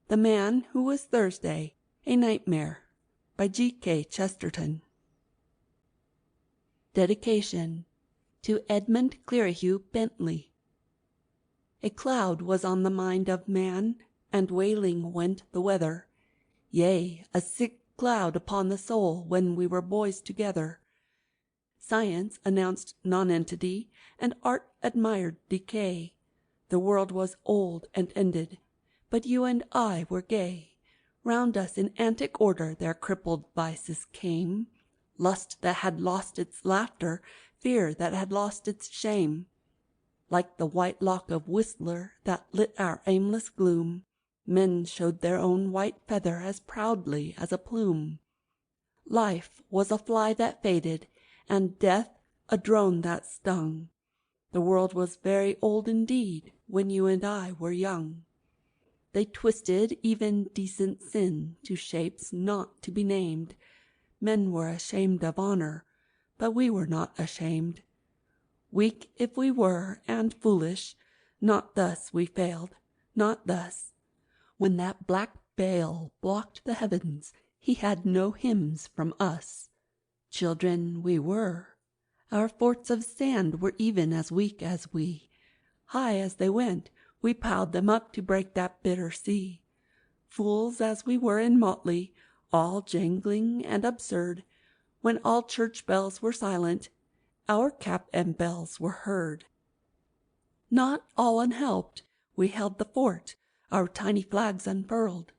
The Man Who Was Thursday, A Nightmare, by G.K. Chesterton. Dedication to Edmund Clearhue Bentley. A cloud was on the mind of man, and wailing went the weather. Yea, a sick cloud upon the soul when we were boys together. Science announced nonentity, and art admired decay. The world was old and ended, but you and I were gay. Round us in antic order their crippled vices came. Lust that had lost its laughter, fear that had lost its shame. Like the white lock of Whistler that lit our aimless gloom, men showed their own white feather as proudly as a plume. Life was a fly that faded, and death a drone that stung. The world was very old indeed when you and I were young. They twisted even decent sin to shapes not to be named. Men were ashamed of honor, but we were not ashamed. Weak if we were, and foolish, not thus we failed, not thus. When that black veil blocked the heavens, he had no hymns from us. Children we were. Our forts of sand were even as weak as we. High as they went, we piled them up to break that bitter sea. Fools as we were in motley, all jangling and absurd, when all church bells were silent, our cap and bells were heard. Not all unhelped, we held the fort, our tiny flags unfurled.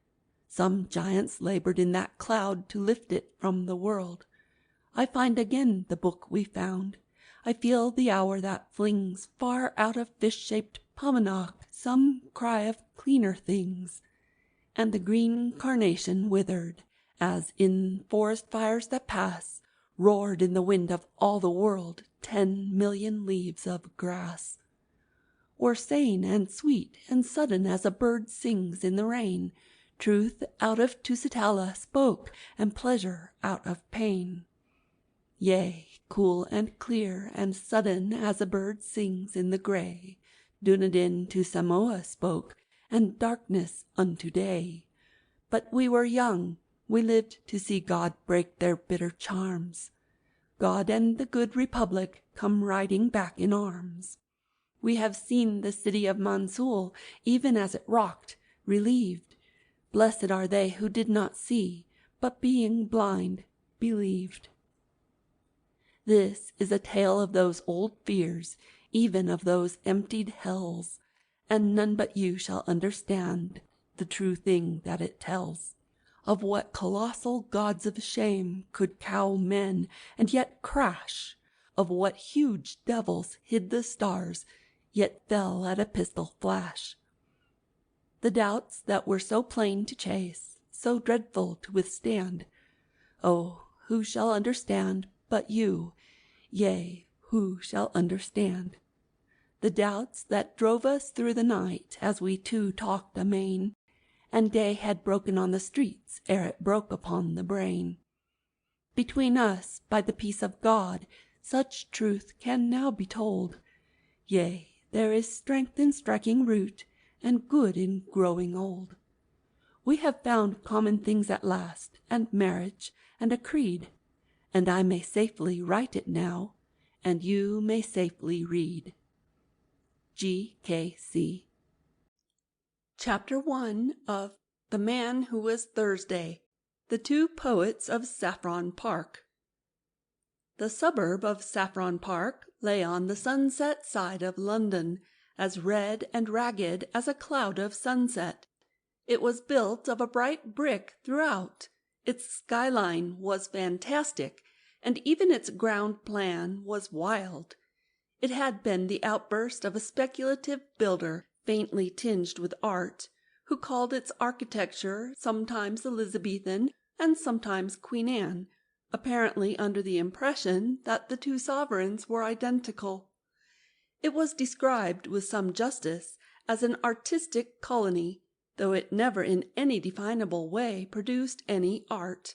Some giants labored in that cloud to lift it from the world. I find again the book we found. I feel the hour that flings far out of fish-shaped Paumanok some cry of cleaner things. And the green carnation withered, as in forest fires that pass, roared in the wind of all the world 10 million leaves of grass. Or sane and sweet and sudden as a bird sings in the rain, truth out of Tusitala spoke, and pleasure out of pain. Yea, cool and clear and sudden as a bird sings in the gray, Dunedin to Samoa spoke, and darkness unto day. But we were young, we lived to see God break their bitter charms. God and the good Republic come riding back in arms. We have seen the city of Mansoul, even as it rocked, relieved. Blessed are they who did not see, but being blind, believed. This is a tale of those old fears, even of those emptied hells, and none but you shall understand the true thing that it tells. Of what colossal gods of shame could cow men and yet crash, of what huge devils hid the stars, yet fell at a pistol flash. The doubts that were so plain to chase, so dreadful to withstand, oh, who shall understand but you? Yea, who shall understand? The doubts that drove us through the night as we two talked amain, and day had broken on the streets ere it broke upon the brain. Between us, by the peace of God, such truth can now be told. Yea, there is strength in striking root, and good in growing old. We have found common things at last, and marriage, and a creed, and I may safely write it now, and you may safely read. G.K.C. Chapter 1 of The Man Who Was Thursday, The Two Poets of Saffron Park. The suburb of Saffron Park lay on the sunset side of London, as red and ragged as a cloud of sunset. It was built of a bright brick throughout. Its skyline was fantastic, and even its ground plan was wild. It had been the outburst of a speculative builder, faintly tinged with art, who called its architecture sometimes Elizabethan and sometimes Queen Anne, apparently under the impression that the two sovereigns were identical. It was described with some justice as an artistic colony, though it never in any definable way produced any art.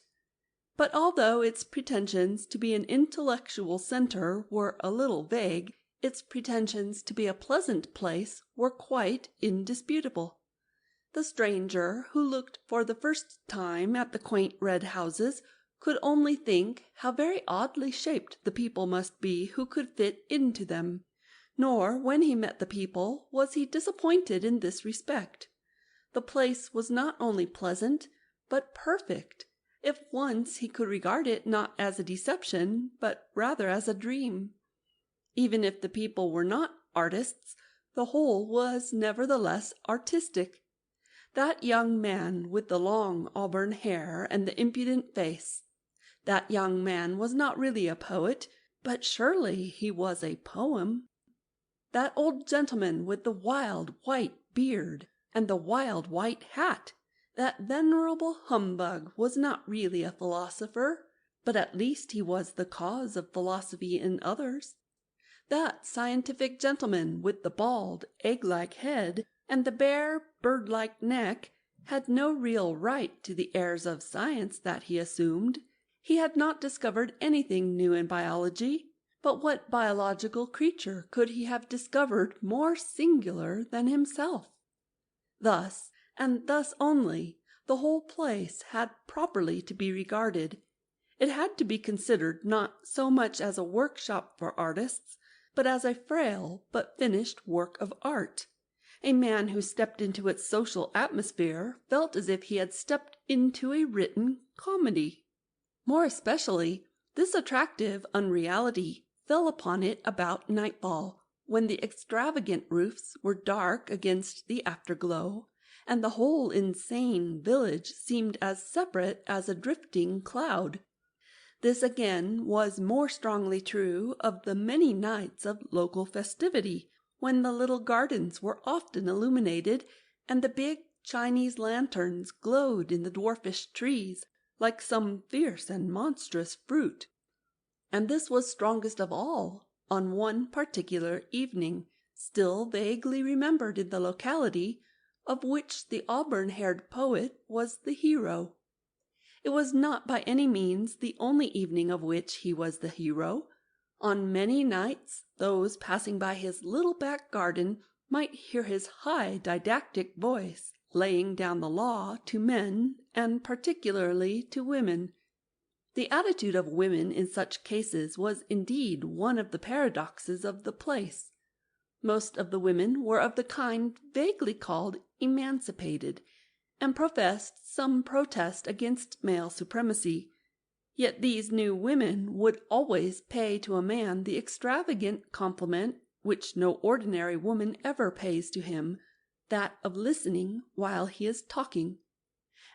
But although its pretensions to be an intellectual center were a little vague, its pretensions to be a pleasant place were quite indisputable. The stranger, who looked for the first time at the quaint red houses, could only think how very oddly shaped the people must be who could fit into them. Nor, when he met the people, was he disappointed in this respect. The place was not only pleasant, but perfect, if once he could regard it not as a deception, but rather as a dream. Even if the people were not artists, the whole was nevertheless artistic. That young man with the long auburn hair and the impudent face, that young man was not really a poet, but surely he was a poem. That old gentleman with the wild white beard and the wild white hat, that venerable humbug, was not really a philosopher, but at least he was the cause of philosophy in others. That scientific gentleman with the bald, egg-like head and the bare, bird-like neck had no real right to the airs of science that he assumed. He had not discovered anything new in biology, but what biological creature could he have discovered more singular than himself? Thus, and thus only, the whole place had properly to be regarded. It had to be considered not so much as a workshop for artists, but as a frail but finished work of art. A man who stepped into its social atmosphere felt as if he had stepped into a written comedy. More especially, this attractive unreality fell upon it about nightfall, when the extravagant roofs were dark against the afterglow, and the whole insane village seemed as separate as a drifting cloud. This again was more strongly true of the many nights of local festivity, when the little gardens were often illuminated, and the big Chinese lanterns glowed in the dwarfish trees like some fierce and monstrous fruit. And this was strongest of all on one particular evening, still vaguely remembered in the locality, of which the auburn-haired poet was the hero. It was not by any means the only evening of which he was the hero. On many nights those passing by his little back garden might hear his high didactic voice laying down the law to men, and particularly to women. The attitude of women in such cases was indeed one of the paradoxes of the place. Most of the women were of the kind vaguely called emancipated, and professed some protest against male supremacy. Yet these new women would always pay to a man the extravagant compliment which no ordinary woman ever pays to him, that of listening while he is talking.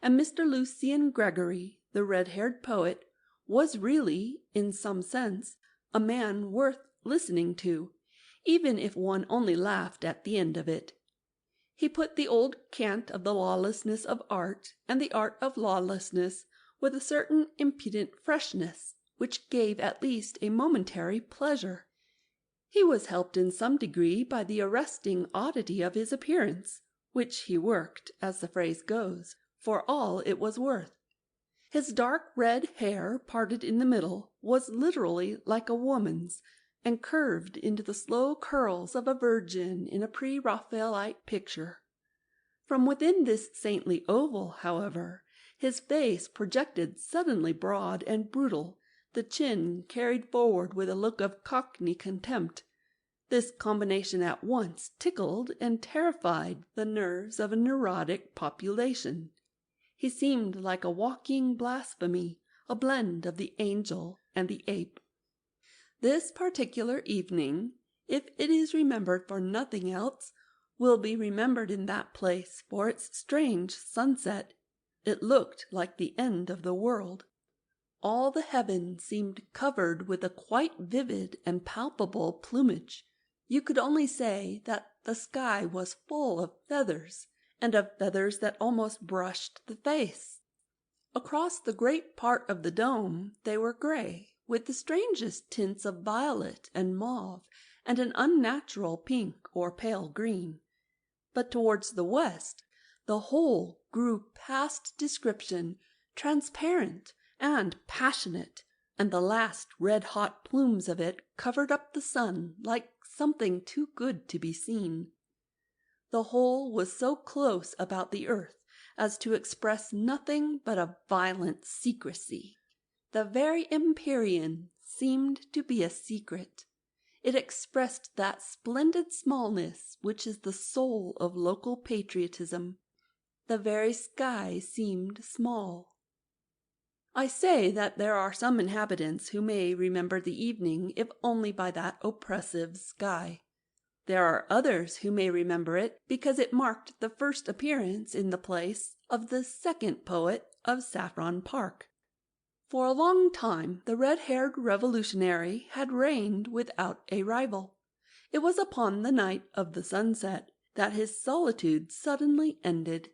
And Mr. Lucian Gregory, the red-haired poet, was really, in some sense, a man worth listening to, even if one only laughed at the end of it. He put the old cant of the lawlessness of art and the art of lawlessness with a certain impudent freshness, which gave at least a momentary pleasure. He was helped in some degree by the arresting oddity of his appearance, which he worked, as the phrase goes, for all it was worth. His dark red hair, parted in the middle, was literally like a woman's, and curved into the slow curls of a virgin in a pre-Raphaelite picture. From within this saintly oval, however, his face projected suddenly broad and brutal, the chin carried forward with a look of cockney contempt. This combination at once tickled and terrified the nerves of a neurotic population. He seemed like a walking blasphemy, a blend of the angel and the ape. This particular evening, if it is remembered for nothing else, will be remembered in that place for its strange sunset. It looked like the end of the world. All the heaven seemed covered with a quite vivid and palpable plumage. You could only say that the sky was full of feathers, and of feathers that almost brushed the face. Across the great part of the dome they were gray, with the strangest tints of violet and mauve, and an unnatural pink or pale green. But towards the west the whole grew past description, transparent and passionate, and the last red-hot plumes of it covered up the sun like something too good to be seen. The whole was so close about the earth as to express nothing but a violent secrecy. The very empyrean seemed to be a secret. It expressed that splendid smallness which is the soul of local patriotism. The very sky seemed small. I say that there are some inhabitants who may remember the evening if only by that oppressive sky. There are others who may remember it because it marked the first appearance in the place of the second poet of Saffron Park. For a long time the red-haired revolutionary had reigned without a rival. It was upon the night of the sunset that his solitude suddenly ended.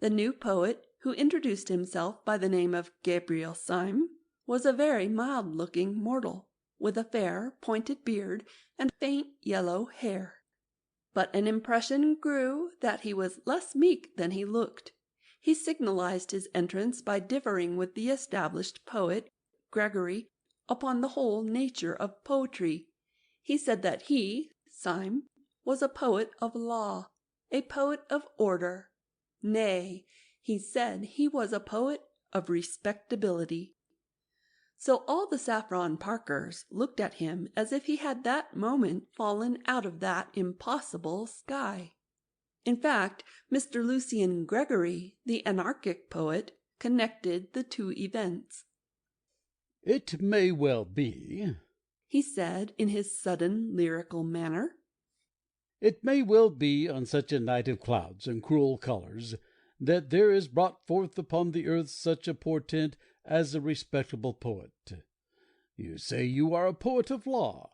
The new poet, who introduced himself by the name of Gabriel Syme, was a very mild-looking mortal, with a fair, pointed beard and faint yellow hair. But an impression grew that he was less meek than he looked. He signalized his entrance by differing with the established poet, Gregory, upon the whole nature of poetry. He said that he, Syme, was a poet of law, a poet of order. Nay, he said he was a poet of respectability. So all the Saffron Parkers looked at him as if he had that moment fallen out of that impossible sky. In fact, Mr. Lucian Gregory, the anarchic poet, connected the two events. "It may well be," he said in his sudden lyrical manner, "it may well be on such a night of clouds and cruel colours that there is brought forth upon the earth such a portent as a respectable poet. You say you are a poet of law.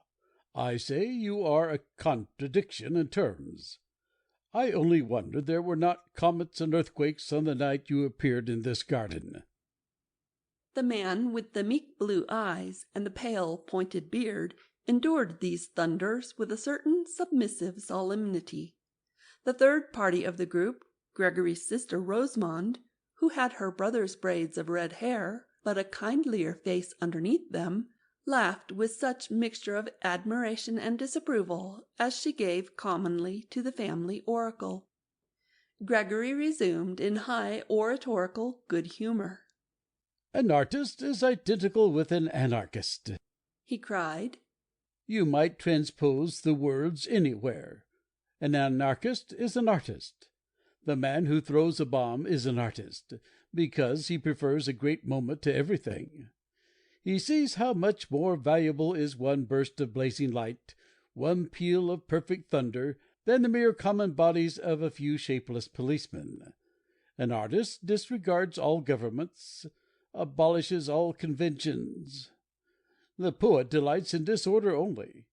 I say you are a contradiction in terms. I only wonder there were not comets and earthquakes on the night you appeared in this garden." The man with the meek blue eyes and the pale pointed beard endured these thunders with a certain submissive solemnity. The third party of the group, Gregory's sister Rosamond, who had her brother's braids of red hair, but a kindlier face underneath them, laughed with such mixture of admiration and disapproval as she gave commonly to the family oracle. Gregory resumed in high oratorical good humour. "An artist is identical with an anarchist," he cried. "You might transpose the words anywhere. An anarchist is an artist. The man who throws a bomb is an artist, because he prefers a great moment to everything. He sees how much more valuable is one burst of blazing light, one peal of perfect thunder, than the mere common bodies of a few shapeless policemen. An artist disregards all governments, abolishes all conventions. The poet delights in disorder only.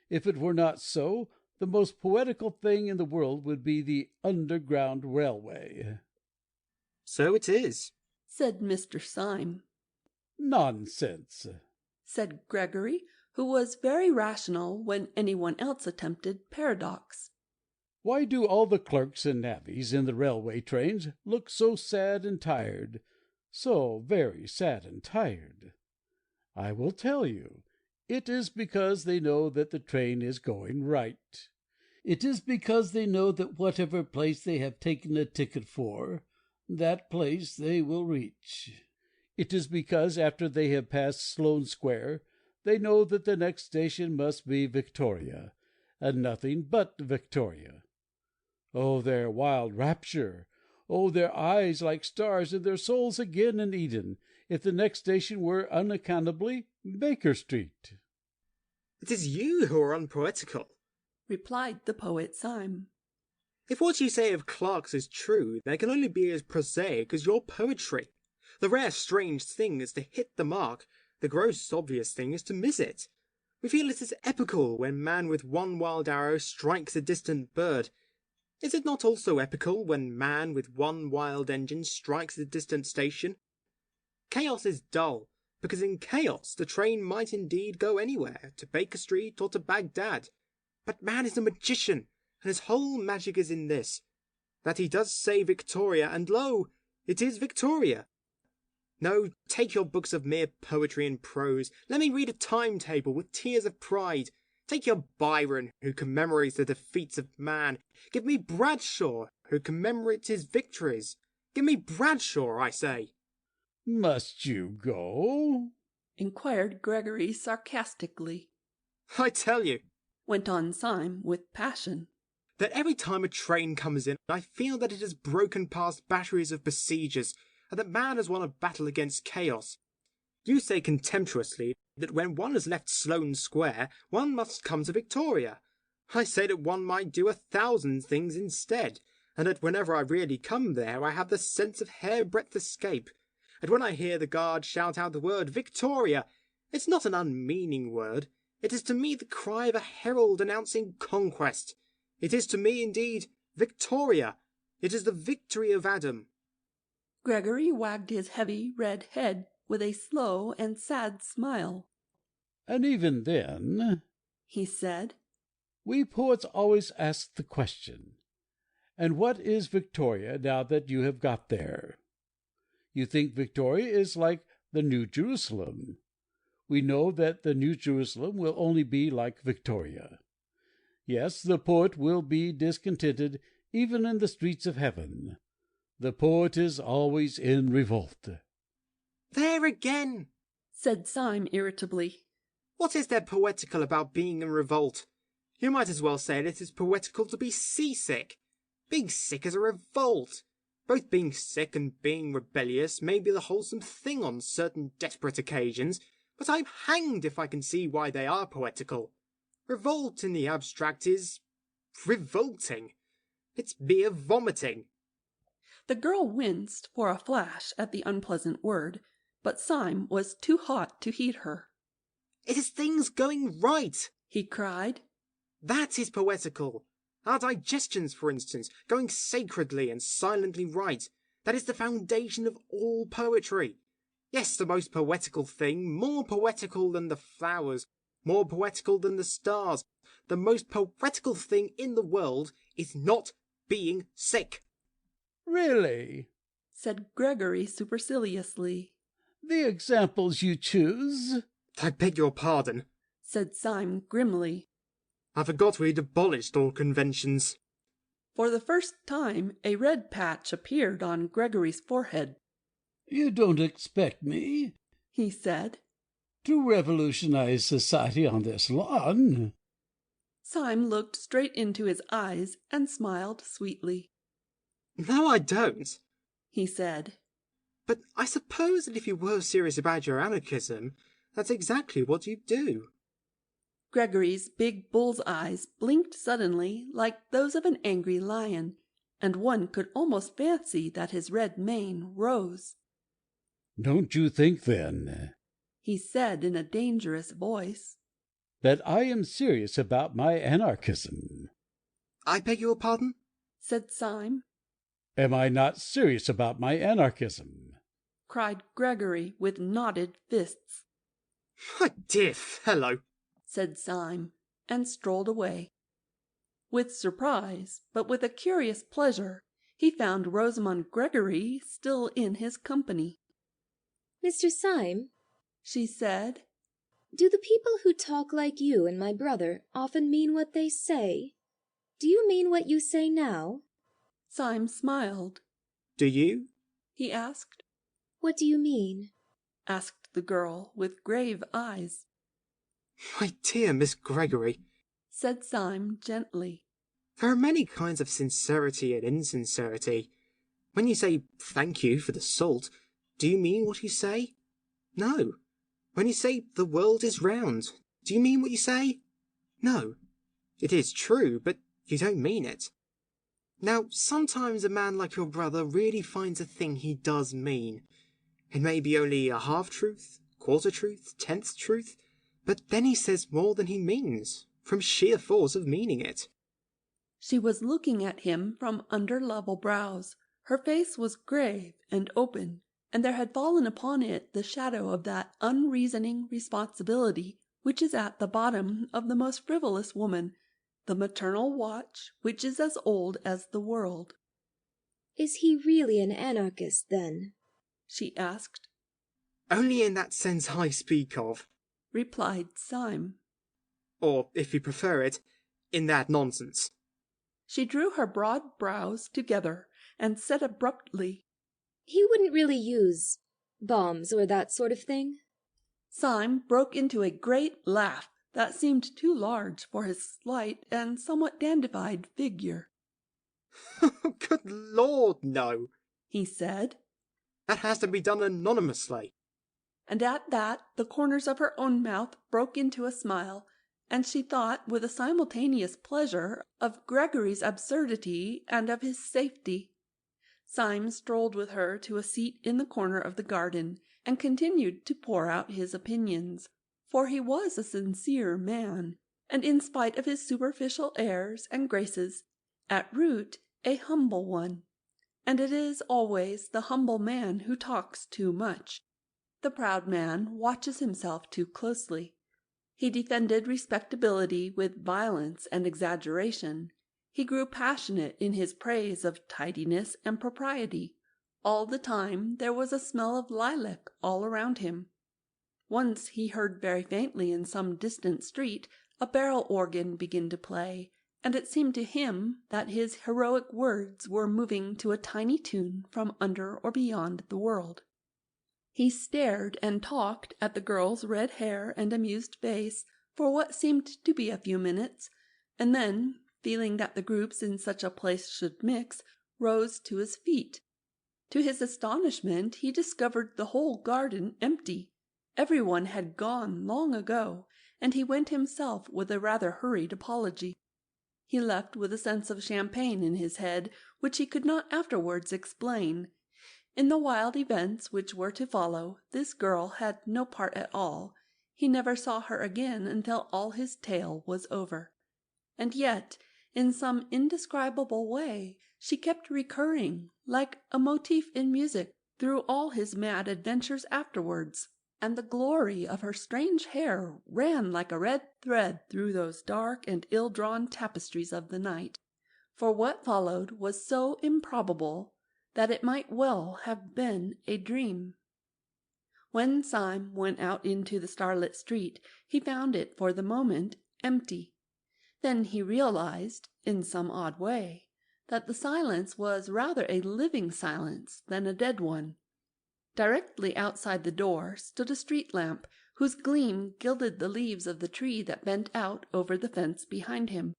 If it were not so, the most poetical thing in the world would be the underground railway." "So it is," said Mr. Syme. "Nonsense," said Gregory, who was very rational when anyone else attempted paradox. "Why do all the clerks and navvies in the railway trains look so sad and tired, so very sad and tired? I will tell you. It is because they know that the train is going right. It is because they know that whatever place they have taken a ticket for, that place they will reach. It is because after they have passed Sloane Square they know that the next station must be Victoria, and nothing but Victoria. Oh, their wild rapture! Oh, their eyes like stars and their souls again in Eden, if the next station were unaccountably Baker Street!" "It is you who are unpoetical," replied the poet Syme. "If what you say of clerks is true, they can only be as prosaic as your poetry. The rare strange thing is to hit the mark, the gross obvious thing is to miss it. We feel it is epical when man with one wild arrow strikes a distant bird. Is it not also epical when man with one wild engine strikes a distant station? Chaos is dull, because in chaos the train might indeed go anywhere, to Baker Street or to Baghdad. But man is a magician, and his whole magic is in this, that he does say Victoria, and lo, it is Victoria. No, take your books of mere poetry and prose. Let me read a timetable with tears of pride. Take your Byron, who commemorates the defeats of man. Give me Bradshaw, who commemorates his victories. Give me Bradshaw, I say. Must you go? Inquired Gregory sarcastically. I tell you, Went on Syme with passion, that every time a train comes in, I feel that it has broken past batteries of besiegers, and that man has won a battle against chaos. You say contemptuously that when one has left Sloane Square, one must come to Victoria. I say that one might do 1,000 things instead, and that whenever I really come there, I have the sense of hairbreadth escape. And when I hear the guard shout out the word Victoria, it's not an unmeaning word. It is to me the cry of a herald announcing conquest. It is to me, indeed, Victoria. It is the victory of Adam. Gregory wagged his heavy red head with a slow and sad smile. And even then, He said, we poets always ask the question, and what is Victoria now that you have got there? You think Victoria is like the New Jerusalem. We know that the New Jerusalem will only be like Victoria. Yes, the poet will be discontented even in the streets of heaven. The poet is always in revolt. There again! Said Syme irritably. What is there poetical about being in revolt? You might as well say that it is poetical to be seasick. Being sick is a revolt. Both being sick and being rebellious may be the wholesome thing on certain desperate occasions, but I'm hanged if I can see why they are poetical. Revolt in the abstract is revolting. It's mere vomiting. The girl winced for a flash at the unpleasant word, but Syme was too hot to heed her. It is things going right, He cried. That is poetical. Our digestions, for instance, going sacredly and silently right. That is the foundation of all poetry. Yes, the most poetical thing, more poetical than the flowers, more poetical than the stars. The most poetical thing in the world is not being sick. Really? Said Gregory superciliously. The examples you choose? I beg your pardon. Said Syme grimly. I forgot we'd abolished all conventions. For the first time a red patch appeared on Gregory's forehead. You don't expect me, He said. to revolutionize society on this lawn? Syme looked straight into his eyes and smiled sweetly. No, I don't. He said. But I suppose that if you were serious about your anarchism, that's exactly what you'd do. Gregory's big bull's eyes blinked suddenly like those of an angry lion, and one could almost fancy that his red mane rose. Don't you think, then, He said in a dangerous voice, that I am serious about my anarchism? I beg your pardon? said Syme. Am I not serious about my anarchism? Cried Gregory with knotted fists. My dear fellow, Said Syme, and strolled away. With surprise, but with a curious pleasure, he found Rosamond Gregory still in his company. Mr. Syme, She said, do the people who talk like you and my brother often mean what they say? Do you mean what you say now? Syme smiled. do you? He asked. What do you mean? Asked the girl with grave eyes. My dear Miss Gregory, Said Syme gently. there are many kinds of sincerity and insincerity. When you say thank you for the salt, do you mean what you say? No. When you say the world is round, do you mean what you say? No. It is true, but you don't mean it. Now, sometimes a man like your brother really finds a thing he does mean. It may be only a half-truth, quarter-truth, tenth truth, but then he says more than he means, from sheer force of meaning it. She was looking at him from under level brows. Her face was grave and open, and there had fallen upon it the shadow of that unreasoning responsibility which is at the bottom of the most frivolous woman, the maternal watch which is as old as the world. Is he really an anarchist, then? She asked. Only in that sense I speak of. Replied Syme. or, if you prefer it, in that nonsense. She drew her broad brows together and said abruptly, He wouldn't really use bombs or that sort of thing? Syme broke into a great laugh that seemed too large for his slight and somewhat dandified figure. Good Lord, no, he said. That has to be done anonymously. And at that the corners of her own mouth broke into a smile, and she thought with a simultaneous pleasure of Gregory's absurdity and of his safety. Syme strolled with her to a seat in the corner of the garden, and continued to pour out his opinions, for he was a sincere man, and in spite of his superficial airs and graces, at root a humble one. And it is always the humble man who talks too much. The proud man watches himself too closely. He defended respectability with violence and exaggeration. He grew passionate in his praise of tidiness and propriety. All the time there was a smell of lilac all around him. Once he heard very faintly in some distant street a barrel organ begin to play, and it seemed to him that his heroic words were moving to a tiny tune from under or beyond the world. He stared and talked at the girl's red hair and amused face for what seemed to be a few minutes, and then, feeling that the groups in such a place should mix, rose to his feet. To his astonishment he discovered the whole garden empty. Everyone had gone long ago, and he went himself with a rather hurried apology. He left with a sense of champagne in his head, which he could not afterwards explain. In the wild events which were to follow, this girl had no part at all. He never saw her again until all his tale was over. And yet, in some indescribable way, she kept recurring, like a motif in music, through all his mad adventures afterwards, and the glory of her strange hair ran like a red thread through those dark and ill-drawn tapestries of the night. For what followed was so improbable that it might well have been a dream. When Syme went out into the starlit street, he found it for the moment empty. Then he realized, in some odd way, that the silence was rather a living silence than a dead one. Directly outside the door stood a street lamp, whose gleam gilded the leaves of the tree that bent out over the fence behind him.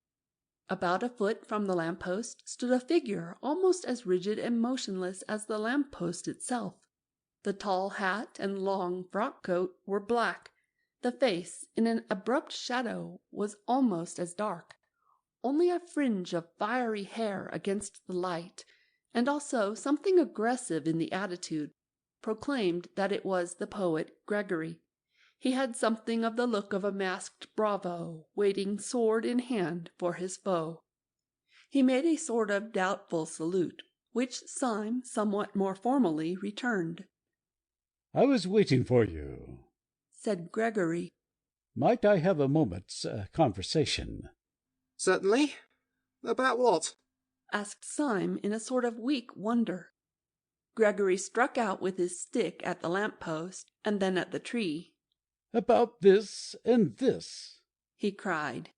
About a foot from the lamp-post stood a figure almost as rigid and motionless as the lamp-post itself. The tall hat and long frock-coat were black. The face, in an abrupt shadow, was almost as dark. Only a fringe of fiery hair against the light, and also something aggressive in the attitude, proclaimed that it was the poet Gregory. He had something of the look of a masked bravo, waiting sword in hand for his foe. He made a sort of doubtful salute, which Syme somewhat more formally returned. "I was waiting for you," said Gregory. "Might I have a moment's conversation?" Certainly. About what? asked Syme in a sort of weak wonder. Gregory struck out with his stick at the lamp-post, and then at the tree. "About this and this," he cried.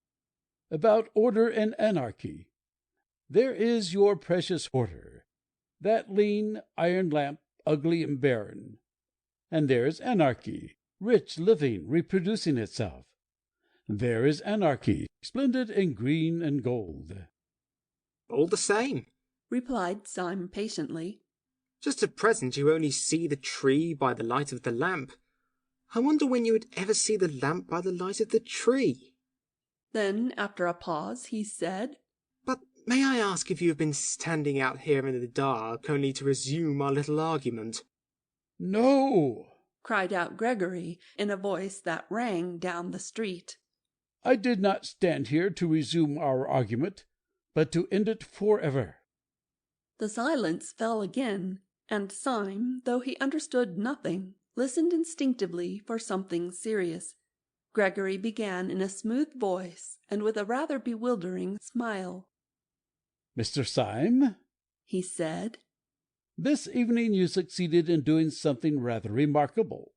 "About order and anarchy. There is your precious order, that lean iron lamp, ugly and barren. And there is anarchy, rich, living, reproducing itself. There is anarchy, splendid and green and gold." All the same, replied Syme patiently. Just at present you only see the tree by the light of the lamp. I wonder when you would ever see the lamp by the light of the tree. Then, after a pause, he said, But may I ask if you have been standing out here in the dark only to resume our little argument? "No," cried out Gregory in a voice that rang down the street. "I did not stand here to resume our argument, but to end it forever." The silence fell again, and Syme, though he understood nothing, listened instinctively for something serious. Gregory began in a smooth voice and with a rather bewildering smile. "Mr. Syme," he said, "this evening you succeeded in doing something rather remarkable.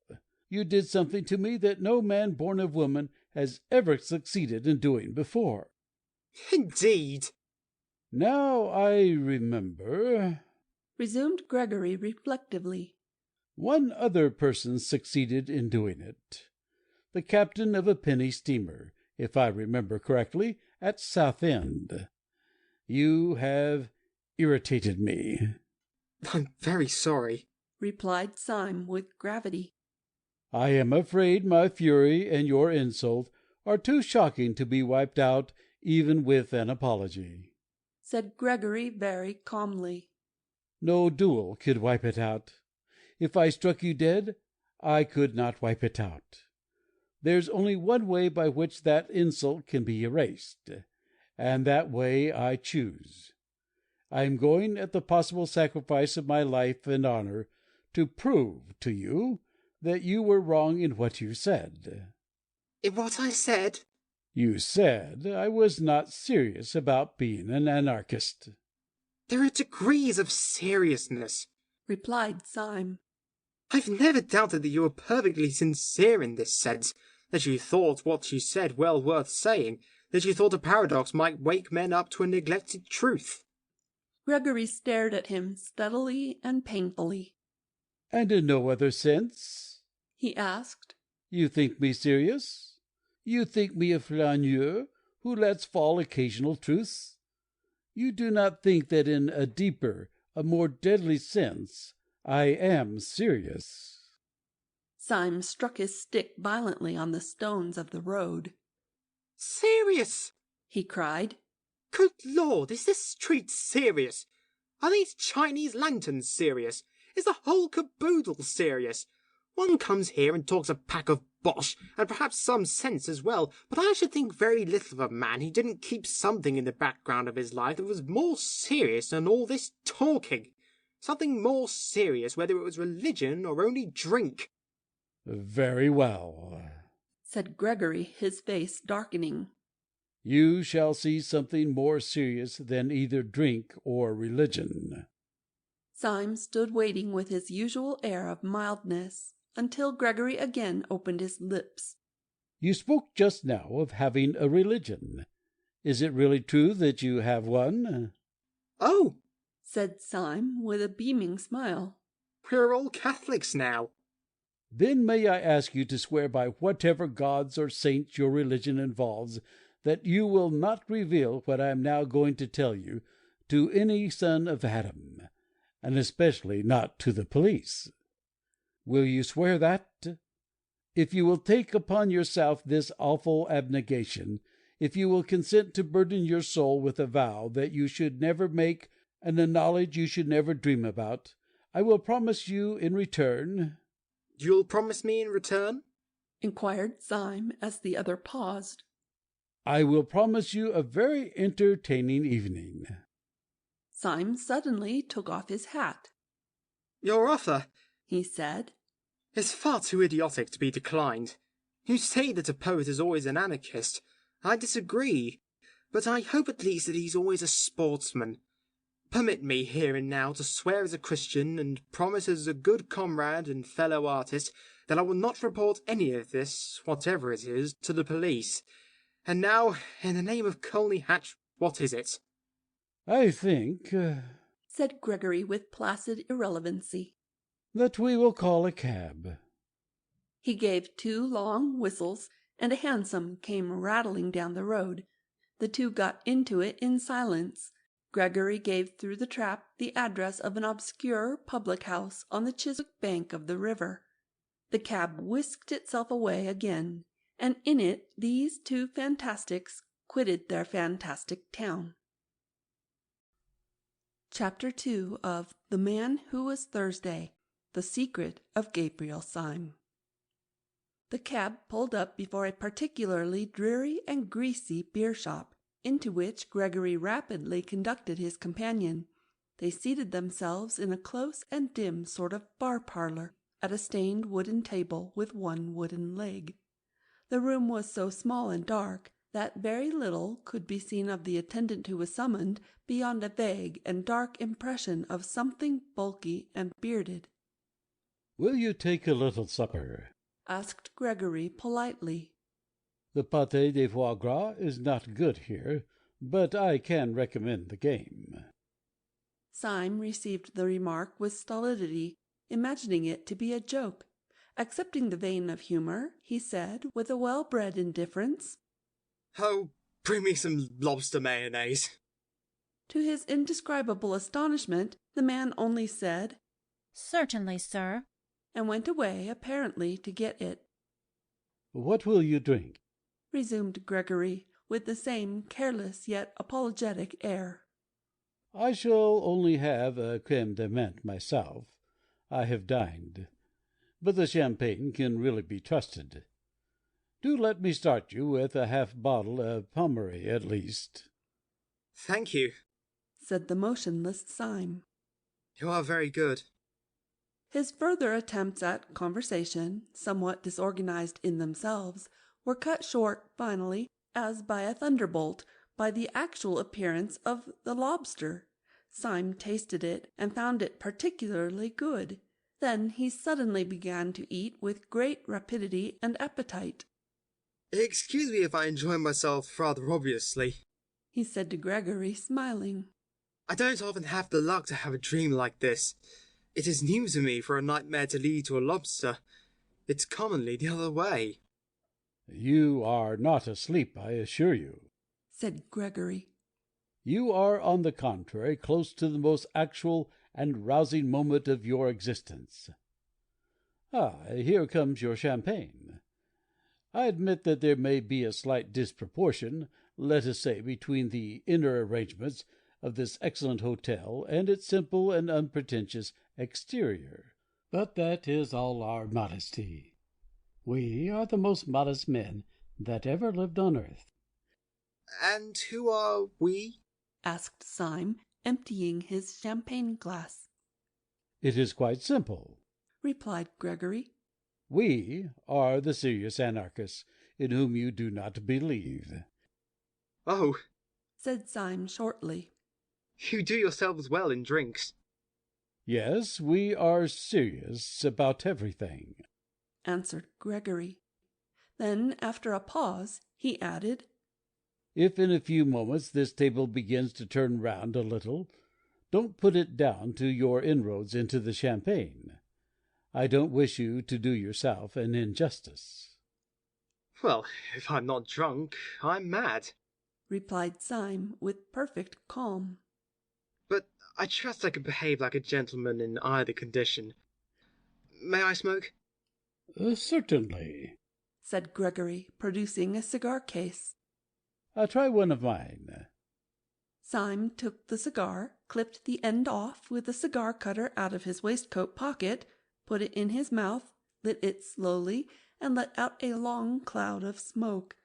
You did something to me that no man born of woman has ever succeeded in doing before. Indeed. Now I remember, resumed Gregory reflectively. one other person succeeded in doing it. The captain of a penny steamer, if I remember correctly, at Southend. You have irritated me. I'm very sorry, replied Syme with gravity. I am afraid my fury and your insult are too shocking to be wiped out even with an apology, said Gregory very calmly. No duel could wipe it out. If I struck you dead, I could not wipe it out. There's only one way by which that insult can be erased, and that way I choose. I am going, at the possible sacrifice of my life and honor, to prove to you that you were wrong in what you said. In what I said? You said I was not serious about being an anarchist. There are degrees of seriousness, replied Syme. I've never doubted that you were perfectly sincere in this sense, that you thought what you said well worth saying, that you thought a paradox might wake men up to a neglected truth. Gregory stared at him steadily and painfully. And in no other sense? He asked. You think me serious? You think me a flaneur who lets fall occasional truths? You do not think that in a deeper, a more deadly sense, I am serious? Syme struck his stick violently on the stones of the road. Serious? He cried. Good Lord, is this street serious? Are these Chinese lanterns serious? Is the whole caboodle serious? One comes here and talks a pack of bosh, and perhaps some sense as well, but I should think very little of a man who didn't keep something in the background of his life that was more serious than all this talking. Something more serious, whether it was religion or only drink. Very well, said Gregory, his face darkening. You shall see something more serious than either drink or religion. Syme stood waiting with his usual air of mildness until Gregory again opened his lips. You spoke just now of having a religion. Is it really true that you have one? Oh, said Syme with a beaming smile. We're all Catholics now. Then may I ask you to swear by whatever gods or saints your religion involves that you will not reveal what I am now going to tell you to any son of Adam, and especially not to the police. Will you swear that? If you will take upon yourself this awful abnegation, if you will consent to burden your soul with a vow that you should never make and a knowledge you should never dream about, I will promise you in return— You'll promise me in return? inquired Syme as the other paused. I will promise you a very entertaining evening. Syme suddenly took off his hat. Your offer, he said, is far too idiotic to be declined. You say that a poet is always an anarchist. I disagree, but I hope at least that he's always a sportsman. Permit me here and now to swear as a Christian and promise as a good comrade and fellow artist that I will not report any of this, whatever it is, to the police. And now, in the name of Colney Hatch, what is it? I think, said Gregory with placid irrelevancy, that we will call a cab. He gave 2 long whistles, and a hansom came rattling down the road. The two got into it in silence. Gregory gave through the trap the address of an obscure public house on the Chiswick bank of the river. The cab whisked itself away again, and in it these 2 fantastics quitted their fantastic town. Chapter 2 of The Man Who Was Thursday, The Secret of Gabriel Syme. The cab pulled up before a particularly dreary and greasy beer shop, into which Gregory rapidly conducted his companion. They seated themselves in a close and dim sort of bar-parlour, at a stained wooden table with 1 wooden leg. The room was so small and dark that very little could be seen of the attendant who was summoned beyond a vague and dark impression of something bulky and bearded. Will you take a little supper? asked Gregory politely. The pâté de foie gras is not good here, but I can recommend the game. Syme received the remark with stolidity, imagining it to be a joke. Accepting the vein of humour, he said, with a well-bred indifference, "Oh, bring me some lobster mayonnaise." To his indescribable astonishment, the man only said, "Certainly, sir," and went away, apparently to get it. What will you drink? Resumed Gregory, with the same careless yet apologetic air. I shall only have a crème de menthe myself. I have dined. But the champagne can really be trusted. Do let me start you with a half-bottle of Pommery at least. "Thank you," said the motionless Syme. "You are very good." His further attempts at conversation, somewhat disorganized in themselves, were cut short, finally, as by a thunderbolt, by the actual appearance of the lobster. Syme tasted it, and found it particularly good. Then he suddenly began to eat with great rapidity and appetite. "Excuse me if I enjoy myself rather obviously," he said to Gregory, smiling. "I don't often have the luck to have a dream like this. It is new to me for a nightmare to lead to a lobster. It's commonly the other way." You are not asleep, I assure you, said Gregory. You are, on the contrary, close to the most actual and rousing moment of your existence. Here comes your champagne. I admit that there may be a slight disproportion, let us say, between the inner arrangements of this excellent hotel and its simple and unpretentious exterior. But that is all our modesty. We are the most modest men that ever lived on earth. "And who are we?" asked Syme, emptying his champagne glass. It is quite simple, replied Gregory. We are the serious anarchists, in whom you do not believe. "Oh," said Syme shortly. "You do yourselves well in drinks." Yes, we are serious about everything, answered Gregory. Then, after a pause, he added, If in a few moments this table begins to turn round a little, don't put it down to your inroads into the champagne. I don't wish you to do yourself an injustice. "Well, if I'm not drunk, I'm mad," replied Syme with perfect calm. "But I trust I can behave like a gentleman in either condition. May I smoke?" Certainly, said Gregory, producing a cigar case. Try one of mine. Syme took the cigar, clipped the end off with a cigar cutter out of his waistcoat pocket, put it in his mouth, lit it slowly, and let out a long cloud of smoke.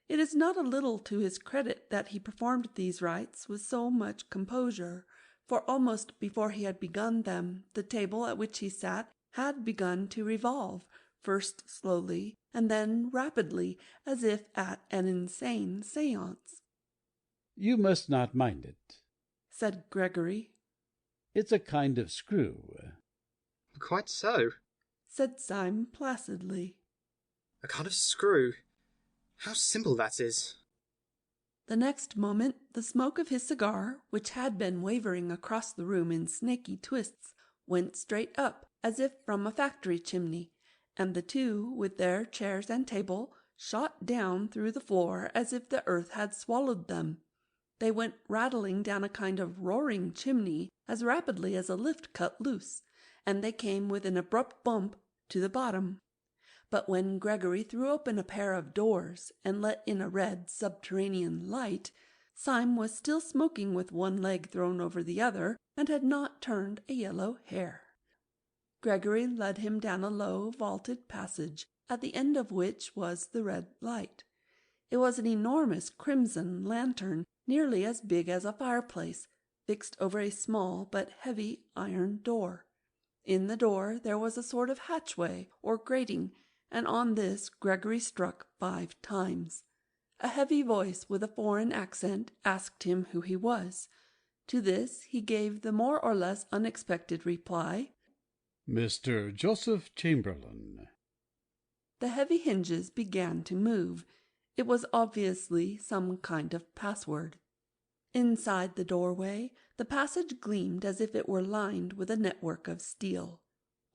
It is not a little to his credit that he performed these rites with so much composure, for almost before he had begun them, the table at which he sat had begun to revolve, first slowly, and then rapidly, as if at an insane séance. You must not mind it, said Gregory. It's a kind of screw. "Quite so," said Syme placidly. "A kind of screw. How simple that is." The next moment the smoke of his cigar, which had been wavering across the room in snaky twists, went straight up, as if from a factory chimney, and the two, with their chairs and table, shot down through the floor as if the earth had swallowed them. They went rattling down a kind of roaring chimney as rapidly as a lift cut loose, and they came with an abrupt bump to the bottom. But when Gregory threw open a pair of doors and let in a red subterranean light, Syme was still smoking with one leg thrown over the other, and had not turned a yellow hair. Gregory led him down a low, vaulted passage, at the end of which was the red light. It was an enormous crimson lantern, nearly as big as a fireplace, fixed over a small but heavy iron door. In the door there was a sort of hatchway or grating, and on this Gregory struck 5 times. A heavy voice with a foreign accent asked him who he was. To this he gave the more or less unexpected reply, Mr. Joseph Chamberlain. The heavy hinges began to move. It was obviously some kind of password. Inside the doorway, the passage gleamed as if it were lined with a network of steel.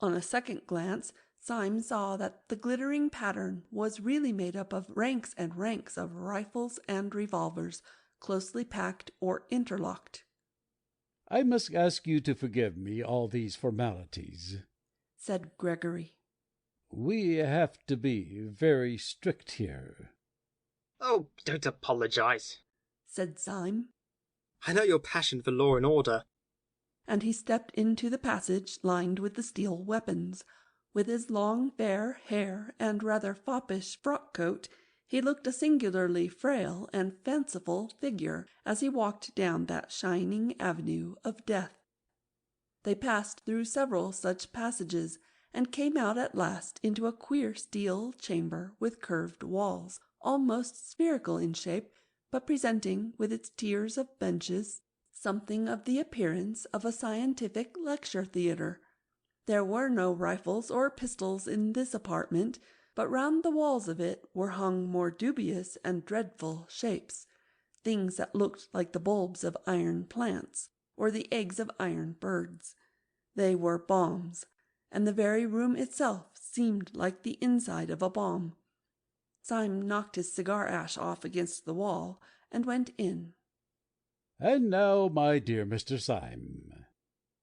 On a second glance, Syme saw that the glittering pattern was really made up of ranks and ranks of rifles and revolvers, closely packed or interlocked. "I must ask you to forgive me all these formalities," said Gregory. "We have to be very strict here." Oh, don't apologize, said Syme. I know your passion for law and order. And he stepped into the passage lined with the steel weapons. With his long fair hair and rather foppish frock-coat, he looked a singularly frail and fanciful figure as he walked down that shining avenue of death. They passed through several such passages, and came out at last into a queer steel chamber with curved walls, almost spherical in shape, but presenting, with its tiers of benches, something of the appearance of a scientific lecture theatre. There were no rifles or pistols in this apartment, but round the walls of it were hung more dubious and dreadful shapes, things that looked like the bulbs of iron plants, or the eggs of iron birds. They were bombs, and the very room itself seemed like the inside of a bomb. Syme knocked his cigar ash off against the wall, and went in. "And now, my dear Mr. Syme,"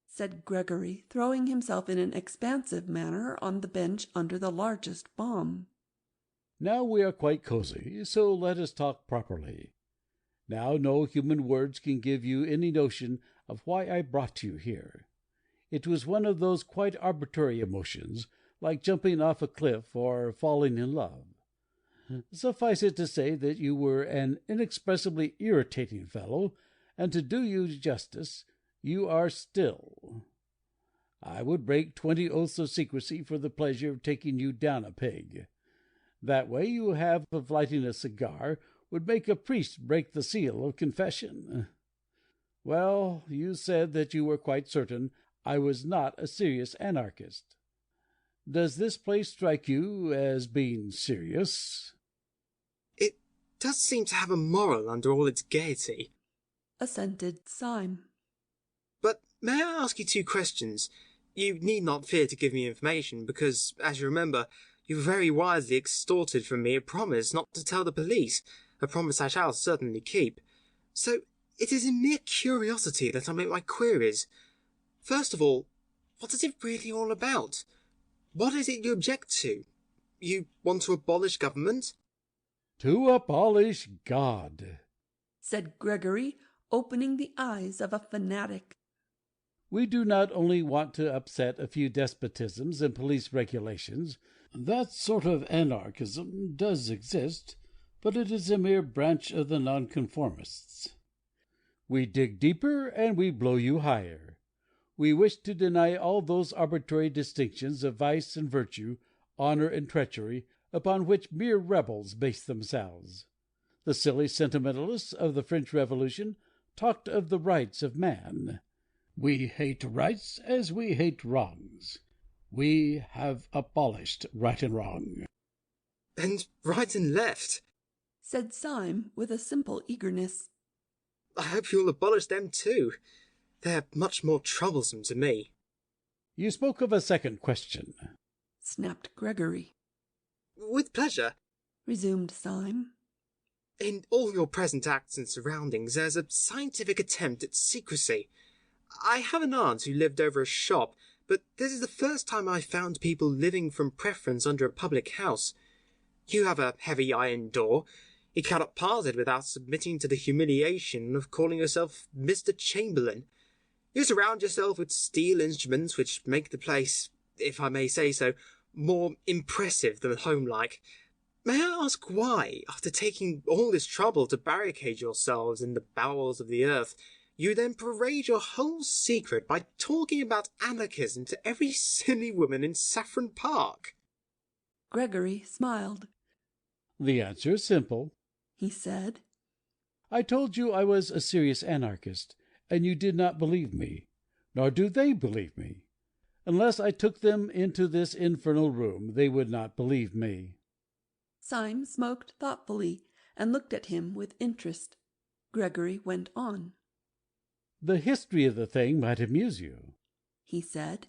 said Gregory, throwing himself in an expansive manner on the bench under the largest bomb. "now we are quite cosy, so let us talk properly. Now no human words can give you any notion of why I brought you here. It was one of those quite arbitrary emotions, like jumping off a cliff or falling in love. Suffice it to say that you were an inexpressibly irritating fellow, and to do you justice, you are still. I would break 20 oaths of secrecy for the pleasure of taking you down a peg. That way you have of lighting a cigar would make a priest break the seal of confession. Well, you said that you were quite certain I was not a serious anarchist. Does this place strike you as being serious? It does seem to have a moral under all its gaiety, assented Syme. But may I ask you 2 questions? You need not fear to give me information, because, as you remember, you very wisely extorted from me a promise not to tell the police, a promise I shall certainly keep. So it is in mere curiosity that I make my queries. First of all, what is it really all about? What is it you object to? You want to abolish government? To abolish God, said Gregory, opening the eyes of a fanatic. We do not only want to upset a few despotisms and police regulations. That sort of anarchism does exist, but it is a mere branch of the nonconformists. We dig deeper and we blow you higher. We wish to deny all those arbitrary distinctions of vice and virtue, honor and treachery, upon which mere rebels base themselves. The silly sentimentalists of the French Revolution talked of the rights of man. We hate rights as we hate wrongs. We have abolished right and wrong. And right and left, said Syme with a simple eagerness. I hope you'll abolish them too. They're much more troublesome to me. You spoke of a second question, snapped Gregory. With pleasure, resumed Syme. In all your present acts and surroundings, there's a scientific attempt at secrecy. I have an aunt who lived over a shop, but this is the first time I've found people living from preference under a public house. You have a heavy iron door. You cannot pass it without submitting to the humiliation of calling yourself Mr. Chamberlain. You surround yourself with steel instruments which make the place, if I may say so, more impressive than homelike. May I ask why, after taking all this trouble to barricade yourselves in the bowels of the earth, you then parade your whole secret by talking about anarchism to every silly woman in Saffron Park? Gregory smiled. The answer is simple, he said. I told you I was a serious anarchist, and you did not believe me, nor do they believe me. Unless I took them into this infernal room, they would not believe me. Syme smoked thoughtfully, and looked at him with interest. Gregory went on. "The history of the thing might amuse you," he said.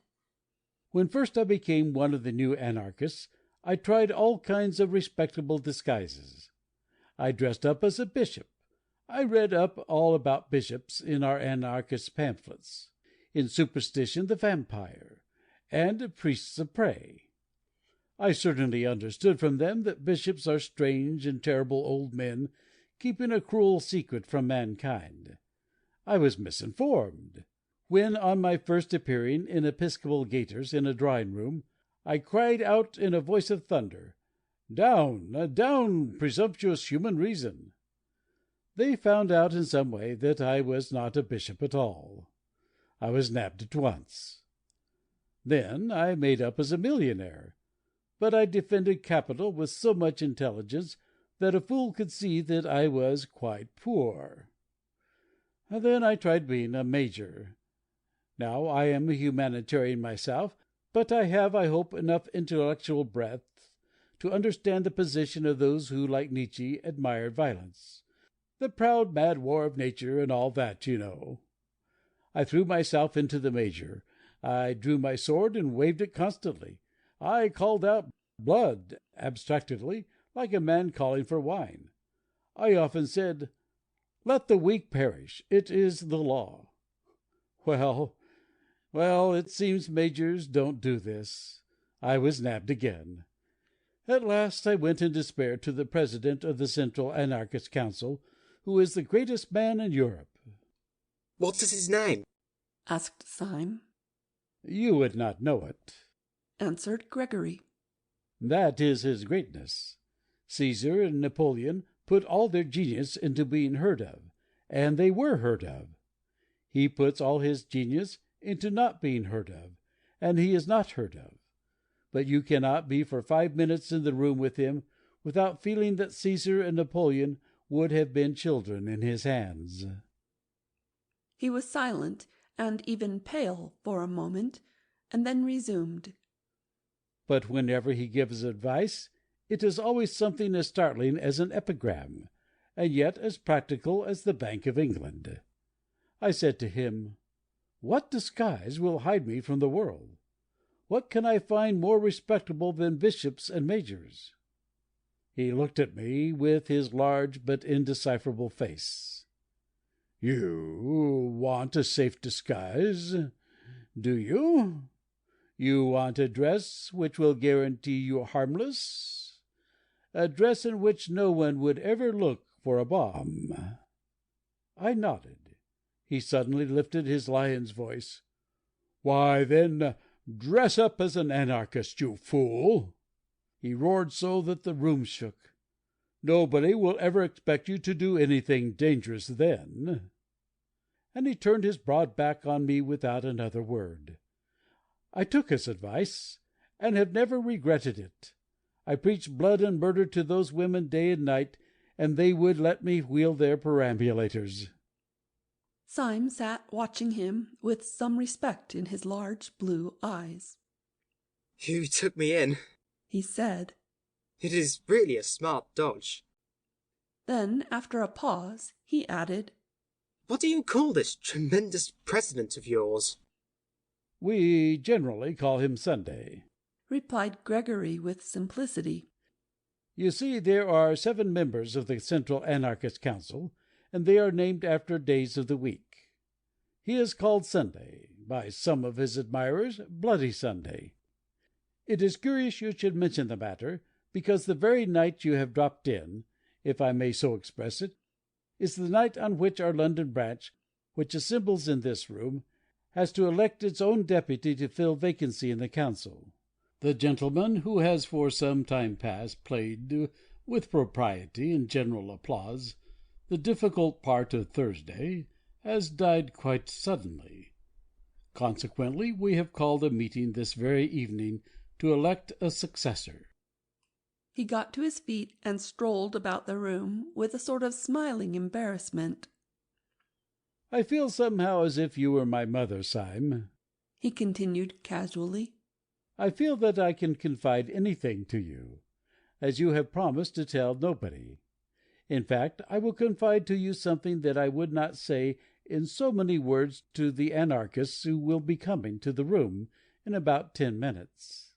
"When first I became one of the new anarchists, I tried all kinds of respectable disguises. I dressed up as a bishop. I read up all about bishops in our anarchist pamphlets. In superstition, the vampire, and priests of prey. I certainly understood from them that bishops are strange and terrible old men keeping a cruel secret from mankind. I was misinformed. When, on my first appearing in episcopal gaiters in a drawing-room, I cried out in a voice of thunder, 'Down, down, presumptuous human reason!' they found out in some way that I was not a bishop at all. I was nabbed at once. Then I made up as a millionaire, but I defended capital with so much intelligence that a fool could see that I was quite poor. Then I tried being a major. Now I am a humanitarian myself, but I have, I hope, enough intellectual breadth to understand the position of those who, like Nietzsche, admired violence. The proud, mad war of nature, and all that, you know. I threw myself into the major. I drew my sword and waved it constantly. I called out 'blood' abstractedly, like a man calling for wine. I often said, 'Let the weak perish. It is the law.' Well, it seems majors don't do this. I was nabbed again. At last I went in despair to the president of the Central Anarchist Council, who is the greatest man in Europe." "What is his name?" asked Syme. "You would not know it," answered Gregory. "That is his greatness. Caesar and Napoleon put all their genius into being heard of, and they were heard of. He puts all his genius into not being heard of, and he is not heard of. But you cannot be for 5 minutes in the room with him without feeling that Caesar and Napoleon would have been children in his hands." He was silent and even pale for a moment, and then resumed. "But whenever he gives advice, it is always something as startling as an epigram, and yet as practical as the Bank of England. I said to him, 'What disguise will hide me from the world? What can I find more respectable than bishops and majors?' He looked at me with his large but indecipherable face. 'You want a safe disguise, do you? You want a dress which will guarantee you harmless? A dress in which no one would ever look for a bomb?' I nodded. He suddenly lifted his lion's voice. 'Why, then, dress up as an anarchist, you fool!' He roared so that the room shook. 'Nobody will ever expect you to do anything dangerous then.' And he turned his broad back on me without another word. I took his advice, and have never regretted it. I preached blood and murder to those women day and night, and they would let me wheel their perambulators." Syme sat watching him with some respect in his large blue eyes. "You took me in," he said. "It is really a smart dodge." Then, after a pause, he added, "What do you call this tremendous president of yours?" "We generally call him Sunday," replied Gregory with simplicity. "You see, there are 7 members of the Central Anarchist Council, and they are named after days of the week. He is called Sunday, by some of his admirers Bloody Sunday. It is curious you should mention the matter, because the very night you have dropped in, if I may so express it, is the night on which our London branch, which assembles in this room, has to elect its own deputy to fill vacancy in the council. The gentleman who has for some time past played, with propriety and general applause, the difficult part of Thursday, has died quite suddenly. Consequently, we have called a meeting this very evening to elect a successor." He got to his feet and strolled about the room with a sort of smiling embarrassment. "I feel somehow as if you were my mother, Syme," he continued casually. "I feel that I can confide anything to you, as you have promised to tell nobody. In fact, I will confide to you something that I would not say in so many words to the anarchists who will be coming to the room in about 10 minutes.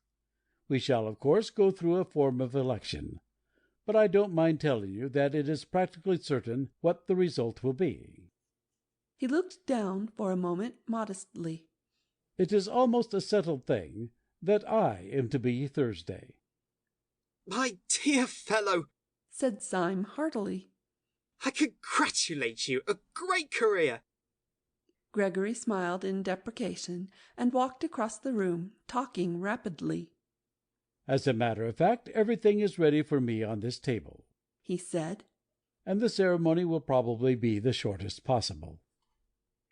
We shall, of course, go through a form of election, but I don't mind telling you that it is practically certain what the result will be. He looked down for a moment modestly. It is almost a settled thing that I am to be Thursday. My dear fellow, said Syme heartily. I congratulate you. A great career. Gregory smiled in deprecation and walked across the room, talking rapidly. As a matter of fact, everything is ready for me on this table, he said, and the ceremony will probably be the shortest possible.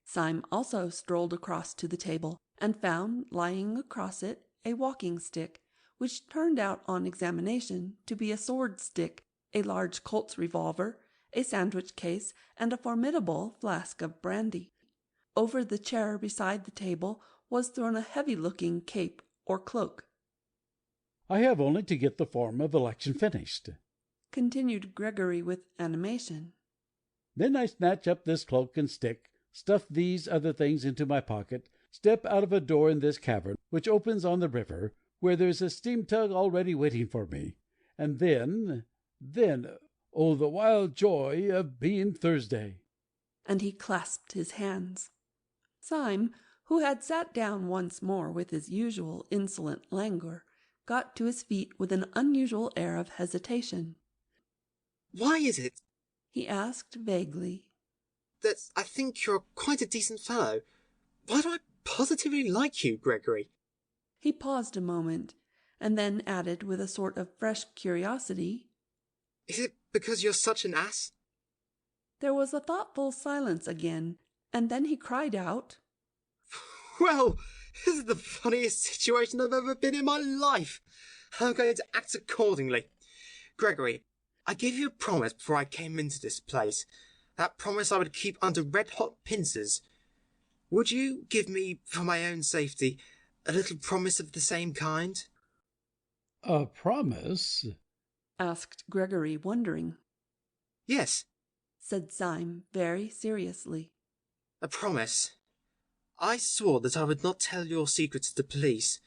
Syme also strolled across to the table and found lying across it a walking stick, which turned out on examination to be a sword stick, a large Colt's revolver, a sandwich case, and a formidable flask of brandy. Over the chair beside the table was thrown a heavy-looking cape or cloak. I have only to get the form of election finished, continued Gregory with animation. Then I snatch up this cloak and stick, stuff these other things into my pocket, step out of a door in this cavern, which opens on the river, where there's a steam tug already waiting for me, and then, oh, the wild joy of being Thursday! And he clasped his hands. Syme, who had sat down once more with his usual insolent languor, got to his feet with an unusual air of hesitation. Why is it, he asked vaguely, that I think you're quite a decent fellow? Why do I positively like you, Gregory? He paused a moment, and then added with a sort of fresh curiosity, Is it because you're such an ass? There was a thoughtful silence again, and then he cried out, Well, this is the funniest situation I've ever been in my life. I'm going to act accordingly. Gregory, I gave you a promise before I came into this place. That promise I would keep under red-hot pincers. Would you give me, for my own safety, a little promise of the same kind? A promise? asked Gregory, wondering. Yes, said Syme very seriously. a promise. I swore that I would not tell your secret to the police.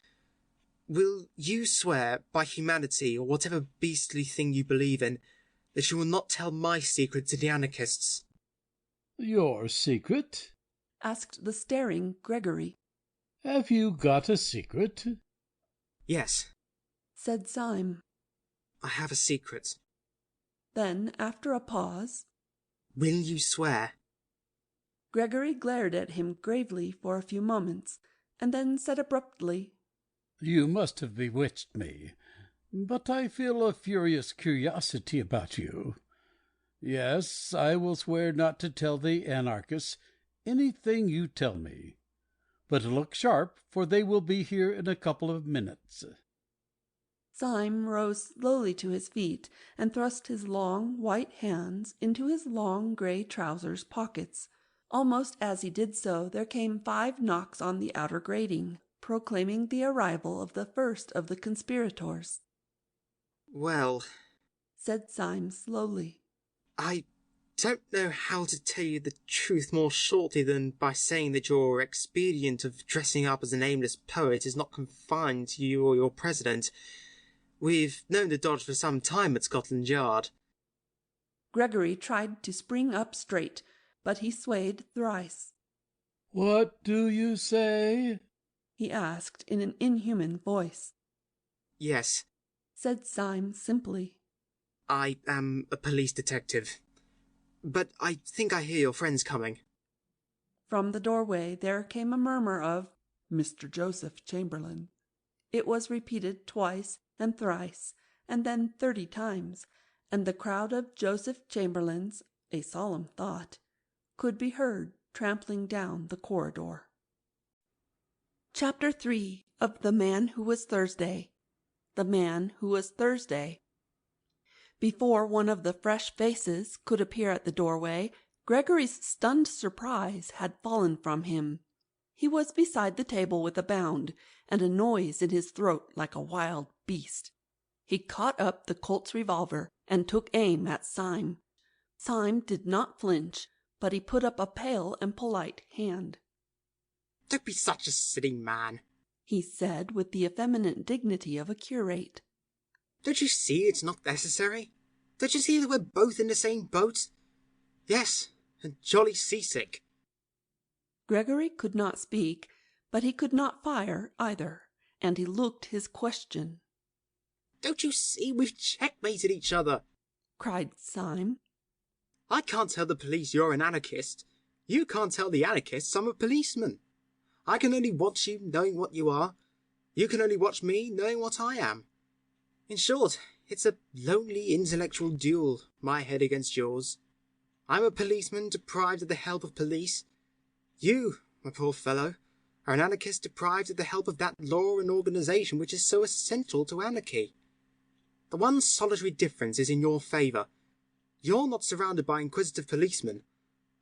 Will you swear, by humanity or whatever beastly thing you believe in, that you will not tell my secret to the anarchists? Your secret? asked the staring Gregory. Have you got a secret? Yes, said Syme. I have a secret. Then, after a pause, Will you swear? Gregory glared at him gravely for a few moments, and then said abruptly, You must have bewitched me, but I feel a furious curiosity about you. Yes, I will swear not to tell the anarchists anything you tell me. But look sharp, for they will be here in a couple of minutes. Syme rose slowly to his feet and thrust his long white hands into his long grey trousers pockets. Almost as he did so, there came 5 knocks on the outer grating, proclaiming the arrival of the first of the conspirators. Well, said Syme slowly, I don't know how to tell you the truth more shortly than by saying that your expedient of dressing up as an aimless poet is not confined to you or your president. We've known the dodge for some time at Scotland Yard. Gregory tried to spring up straight, but he swayed thrice. What do you say? he asked in an inhuman voice. Yes, said Syme simply. I am a police detective. But I think I hear your friends coming. From the doorway there came a murmur of, Mr. Joseph Chamberlain. It was repeated twice and thrice, and then 30 times, and the crowd of Joseph Chamberlains, a solemn thought, could be heard trampling down the corridor. Chapter 3 of The Man Who Was Thursday. The Man Who Was Thursday. Before one of the fresh faces could appear at the doorway, Gregory's stunned surprise had fallen from him. He was beside the table with a bound, and a noise in his throat like a wild beast. He caught up the Colt's revolver and took aim at Syme. Syme did not flinch, but he put up a pale and polite hand. "Don't be such a silly man," he said with the effeminate dignity of a curate. "Don't you see it's not necessary? Don't you see that we're both in the same boat? Yes, and jolly seasick." Gregory could not speak, but he could not fire either, and he looked his question. "Don't you see we've checkmated each other?" cried Syme. "I can't tell the police you're an anarchist. You can't tell the anarchists I'm a policeman. I can only watch you knowing what you are. You can only watch me knowing what I am. In short, it's a lonely intellectual duel, my head against yours. I'm a policeman deprived of the help of police. You, my poor fellow, are an anarchist deprived of the help of that law and organisation which is so essential to anarchy. The one solitary difference is in your favour. You're not surrounded by inquisitive policemen.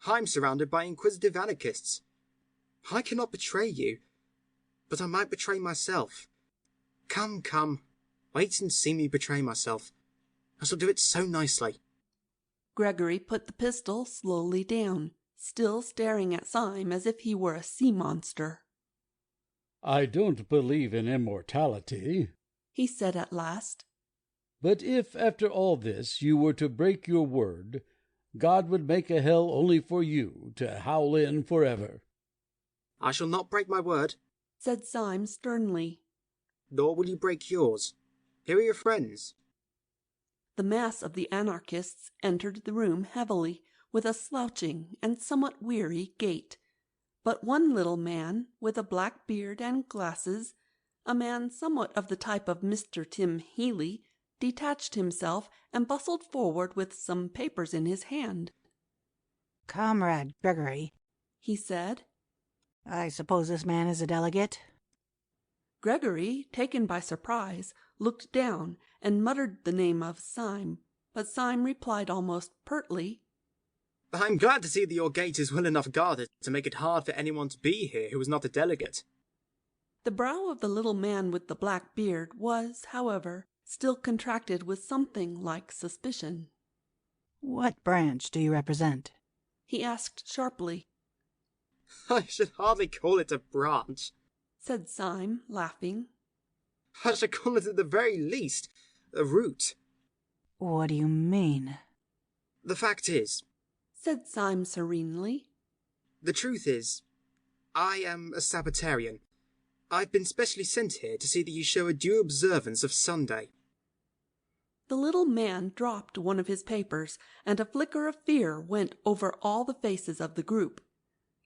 I'm surrounded by inquisitive anarchists. I cannot betray you, but I might betray myself. Come, come, wait and see me betray myself. I shall do it so nicely." Gregory put the pistol slowly down, still staring at Syme as if he were a sea monster. "I don't believe in immortality," he said at last. "but if, after all this, you were to break your word, God would make a hell only for you to howl in forever." "I shall not break my word," said Syme sternly. "nor will you break yours. Here are your friends." The mass of the anarchists entered the room heavily, with a slouching and somewhat weary gait. But one little man, with a black beard and glasses, a man somewhat of the type of Mr. Tim Healy, detached himself and bustled forward with some papers in his hand. "Comrade Gregory," he said. "I suppose this man is a delegate?" Gregory, taken by surprise, looked down and muttered the name of Syme, but Syme replied almost pertly, "I'm glad to see that your gate is well enough guarded to make it hard for anyone to be here who is not a delegate." The brow of the little man with the black beard was, however, still contracted with something like suspicion. "What branch do you represent?" he asked sharply. "I should hardly call it a branch," said Syme, laughing. "I should call it at the very least a root." "What do you mean?" "The fact is," said Syme serenely, "the truth is, I am a Sabbatarian. I've been specially sent here to see that you show a due observance of Sunday." The little man dropped one of his papers, and a flicker of fear went over all the faces of the group.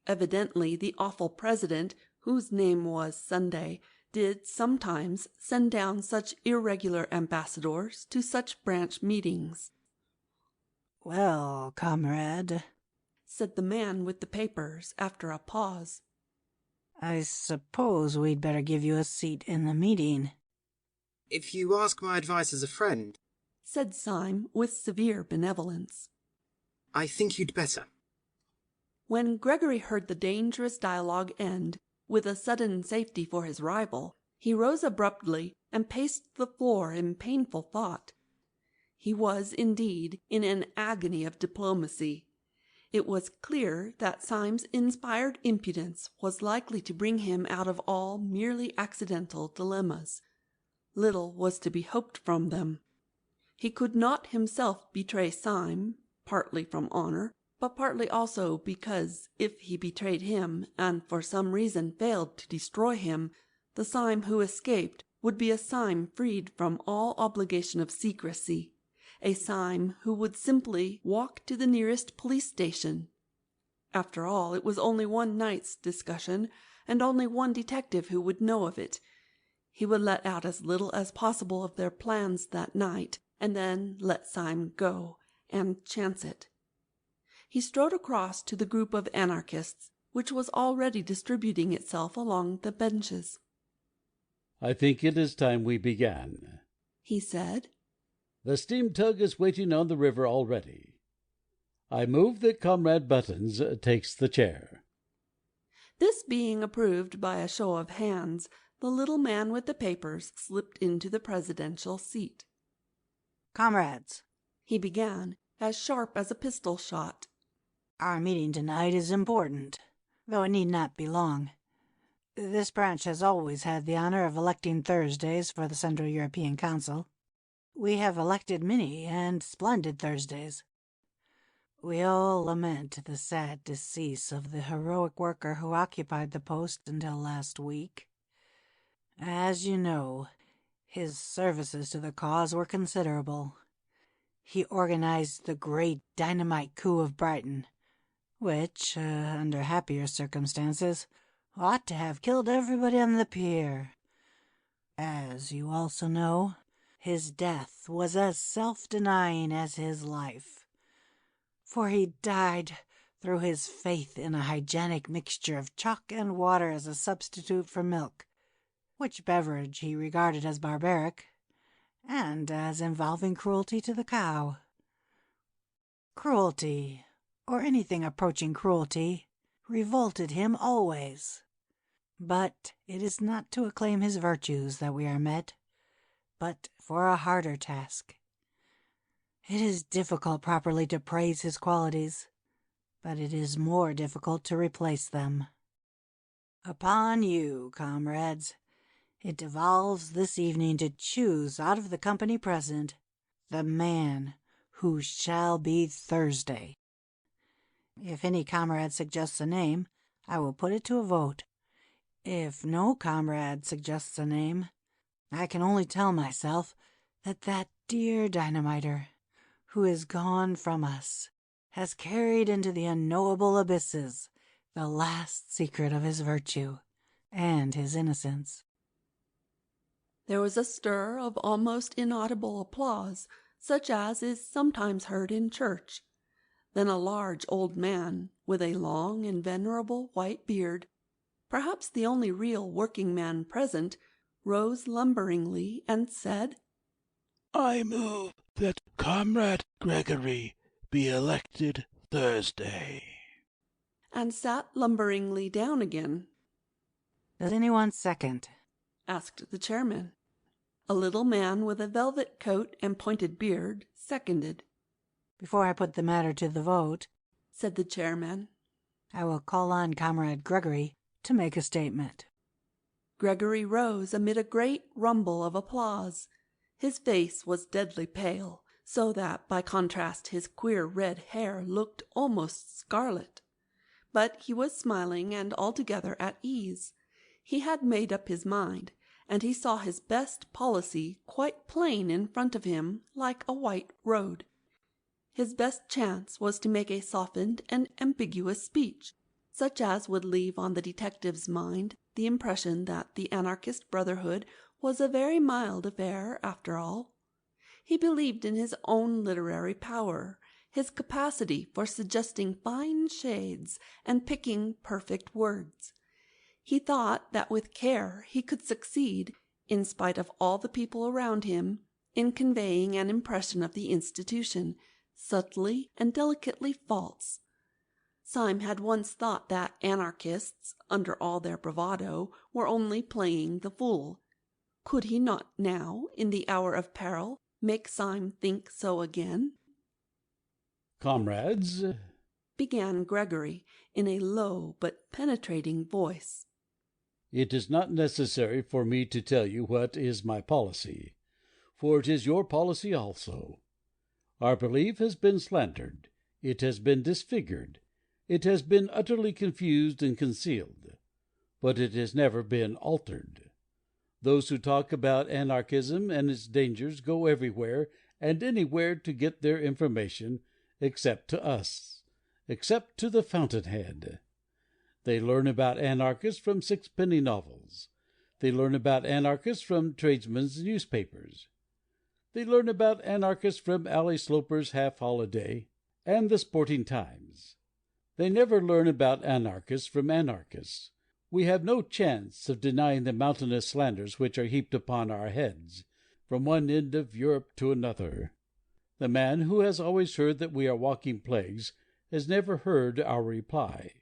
Evidently the awful president, whose name was Sunday, did sometimes send down such irregular ambassadors to such branch meetings. "Well, comrade," said the man with the papers after a pause, "I suppose we'd better give you a seat in the meeting." "If you ask my advice as a friend," said Syme with severe benevolence, "I think you'd better." When Gregory heard the dangerous dialogue end with a sudden safety for his rival, he rose abruptly and paced the floor in painful thought. He was, indeed, in an agony of diplomacy. It was clear that Syme's inspired impudence was likely to bring him out of all merely accidental dilemmas. Little was to be hoped from them. He could not himself betray Syme, partly from honour, but partly also because if he betrayed him, and for some reason failed to destroy him, the Syme who escaped would be a Syme freed from all obligation of secrecy, a Syme who would simply walk to the nearest police station. After all, it was only one night's discussion, and only one detective who would know of it. He would let out as little as possible of their plans that night, and then let Syme go, and chance it. He strode across to the group of anarchists, which was already distributing itself along the benches. "I think it is time we began," he said. "The steam tug is waiting on the river already. I move that Comrade Buttons takes the chair." This being approved by a show of hands, the little man with the papers slipped into the presidential seat. "Comrades," he began, as sharp as a pistol shot. Our meeting tonight is important, though it need not be long. This branch has always had the honor of electing Thursdays for the Central European Council. We have elected many and splendid Thursdays. We all lament the sad decease of the heroic worker who occupied the post until last week. As you know, his services to the cause were considerable. He organized the great dynamite coup of Brighton, which, under happier circumstances, ought to have killed everybody on the pier. As you also know, his death was as self-denying as his life, for he died through his faith in a hygienic mixture of chalk and water as a substitute for milk, which beverage he regarded as barbaric, and as involving cruelty to the cow. Cruelty, or anything approaching cruelty, revolted him always. But it is not to acclaim his virtues that we are met, but for a harder task. It is difficult properly to praise his qualities, but it is more difficult to replace them. Upon you, comrades, it devolves this evening to choose out of the company present the man who shall be Thursday. If any comrade suggests a name, I will put it to a vote. If no comrade suggests a name, I can only tell myself that that dear dynamiter, who is gone from us, has carried into the unknowable abysses the last secret of his virtue and his innocence. There was a stir of almost inaudible applause, such as is sometimes heard in church. Then a large old man, with a long and venerable white beard, perhaps the only real working man present, rose lumberingly and said, "I move that Comrade Gregory be elected Thursday," and sat lumberingly down again. Does anyone second? Asked the chairman. A little man with a velvet coat and pointed beard seconded. Before I put the matter to the vote, said the chairman, I will call on Comrade Gregory to make a statement. Gregory rose amid a great rumble of applause. His face was deadly pale, so that by contrast his queer red hair looked almost scarlet. But he was smiling and altogether at ease. He had made up his mind, and he saw his best policy quite plain in front of him like a white road. His best chance was to make a softened and ambiguous speech, such as would leave on the detective's mind the impression that the Anarchist Brotherhood was a very mild affair after all. He believed in his own literary power, his capacity for suggesting fine shades and picking perfect words. He thought that with care he could succeed, in spite of all the people around him, in conveying an impression of the institution, subtly and delicately false. Syme had once thought that Anarchists, under all their bravado, were only playing the fool. Could he not now, in the hour of peril, make Syme think so again? "Comrades," began Gregory, in a low but penetrating voice, "it is not necessary for me to tell you what is my policy, for it is your policy also. Our belief has been slandered, it has been disfigured, it has been utterly confused and concealed, but it has never been altered. Those who talk about anarchism and its dangers go everywhere and anywhere to get their information, except to us, except to the fountainhead. They learn about anarchists from sixpenny novels. They learn about anarchists from tradesmen's newspapers. They learn about anarchists from Alley Sloper's Half Holiday and the Sporting Times. They never learn about anarchists from anarchists. We have no chance of denying the mountainous slanders which are heaped upon our heads, from one end of Europe to another. The man who has always heard that we are walking plagues has never heard our reply.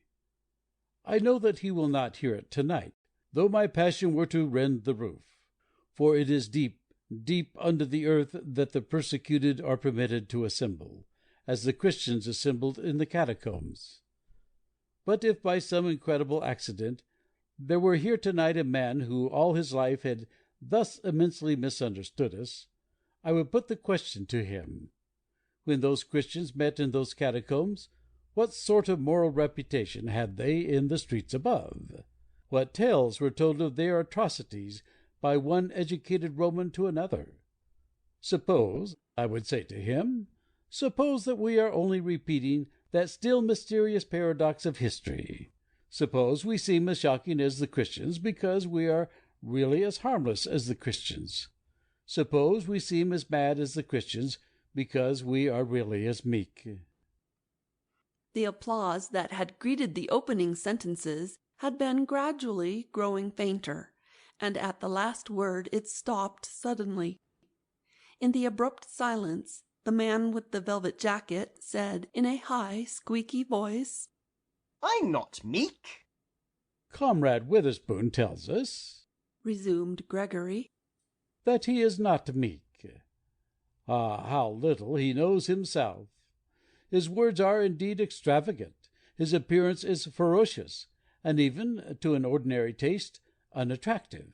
I know that he will not hear it tonight, though my passion were to rend the roof. For it is deep, deep under the earth that the persecuted are permitted to assemble, as the Christians assembled in the catacombs. But if by some incredible accident there were here tonight a man who all his life had thus immensely misunderstood us, I would put the question to him: when those Christians met in those catacombs, what sort of moral reputation had they in the streets above? What tales were told of their atrocities by one educated Roman to another? Suppose, I would say to him, suppose that we are only repeating that still mysterious paradox of history. Suppose we seem as shocking as the Christians because we are really as harmless as the Christians. Suppose we seem as mad as the Christians because we are really as meek. The applause that had greeted the opening sentences had been gradually growing fainter, and at the last word it stopped suddenly. In the abrupt silence, the man with the velvet jacket said in a high, squeaky voice, "I'm not meek." Comrade Witherspoon tells us, resumed Gregory, that he is not meek. Ah, how little he knows himself! His words are indeed extravagant, his appearance is ferocious, and even, to an ordinary taste, unattractive.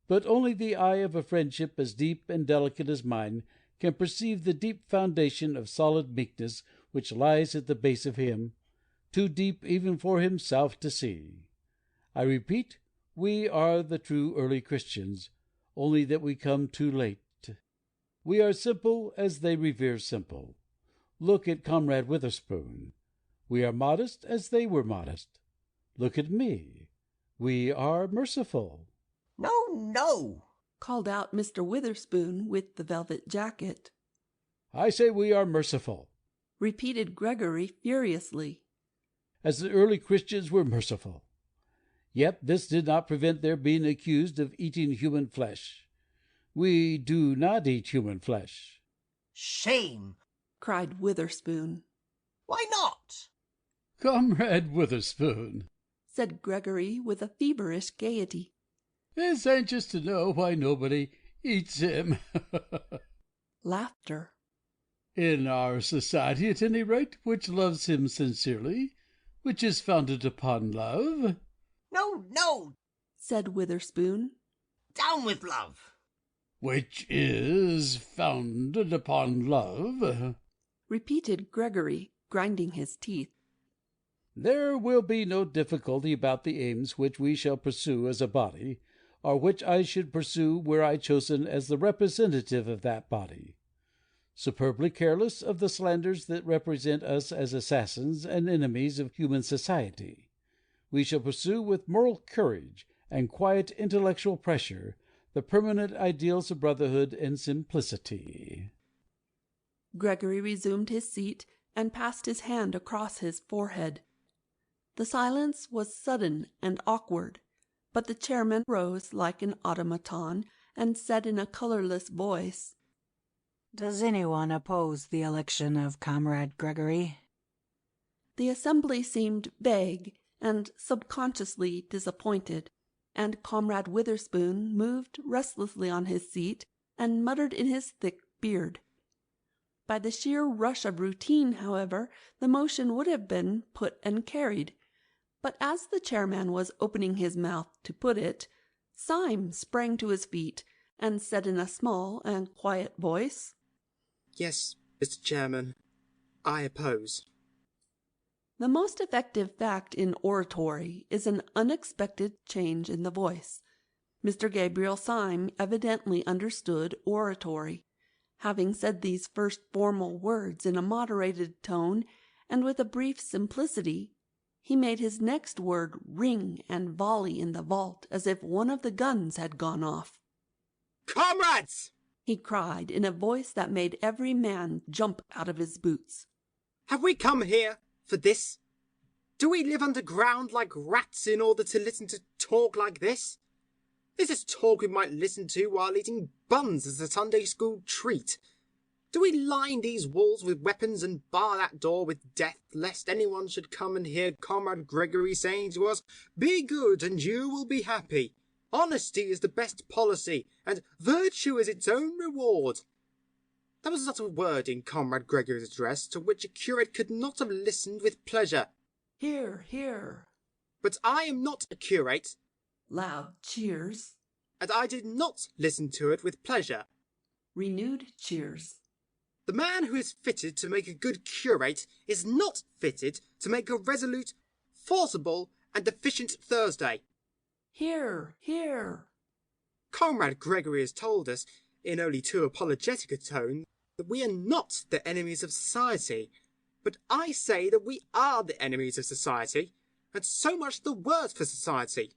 But only the eye of a friendship as deep and delicate as mine can perceive the deep foundation of solid meekness which lies at the base of him, too deep even for himself to see. I repeat, we are the true early Christians, only that we come too late. We are simple as they revere simple. Look at Comrade Witherspoon. We are modest as they were modest. Look at me. We are merciful. "No, no," called out Mr. Witherspoon with the velvet jacket. I say we are merciful, repeated Gregory furiously, as the early Christians were merciful. Yet this did not prevent their being accused of eating human flesh. We do not eat human flesh. "Shame!" cried Witherspoon. "Why not?" Comrade Witherspoon, said Gregory with a feverish gaiety, is anxious to know why nobody eats him. Laughter. In our society, at any rate, which loves him sincerely, which is founded upon love. "No, no," said Witherspoon. "Down with love." Which is founded upon love, repeated Gregory, grinding his teeth. There will be no difficulty about the aims which we shall pursue as a body, or which I should pursue were I chosen as the representative of that body. Superbly careless of the slanders that represent us as assassins and enemies of human society, we shall pursue with moral courage and quiet intellectual pressure the permanent ideals of brotherhood and simplicity. Gregory resumed his seat and passed his hand across his forehead. The silence was sudden and awkward, but the chairman rose like an automaton and said in a colorless voice, "Does anyone oppose the election of Comrade Gregory?" The assembly seemed vague and subconsciously disappointed, and Comrade Witherspoon moved restlessly on his seat and muttered in his thick beard. By the sheer rush of routine, however, the motion would have been put and carried. But as the chairman was opening his mouth to put it, Syme sprang to his feet and said in a small and quiet voice, "Yes, Mr. Chairman, I oppose." The most effective fact in oratory is an unexpected change in the voice. Mr. Gabriel Syme evidently understood oratory. Having said these first formal words in a moderated tone and with a brief simplicity, he made his next word ring and volley in the vault as if one of the guns had gone off. "Comrades!" he cried in a voice that made every man jump out of his boots. "Have we come here for this? Do we live underground like rats in order to listen to talk like this? This is talk we might listen to while eating buns as a Sunday school treat. Do we line these walls with weapons and bar that door with death, lest anyone should come and hear Comrade Gregory saying to us, 'Be good and you will be happy. Honesty is the best policy, and virtue is its own reward'? There was not a word in Comrade Gregory's address to which a curate could not have listened with pleasure. Hear, hear. But I am not a curate. Loud cheers. And I did not listen to it with pleasure. Renewed cheers. The man who is fitted to make a good curate is not fitted to make a resolute, forcible, and efficient Thursday. Hear, hear. Comrade Gregory has told us, in only too apologetic a tone, that we are not the enemies of society. But I say that we are the enemies of society, and so much the worse for society.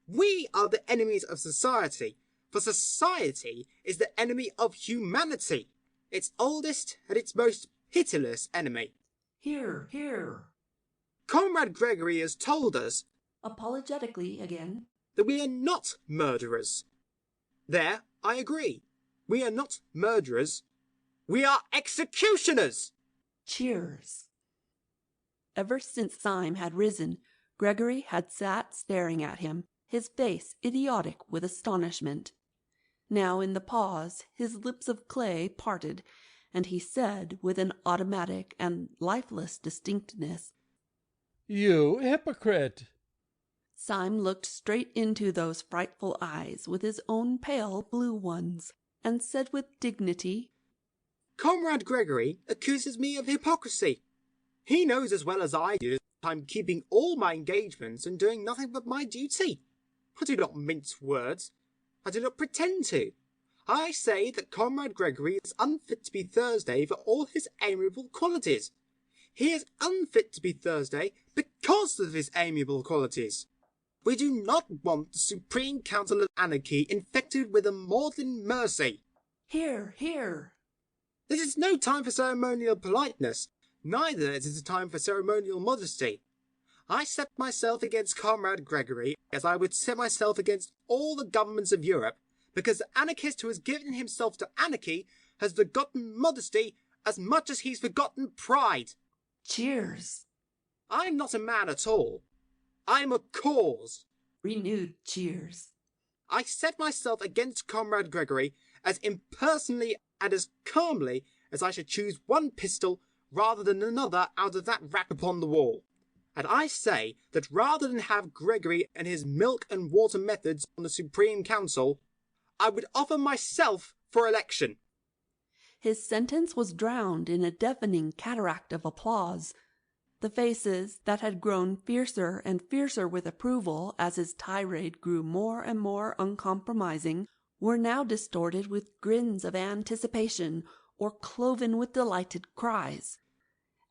We are the enemies of society, for society is the enemy of humanity, its oldest and its most pitiless enemy. Hear, hear. Comrade Gregory has told us, apologetically again, that we are not murderers. There, I agree. We are not murderers. We are executioners! Cheers. Ever since Syme had risen, Gregory had sat staring at him, his face idiotic with astonishment. Now in the pause his lips of clay parted, and he said with an automatic and lifeless distinctness, "You hypocrite!" Syme looked straight into those frightful eyes with his own pale blue ones, and said with dignity, Comrade Gregory accuses me of hypocrisy. He knows as well as I do that I'm keeping all my engagements and doing nothing but my duty. I do not mince words. I do not pretend to. I say that Comrade Gregory is unfit to be Thursday for all his amiable qualities. He is unfit to be Thursday because of his amiable qualities. We do not want the Supreme Council of Anarchy infected with a maudlin mercy. Hear, hear. This is no time for ceremonial politeness, neither is it a time for ceremonial modesty. I set myself against Comrade Gregory as I would set myself against all the governments of Europe, because the anarchist who has given himself to anarchy has forgotten modesty as much as he's forgotten pride. Cheers. I am not a man at all. I am a cause. Renewed cheers. I set myself against Comrade Gregory as impersonally and as calmly as I should choose one pistol rather than another out of that rack upon the wall. And I say that rather than have Gregory and his milk and water methods on the Supreme Council, I would offer myself for election. His sentence was drowned in a deafening cataract of applause. The faces that had grown fiercer and fiercer with approval as his tirade grew more and more uncompromising were now distorted with grins of anticipation or cloven with delighted cries.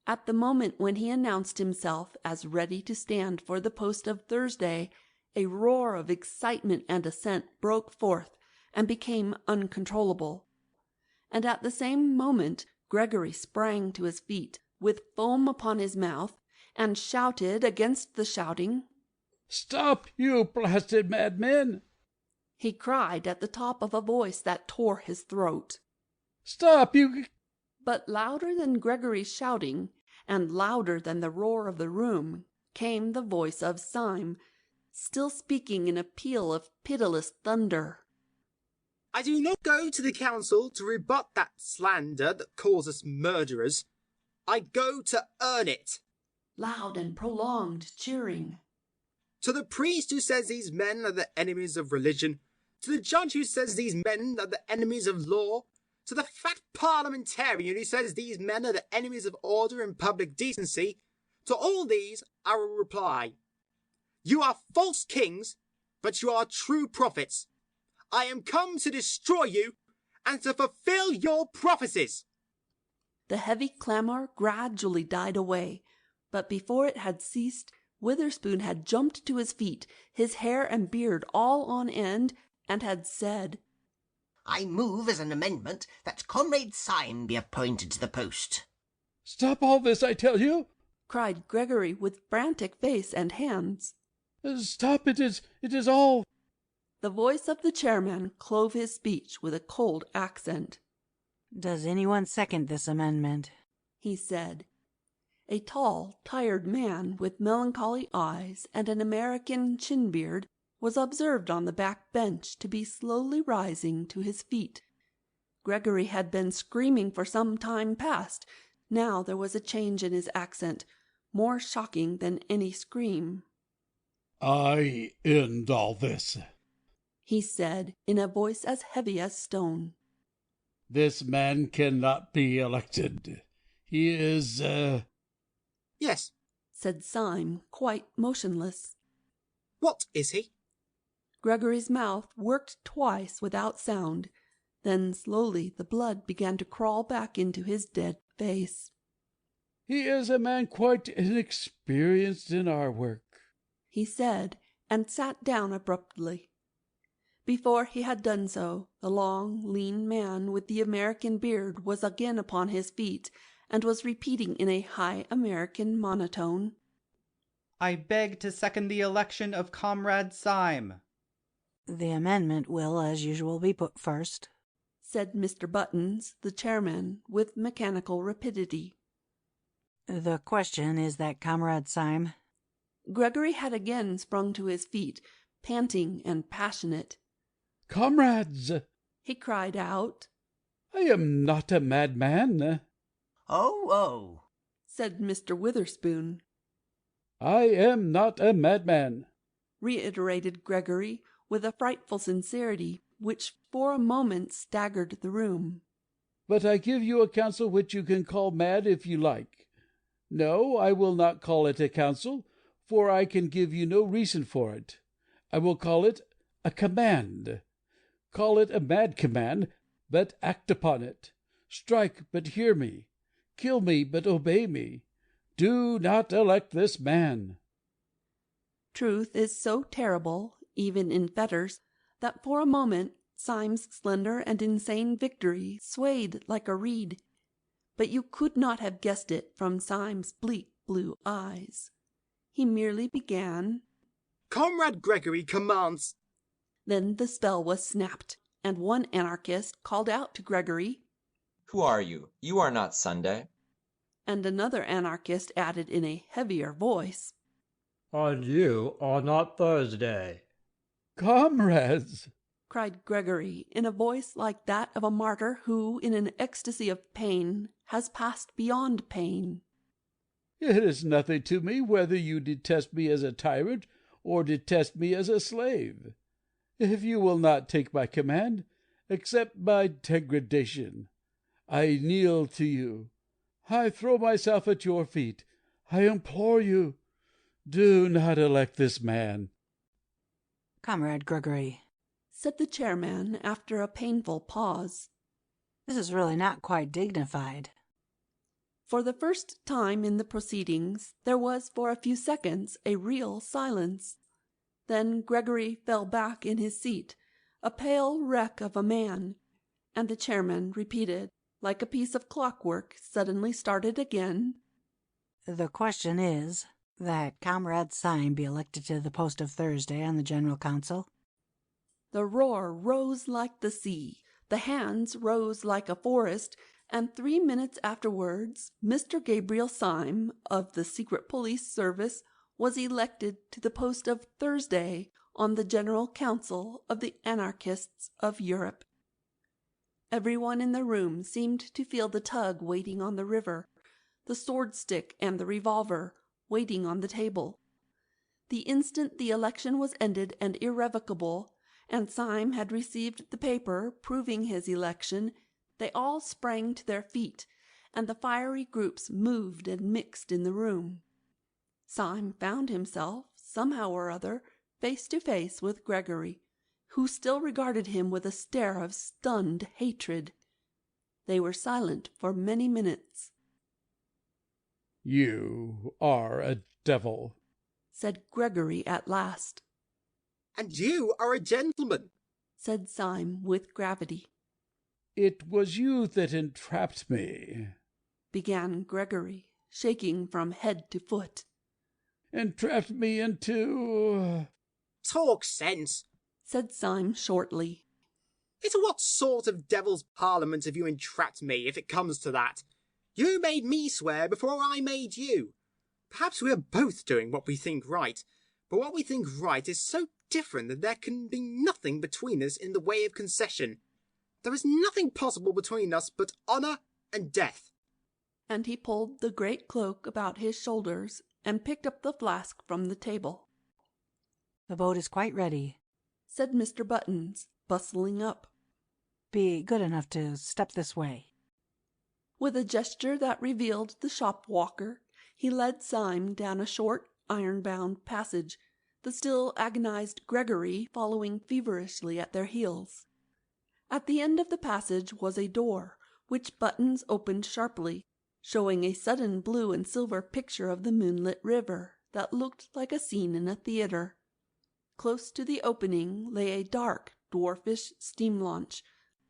At the moment when he announced himself as ready to stand for the post of Thursday, a roar of excitement and assent broke forth and became uncontrollable. And at the same moment Gregory sprang to his feet, with foam upon his mouth, and shouted against the shouting. "Stop, you blasted madmen!" he cried at the top of a voice that tore his throat. "Stop, you—" But louder than Gregory's shouting, and louder than the roar of the room, came the voice of Syme, still speaking in a peal of pitiless thunder. I do not go to the council to rebut that slander that calls us murderers. I go to earn it. Loud and prolonged cheering. To the priest who says these men are the enemies of religion, to the judge who says these men are the enemies of law, to the fat parliamentarian who says these men are the enemies of order and public decency, to all these I will reply, you are false kings, but you are true prophets. I am come to destroy you and to fulfill your prophecies. The heavy clamour gradually died away, but before it had ceased, Witherspoon had jumped to his feet, his hair and beard all on end, and had said, I move as an amendment that Comrade Syme be appointed to the post. "Stop all this, I tell you!" cried Gregory with frantic face and hands. "Stop, it is all—" The voice of the chairman clove his speech with a cold accent. Does anyone second this amendment? He said. A tall, tired man with melancholy eyes and an American chin-beard was observed on the back bench to be slowly rising to his feet. Gregory had been screaming for some time past. Now there was a change in his accent, more shocking than any scream. "I end all this," he said, in a voice as heavy as stone. "This man cannot be elected. He is, Yes. said Syme, quite motionless. What is he? Gregory's mouth worked twice without sound. Then slowly the blood began to crawl back into his dead face. He is a man quite inexperienced in our work," he said, and sat down abruptly. Before he had done so, the long, lean man with the American beard was again upon his feet, and was repeating in a high American monotone, "I beg to second the election of Comrade Syme." The amendment will, as usual, be put first, said Mr. Buttons, the chairman, with mechanical rapidity. The question is that Comrade Syme. Gregory had again sprung to his feet, panting and passionate. "Comrades," he cried out, "I am not a madman." Oh, said Mr. Witherspoon. "I am not a madman," reiterated Gregory, with a frightful sincerity which for a moment staggered the room. "But I give you a counsel which you can call mad if you like. No, I will not call it a counsel, for I can give you no reason for it. I will call it a command. Call it a mad command, but act upon it. Strike, but hear me. Kill me, but obey me. Do not elect this man." Truth is so terrible, even in fetters, that for a moment Syme's slender and insane victory swayed like a reed. But you could not have guessed it from Syme's bleak blue eyes. He merely began, "Comrade Gregory commands." Then the spell was snapped, and one anarchist called out to Gregory, "Who are you? You are not Sunday." And another anarchist added in a heavier voice, "And you are not Thursday." "Comrades," cried Gregory, in a voice like that of a martyr who, in an ecstasy of pain, has passed beyond pain, "it is nothing to me whether you detest me as a tyrant or detest me as a slave. If you will not take my command, accept my degradation. I kneel to you. I throw myself at your feet. I implore you, do not elect this man." Comrade Gregory, said the chairman after a painful pause. This is really not quite dignified. For the first time in the proceedings, there was for a few seconds a real silence. Then Gregory fell back in his seat, a pale wreck of a man, and the chairman repeated, like a piece of clockwork suddenly started again, The question is that Comrade Syme be elected to the post of Thursday on the General Council. The roar rose like the sea, the hands rose like a forest, and 3 minutes afterwards Mr. Gabriel Syme, of the Secret Police Service, was elected to the post of Thursday on the General Council of the Anarchists of Europe. Everyone in the room seemed to feel the tug waiting on the river, the sword-stick and the revolver waiting on the table. The instant the election was ended and irrevocable, and Syme had received the paper proving his election, they all sprang to their feet, and the fiery groups moved and mixed in the room. Syme found himself, somehow or other, face to face with Gregory, who still regarded him with a stare of stunned hatred. They were silent for many minutes. "You are a devil," said Gregory at last. "And you are a gentleman," said Syme with gravity. "It was you that entrapped me," began Gregory, shaking from head to foot. "Entrapped me into—" "Talk sense," said Syme shortly. "Into what sort of devil's parliament have you entrapped me, if it comes to that? You made me swear before I made you. Perhaps we are both doing what we think right, but what we think right is so different that there can be nothing between us in the way of concession. There is nothing possible between us but honour and death. And he pulled the great cloak about his shoulders and picked up the flask from the table. The boat is quite ready, said Mr. Buttons, bustling up. Be good enough to step this way. With a gesture that revealed the shop walker, he led Syme down a short, iron-bound passage, the still agonized Gregory following feverishly at their heels. At the end of the passage was a door, which Buttons opened sharply, showing a sudden blue and silver picture of the moonlit river that looked like a scene in a theatre. Close to the opening lay a dark, dwarfish steam launch,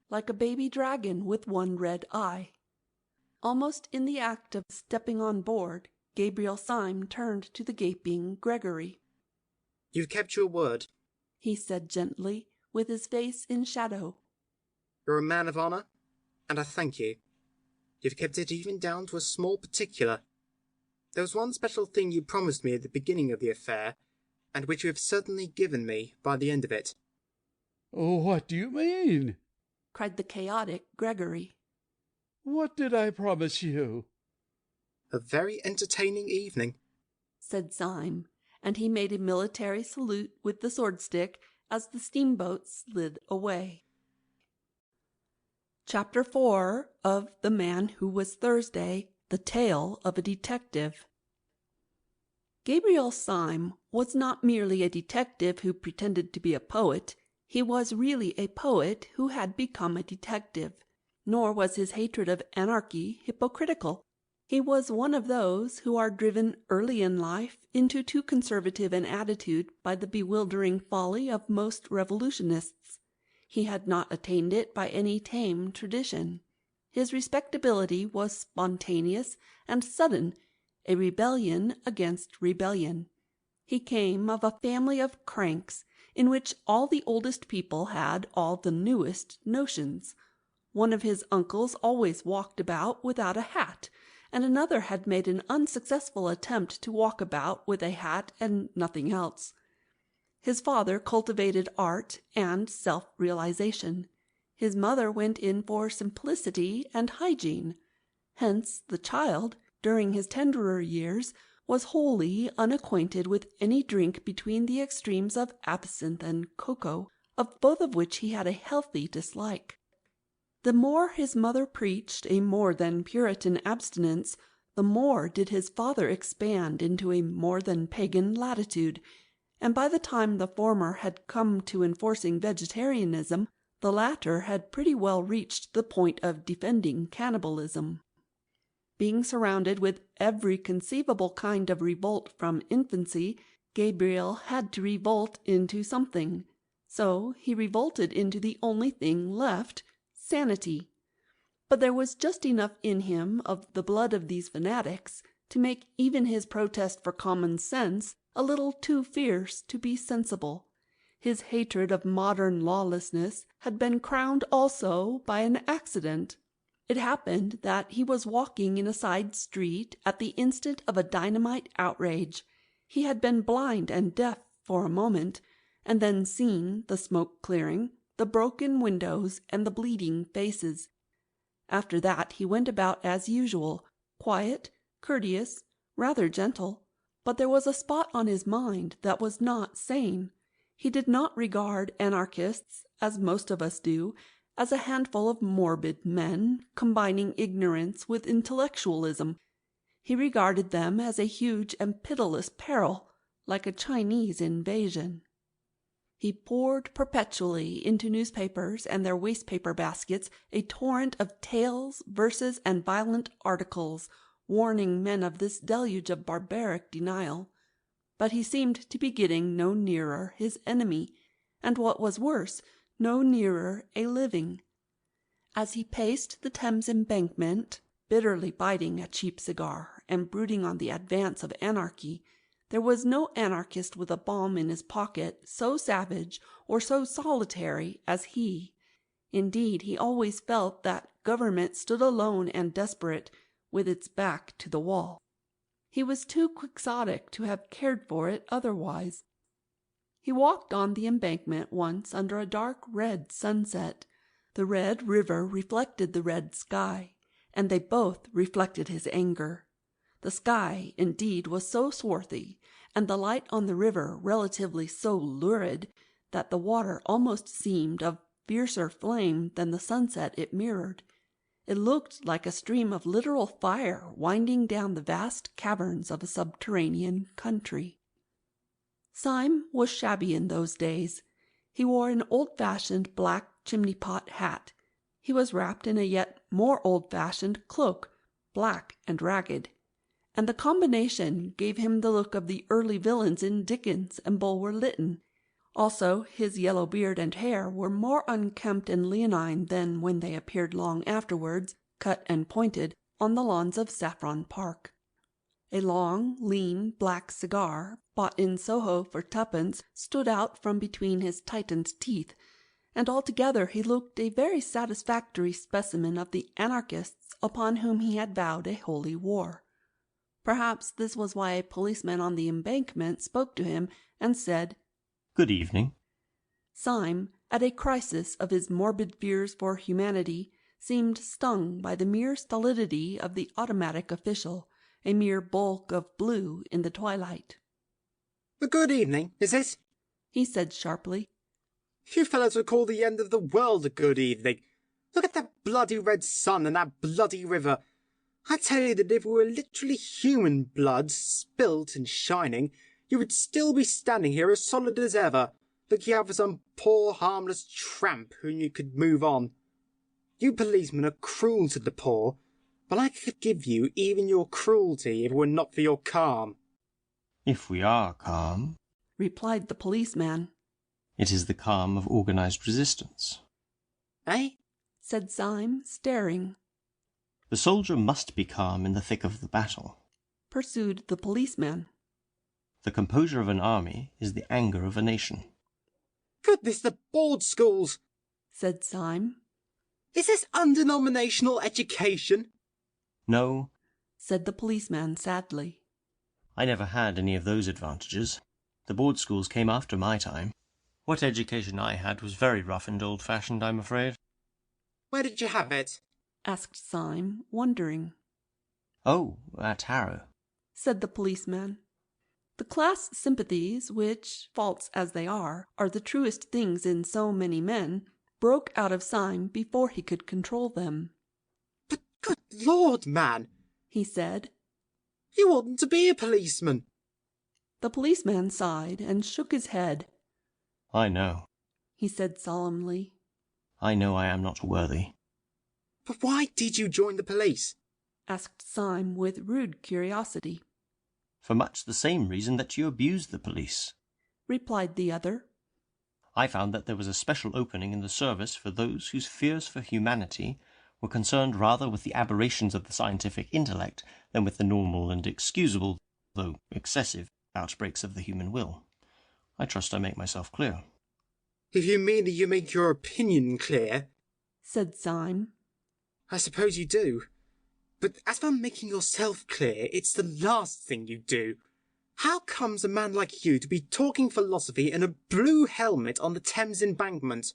like a baby dragon with one red eye. Almost in the act of stepping on board, Gabriel Syme turned to the gaping Gregory. You've kept your word, he said gently, with his face in shadow. You're a man of honour, and I thank you. You've kept it even down to a small particular. There was one special thing you promised me at the beginning of the affair, and which you have certainly given me by the end of it. Oh, what do you mean? Cried the chaotic Gregory. What did I promise you? A very entertaining evening, said Syme, and he made a military salute with the sword-stick as the steamboat slid away. Chapter 4 of The Man Who Was Thursday, The Tale of a Detective. Gabriel Syme was not merely a detective who pretended to be a poet. He was really a poet who had become a detective. Nor was his hatred of anarchy hypocritical. He was one of those who are driven early in life into too conservative an attitude by the bewildering folly of most revolutionists. He had not attained it by any tame tradition. His respectability was spontaneous and sudden, a rebellion against rebellion. He came of a family of cranks, in which all the oldest people had all the newest notions. One of his uncles always walked about without a hat, and another had made an unsuccessful attempt to walk about with a hat and nothing else. His father cultivated art and self-realization. His mother went in for simplicity and hygiene. Hence the child, during his tenderer years, was wholly unacquainted with any drink between the extremes of absinthe and cocoa, of both of which he had a healthy dislike. The more his mother preached a more than Puritan abstinence, the more did his father expand into a more than pagan latitude, and by the time the former had come to enforcing vegetarianism, the latter had pretty well reached the point of defending cannibalism. Being surrounded with every conceivable kind of revolt from infancy, Gabriel had to revolt into something. So he revolted into the only thing left, sanity. But there was just enough in him of the blood of these fanatics to make even his protest for common sense a little too fierce to be sensible. His hatred of modern lawlessness had been crowned also by an accident. It happened that he was walking in a side street at the instant of a dynamite outrage. He had been blind and deaf for a moment, and then seen the smoke clearing, the broken windows, and the bleeding faces. After that he went about as usual, quiet, courteous, rather gentle, but there was a spot on his mind that was not sane. He did not regard anarchists, as most of us do, as a handful of morbid men combining ignorance with intellectualism. He regarded them as a huge and pitiless peril, like a Chinese invasion. He poured perpetually into newspapers and their wastepaper baskets a torrent of tales, verses, and violent articles, warning men of this deluge of barbaric denial. But he seemed to be getting no nearer his enemy, and what was worse, no nearer a living. As he paced the Thames embankment, bitterly biting a cheap cigar and brooding on the advance of anarchy, there was no anarchist with a bomb in his pocket so savage or so solitary as he. Indeed, he always felt that government stood alone and desperate, with its back to the wall. He was too quixotic to have cared for it otherwise. He walked on the embankment once under a dark red sunset. The red river reflected the red sky, and they both reflected his anger. The sky, indeed, was so swarthy, and the light on the river relatively so lurid, that the water almost seemed of fiercer flame than the sunset it mirrored. It looked like a stream of literal fire winding down the vast caverns of a subterranean country. Syme was shabby in those days. He wore an old-fashioned black chimney-pot hat. He was wrapped in a yet more old-fashioned cloak, black and ragged, and the combination gave him the look of the early villains in Dickens and Bulwer Lytton. Also, his yellow beard and hair were more unkempt and leonine than when they appeared long afterwards, cut and pointed, on the lawns of Saffron Park. A long, lean, black cigar, bought in Soho for twopence, stood out from between his tightened teeth, and altogether he looked a very satisfactory specimen of the anarchists upon whom he had vowed a holy war. Perhaps this was why a policeman on the embankment spoke to him and said, "Good evening." Syme, at a crisis of his morbid fears for humanity, seemed stung by the mere stolidity of the automatic official, a mere bulk of blue in the twilight. "Good evening, is it?" he said sharply. "You fellows would call the end of the world a good evening. Look at that bloody red sun and that bloody river. I tell you that if it were literally human blood, spilt and shining, you would still be standing here as solid as ever, looking out for some poor harmless tramp whom you could move on. You policemen are cruel to the poor, but I could give you even your cruelty if it were not for your calm." "If we are calm," replied the policeman, "it is the calm of organized resistance." "Eh?" said Syme, staring. "The soldier must be calm in the thick of the battle," pursued the policeman. "The composure of an army is the anger of a nation." "Goodness, the board schools!" said Syme. "Is this undenominational education?" "No," said the policeman sadly. "I never had any of those advantages. The board schools came after my time. What education I had was very rough and old-fashioned, I'm afraid." "Where did you have it?" asked Syme, wondering. "Oh, at Harrow," said the policeman. The class sympathies, which, false as they are the truest things in so many men, broke out of Syme before he could control them. "But good Lord, man," he said, "you oughtn't to be a policeman." The policeman sighed and shook his head. "I know," he said solemnly. "I know I am not worthy." "But why did you join the police?" asked Syme with rude curiosity. "For much the same reason that you abused the police," replied the other. "I found that there was a special opening in the service for those whose fears for humanity were concerned rather with the aberrations of the scientific intellect than with the normal and excusable, though excessive, outbreaks of the human will. I trust I make myself clear." "If you mean that you make your opinion clear," said Syme, "I suppose you do. But as for making yourself clear, it's the last thing you do. How comes a man like you to be talking philosophy in a blue helmet on the Thames embankment?"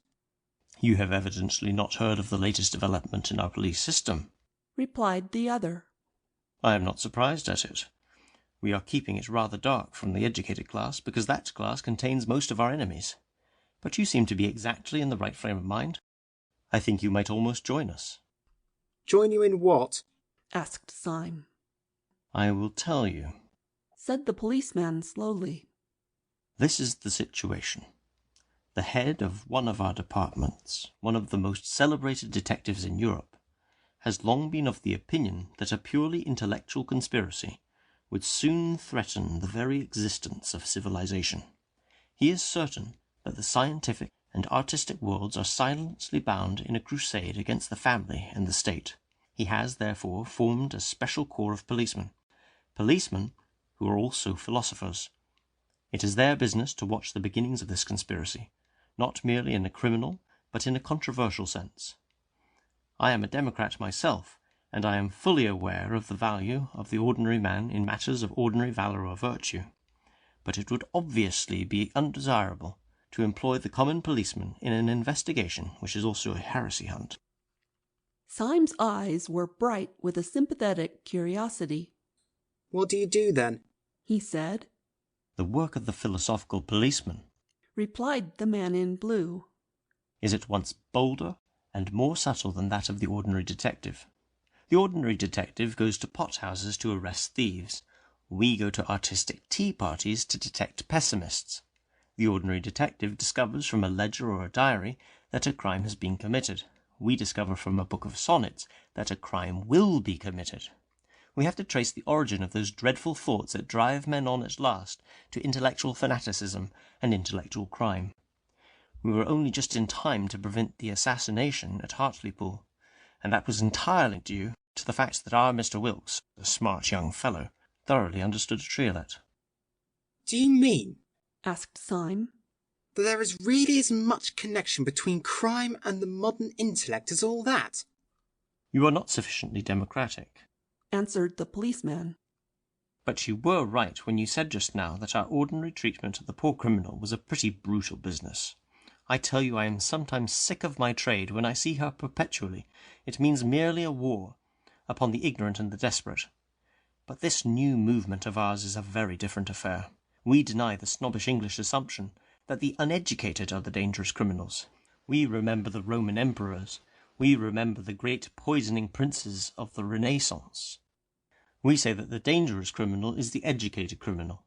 "You have evidently not heard of the latest development in our police system," replied the other. "I am not surprised at it. We are keeping it rather dark from the educated class, because that class contains most of our enemies. But you seem to be exactly in the right frame of mind. I think you might almost join us." "Join you in what?" asked Syme. "I will tell you," said the policeman slowly. "This is the situation. The head of one of our departments, one of the most celebrated detectives in Europe, has long been of the opinion that a purely intellectual conspiracy would soon threaten the very existence of civilization. He is certain that the scientific and artistic worlds are silently bound in a crusade against the family and the state. He has, therefore, formed a special corps of policemen who are also philosophers. It is their business to watch the beginnings of this conspiracy, not merely in a criminal, but in a controversial sense. I am a Democrat myself, and I am fully aware of the value of the ordinary man in matters of ordinary valor or virtue. But it would obviously be undesirable to employ the common policeman in an investigation which is also a heresy hunt. Syme's eyes were bright with a sympathetic curiosity. What do you do then? He said. The work of the philosophical policeman, replied the man in blue, is at once bolder and more subtle than that of the ordinary detective. The ordinary detective goes to pot-houses to arrest thieves. We go to artistic tea parties to detect pessimists. The ordinary detective discovers from a ledger or a diary that a crime has been committed. We discover from a book of sonnets that a crime will be committed. We have to trace the origin of those dreadful thoughts that drive men on at last to intellectual fanaticism and intellectual crime. We were only just in time to prevent the assassination at Hartlepool, and that was entirely due to the fact that our Mr. Wilkes, a smart young fellow, thoroughly understood triolet. Do you mean, asked Syme, that there is really as much connection between crime and the modern intellect as all that? You are not sufficiently democratic, answered the policeman. But you were right when you said just now that our ordinary treatment of the poor criminal was a pretty brutal business. I tell you I am sometimes sick of my trade when I see her perpetually. It means merely a war upon the ignorant and the desperate. But this new movement of ours is a very different affair. We deny the snobbish English assumption that the uneducated are the dangerous criminals. We remember the Roman emperors. We remember the great poisoning princes of the Renaissance. We say that the dangerous criminal is the educated criminal.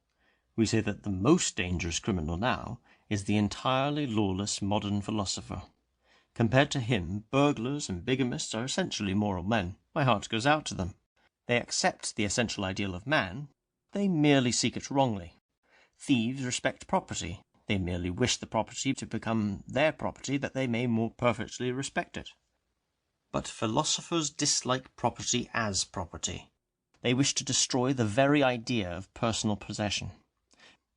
We say that the most dangerous criminal now is the entirely lawless modern philosopher. Compared to him, burglars and bigamists are essentially moral men. My heart goes out to them. They accept the essential ideal of man. They merely seek it wrongly. Thieves respect property. They merely wish the property to become their property that they may more perfectly respect it. But philosophers dislike property as property. They wish to destroy the very idea of personal possession.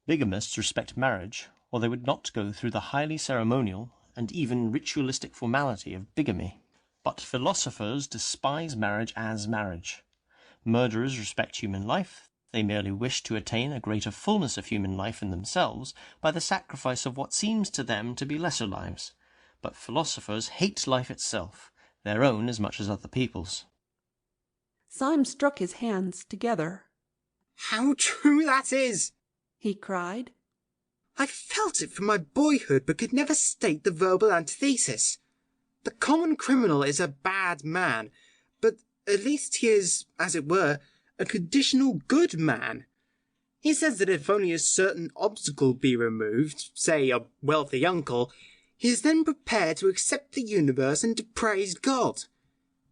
Bigamists respect marriage, or they would not go through the highly ceremonial and even ritualistic formality of bigamy. But philosophers despise marriage as marriage. Murderers respect human life. They merely wish to attain a greater fullness of human life in themselves by the sacrifice of what seems to them to be lesser lives. But philosophers hate life itself, their own as much as other people's. Syme struck his hands together. How true that is! He cried. I felt it from my boyhood, but could never state the verbal antithesis. The common criminal is a bad man, but at least he is, as it were, a conditional good man. He says that if only a certain obstacle be removed, say a wealthy uncle, he is then prepared to accept the universe and to praise God.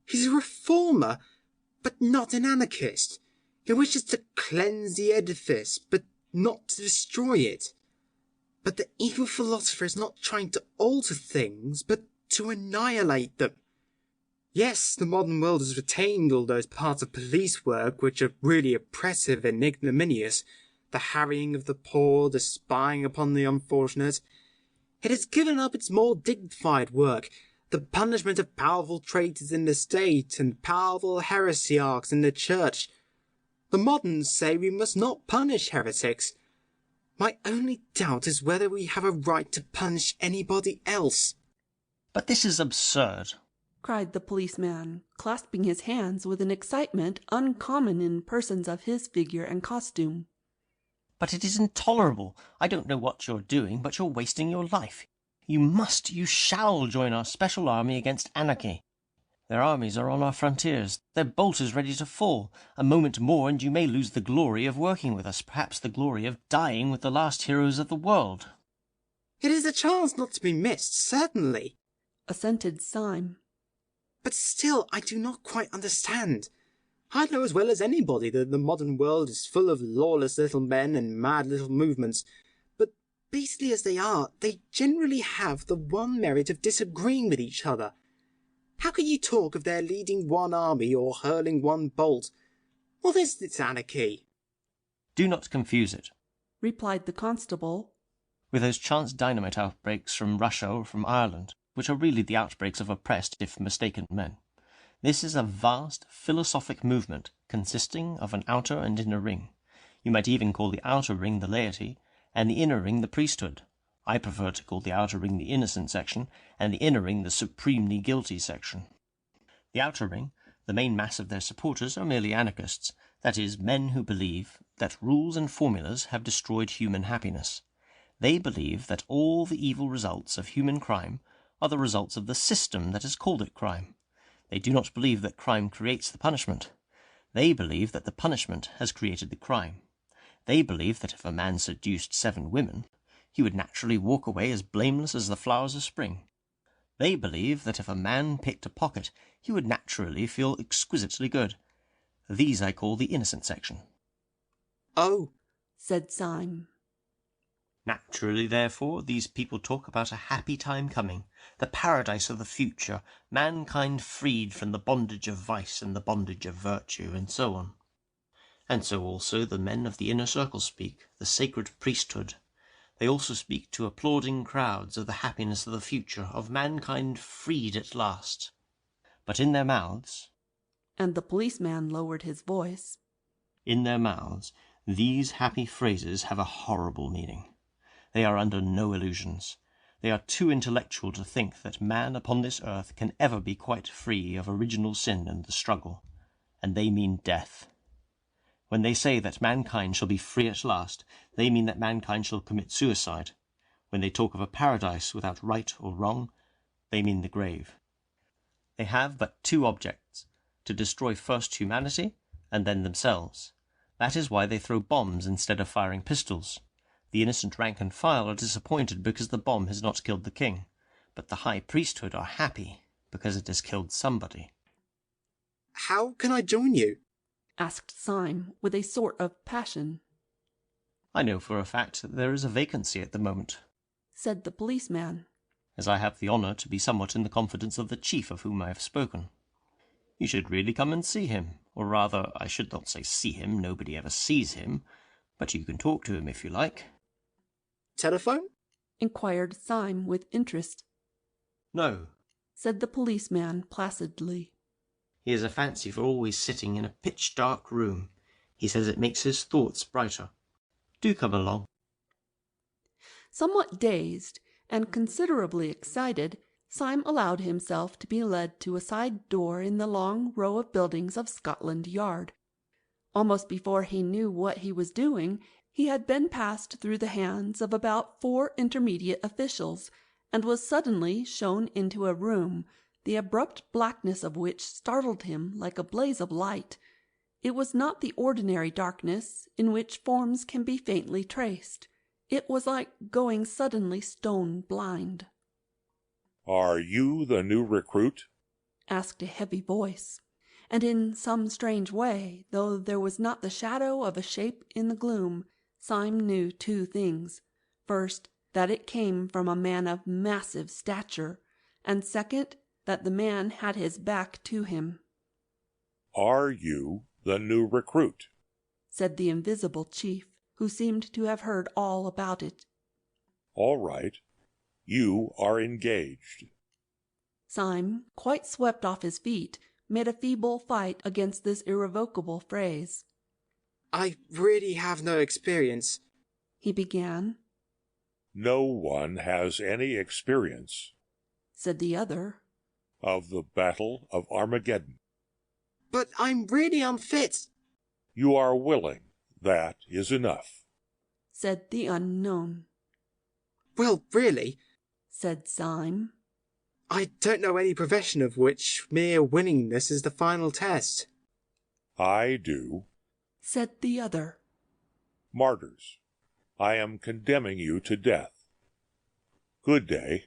He's a reformer, but not an anarchist. He wishes to cleanse the edifice, but not to destroy it. But the evil philosopher is not trying to alter things, but to annihilate them. Yes, the modern world has retained all those parts of police work which are really oppressive and ignominious, the harrying of the poor, the spying upon the unfortunate. It has given up its more dignified work, the punishment of powerful traitors in the state and powerful heresiarchs in the church. The moderns say we must not punish heretics. My only doubt is whether we have a right to punish anybody else. But this is absurd, cried the policeman, clasping his hands with an excitement uncommon in persons of his figure and costume. But it is intolerable. I don't know what you're doing, but you're wasting your life. You shall join our special army against anarchy. Their armies are on our frontiers. Their bolt is ready to fall. A moment more and you may lose the glory of working with us, perhaps the glory of dying with the last heroes of the world. It is a chance not to be missed, certainly, assented Syme. But still, I do not quite understand. I know as well as anybody that the modern world is full of lawless little men and mad little movements, but beastly as they are, they generally have the one merit of disagreeing with each other. How can you talk of their leading one army or hurling one bolt? What is this anarchy? Do not confuse it, replied the constable, with those chance dynamite outbreaks from Russia or from Ireland, which are really the outbreaks of oppressed, if mistaken, men. This is a vast philosophic movement consisting of an outer and inner ring. You might even call the outer ring the laity, and the inner ring the priesthood. I prefer to call the outer ring the innocent section, and the inner ring the supremely guilty section. The outer ring, the main mass of their supporters, are merely anarchists, that is, men who believe that rules and formulas have destroyed human happiness. They believe that all the evil results of human crime are the results of the system that has called it crime. They do not believe that crime creates the punishment. They believe that the punishment has created the crime. They believe that if a man seduced 7 women, he would naturally walk away as blameless as the flowers of spring. They believe that if a man picked a pocket, he would naturally feel exquisitely good. These I call the innocent section. Oh, said Syme. Naturally, therefore, these people talk about a happy time coming, the paradise of the future, mankind freed from the bondage of vice and the bondage of virtue, and so on. And so also the men of the inner circle speak, the sacred priesthood. They also speak to applauding crowds of the happiness of the future, of mankind freed at last. But in their mouths, and the policeman lowered his voice, in their mouths, these happy phrases have a horrible meaning. They are under no illusions. They are too intellectual to think that man upon this earth can ever be quite free of original sin and the struggle, and they mean death. When they say that mankind shall be free at last, they mean that mankind shall commit suicide. When they talk of a paradise without right or wrong, they mean the grave. They have but 2 objects, to destroy first humanity and then themselves. That is why they throw bombs instead of firing pistols. The innocent rank and file are disappointed because the bomb has not killed the king, but the high priesthood are happy because it has killed somebody. How can I join you? asked Syme with a sort of passion. I know for a fact that there is a vacancy at the moment, said the policeman, as I have the honour to be somewhat in the confidence of the chief of whom I have spoken. You should really come and see him, or rather, I should not say see him, nobody ever sees him, but you can talk to him if you like. Telephone? inquired Syme with interest. No, said the policeman placidly. He has a fancy for always sitting in a pitch-dark room. He says it makes his thoughts brighter. Do come along. Somewhat dazed and considerably excited, Syme allowed himself to be led to a side door in the long row of buildings of Scotland Yard. Almost before he knew what he was doing, he had been passed through the hands of about 4 intermediate officials, and was suddenly shown into a room, the abrupt blackness of which startled him like a blaze of light. It was not the ordinary darkness in which forms can be faintly traced. It was like going suddenly stone blind. "Are you the new recruit?" asked a heavy voice, and in some strange way, though there was not the shadow of a shape in the gloom, Syme knew 2 things. First, that it came from a man of massive stature, and second, that the man had his back to him. "Are you the new recruit?" said the invisible chief, who seemed to have heard all about it. "All right. You are engaged." Syme, quite swept off his feet, made a feeble fight against this irrevocable phrase. I really have no experience, he began. "No one has any experience," said the other, "of the Battle of Armageddon." but I'm really unfit. "You are willing. That is enough," said the unknown. Well, really, said Syme, I don't know any profession of which mere willingness is the final test. "I do." said the other. "Martyrs, I am condemning you to death. Good day."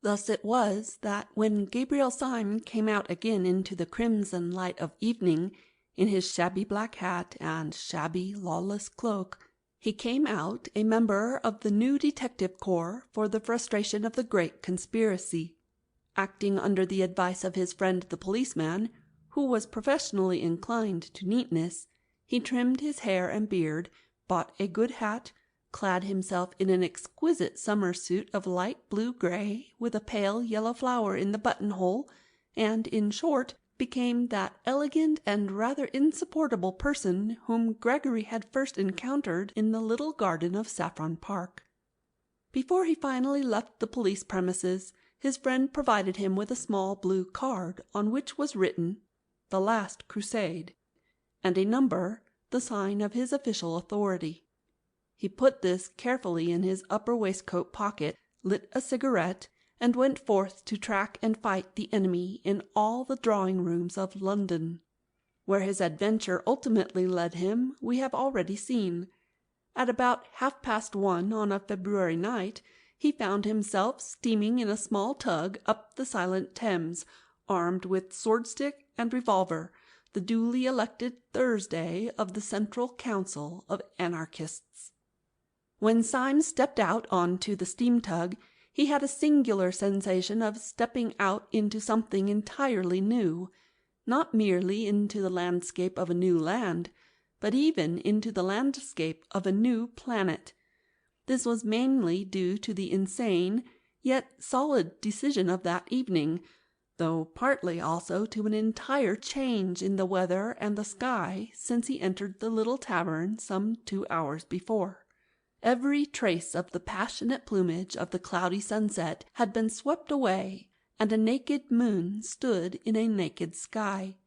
Thus it was that when Gabriel Syme came out again into the crimson light of evening, in his shabby black hat and shabby lawless cloak, he came out a member of the new detective corps for the frustration of the great conspiracy. Acting under the advice of his friend the policeman, who was professionally inclined to neatness, he trimmed his hair and beard, bought a good hat, clad himself in an exquisite summer suit of light blue-grey with a pale yellow flower in the buttonhole, and, in short, became that elegant and rather insupportable person whom Gregory had first encountered in the little garden of Saffron Park. Before he finally left the police premises, his friend provided him with a small blue card on which was written, "The Last Crusade," and a number, the sign of his official authority. He put this carefully in his upper waistcoat pocket, lit a cigarette, and went forth to track and fight the enemy in all the drawing-rooms of London. Where his adventure ultimately led him we have already seen. At about 1:30 on a February night he found himself steaming in a small tug up the silent Thames, armed with sword-stick and revolver, the duly elected Thursday of the Central Council of Anarchists. When Syme stepped out on to the steam-tug, he had a singular sensation of stepping out into something entirely new, not merely into the landscape of a new land, but even into the landscape of a new planet. This was mainly due to the insane, yet solid decision of that evening, though partly also to an entire change in the weather and the sky since he entered the little tavern some 2 hours before. Every trace of the passionate plumage of the cloudy sunset had been swept away, and a naked moon stood in a naked sky.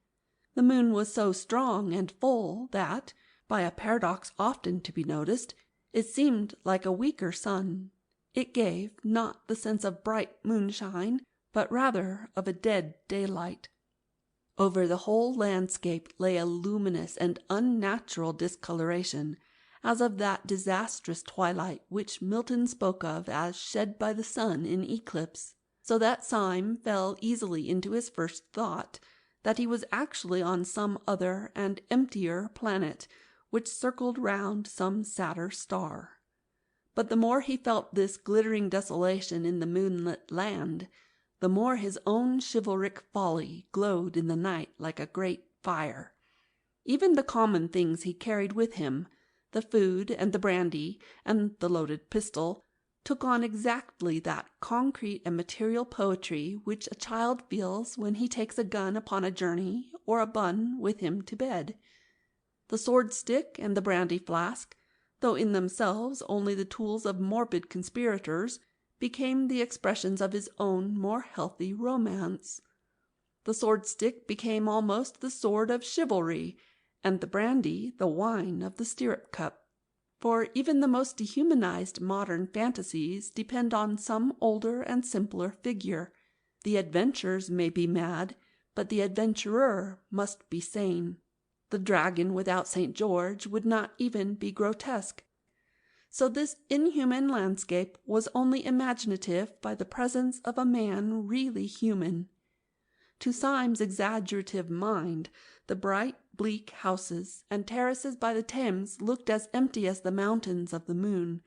The moon was so strong and full that, by a paradox often to be noticed, it seemed like a weaker sun. It gave not the sense of bright moonshine, but rather of a dead daylight. Over the whole landscape lay a luminous and unnatural discoloration, as of that disastrous twilight which Milton spoke of as shed by the sun in eclipse, so that Syme fell easily into his first thought, that he was actually on some other and emptier planet, which circled round some sadder star. But the more he felt this glittering desolation in the moonlit land, the more his own chivalric folly glowed in the night like a great fire. Even the common things he carried with him, the food and the brandy and the loaded pistol, took on exactly that concrete and material poetry which a child feels when he takes a gun upon a journey or a bun with him to bed. The sword-stick and the brandy-flask, though in themselves only the tools of morbid conspirators, became the expressions of his own more healthy romance. The sword-stick became almost the sword of chivalry, and the brandy the wine of the stirrup-cup. For even the most dehumanized modern fantasies depend on some older and simpler figure. The adventures may be mad, but the adventurer must be sane. The dragon without St. George would not even be grotesque. So this inhuman landscape was only imaginative by the presence of a man really human. To Syme's exaggerative mind, the bright, bleak houses and terraces by the Thames looked as empty as the mountains of the moon.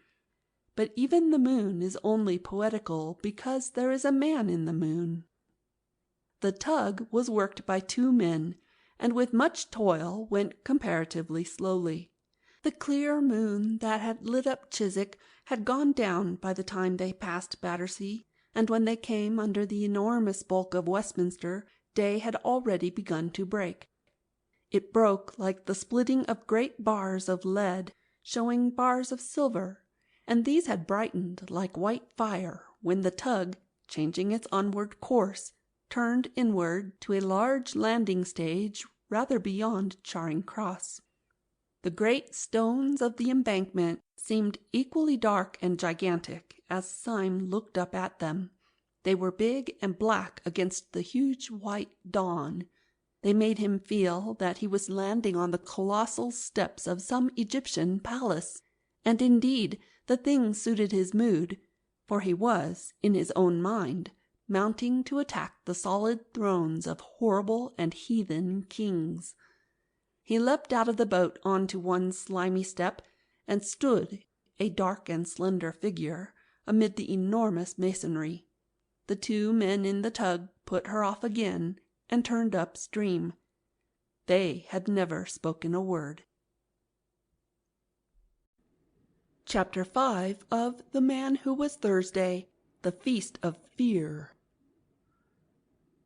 But even the moon is only poetical because there is a man in the moon. The tug was worked by 2 men, and with much toil went comparatively slowly. The clear moon that had lit up Chiswick had gone down by the time they passed Battersea, and when they came under the enormous bulk of Westminster, day had already begun to break. It broke like the splitting of great bars of lead, showing bars of silver, and these had brightened like white fire when the tug, changing its onward course, turned inward to a large landing stage rather beyond Charing Cross. The great stones of the embankment seemed equally dark and gigantic as Syme looked up at them. They were big and black against the huge white dawn. They made him feel that he was landing on the colossal steps of some Egyptian palace, and indeed the thing suited his mood, for he was, in his own mind, mounting to attack the solid thrones of horrible and heathen kings. He leapt out of the boat on to one slimy step, and stood, a dark and slender figure, amid the enormous masonry. The 2 men in the tug put her off again, and turned up stream. They had never spoken a word. Chapter 5 of The Man Who Was Thursday, The Feast of Fear.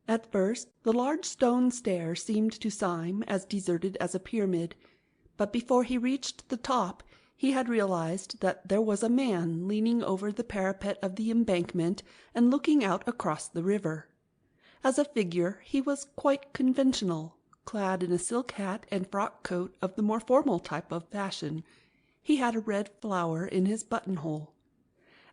At first the large stone stair seemed to Syme as deserted as a pyramid, but before he reached the top He had realized that there was a man leaning over the parapet of the embankment and looking out across the river. As a figure he was quite conventional, clad in a silk hat and frock coat of the more formal type of fashion. He had a red flower in his buttonhole.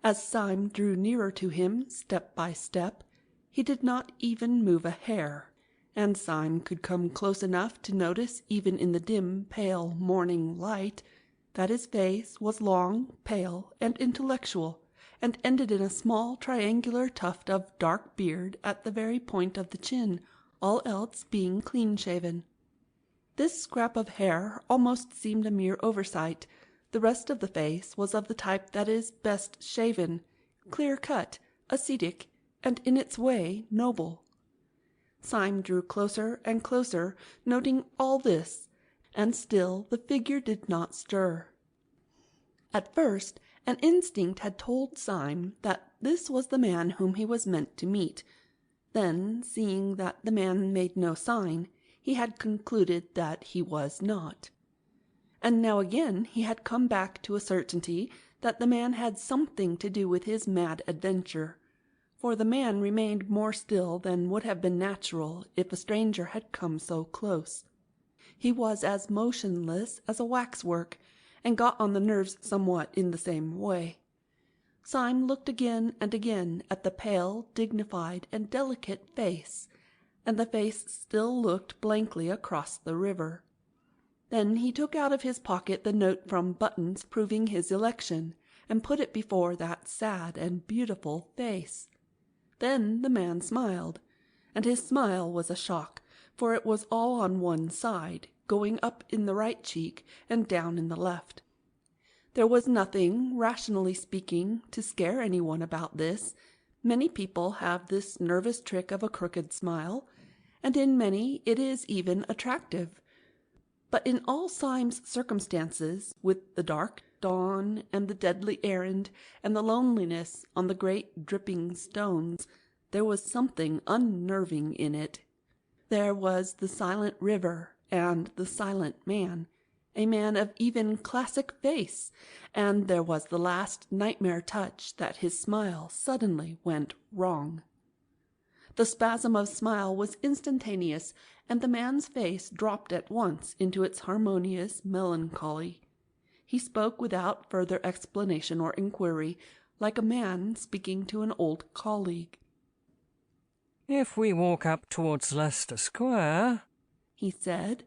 As Syme drew nearer to him, step by step, he did not even move a hair, and Syme could come close enough to notice, even in the dim, pale morning light, that his face was long, pale, and intellectual, and ended in a small triangular tuft of dark beard at the very point of the chin, all else being clean-shaven. This scrap of hair almost seemed a mere oversight. The rest of the face was of the type that is best shaven, clear-cut, ascetic, and in its way noble. Syme drew closer and closer, noting all this, and still the figure did not stir. At first an instinct had told Syme that this was the man whom he was meant to meet. Then, seeing that the man made no sign, he had concluded that he was not. And now again he had come back to a certainty that the man had something to do with his mad adventure, for the man remained more still than would have been natural if a stranger had come so close. He was as motionless as a waxwork, and got on the nerves somewhat in the same way. Syme looked again and again at the pale, dignified, and delicate face, and the face still looked blankly across the river. Then he took out of his pocket the note from Buttons proving his election, and put it before that sad and beautiful face. Then the man smiled, and his smile was a shock, for it was all on one side, going up in the right cheek and down in the left. There was nothing, rationally speaking, to scare anyone about this. Many people have this nervous trick of a crooked smile, and in many it is even attractive. But in all Syme's circumstances, with the dark dawn and the deadly errand and the loneliness on the great dripping stones, there was something unnerving in it. There was the silent river and the silent man, a man of even classic face, and there was the last nightmare touch that his smile suddenly went wrong. The spasm of smile was instantaneous, and the man's face dropped at once into its harmonious melancholy. He spoke without further explanation or inquiry, like a man speaking to an old colleague. "If we walk up towards Leicester Square," he said,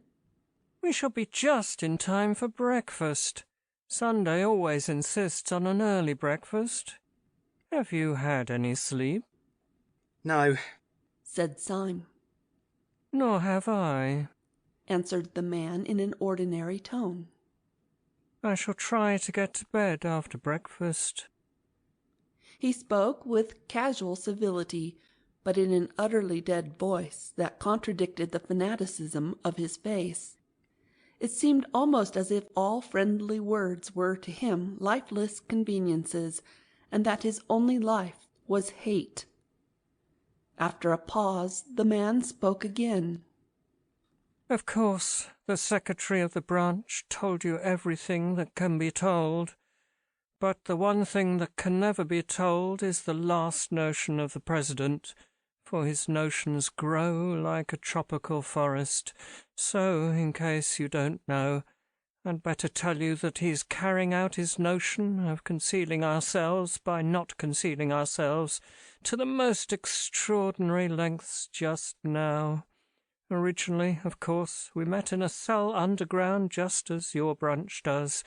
"we shall be just in time for breakfast. Sunday always insists on an early breakfast. Have you had any sleep?" "No," said Syme. "Nor have I," answered the man in an ordinary tone. "I shall try to get to bed after breakfast." He spoke with casual civility, but in an utterly dead voice that contradicted the fanaticism of his face. It seemed almost as if all friendly words were to him lifeless conveniences, and that his only life was hate. After a pause, the man spoke again. "Of course, the secretary of the branch told you everything that can be told, but the one thing that can never be told is the last notion of the president, for his notions grow like a tropical forest. So, in case you don't know, I'd better tell you that he's carrying out his notion of concealing ourselves by not concealing ourselves to the most extraordinary lengths just now. Originally, of course, we met in a cell underground just as your branch does.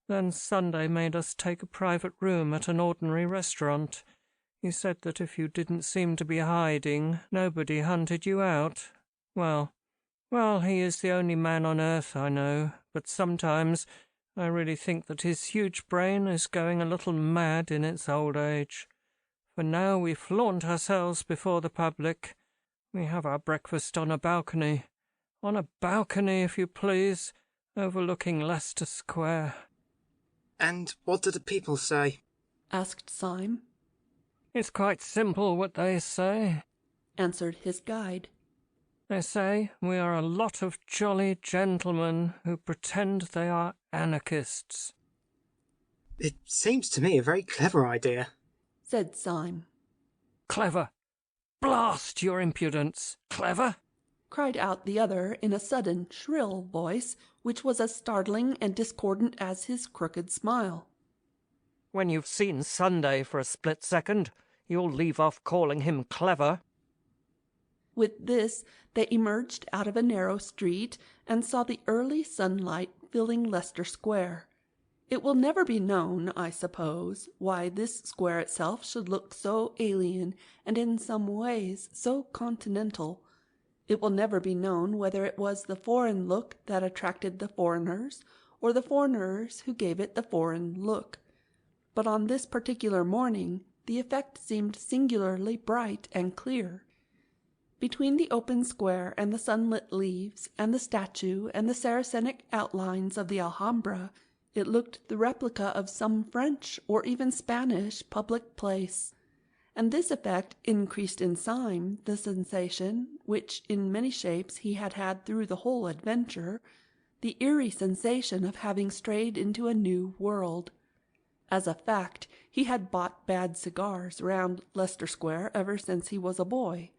Then Sunday made us take a private room at an ordinary restaurant. He said that if you didn't seem to be hiding, nobody hunted you out. Well, he is the only man on earth I know, but sometimes I really think that his huge brain is going a little mad in its old age. For now we flaunt ourselves before the public. We have our breakfast on a balcony, if you please, overlooking Leicester Square." "And what do the people say?" asked Syme. "It's quite simple what they say," answered his guide. "They say we are a lot of jolly gentlemen who pretend they are anarchists." It seems to me a very clever idea, said Syme. Clever! Blast your impudence! Clever! Cried out the other in a sudden, shrill voice, which was as startling and discordant as his crooked smile. When you've seen Sunday for a split second, you'll leave off calling him clever. With this, they emerged out of a narrow street and saw the early sunlight filling Leicester Square. It will never be known, I suppose, why this square itself should look so alien and in some ways so continental. It will never be known whether it was the foreign look that attracted the foreigners, or the foreigners who gave it the foreign look. But on this particular morning the effect seemed singularly bright and clear. Between the open square and the sunlit leaves and the statue and the Saracenic outlines of the Alhambra, it looked the replica of some French or even Spanish public place. And this effect increased in Syme the sensation, which in many shapes he had had through the whole adventure, the eerie sensation of having strayed into a new world. As a fact, he had bought bad cigars round Leicester Square ever since he was a boy.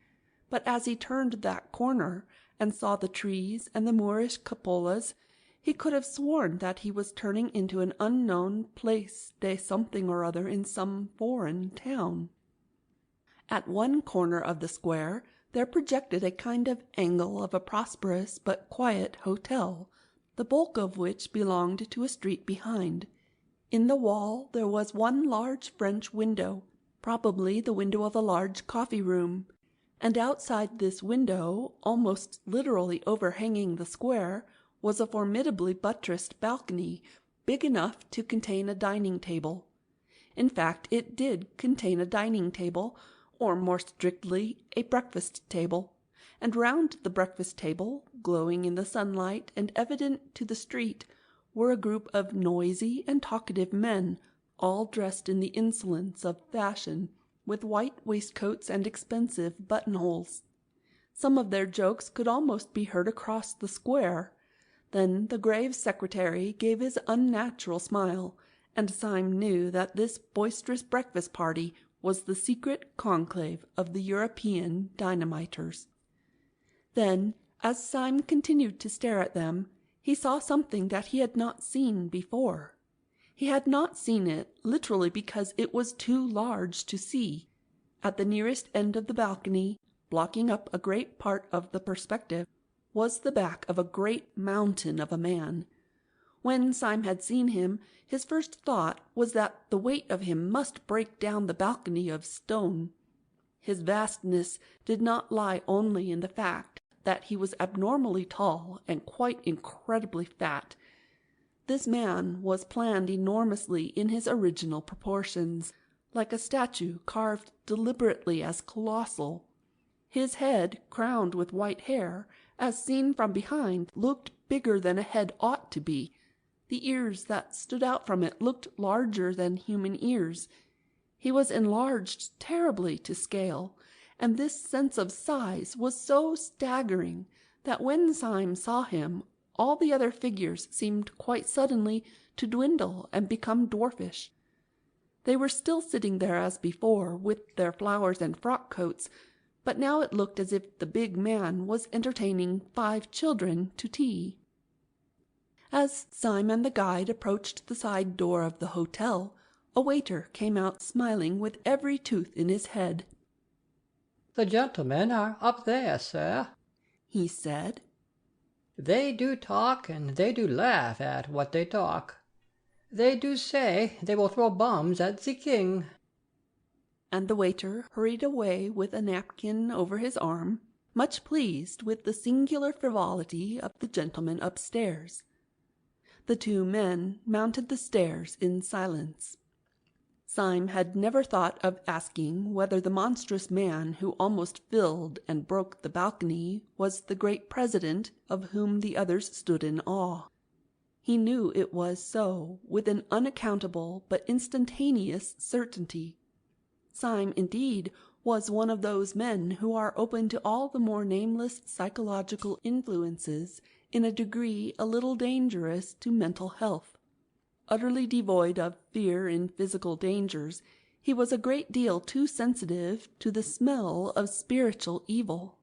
But as he turned that corner and saw the trees and the Moorish cupolas, he could have sworn that he was turning into an unknown place de something or other in some foreign town. At one corner of the square there projected a kind of angle of a prosperous but quiet hotel, the bulk of which belonged to a street behind. In the wall there was one large French window, probably the window of a large coffee-room, and outside this window, almost literally overhanging the square, was a formidably buttressed balcony, big enough to contain a dining-table. In fact, it did contain a dining-table, or more strictly, a breakfast-table, and round the breakfast-table, glowing in the sunlight and evident to the street, were a group of noisy and talkative men, all dressed in the insolence of fashion, with white waistcoats and expensive buttonholes. Some of their jokes could almost be heard across the square. Then the grave secretary gave his unnatural smile, and Syme knew that this boisterous breakfast party was the secret conclave of the European dynamiters. Then, as Syme continued to stare at them, he saw something that he had not seen before. He had not seen it literally because it was too large to see. At the nearest end of the balcony, blocking up a great part of the perspective, was the back of a great mountain of a man. When Syme had seen him, his first thought was that the weight of him must break down the balcony of stone. His vastness did not lie only in the fact that he was abnormally tall and quite incredibly fat. This man was planned enormously in his original proportions, like a statue carved deliberately as colossal. His head, crowned with white hair, as seen from behind, looked bigger than a head ought to be. The ears that stood out from it looked larger than human ears. He was enlarged terribly to scale, and this sense of size was so staggering that when Syme saw him, all the other figures seemed quite suddenly to dwindle and become dwarfish. They were still sitting there as before, with their flowers and frock-coats, but now it looked as if the big man was entertaining 5 children to tea. As Syme and the guide approached the side door of the hotel, a waiter came out smiling with every tooth in his head. "The gentlemen are up there, sir," he said. "They do talk and they do laugh at what they talk. They do say they will throw bombs at the king." And the waiter hurried away with a napkin over his arm, much pleased with the singular frivolity of the gentleman upstairs. The 2 men mounted the stairs in silence. Syme had never thought of asking whether the monstrous man who almost filled and broke the balcony was the great president of whom the others stood in awe. He knew it was so, with an unaccountable but instantaneous certainty. Syme, indeed, was one of those men who are open to all the more nameless psychological influences in a degree a little dangerous to mental health. utterly devoid of fear in physical dangers, he was a great deal too sensitive to the smell of spiritual evil.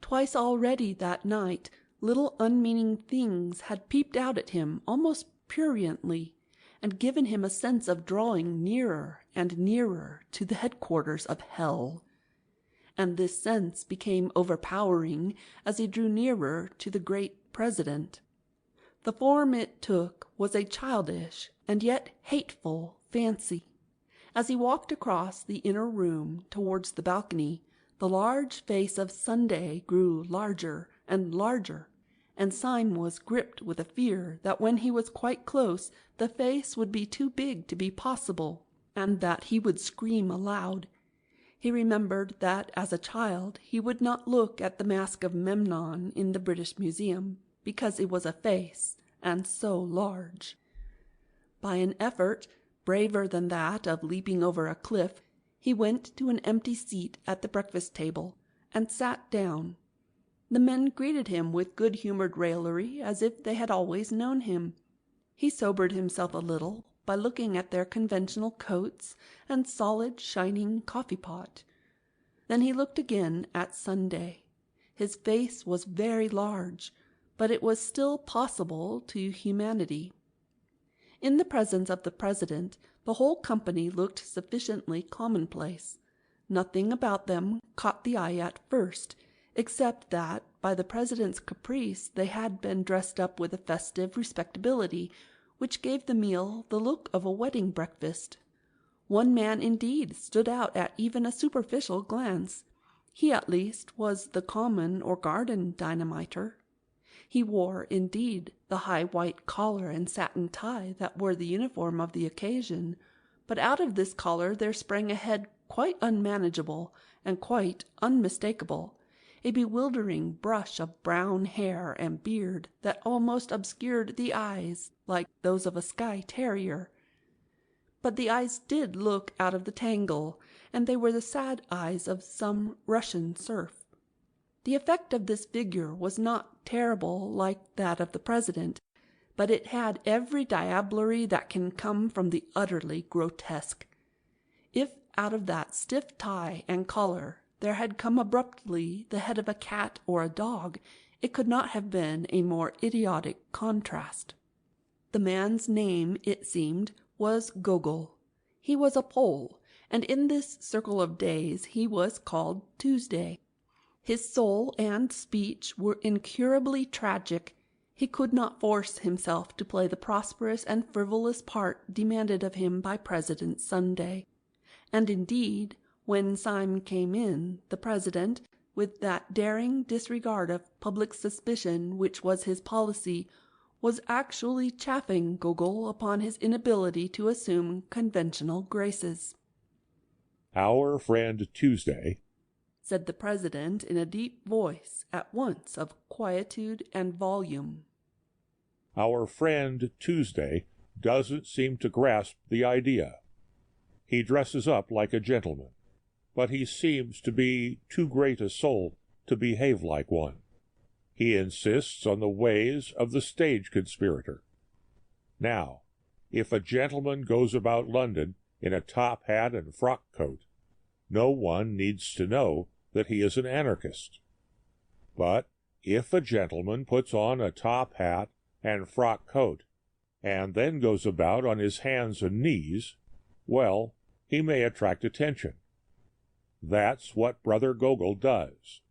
Twice already that night little unmeaning things had peeped out at him almost pruriently, and given him a sense of drawing nearer and nearer to the headquarters of hell. And this sense became overpowering as he drew nearer to the great President. The form it took was a childish and yet hateful fancy. As he walked across the inner room towards the balcony, the large face of Sunday grew larger and larger, and Syme was gripped with a fear that when he was quite close the face would be too big to be possible, and that he would scream aloud. He remembered that as a child he would not look at the mask of Memnon in the British Museum, because it was a face, and so large. By an effort, braver than that of leaping over a cliff, he went to an empty seat at the breakfast table, and sat down. The men greeted him with good-humoured raillery as if they had always known him. He sobered himself a little by looking at their conventional coats and solid shining coffee-pot. Then he looked again at Sunday. His face was very large, but it was still possible to humanity. In the presence of the President, the whole company looked sufficiently commonplace. Nothing about them caught the eye at first, except that, by the President's caprice, they had been dressed up with a festive respectability, which gave the meal the look of a wedding breakfast. One man, indeed, stood out at even a superficial glance. He, at least, was the common or garden dynamiter. He wore, indeed, the high white collar and satin tie that were the uniform of the occasion, but out of this collar there sprang a head quite unmanageable and quite unmistakable, a bewildering brush of brown hair and beard that almost obscured the eyes like those of a Skye terrier. But the eyes did look out of the tangle, and they were the sad eyes of some Russian serf. The effect of this figure was not terrible like that of the President, but it had every diablerie that can come from the utterly grotesque. If out of that stiff tie and collar there had come abruptly the head of a cat or a dog, it could not have been a more idiotic contrast. The man's name, it seemed, was Gogol. He was a Pole, and in this circle of days he was called Tuesday. His soul and speech were incurably tragic. He could not force himself to play the prosperous and frivolous part demanded of him by President Sunday. And indeed, when Syme came in, the President, with that daring disregard of public suspicion which was his policy, was actually chaffing Gogol upon his inability to assume conventional graces. "Our friend Tuesday," said the President in a deep voice at once of quietude and volume. "Our friend Tuesday doesn't seem to grasp the idea. He dresses up like a gentleman, but he seems to be too great a soul to behave like one. He insists on the ways of the stage conspirator. Now, if a gentleman goes about London in a top hat and frock coat, no one needs to know that he is an anarchist. But if a gentleman puts on a top hat and frock coat, and then goes about on his hands and knees, well, he may attract attention. That's what Brother Gogol does.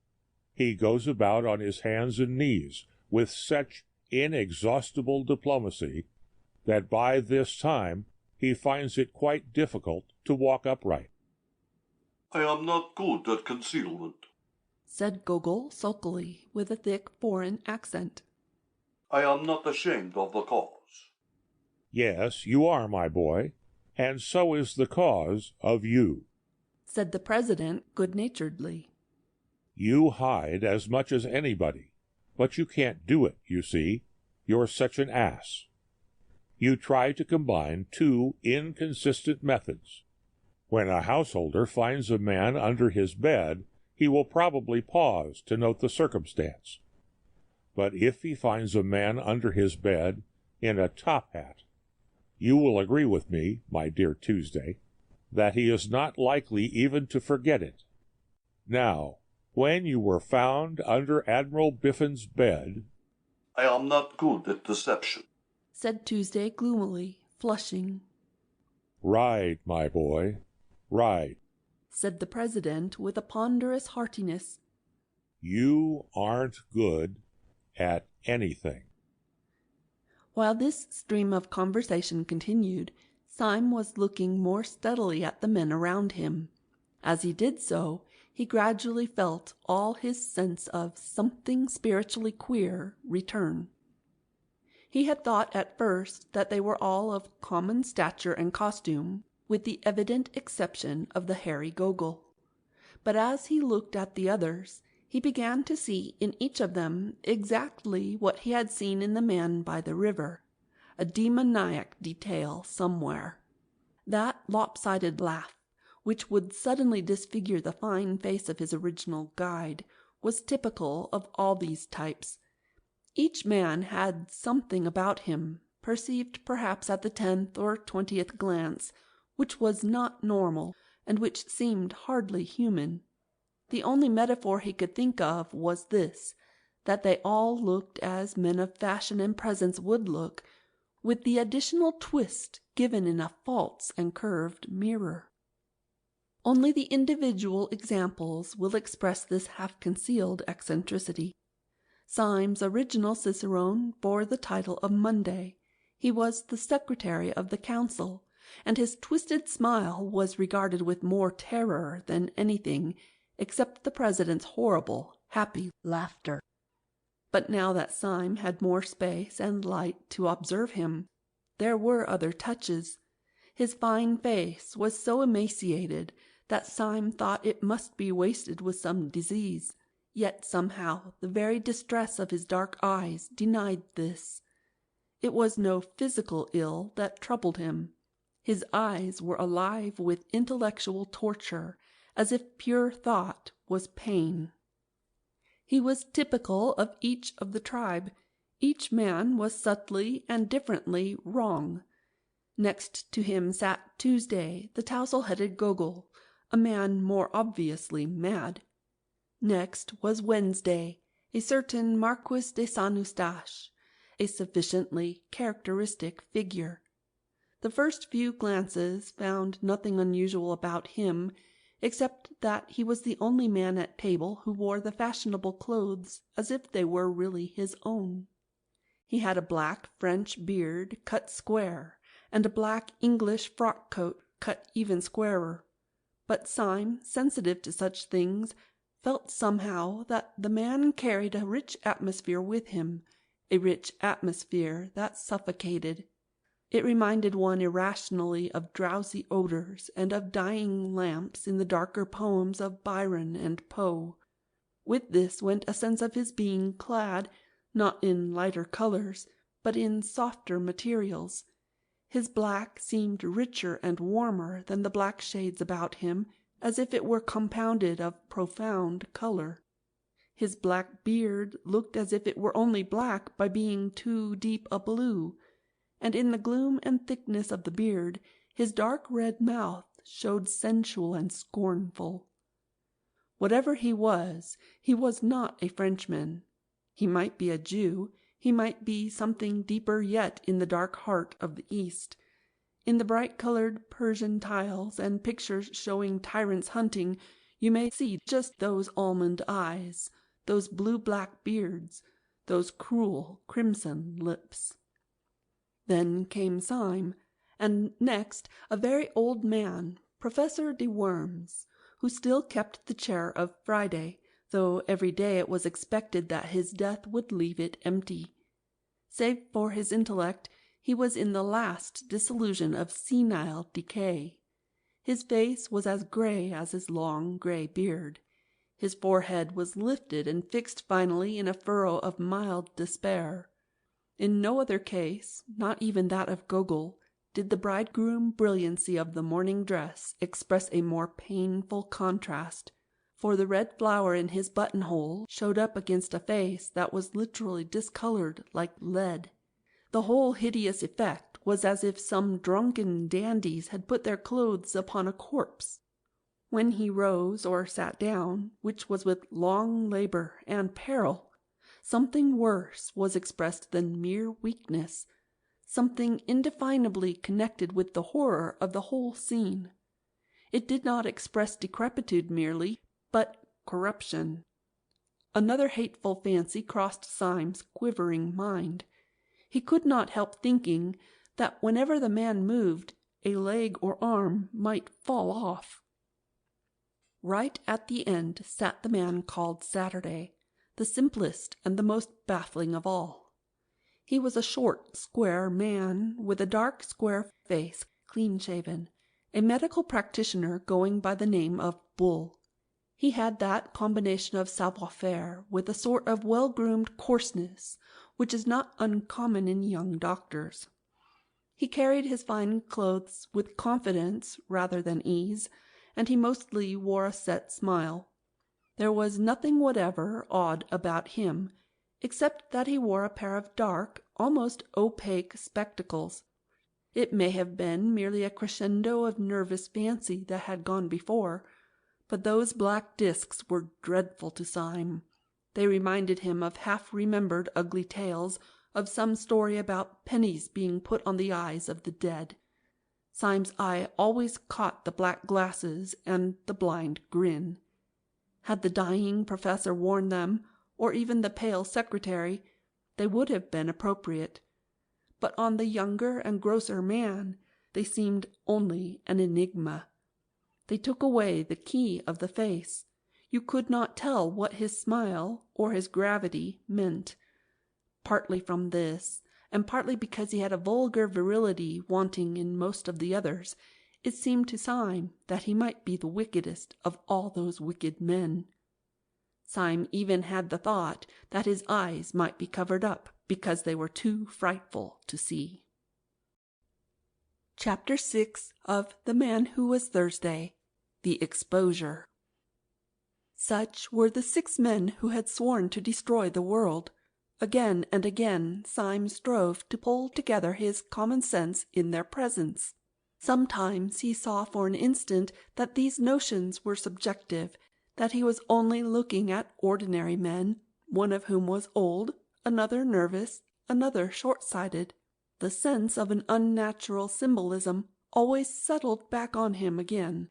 He goes about on his hands and knees with such inexhaustible diplomacy that by this time he finds it quite difficult to walk upright." "I am not good at concealment," said Gogol sulkily, with a thick foreign accent. "I am not ashamed of the cause." "Yes, you are, my boy, and so is the cause of you," said the President good-naturedly. "You hide as much as anybody, but you can't do it, you see. You're such an ass. You try to combine two inconsistent methods. When a householder finds a man under his bed, he will probably pause to note the circumstance. But if he finds a man under his bed in a top hat, You will agree with me, my dear Tuesday, that he is not likely even to forget it. Now, when you were found under Admiral Biffin's bed—" I am not good at deception, said Tuesday gloomily, flushing. "Ride, my boy, ride," said the president with a ponderous heartiness. "You aren't good at anything." While this stream of conversation continued, Syme was looking more steadily at the men around him. As he did so, he gradually felt all his sense of something spiritually queer return. He had thought at first that they were all of common stature and costume, with the evident exception of the hairy Gogol. But as he looked at the others, he began to see in each of them exactly what he had seen in the man by the river, a demoniac detail somewhere. That lopsided laugh, which would suddenly disfigure the fine face of his original guide, was typical of all these types. Each man had something about him, perceived perhaps at the 10th or 20th glance, which was not normal, and which seemed hardly human. The only metaphor he could think of was this, that they all looked as men of fashion and presence would look, with the additional twist given in a false and curved mirror. Only the individual examples will express this half-concealed eccentricity. Syme's original cicerone bore the title of Monday. He was the secretary of the council, and his twisted smile was regarded with more terror than anything except the president's horrible, happy laughter. But now that Syme had more space and light to observe him, there were other touches. His fine face was so emaciated that Syme thought it must be wasted with some disease. Yet somehow the very distress of his dark eyes denied this. It was no physical ill that troubled him. His eyes were alive with intellectual torture, as if pure thought was pain. He was typical of each of the tribe. Each man was subtly and differently wrong. Next to him sat Tuesday, the tousle-headed Gogol, a man more obviously mad. Next was Wednesday, a certain Marquis de Saint-Eustache, a sufficiently characteristic figure. The first few glances found nothing unusual about him, except that he was the only man at table who wore the fashionable clothes as if they were really his own. He had a black French beard cut square, and a black English frock-coat cut even squarer. But Syme, sensitive to such things, felt somehow that the man carried a rich atmosphere with him, a rich atmosphere that suffocated. It reminded one irrationally of drowsy odors and of dying lamps in the darker poems of Byron and Poe. With this went a sense of his being clad, not in lighter colors, but in softer materials. His black seemed richer and warmer than the black shades about him, as if it were compounded of profound color. His black beard looked as if it were only black by being too deep a blue, and in the gloom and thickness of the beard his dark red mouth showed sensual and scornful. Whatever he was not a Frenchman. He might be a Jew, he might be something deeper yet in the dark heart of the East. In the bright-colored Persian tiles and pictures showing tyrants hunting, you may see just those almond eyes, those blue-black beards, those cruel crimson lips. Then came Syme, and next a very old man, Professor de Worms, who still kept the chair of Friday, though every day it was expected that his death would leave it empty. Save for his intellect, he was in the last dissolution of senile decay. His face was as grey as his long grey beard. His forehead was lifted and fixed finally in a furrow of mild despair. In no other case, not even that of Gogol, did the bridegroom brilliancy of the morning dress express a more painful contrast, for the red flower in his buttonhole showed up against a face that was literally discolored like lead. The whole hideous effect was as if some drunken dandies had put their clothes upon a corpse. When he rose or sat down, which was with long labour and peril, something worse was expressed than mere weakness, something indefinably connected with the horror of the whole scene. It did not express decrepitude merely, but corruption. Another hateful fancy crossed Syme's quivering mind. He could not help thinking that whenever the man moved, a leg or arm might fall off. Right at the end sat the man called Saturday, the simplest and the most baffling of all. He was a short, square man with a dark, square face, clean-shaven, a medical practitioner going by the name of Bull. He had that combination of savoir-faire with a sort of well-groomed coarseness which is not uncommon in young doctors. He carried his fine clothes with confidence rather than ease, and he mostly wore a set smile. There was nothing whatever odd about him, except that he wore a pair of dark, almost opaque spectacles. It may have been merely a crescendo of nervous fancy that had gone before, but those black discs were dreadful to Syme. They reminded him of half-remembered ugly tales, of some story about pennies being put on the eyes of the dead. Syme's eye always caught the black glasses and the blind grin. Had the dying professor worn them, or even the pale secretary, they would have been appropriate. But on the younger and grosser man they seemed only an enigma. They took away the key of the face. You could not tell what his smile or his gravity meant. Partly from this, and partly because he had a vulgar virility wanting in most of the others, it seemed to Syme that he might be the wickedest of all those wicked men. Syme even had the thought that his eyes might be covered up because they were too frightful to see. Chapter 6 of The Man Who Was Thursday, The Exposure. Such were the 6 men who had sworn to destroy the world. Again and again Syme strove to pull together his common sense in their presence. Sometimes he saw for an instant that these notions were subjective, that he was only looking at ordinary men, one of whom was old, another nervous, another short-sighted. The sense of an unnatural symbolism always settled back on him again.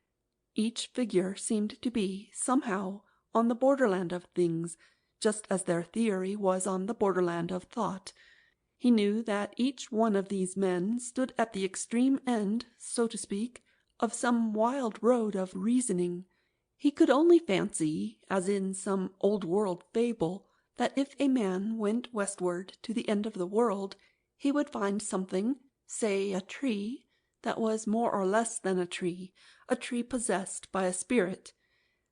Each figure seemed to be, somehow, on the borderland of things, just as their theory was on the borderland of thought. He knew that each one of these men stood at the extreme end, so to speak, of some wild road of reasoning. He could only fancy, as in some old-world fable, that if a man went westward to the end of the world, he would find something, say a tree, that was more or less than a tree possessed by a spirit,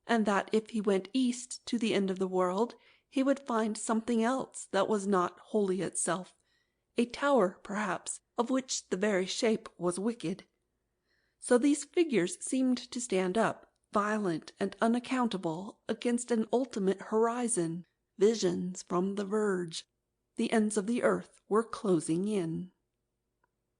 and that if he went east to the end of the world, he would find something else that was not wholly itself, a tower, perhaps, of which the very shape was wicked. So these figures seemed to stand up, violent and unaccountable, against an ultimate horizon, visions from the verge. The ends of the earth were closing in.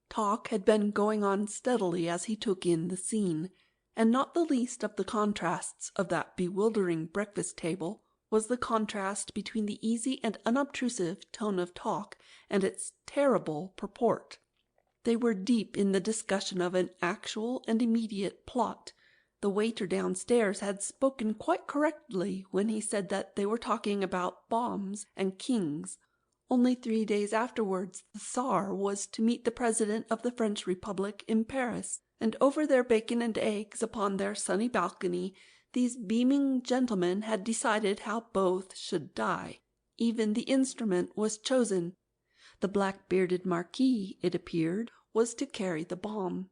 Talk had been going on steadily as he took in the scene, and not the least of the contrasts of that bewildering breakfast-table was the contrast between the easy and unobtrusive tone of talk and its terrible purport. They were deep in the discussion of an actual and immediate plot. The waiter downstairs had spoken quite correctly when he said that they were talking about bombs and kings. Only 3 days afterwards the Tsar was to meet the President of the French Republic in Paris, and over their bacon and eggs upon their sunny balcony these beaming gentlemen had decided how both should die. Even the instrument was chosen. The black-bearded Marquis, it appeared, was to carry the bomb.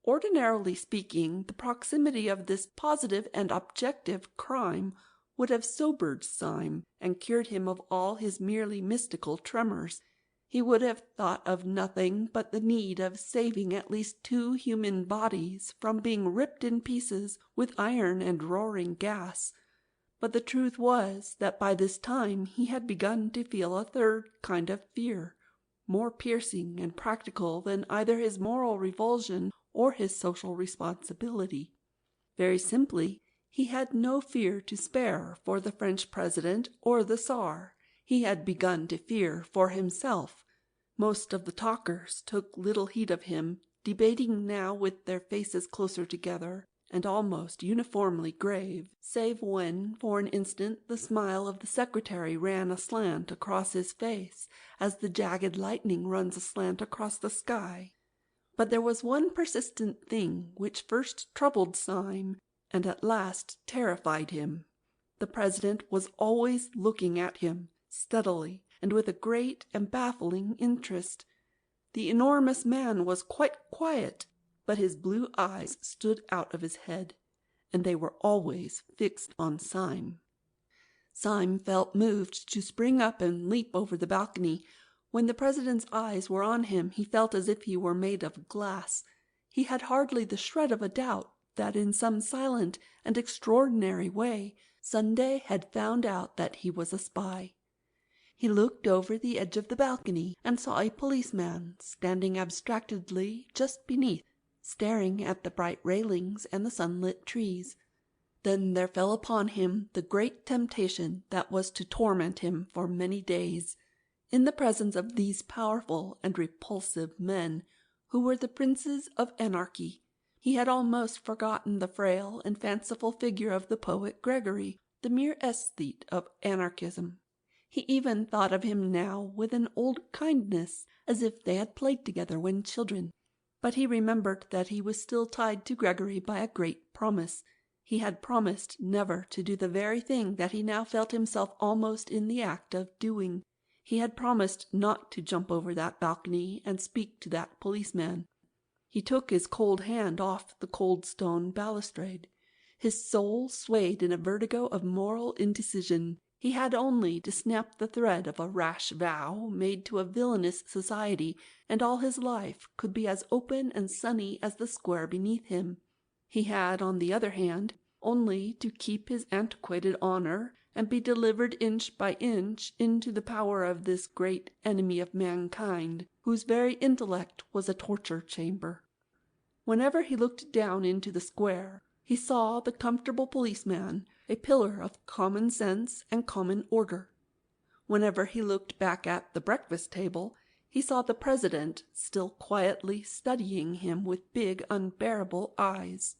Ordinarily speaking, the proximity of this positive and objective crime would have sobered Syme and cured him of all his merely mystical tremors. He would have thought of nothing but the need of saving at least 2 human bodies from being ripped in pieces with iron and roaring gas. But the truth was that by this time he had begun to feel a third kind of fear. more piercing and practical than either his moral revulsion or his social responsibility. Very simply, he had no fear to spare for the French president or the Tsar. He had begun to fear for himself. Most of the talkers took little heed of him, debating now with their faces closer together, and almost uniformly grave, save when, for an instant, the smile of the secretary ran aslant across his face, as the jagged lightning runs aslant across the sky. But there was one persistent thing which first troubled Syme, and at last terrified him. The president was always looking at him, steadily, and with a great and baffling interest. The enormous man was quite quiet, but his blue eyes stood out of his head, and they were always fixed on Syme. Syme felt moved to spring up and leap over the balcony. When the president's eyes were on him, he felt as if he were made of glass. He had hardly the shred of a doubt that in some silent and extraordinary way Sunday had found out that he was a spy. He looked over the edge of the balcony and saw a policeman standing abstractedly just beneath, staring at the bright railings and the sunlit trees. Then there fell upon him the great temptation that was to torment him for many days. In the presence of these powerful and repulsive men, who were the princes of anarchy, he had almost forgotten the frail and fanciful figure of the poet Gregory, the mere aesthete of anarchism. He even thought of him now with an old kindness, as if they had played together when children. But he remembered that he was still tied to Gregory by a great promise. He had promised never to do the very thing that he now felt himself almost in the act of doing. He had promised not to jump over that balcony and speak to that policeman. He took his cold hand off the cold stone balustrade. His soul swayed in a vertigo of moral indecision. He had only to snap the thread of a rash vow made to a villainous society, and all his life could be as open and sunny as the square beneath him. He had, on the other hand, only to keep his antiquated honor and be delivered inch by inch into the power of this great enemy of mankind, whose very intellect was a torture chamber. Whenever he looked down into the square, he saw the comfortable policeman, a pillar of common sense and common order. Whenever he looked back at the breakfast table, he saw the president still quietly studying him with big, unbearable eyes.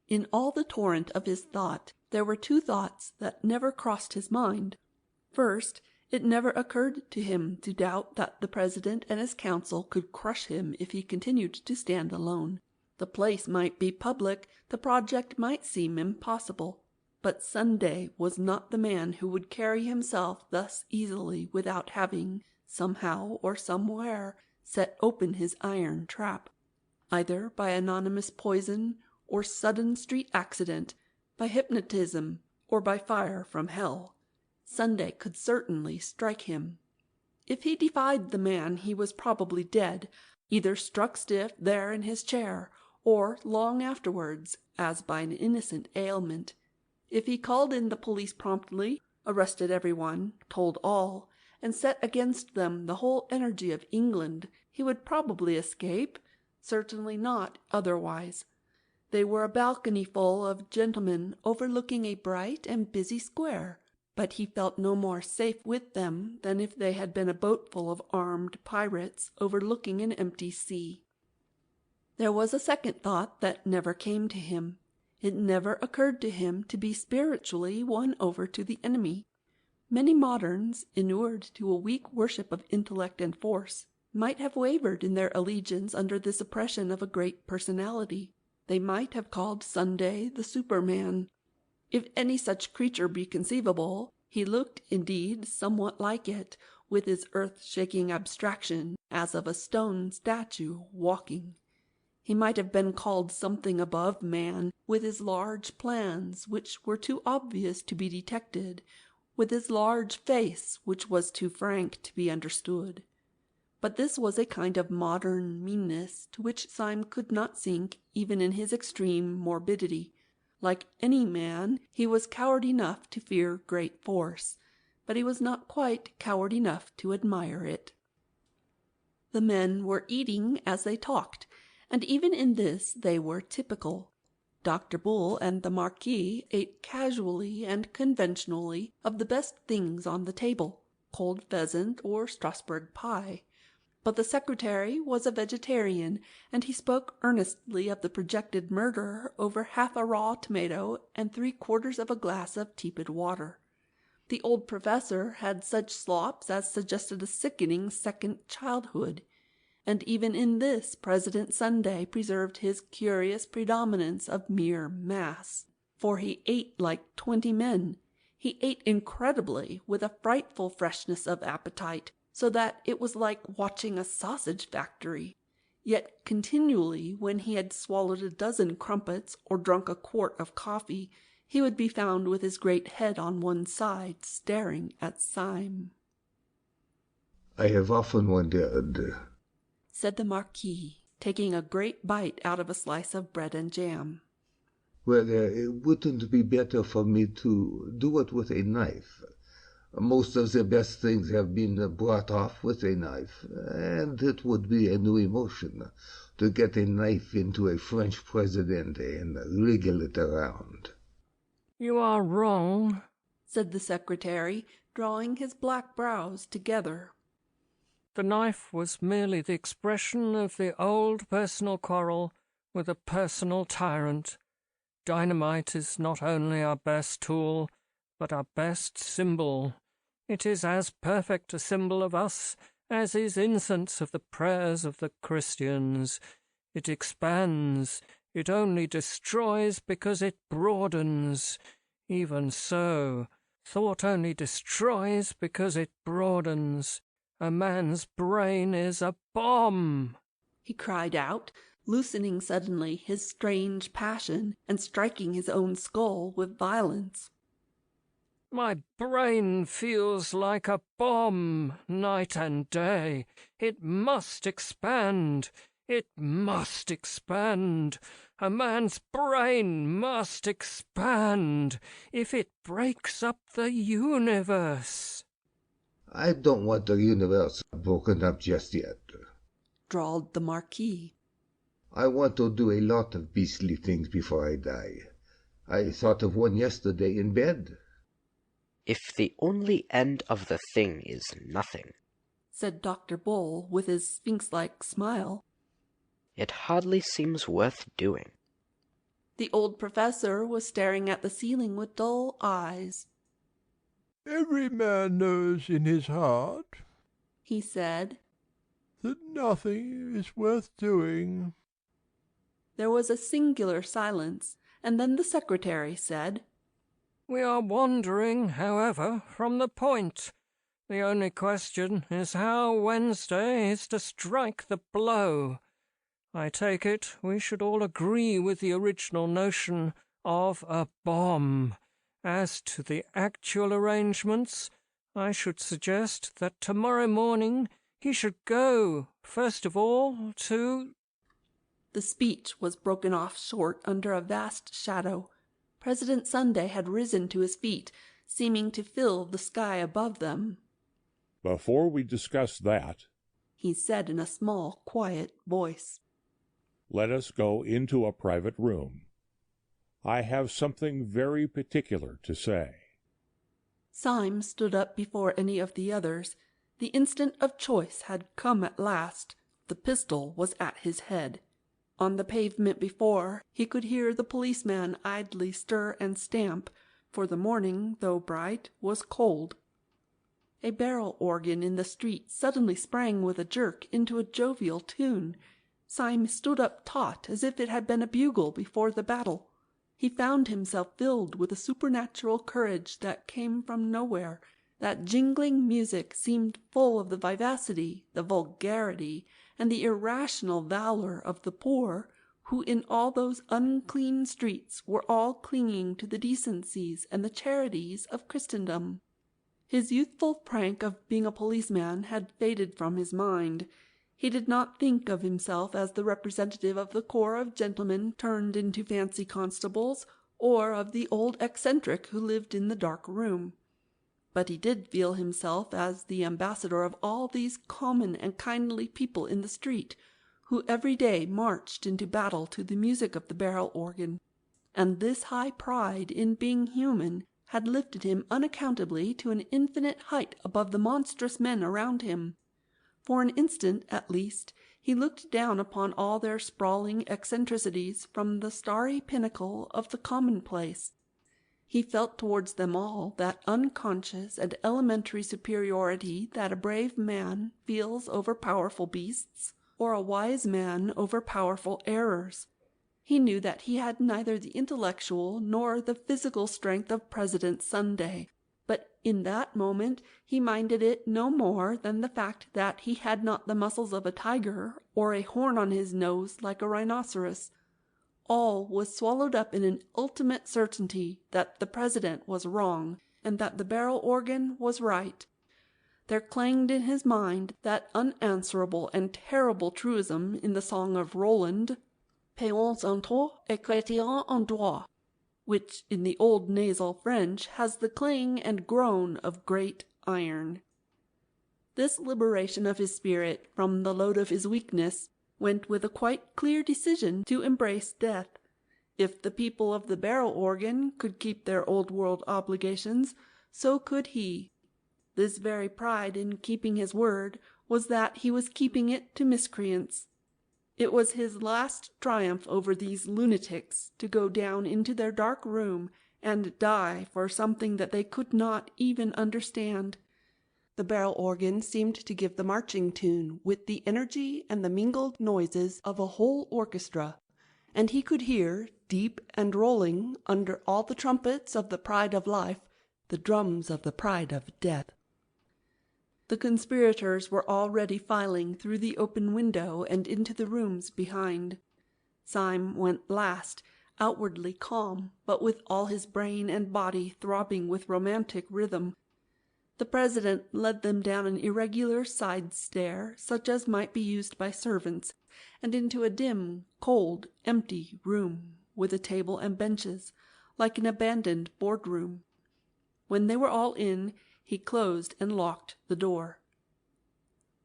In all the torrent of his thought, there were two thoughts that never crossed his mind. First, it never occurred to him to doubt that the president and his council could crush him if he continued to stand alone. The place might be public, the project might seem impossible, but Sunday was not the man who would carry himself thus easily without having, somehow or somewhere, set open his iron trap, either by anonymous poison or sudden street accident, by hypnotism or by fire from hell. Sunday could certainly strike him. If he defied the man, he was probably dead, either struck stiff there in his chair, or long afterwards, as by an innocent ailment. If he called in the police promptly, arrested everyone, told all, and set against them the whole energy of England, he would probably escape, certainly not otherwise. They were a balcony full of gentlemen overlooking a bright and busy square, but he felt no more safe with them than if they had been a boatful of armed pirates overlooking an empty sea. There was a second thought that never came to him. It never occurred to him to be spiritually won over to the enemy. Many moderns, inured to a weak worship of intellect and force, might have wavered in their allegiance under this oppression of a great personality. They might have called Sunday the Superman. If any such creature be conceivable, he looked, indeed, somewhat like it, with his earth-shaking abstraction, as of a stone statue walking. He might have been called something above man, with his large plans, which were too obvious to be detected, with his large face, which was too frank to be understood. But this was a kind of modern meanness to which Syme could not sink even in his extreme morbidity. Like any man, he was coward enough to fear great force, but he was not quite coward enough to admire it. The men were eating as they talked, and even in this they were typical. Dr. Bull and the Marquis ate casually and conventionally of the best things on the table, cold pheasant or Strasburg pie. But the secretary was a vegetarian, and he spoke earnestly of the projected murder over half a raw tomato and 3/4 of a glass of tepid water. The old professor had such slops as suggested a sickening second childhood, and even in this President Sunday preserved his curious predominance of mere mass, for he ate like 20 men. He ate incredibly, with a frightful freshness of appetite, so that it was like watching a sausage factory. Yet continually, when he had swallowed a dozen crumpets or drunk a quart of coffee, he would be found with his great head on one side, staring at Syme. "I have often wondered," said the Marquis, taking a great bite out of a slice of bread and jam, "whether it wouldn't be better for me to do it with a knife. Most of the best things have been brought off with a knife, and it would be a new emotion to get a knife into a French president and wriggle it around." "You are wrong," said the secretary, drawing his black brows together. "The knife was merely the expression of the old personal quarrel with a personal tyrant. Dynamite is not only our best tool, but our best symbol. It is as perfect a symbol of us as is incense of the prayers of the Christians. It expands. It only destroys because it broadens. Even so, thought only destroys because it broadens. A man's brain is a bomb," he cried out, loosening suddenly his strange passion and striking his own skull with violence. "My brain feels like a bomb night and day. It must expand. It must expand. A man's brain must expand if it breaks up the universe." "I don't want the universe broken up just yet," drawled the Marquis. "I want to do a lot of beastly things before I die. I thought of one yesterday in bed." "If the only end of the thing is nothing," said Dr. Bull with his sphinx-like smile, "it hardly seems worth doing." The old professor was staring at the ceiling with dull eyes. "Every man knows in his heart," he said, "that nothing is worth doing." There was a singular silence, and then the secretary said, "We are wandering, however, from the point. The only question is how Wednesday is to strike the blow. I take it we should all agree with the original notion of a bomb. As to the actual arrangements, I should suggest that tomorrow morning he should go, first of all, to—" The speech was broken off short under a vast shadow. President Sunday had risen to his feet, seeming to fill the sky above them. "Before we discuss that," he said in a small, quiet voice, "let us go into a private room. I have something very particular to say." Syme stood up before any of the others. The instant of choice had come at last. The pistol was at his head. On the pavement before, he could hear the policeman idly stir and stamp, for the morning, though bright, was cold. A barrel organ in the street suddenly sprang with a jerk into a jovial tune. Syme stood up taut as if it had been a bugle before the battle. He found himself filled with a supernatural courage that came from nowhere. That jingling music seemed full of the vivacity, the vulgarity, and the irrational valor of the poor, who in all those unclean streets were all clinging to the decencies and the charities of Christendom. His youthful prank of being a policeman had faded from his mind. He did not think of himself as the representative of the corps of gentlemen turned into fancy constables, or of the old eccentric who lived in the dark room. but he did feel himself as the ambassador of all these common and kindly people in the street, who every day marched into battle to the music of the barrel organ, and this high pride in being human had lifted him unaccountably to an infinite height above the monstrous men around him. For an instant, at least, he looked down upon all their sprawling eccentricities from the starry pinnacle of the commonplace. He felt towards them all that unconscious and elementary superiority that a brave man feels over powerful beasts, or a wise man over powerful errors. He knew that he had neither the intellectual nor the physical strength of President Sunday, but in that moment he minded it no more than the fact that he had not the muscles of a tiger or a horn on his nose like a rhinoceros. All was swallowed up in an ultimate certainty that the President was wrong and that the barrel organ was right. There clanged in his mind that unanswerable and terrible truism in the song of Roland, Payons en trop et chrétiens en droit, which in the old nasal French has the clang and groan of great iron. This liberation of his spirit from the load of his weakness went with a quite clear decision to embrace death. If the people of the barrel organ could keep their old world obligations, so could he. This very pride in keeping his word was that he was keeping it to miscreants. It was his last triumph over these lunatics to go down into their dark room and die for something that they could not even understand. The barrel organ seemed to give the marching tune with the energy and the mingled noises of a whole orchestra, and he could hear, deep and rolling, under all the trumpets of the pride of life, the drums of the pride of death. The conspirators were already filing through the open window and into the rooms behind. Syme went last, outwardly calm, but with all his brain and body throbbing with romantic rhythm. The President led them down an irregular side stair, such as might be used by servants, and into a dim, cold, empty room, with a table and benches, like an abandoned board-room. When they were all in, he closed and locked the door.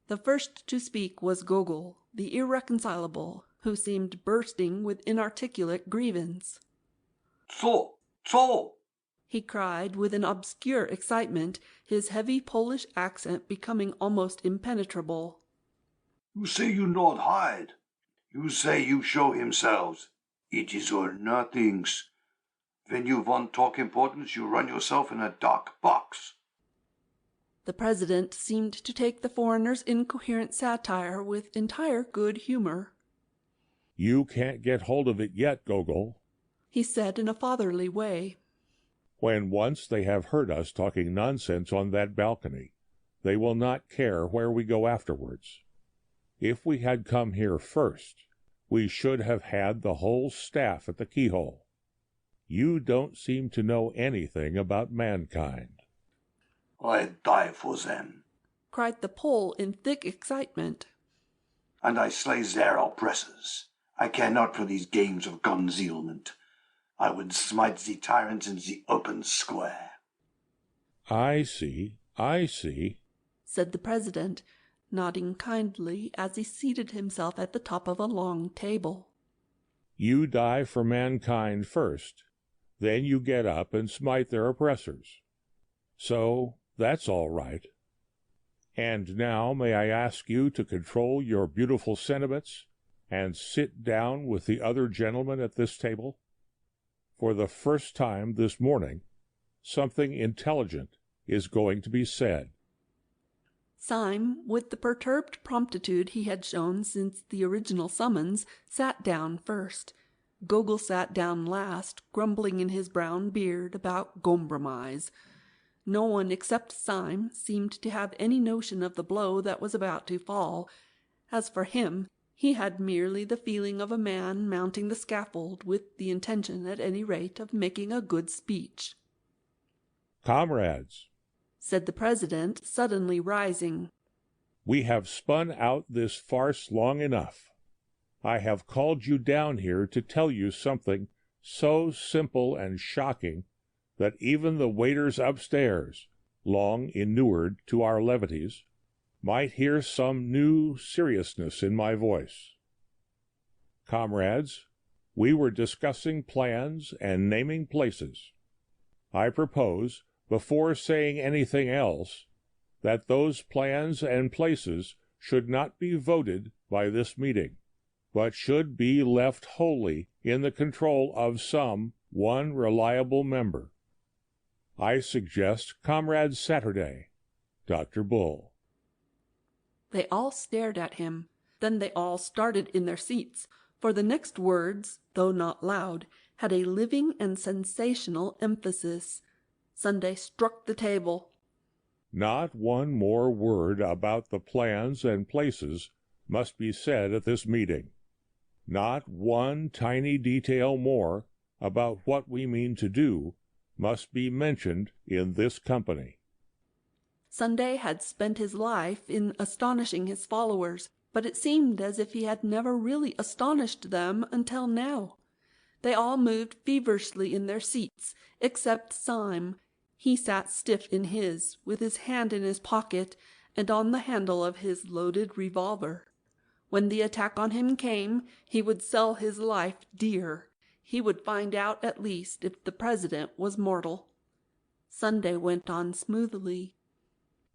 The first to speak was Gogol, the irreconcilable, who seemed bursting with inarticulate grievance. "Co, he cried with an obscure excitement, his heavy Polish accent becoming almost impenetrable. You say you not hide. You say you show himself. It is all nothings. When you want talk importance, you run yourself in a dark box." The President seemed to take the foreigner's incoherent satire with entire good humor. "You can't get hold of it yet, Gogol," he said in a fatherly way. "When once they have heard us talking nonsense on that balcony, they will not care where we go afterwards. If we had come here first, we should have had the whole staff at the keyhole. You don't seem to know anything about mankind." "I die for them," cried the Pole in thick excitement. "and I slay their oppressors. I care not for these games of concealment. I would smite the tyrant in the open square." I see, said the President, nodding kindly as he seated himself at the top of a long table. "You die for mankind first, then you get up and smite their oppressors. So that's all right. And now may I ask you to control your beautiful sentiments and sit down with the other gentlemen at this table? For the first time this morning, something intelligent is going to be said." Syme, with the perturbed promptitude he had shown since the original summons, sat down first. Gogol sat down last, grumbling in his brown beard about compromise. No one except Syme seemed to have any notion of the blow that was about to fall. As for him, he had merely the feeling of a man mounting the scaffold with the intention, at any rate, of making a good speech. "Comrades," said the President, suddenly rising, "we have spun out this farce long enough. I have called you down here to tell you something so simple and shocking that even the waiters upstairs, long inured to our levities, might hear some new seriousness in my voice. Comrades, we were discussing plans and naming places. I propose, before saying anything else, that those plans and places should not be voted by this meeting, but should be left wholly in the control of some one reliable member. I suggest Comrade Saturday, Dr. Bull. They all stared at him. Then they all started in their seats, for the next words, though not loud, had a living and sensational emphasis. Sunday struck the table. Not one more word about the plans and places must be said at this meeting. Not one tiny detail more about what we mean to do must be mentioned in this company. Sunday had spent his life in astonishing his followers, but it seemed as if he had never really astonished them until now. They all moved feverishly in their seats, except Syme. He sat stiff in his, with his hand in his pocket and on the handle of his loaded revolver. When the attack on him came, he would sell his life dear. He would find out at least if the president was mortal. Sunday went on smoothly.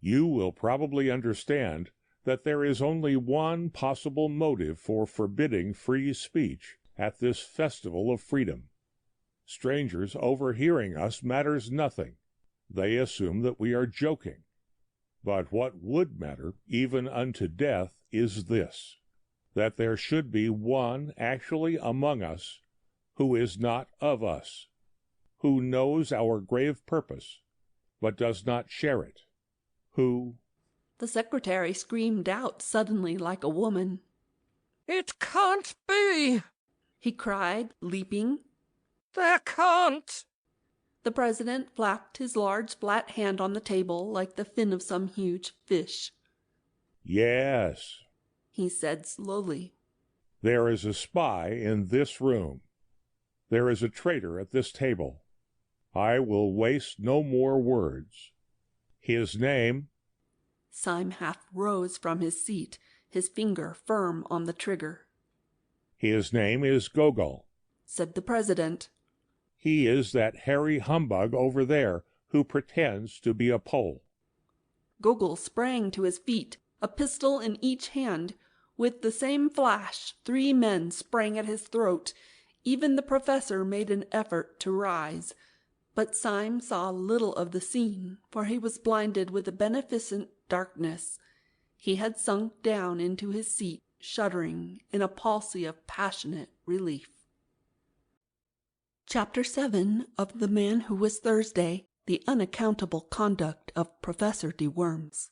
You will probably understand that there is only one possible motive for forbidding free speech at this festival of freedom. Strangers overhearing us matters nothing. They assume that we are joking. But what would matter, even unto death, is this, that there should be one actually among us who is not of us, who knows our grave purpose, but does not share it, who— The secretary screamed out suddenly like a woman. "It can't be!" he cried, leaping. "There can't!" The president flapped his large flat hand on the table like the fin of some huge fish. Yes, he said slowly. There is a spy in this room. There is a traitor at this table. I will waste no more words. His name— Syme half rose from his seat, his finger firm on the trigger. His name is Gogol, said the president. He is that hairy humbug over there who pretends to be a Pole. Gogol sprang to his feet, a pistol in each hand. With the same flash, 3 men sprang at his throat. Even the professor made an effort to rise. But Syme saw little of the scene, for he was blinded with a beneficent darkness. He had sunk down into his seat, shuddering in a palsy of passionate relief. Chapter 7 of The Man Who Was Thursday, The Unaccountable Conduct of Professor de Worms.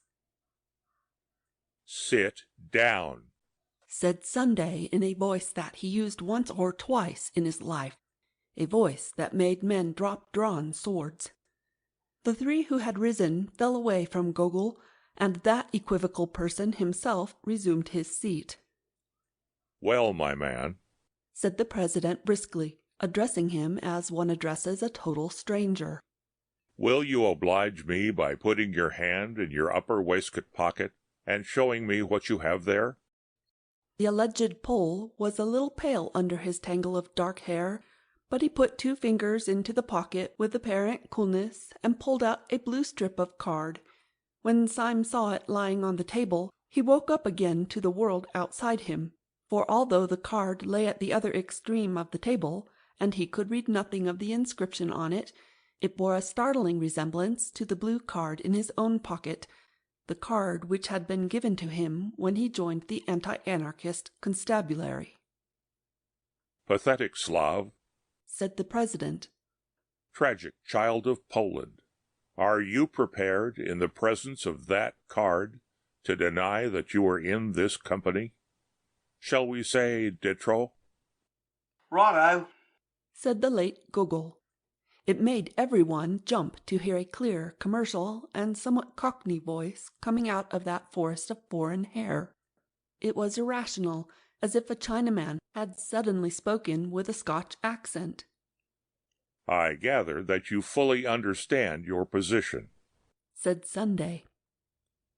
Sit down, said Sunday in a voice that he used once or twice in his life, a voice that made men drop drawn swords. The 3 who had risen fell away from Gogol, and that equivocal person himself resumed his seat. Well, my man, said the president briskly, addressing him as one addresses a total stranger. Will you oblige me by putting your hand in your upper waistcoat pocket and showing me what you have there? The alleged Pole was a little pale under his tangle of dark hair, but he put 2 fingers into the pocket with apparent coolness and pulled out a blue strip of card. When Syme saw it lying on the table, he woke up again to the world outside him, for although the card lay at the other extreme of the table, and he could read nothing of the inscription on it, it bore a startling resemblance to the blue card in his own pocket, the card which had been given to him when he joined the anti-anarchist constabulary. Pathetic Slav, said the president. Tragic child of Poland, are you prepared in the presence of that card to deny that you are in this company? Shall we say de trop? Righto, said the late Gogol. It made everyone jump to hear a clear, commercial, and somewhat cockney voice coming out of that forest of foreign hair. It was irrational, as if a Chinaman had suddenly spoken with a Scotch accent. I gather that you fully understand your position, said Sunday.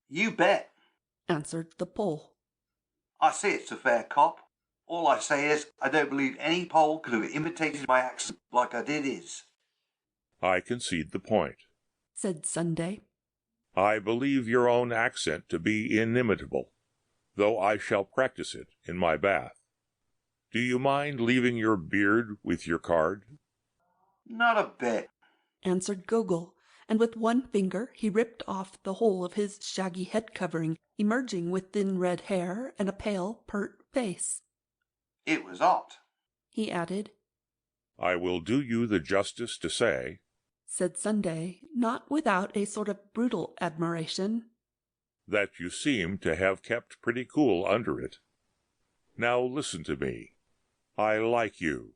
You bet, answered the Pole. I say it's a fair cop. All I say is I don't believe any Pole could have imitated my accent like I did his. I concede the point, said Sunday. I believe your own accent to be inimitable, though I shall practice it in my bath. Do you mind leaving your beard with your card? Not a bit, answered Gogol, and with one finger he ripped off the whole of his shaggy head covering, emerging with thin red hair and a pale, pert face. It was hot, he added. I will do you the justice to say, said Sunday, not without a sort of brutal admiration, that you seem to have kept pretty cool under it. Now listen to me. I like you.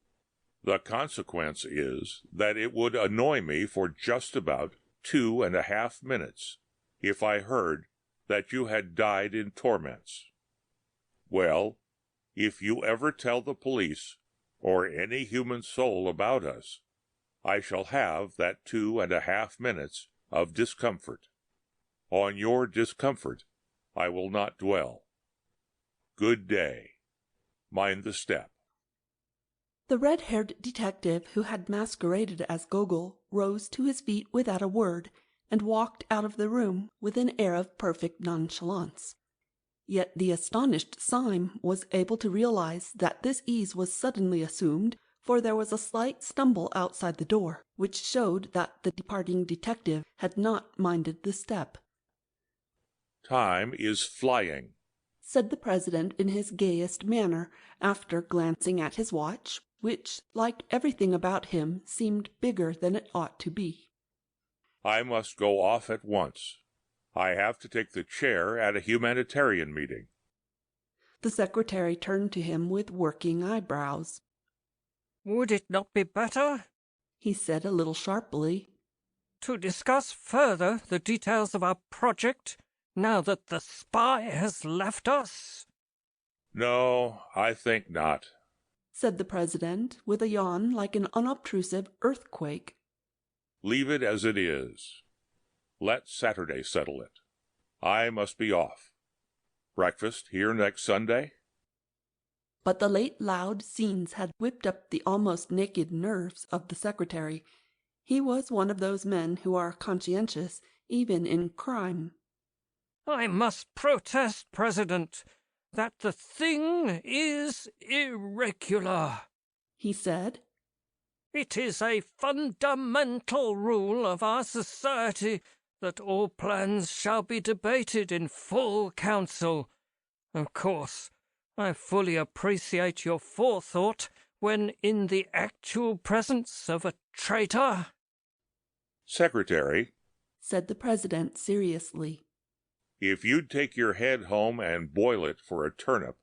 The consequence is that it would annoy me for just about 2.5 minutes if I heard that you had died in torments. Well, if you ever tell the police or any human soul about us, I shall have that 2.5 minutes of discomfort. On your discomfort I will not dwell. Good day. Mind the step. The red-haired detective who had masqueraded as Gogol rose to his feet without a word, and walked out of the room with an air of perfect nonchalance. Yet the astonished Syme was able to realize that this ease was suddenly assumed, for there was a slight stumble outside the door, which showed that the departing detective had not minded the step. Time is flying, said the President in his gayest manner, after glancing at his watch, which, like everything about him, seemed bigger than it ought to be. I must go off at once. I have to take the chair at a humanitarian meeting. The secretary turned to him with working eyebrows. Would it not be better, he said a little sharply, to discuss further the details of our project now that the spy has left us? No, I think not, said the President, with a yawn like an unobtrusive earthquake. Leave it as it is. Let Saturday settle it. I must be off. Breakfast here next Sunday? But the late loud scenes had whipped up the almost naked nerves of the secretary. He was one of those men who are conscientious even in crime. I must protest, President, that the thing is irregular, he said. It is a fundamental rule of our society that all plans shall be debated in full council. Of course, I fully appreciate your forethought when in the actual presence of a traitor. Secretary, said the President seriously, if you'd take your head home and boil it for a turnip,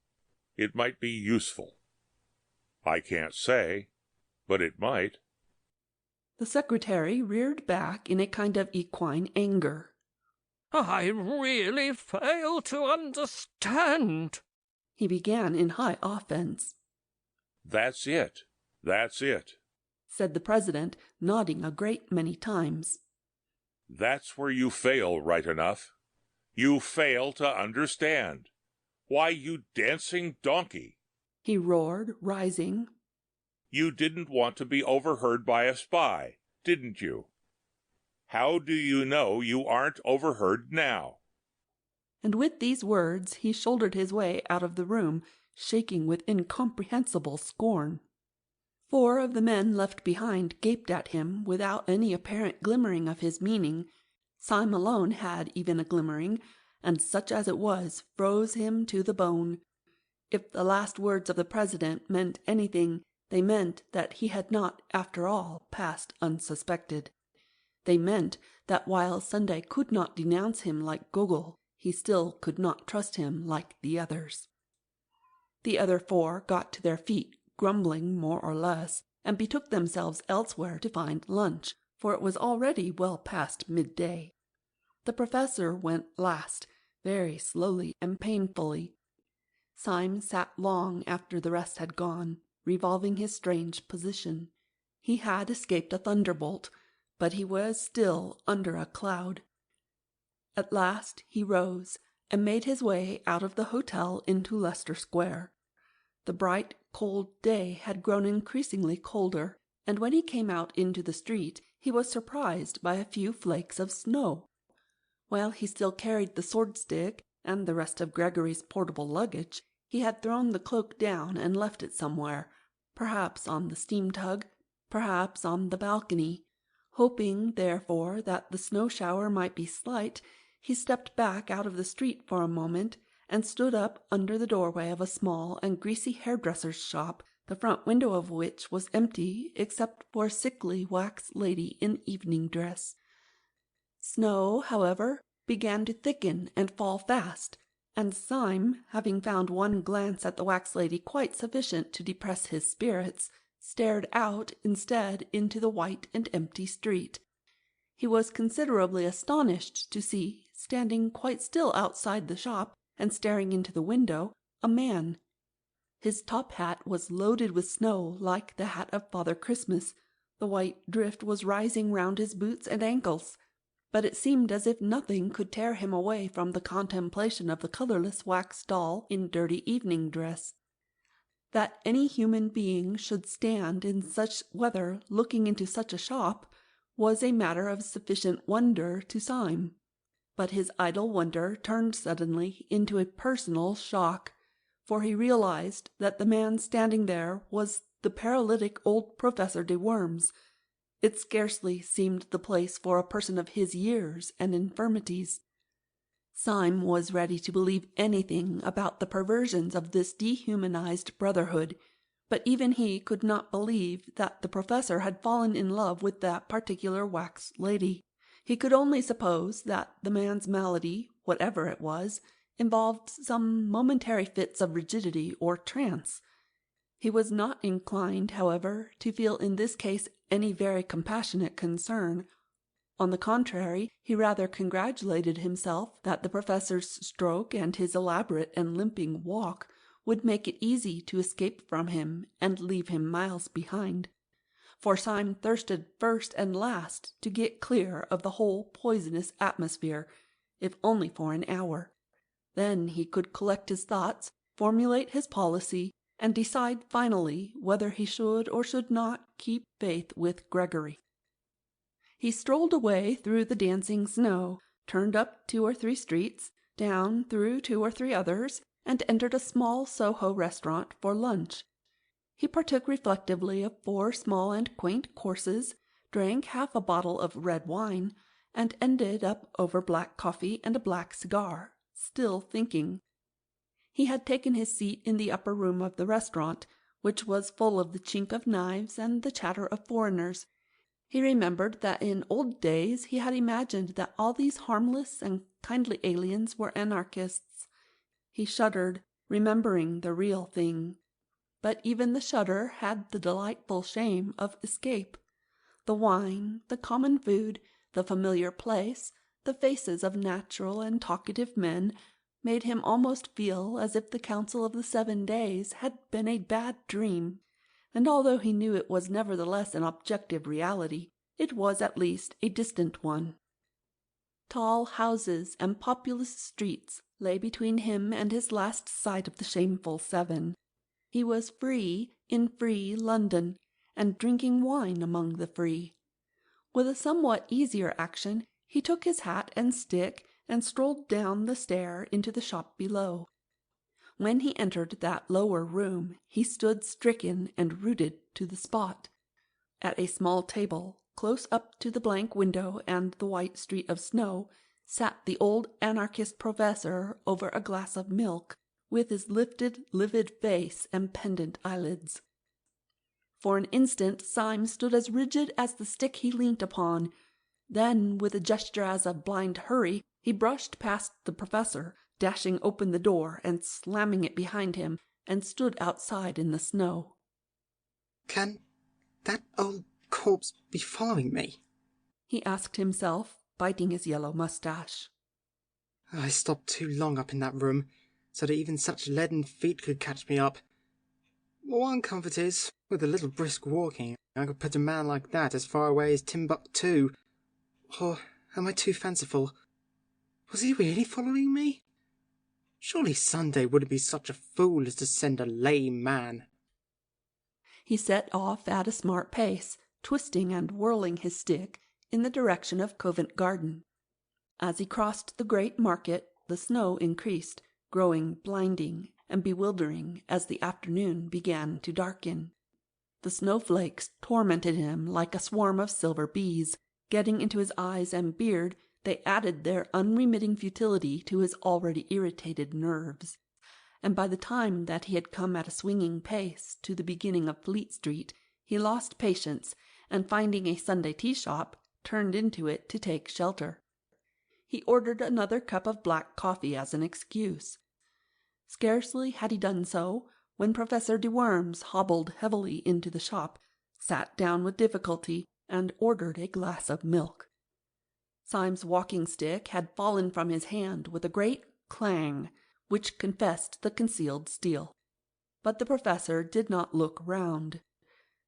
it might be useful. I can't say, but it might. The secretary reared back in a kind of equine anger. I really fail to understand, he began in high offense. That's it, said the President, nodding a great many times. That's where you fail right enough. You fail to understand. Why, you dancing donkey, he roared, rising. You didn't want to be overheard by a spy, didn't you? How do you know you aren't overheard now? And with these words he shouldered his way out of the room, shaking with incomprehensible scorn. 4 of the men left behind gaped at him without any apparent glimmering of his meaning. Syme alone had even a glimmering, and such as it was, froze him to the bone. If the last words of the President meant anything, they meant that he had not, after all, passed unsuspected. They meant that while Sunday could not denounce him like Gogol, he still could not trust him like the others. The other 4 got to their feet, grumbling more or less, and betook themselves elsewhere to find lunch, for it was already well past midday. The professor went last, very slowly and painfully. Syme sat long after the rest had gone, revolving his strange position. He had escaped a thunderbolt, but he was still under a cloud. At last he rose and made his way out of the hotel into Leicester Square. The bright, cold day had grown increasingly colder, and when he came out into the street he was surprised by a few flakes of snow. While he still carried the sword-stick and the rest of Gregory's portable luggage, he had thrown the cloak down and left it somewhere, perhaps on the steam-tug, perhaps on the balcony. Hoping, therefore, that the snow-shower might be slight, he stepped back out of the street for a moment and stood up under the doorway of a small and greasy hairdresser's shop, the front window of which was empty except for a sickly wax lady in evening dress. Snow, however, began to thicken and fall fast, and Syme, having found one glance at the wax lady quite sufficient to depress his spirits, stared out instead into the white and empty street. He was considerably astonished to see, standing quite still outside the shop and staring into the window, a man. His top hat was loaded with snow like the hat of Father Christmas. The white drift was rising round his boots and ankles, but it seemed as if nothing could tear him away from the contemplation of the colourless wax doll in dirty evening dress. That any human being should stand in such weather looking into such a shop was a matter of sufficient wonder to Syme. But his idle wonder turned suddenly into a personal shock, for he realized that the man standing there was the paralytic old Professor de Worms. It scarcely seemed the place for a person of his years and infirmities. Syme was ready to believe anything about the perversions of this dehumanized brotherhood, but even he could not believe that the professor had fallen in love with that particular wax lady. He could only suppose that the man's malady, whatever it was, involved some momentary fits of rigidity or trance. He was not inclined, however, to feel in this case any very compassionate concern. On the contrary, he rather congratulated himself that the professor's stroke and his elaborate and limping walk would make it easy to escape from him and leave him miles behind. For Syme thirsted first and last to get clear of the whole poisonous atmosphere, if only for an hour. Then he could collect his thoughts, formulate his policy, and decide finally whether he should or should not keep faith with Gregory. He strolled away through the dancing snow, turned up 2 or 3 streets, down through 2 or 3 others, and entered a small Soho restaurant for lunch. He partook reflectively of 4 small and quaint courses, drank half a bottle of red wine, and ended up over black coffee and a black cigar, still thinking. He had taken his seat in the upper room of the restaurant, which was full of the chink of knives and the chatter of foreigners. He remembered that in old days he had imagined that all these harmless and kindly aliens were anarchists. He shuddered, remembering the real thing. But even the shudder had the delightful shame of escape. The wine, the common food, the familiar place, the faces of natural and talkative men made him almost feel as if the Council of the 7 Days had been a bad dream, and although he knew it was nevertheless an objective reality, it was at least a distant one. Tall houses and populous streets lay between him and his last sight of the shameful 7. He was free in free London, and drinking wine among the free. With a somewhat easier action, he took his hat and stick and strolled down the stair into the shop below. When he entered that lower room, he stood stricken and rooted to the spot. At a small table, close up to the blank window and the white street of snow, sat the old anarchist professor over a glass of milk, with his lifted, livid face and pendant eyelids. For an instant Syme stood as rigid as the stick he leant upon. Then, with a gesture as of blind hurry, he brushed past the professor, dashing open the door and slamming it behind him, and stood outside in the snow. Can that old corpse be following me? He asked himself, biting his yellow moustache. I stopped too long up in that room, so that even such leaden feet could catch me up. One comfort is, with a little brisk walking, I could put a man like that as far away as Timbuktu. Or am I too fanciful? Was he really following me? Surely Sunday wouldn't be such a fool as to send a lame man. He set off at a smart pace, twisting and whirling his stick in the direction of Covent Garden. As he crossed the great market, the snow increased, growing blinding and bewildering as the afternoon began to darken. The snowflakes tormented him like a swarm of silver bees. Getting into his eyes and beard, they added their unremitting futility to his already irritated nerves. And by the time that he had come at a swinging pace to the beginning of Fleet Street, he lost patience, and finding a Sunday tea shop, turned into it to take shelter. He ordered another cup of black coffee as an excuse. Scarcely had he done so, when Professor de Worms hobbled heavily into the shop, sat down with difficulty, and ordered a glass of milk. Syme's walking-stick had fallen from his hand with a great clang, which confessed the concealed steal. But the professor did not look round.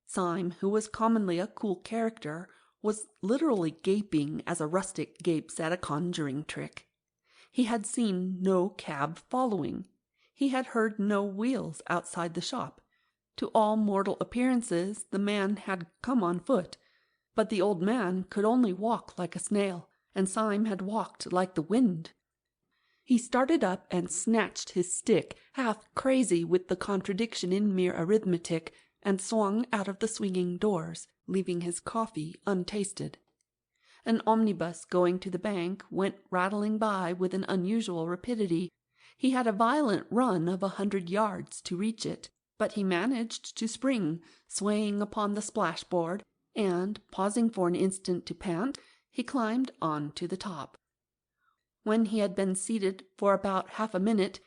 Syme, who was commonly a cool character, was literally gaping as a rustic gapes at a conjuring trick. He had seen no cab following. He had heard no wheels outside the shop. To all mortal appearances the man had come on foot, but the old man could only walk like a snail, and Syme had walked like the wind. He started up and snatched his stick, half crazy with the contradiction in mere arithmetic, and swung out of the swinging doors, leaving his coffee untasted. An omnibus going to the bank went rattling by with an unusual rapidity. He had a violent run of 100 yards to reach it, but he managed to spring, swaying upon the splashboard, and, pausing for an instant to pant, he climbed on to the top. When he had been seated for about half a minute,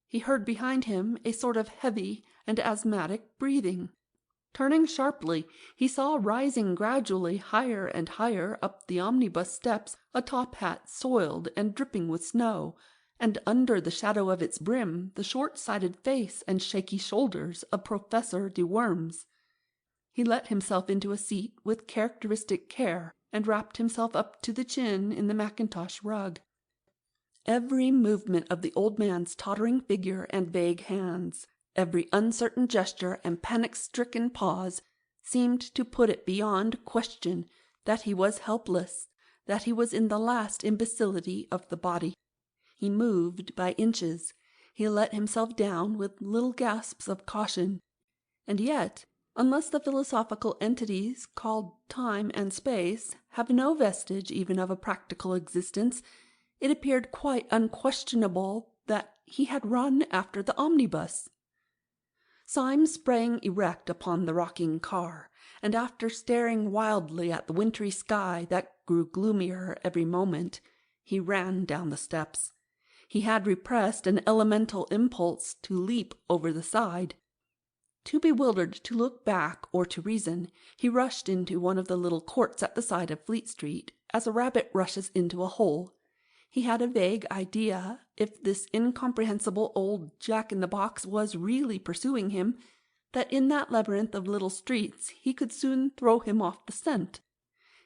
he heard behind him a sort of heavy and asthmatic breathing. Turning sharply, he saw rising gradually higher and higher up the omnibus steps a top hat soiled and dripping with snow, and under the shadow of its brim the short-sighted face and shaky shoulders of Professor de Worms. He let himself into a seat with characteristic care, and wrapped himself up to the chin in the mackintosh rug. Every movement of the old man's tottering figure and vague hands, every uncertain gesture and panic-stricken pause, seemed to put it beyond question that he was helpless, that he was in the last imbecility of the body. He moved by inches. He let himself down with little gasps of caution. And yet, unless the philosophical entities called time and space have no vestige even of a practical existence, it appeared quite unquestionable that he had run after the omnibus. Syme sprang erect upon the rocking car, and after staring wildly at the wintry sky that grew gloomier every moment, he ran down the steps. He had repressed an elemental impulse to leap over the side. Too bewildered to look back or to reason, he rushed into one of the little courts at the side of Fleet Street, as a rabbit rushes into a hole. He had a vague idea, if this incomprehensible old Jack-in-the-box was really pursuing him, that in that labyrinth of little streets he could soon throw him off the scent.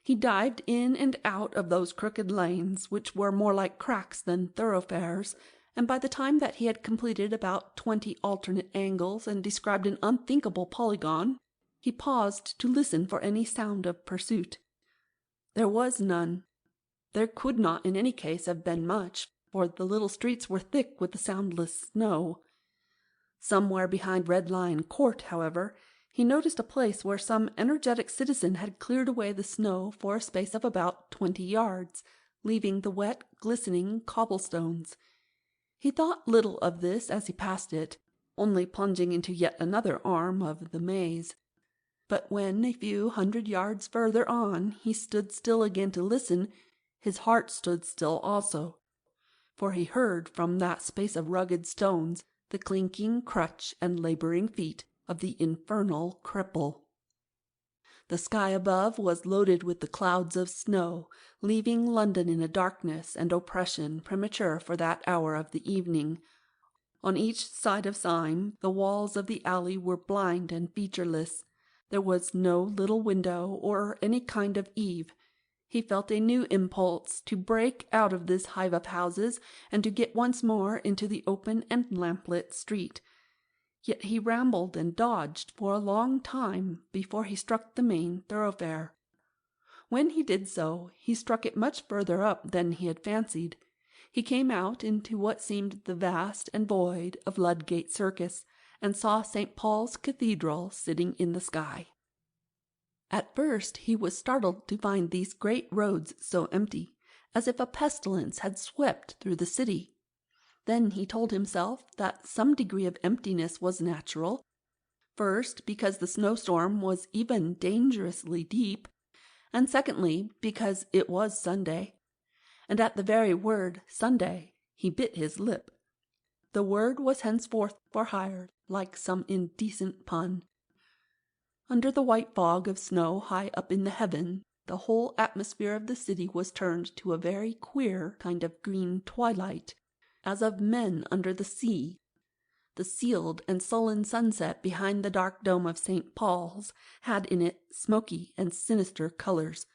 He dived in and out of those crooked lanes, which were more like cracks than thoroughfares, and by the time that he had completed about 20 alternate angles and described an unthinkable polygon, he paused to listen for any sound of pursuit. There was none. There could not in any case have been much, for the little streets were thick with the soundless snow. Somewhere behind Red Lion Court, however, he noticed a place where some energetic citizen had cleared away the snow for a space of about 20 yards, leaving the wet, glistening cobblestones. He thought little of this as he passed it, only plunging into yet another arm of the maze. But when, a few 100 yards further on, he stood still again to listen, his heart stood still also, for he heard from that space of rugged stones the clinking crutch and labouring feet of the infernal cripple. The sky above was loaded with the clouds of snow, leaving London in a darkness and oppression premature for that hour of the evening. On each side of Syme the walls of the alley were blind and featureless. There was no little window or any kind of eave. He felt a new impulse to break out of this hive of houses and to get once more into the open and lamplit street. Yet he rambled and dodged for a long time before he struck the main thoroughfare. When he did so, he struck it much further up than he had fancied. He came out into what seemed the vast and void of Ludgate Circus, and saw St. Paul's Cathedral sitting in the sky. At first he was startled to find these great roads so empty, as if a pestilence had swept through the city. Then he told himself that some degree of emptiness was natural, first because the snowstorm was even dangerously deep, and secondly because it was Sunday. And at the very word Sunday he bit his lip. The word was henceforth for hire, like some indecent pun. Under the white fog of snow high up in the heaven, the whole atmosphere of the city was turned to a very queer kind of green twilight, as of men under the sea. The sealed and sullen sunset behind the dark dome of St. Paul's had in it smoky and sinister colours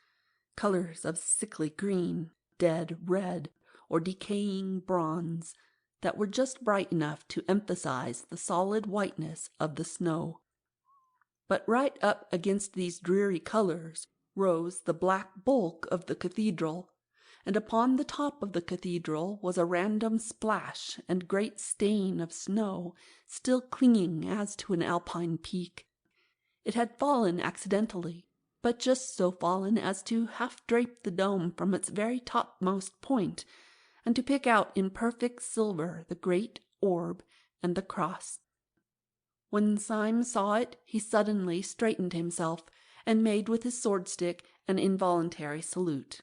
of sickly green, dead red, or decaying bronze, that were just bright enough to emphasize the solid whiteness of the snow. But right up against these dreary colours rose the black bulk of the cathedral, and upon the top of the cathedral was a random splash and great stain of snow, still clinging as to an alpine peak. It had fallen accidentally, but just so fallen as to half-drape the dome from its very topmost point, and to pick out in perfect silver the great orb and the cross. When Syme saw it, he suddenly straightened himself, and made with his sword-stick an involuntary salute.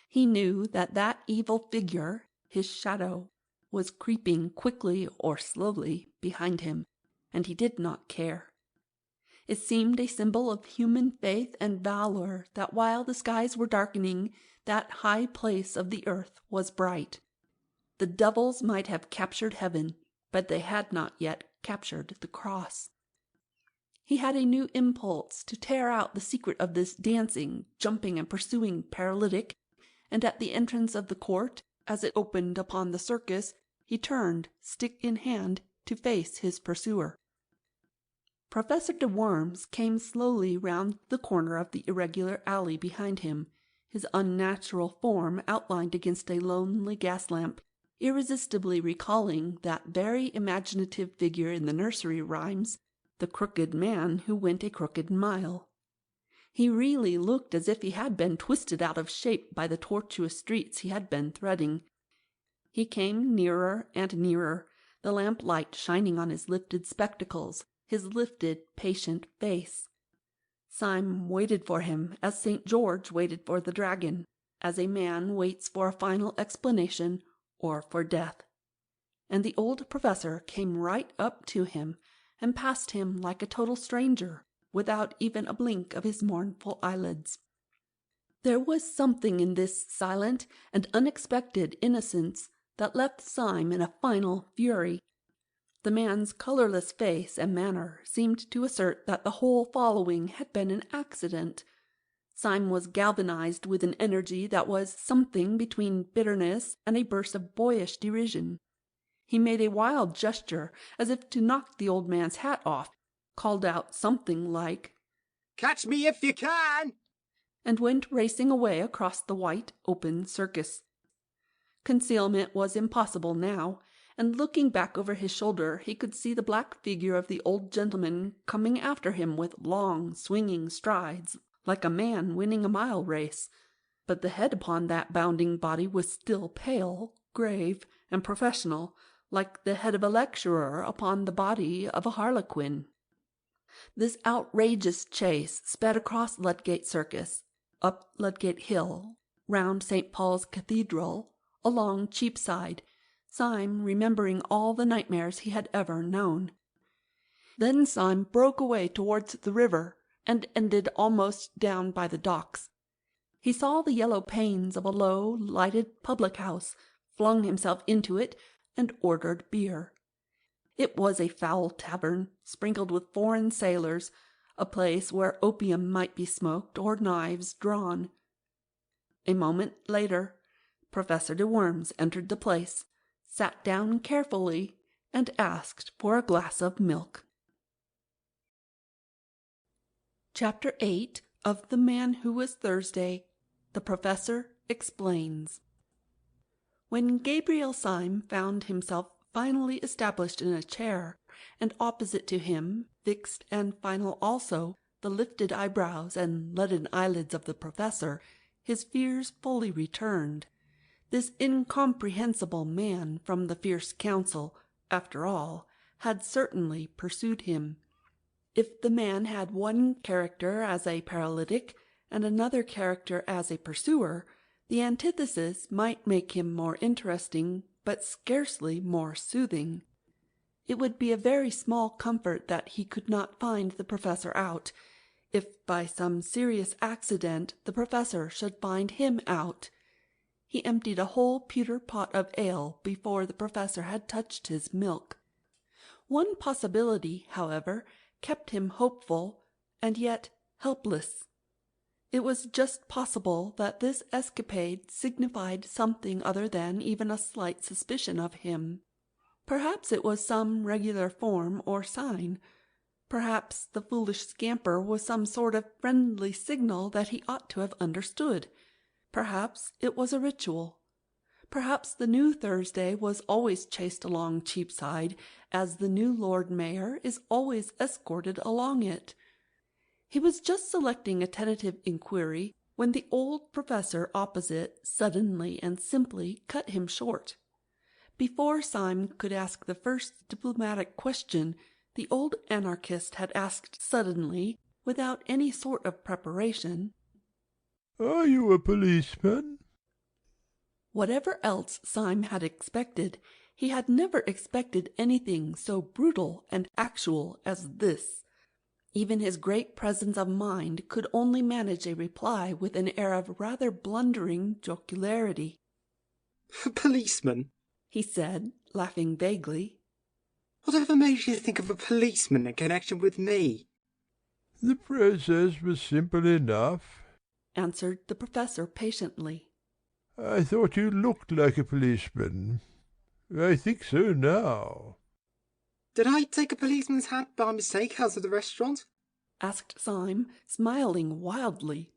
He knew that that evil figure, his shadow, was creeping quickly or slowly behind him, and he did not care. It seemed a symbol of human faith and valour that while the skies were darkening, that high place of the earth was bright. The devils might have captured heaven, but they had not yet captured the cross. He had a new impulse to tear out the secret of this dancing, jumping, and pursuing paralytic, and at the entrance of the court, as it opened upon the circus, he turned, stick in hand, to face his pursuer. Professor de Worms came slowly round the corner of the irregular alley behind him, his unnatural form outlined against a lonely gas-lamp, irresistibly recalling that very imaginative figure in the nursery rhymes, the crooked man who went a crooked mile. He really looked as if he had been twisted out of shape by the tortuous streets he had been threading. He came nearer and nearer, the lamp-light shining on his lifted spectacles, his lifted, patient face. Syme waited for him as St. George waited for the dragon, as a man waits for a final explanation or for death. And the old professor came right up to him and passed him like a total stranger, without even a blink of his mournful eyelids. There was something in this silent and unexpected innocence that left Syme in a final fury. The man's colourless face and manner seemed to assert that the whole following had been an accident. Syme was galvanized with an energy that was something between bitterness and a burst of boyish derision. He made a wild gesture, as if to knock the old man's hat off, called out something like, "Catch me if you can!" and went racing away across the white, open circus. Concealment was impossible now, and looking back over his shoulder he could see the black figure of the old gentleman coming after him with long, swinging strides, like a man winning a mile race. But the head upon that bounding body was still pale, grave, and professional, like the head of a lecturer upon the body of a harlequin. This outrageous chase sped across Ludgate Circus, up Ludgate Hill, round St. Paul's Cathedral, along Cheapside, Syme remembering all the nightmares he had ever known. Then Syme broke away towards the river, and ended almost down by the docks. He saw the yellow panes of a low, lighted public-house, flung himself into it, and ordered beer. It was a foul tavern, sprinkled with foreign sailors, a place where opium might be smoked or knives drawn. A moment later, Professor de Worms entered the place, sat down carefully, and asked for a glass of milk. Chapter 8 of The Man Who Was Thursday, The Professor Explains. When Gabriel Syme found himself finally established in a chair, and opposite to him, fixed and final also, the lifted eyebrows and leaden eyelids of the professor, his fears fully returned. This incomprehensible man from the fierce council, after all, had certainly pursued him. If the man had one character as a paralytic and another character as a pursuer, the antithesis might make him more interesting, but scarcely more soothing. It would be a very small comfort that he could not find the professor out, if by some serious accident the professor should find him out. He emptied a whole pewter pot of ale before the professor had touched his milk. One possibility, however, kept him hopeful, and yet helpless. It was just possible that this escapade signified something other than even a slight suspicion of him. Perhaps it was some regular form or sign. Perhaps the foolish scamper was some sort of friendly signal that he ought to have understood. Perhaps it was a ritual. Perhaps the new Thursday was always chased along Cheapside, as the new Lord Mayor is always escorted along it. He was just selecting a tentative inquiry when the old professor opposite suddenly and simply cut him short. Before Syme could ask the first diplomatic question, the old anarchist had asked suddenly, without any sort of preparation, "Are you a policeman?" Whatever else Syme had expected, he had never expected anything so brutal and actual as this. Even his great presence of mind could only manage a reply with an air of rather blundering jocularity. "A policeman?" he said, laughing vaguely. "Whatever made you think of a policeman in connection with me?" "The process was simple enough," answered the professor patiently. "I thought you looked like a policeman. I think so now." "Did I take a policeman's hat by mistake out of the restaurant?" asked Syme, smiling wildly.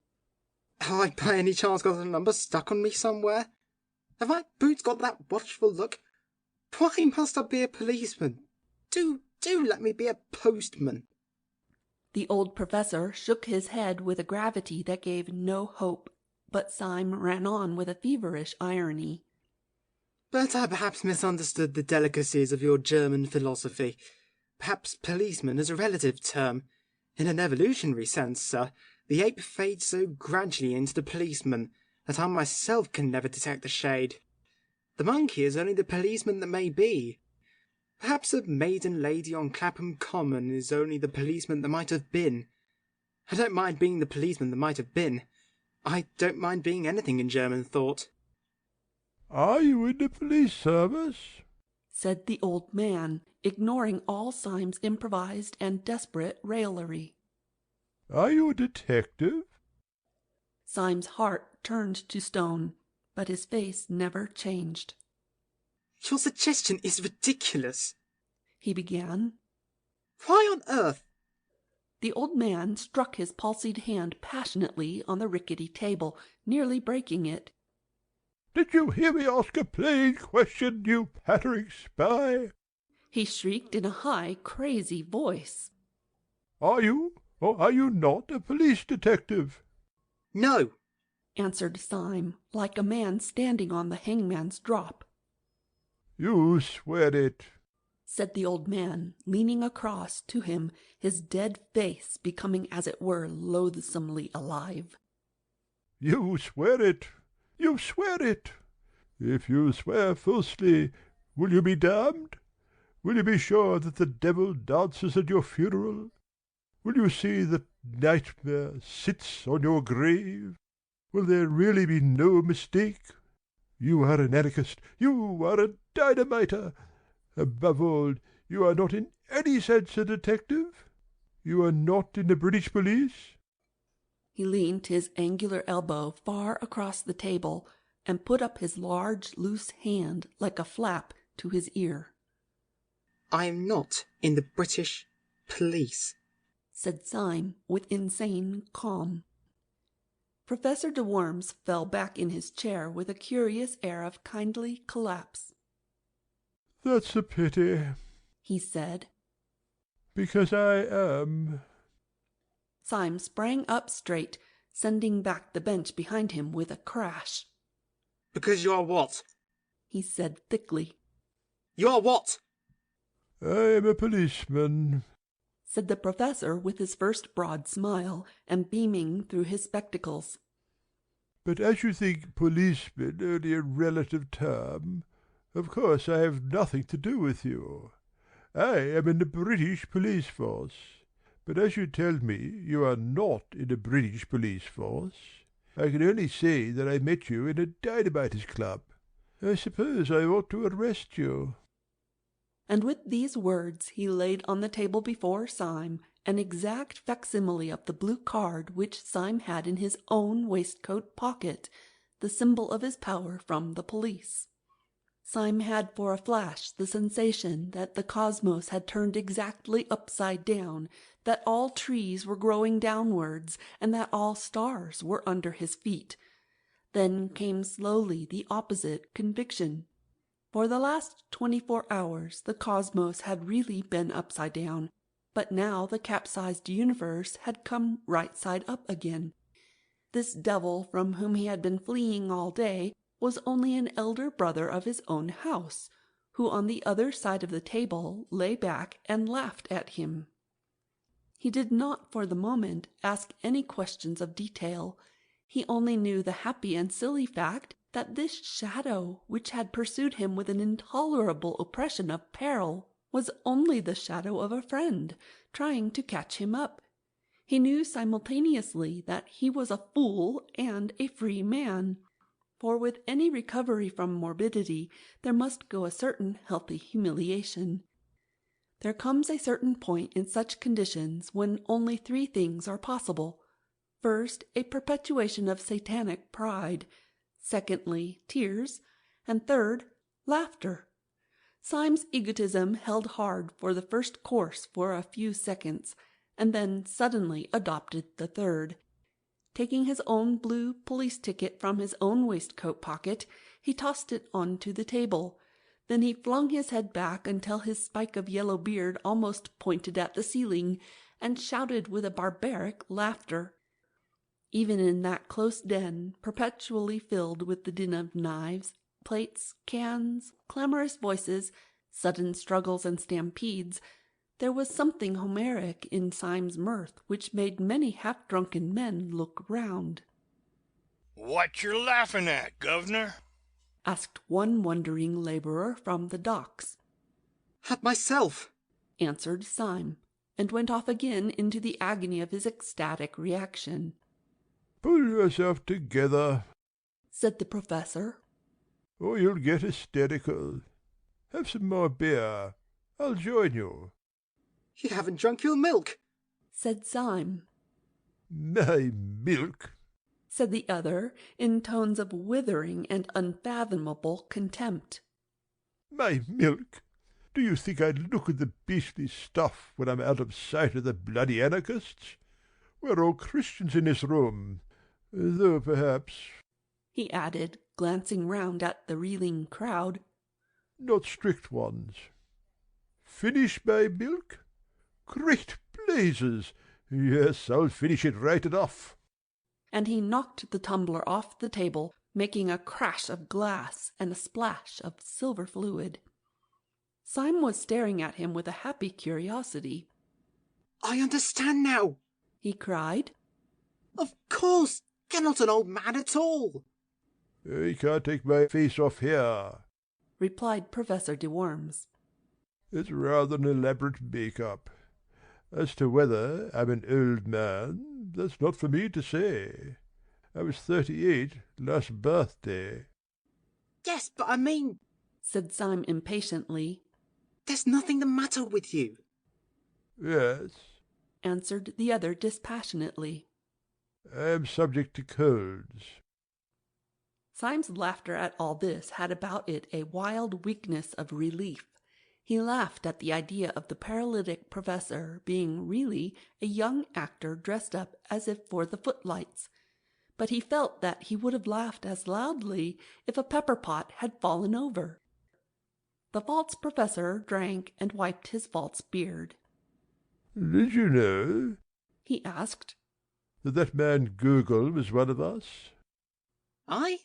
"Have I by any chance got a number stuck on me somewhere? Have my boots got that watchful look? Why must I be a policeman? Do let me be a postman." The old professor shook his head with a gravity that gave no hope, but Syme ran on with a feverish irony. "But I perhaps misunderstood the delicacies of your German philosophy. Perhaps policeman is a relative term. In an evolutionary sense, sir, the ape fades so gradually into the policeman that I myself can never detect the shade. The monkey is only the policeman that may be. Perhaps a maiden lady on Clapham Common is only the policeman that might have been. I don't mind being the policeman that might have been. I don't mind being anything in German thought." "Are you in the police service?" said the old man, ignoring all Syme's improvised and desperate raillery. "Are you a detective?" Syme's heart turned to stone, but his face never changed. "Your suggestion is ridiculous," he began. "Why on earth—" The old man struck his palsied hand passionately on the rickety table, nearly breaking it. "Did you hear me ask a plain question, you pattering spy?" he shrieked in a high, crazy voice. "Are you, or are you not, a police detective?" "No," answered Syme, like a man standing on the hangman's drop. "You swear it," said the old man, leaning across to him, his dead face becoming as it were loathsomely alive. "You swear it. You swear it. If you swear falsely, will you be damned? Will you be sure that the devil dances at your funeral? Will you see that nightmare sits on your grave? Will there really be no mistake? You are an anarchist. You are a dynamiter. Above all, you are not in any sense a detective. You are not in the British police." He leaned his angular elbow far across the table and put up his large, loose hand like a flap to his ear. "I am not in the British police," said Syme with insane calm. Professor de Worms fell back in his chair with a curious air of kindly collapse. "That's a pity," he said, "because I am." Syme sprang up straight, sending back the bench behind him with a crash. "Because you are what?" he said thickly. "You are what?" "I am a policeman," said the professor with his first broad smile, and beaming through his spectacles. "But as you think policeman only a relative term, of course I have nothing to do with you. I am in the British police force. But as you tell me you are not in the British police force, I can only say that I met you in a dynamiters club. I suppose I ought to arrest you." And with these words he laid on the table before Syme an exact facsimile of the blue card which Syme had in his own waistcoat pocket, the symbol of his power from the police. Syme had for a flash the sensation that the cosmos had turned exactly upside down, that all trees were growing downwards, and that all stars were under his feet. Then came slowly the opposite conviction. For the last 24 hours the cosmos had really been upside down, but now the capsized universe had come right side up again. This devil from whom he had been fleeing all day was only an elder brother of his own house, who on the other side of the table lay back and laughed at him. He did not for the moment ask any questions of detail. He only knew the happy and silly fact that this shadow, which had pursued him with an intolerable oppression of peril, was only the shadow of a friend, trying to catch him up. He knew simultaneously that he was a fool and a free man. For with any recovery from morbidity there must go a certain healthy humiliation. There comes a certain point in such conditions when only 3 things are possible. First, a perpetuation of satanic pride. Secondly, tears. And third, laughter. Syme's egotism held hard for the first course for a few seconds, and then suddenly adopted the third. Taking his own blue police ticket from his own waistcoat pocket, he tossed it onto the table. Then he flung his head back until his spike of yellow beard almost pointed at the ceiling, and shouted with a barbaric laughter. Even in that close den, perpetually filled with the din of knives, plates, cans, clamorous voices, sudden struggles and stampedes, there was something Homeric in Syme's mirth which made many half-drunken men look round. "What you laughing at, governor?" asked one wondering labourer from the docks. "At myself," answered Syme, and went off again into the agony of his ecstatic reaction. "Pull yourself together," said the professor, "or you'll get hysterical. Have some more beer. I'll join you." "You haven't drunk your milk," said Syme. "My milk," said the other, in tones of withering and unfathomable contempt. "My milk? Do you think I'd look at the beastly stuff when I'm out of sight of the bloody anarchists? We're all Christians in this room, though perhaps," he added, glancing round at the reeling crowd, "not strict ones. Finish my milk? Great blazes! Yes, I'll finish it right enough." And he knocked the tumbler off the table, making a crash of glass and a splash of silver fluid. Syme was staring at him with a happy curiosity. "I understand now," he cried. "Of course, you're not an old man at all." "I can't take my face off here," replied Professor de Worms. "It's rather an elaborate make-up. As to whether I'm an old man, that's not for me to say. I was 38 last birthday." "Yes, but I mean," said Syme impatiently, "there's nothing the matter with you." "Yes," answered the other dispassionately. I am subject to colds. Syme's laughter at all this had about it a wild weakness of relief. He laughed at the idea of the paralytic professor being really a young actor dressed up as if for the footlights, but he felt that he would have laughed as loudly if a pepper-pot had fallen over. The false professor drank and wiped his false beard. Did you know, he asked, that man Gogol was one of us? I?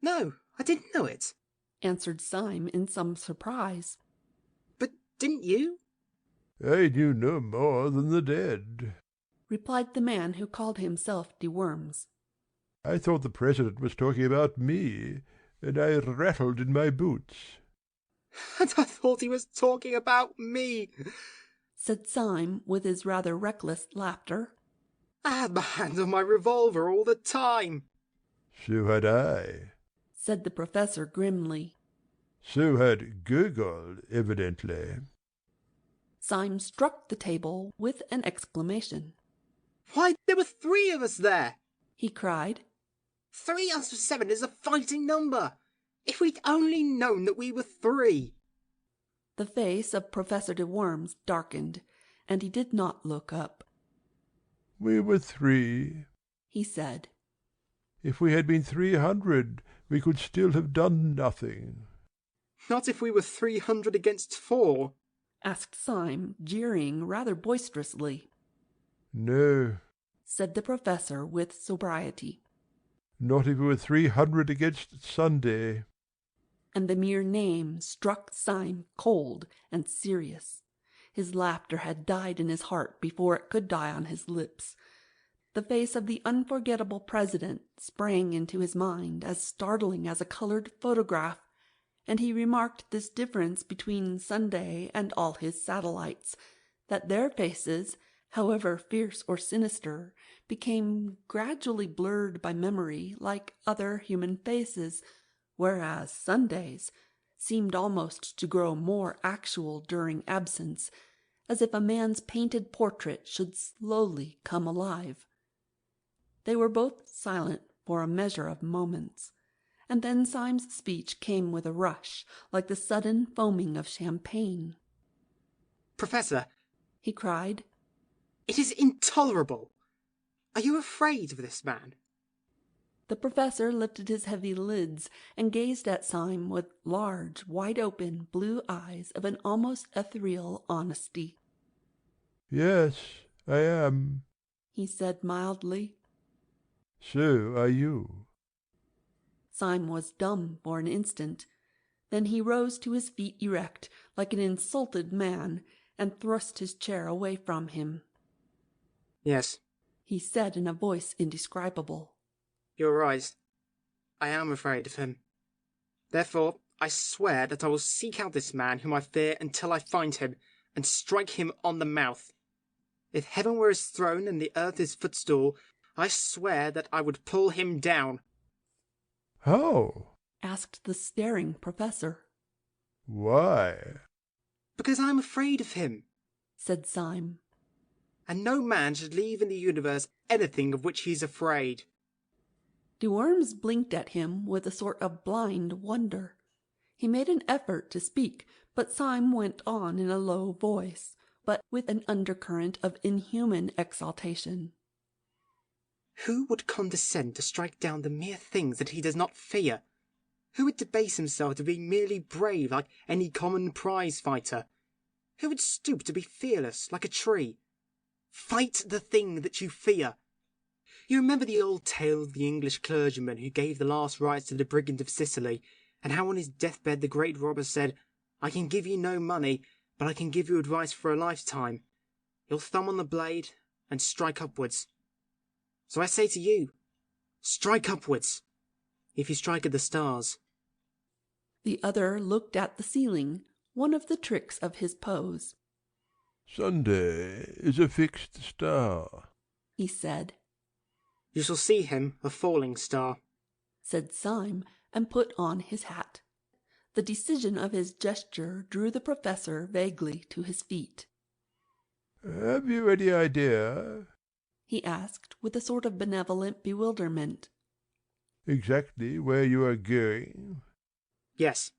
No, I didn't know it, answered Syme in some surprise. But didn't you? I knew no more than the dead, replied the man who called himself de Worms. I thought the president was talking about me, and I rattled in my boots. And I thought he was talking about me, said Syme with his rather reckless laughter. I had my hand on my revolver all the time. So had I, said the professor grimly. So had Gogol, evidently. Syme struck the table with an exclamation. Why, there were 3 of us there, he cried. 3 out of 7 is a fighting number. If we'd only known that we were 3. The face of Professor de Worms darkened, and he did not look up. We were 3, he said. If we had been 300, we could still have done nothing. Not if we were 300 against 4, asked Syme, jeering rather boisterously. No, said the professor with sobriety. Not if we were 300 against Sunday. And the mere name struck Syme cold and serious. His laughter had died in his heart before it could die on his lips. The face of the unforgettable president sprang into his mind as startling as a colored photograph, and he remarked this difference between Sunday and all his satellites, that their faces, however fierce or sinister, became gradually blurred by memory like other human faces, whereas Sunday's seemed almost to grow more actual during absence, as if a man's painted portrait should slowly come alive. They were both silent for a measure of moments, and then Syme's speech came with a rush, like the sudden foaming of champagne. Professor, he cried, it is intolerable. Are you afraid of this man? The professor lifted his heavy lids and gazed at Syme with large, wide-open blue eyes of an almost ethereal honesty. Yes, I am, he said mildly. So are you. Syme was dumb for an instant. Then he rose to his feet erect, like an insulted man, and thrust his chair away from him. Yes, he said in a voice indescribable. You're right. I am afraid of him. Therefore, I swear that I will seek out this man whom I fear until I find him, and strike him on the mouth. If heaven were his throne and the earth his footstool, I swear that I would pull him down. How? asked the staring professor. Why? Because I am afraid of him, said Syme. And no man should leave in the universe anything of which he is afraid. De Worms blinked at him with a sort of blind wonder. He made an effort to speak, but Syme went on in a low voice, but with an undercurrent of inhuman exaltation. Who would condescend to strike down the mere things that he does not fear? Who would debase himself to be merely brave like any common prize fighter? Who would stoop to be fearless like a tree? Fight the thing that you fear. You remember the old tale of the English clergyman who gave the last rites to the brigand of Sicily, and how on his deathbed the great robber said, I can give you no money, but I can give you advice for a lifetime. Your thumb on the blade, and strike upwards. So I say to you, strike upwards, if you strike at the stars. The other looked at the ceiling, one of the tricks of his pose. Sunday is a fixed star, he said. You shall see him a falling star, said Syme, and put on his hat. The decision of his gesture drew the professor vaguely to his feet. Have you any idea, he asked with a sort of benevolent bewilderment. Exactly where you are going? Yes,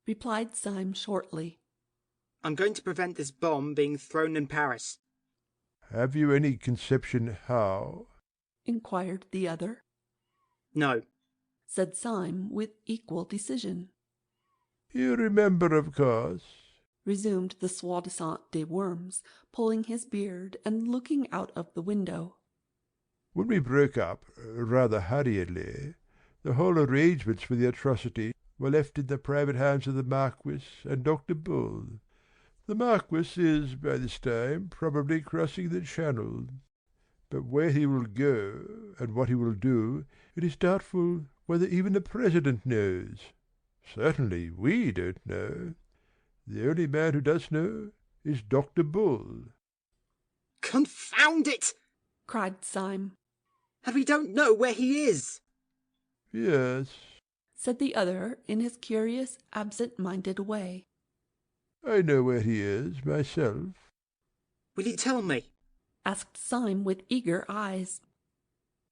replied Syme shortly. I'm going to prevent this bomb being thrown in Paris. Have you any conception how? Inquired the other. No, said Syme with equal decision. You remember, of course, resumed the soi-disant de Worms, pulling his beard and looking out of the window. when we broke up, rather hurriedly, the whole arrangements for the atrocity were left in the private hands of the Marquis and Dr. Bull. The Marquis is, by this time, probably crossing the Channel. But where he will go, and what he will do, it is doubtful whether even the President knows. Certainly we don't know. The only man who does know is Dr. Bull. Confound it! cried Syme. And we don't know where he is. Yes, said the other in his curious, absent-minded way. I know where he is, myself. Will you tell me? asked Syme with eager eyes.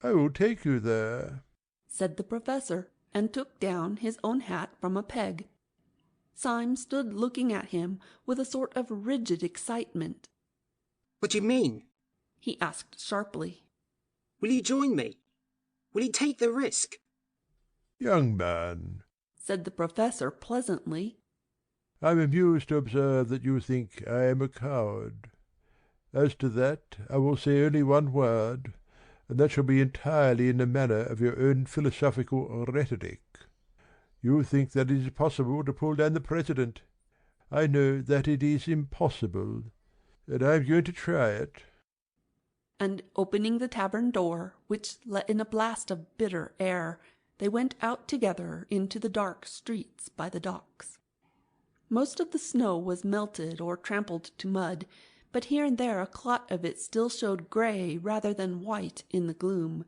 I will take you there, said the Professor, and took down his own hat from a peg. Syme stood looking at him with a sort of rigid excitement. What do you mean? he asked sharply. Will you join me? Will you take the risk? Young man, said the Professor pleasantly, I am amused to observe that you think I am a coward. As to that, I will say only one word, and that shall be entirely in the manner of your own philosophical rhetoric. You think that it is possible to pull down the President. I know that it is impossible, and I am going to try it. And opening the tavern door, which let in a blast of bitter air, they went out together into the dark streets by the docks. Most of the snow was melted or trampled to mud, but here and there a clot of it still showed grey rather than white in the gloom.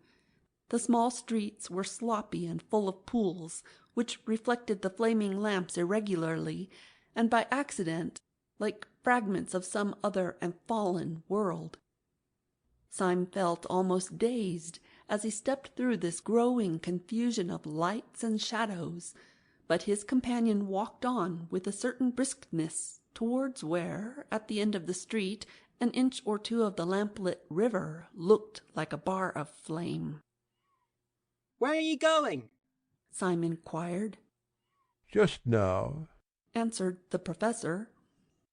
The small streets were sloppy and full of pools, which reflected the flaming lamps irregularly, and by accident, like fragments of some other and fallen world. Syme felt almost dazed as he stepped through this growing confusion of lights and shadows, but his companion walked on with a certain briskness towards where, at the end of the street, an inch or two of the lamp-lit river looked like a bar of flame. Where are you going? Syme inquired. Just now, answered the Professor.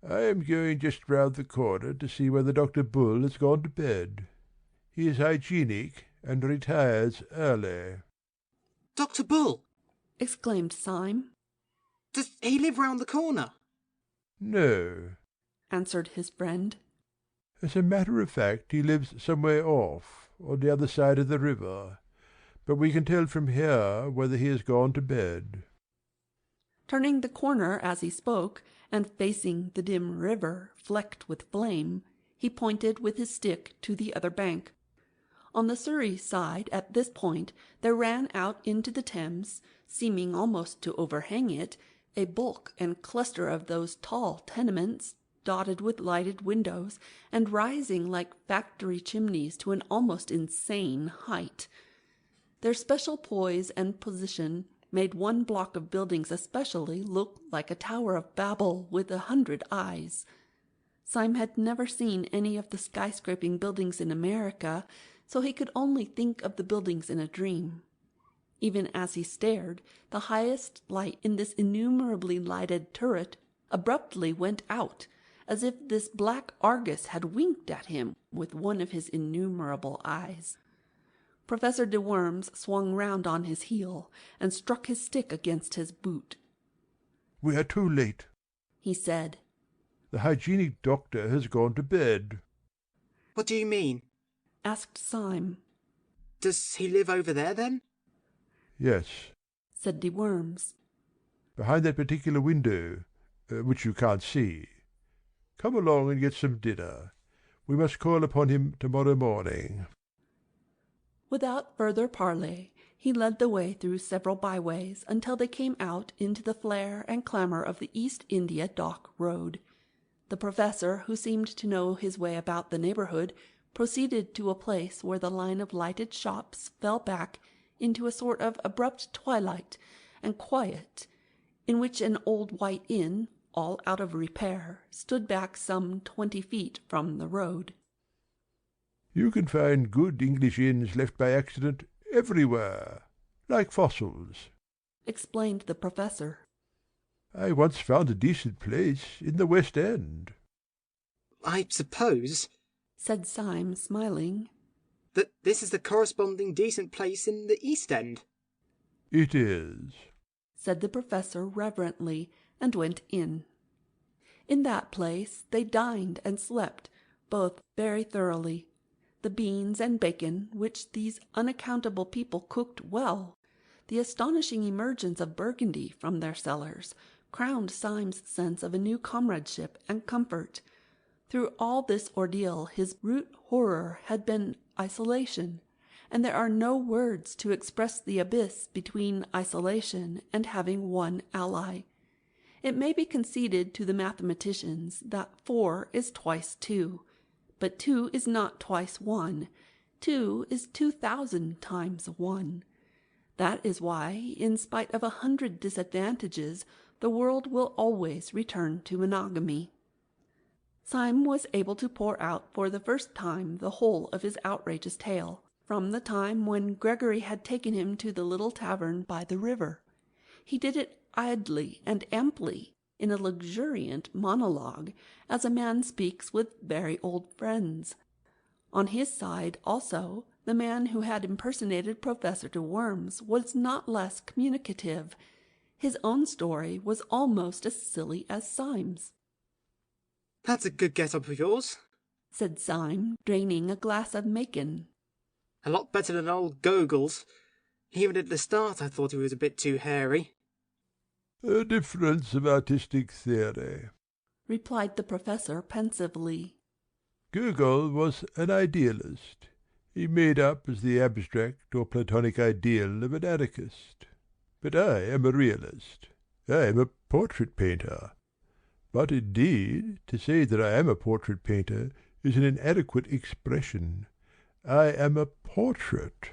I am going just round the corner to see whether Dr. Bull has gone to bed. He is hygienic and retires early. Dr. Bull! exclaimed Syme. Does he live round the corner? No, answered his friend. As a matter of fact, he lives some way off, on the other side of the river, but we can tell from here whether he has gone to bed. Turning the corner as he spoke, and facing the dim river flecked with flame, he pointed with his stick to the other bank. On the Surrey side, at this point, there ran out into the Thames, seeming almost to overhang it, a bulk and cluster of those tall tenements, dotted with lighted windows, and rising like factory chimneys to an almost insane height. Their special poise and position made one block of buildings especially look like a Tower of Babel with 100 eyes. Syme had never seen any of the skyscraping buildings in America, so he could only think of the buildings in a dream. Even as he stared, the highest light in this innumerably lighted turret abruptly went out, as if this black Argus had winked at him with one of his innumerable eyes. Professor de Worms swung round on his heel and struck his stick against his boot. We are too late, he said. The hygienic doctor has gone to bed. What do you mean? asked Syme. Does he live over there, then? Yes, said de Worms. Behind that particular window, which you can't see. Come along and get some dinner. We must call upon him tomorrow morning. Without further parley, he led the way through several byways until they came out into the flare and clamour of the East India Dock Road. The Professor, who seemed to know his way about the neighbourhood, proceeded to a place where the line of lighted shops fell back into a sort of abrupt twilight and quiet, in which an old white inn, all out of repair, stood back some 20 feet from the road. You can find good English inns left by accident everywhere, like fossils, explained the professor. I once found a decent place in the West End. I suppose, said Syme, smiling, that this is the corresponding decent place in the East End. It is, said the professor reverently, and went in. In that place they dined and slept, both very thoroughly. The beans and bacon, which these unaccountable people cooked well, the astonishing emergence of Burgundy from their cellars, crowned Syme's sense of a new comradeship and comfort. Through all this ordeal his root horror had been isolation, and there are no words to express the abyss between isolation and having one ally. It may be conceded to the mathematicians that 4 is twice 2, but 2 is not twice 1. 2 is 2,000 times 1. That is why, in spite of 100 disadvantages, the world will always return to monogamy. Syme was able to pour out for the first time the whole of his outrageous tale, from the time when Gregory had taken him to the little tavern by the river. He did it idly and amply, in a luxuriant monologue, as a man speaks with very old friends. On his side, also, the man who had impersonated Professor de Worms was not less communicative. His own story was almost as silly as Syme's. That's a good get-up of yours, said Syme, draining a glass of Macon. A lot better than old Gogol's. Even at the start I thought he was a bit too hairy. A difference of artistic theory, replied the professor pensively. Gogol was an idealist. He made up as the abstract or platonic ideal of an anarchist. But I am a realist. I am a portrait painter. But indeed, to say that I am a portrait painter is an inadequate expression. I am a portrait.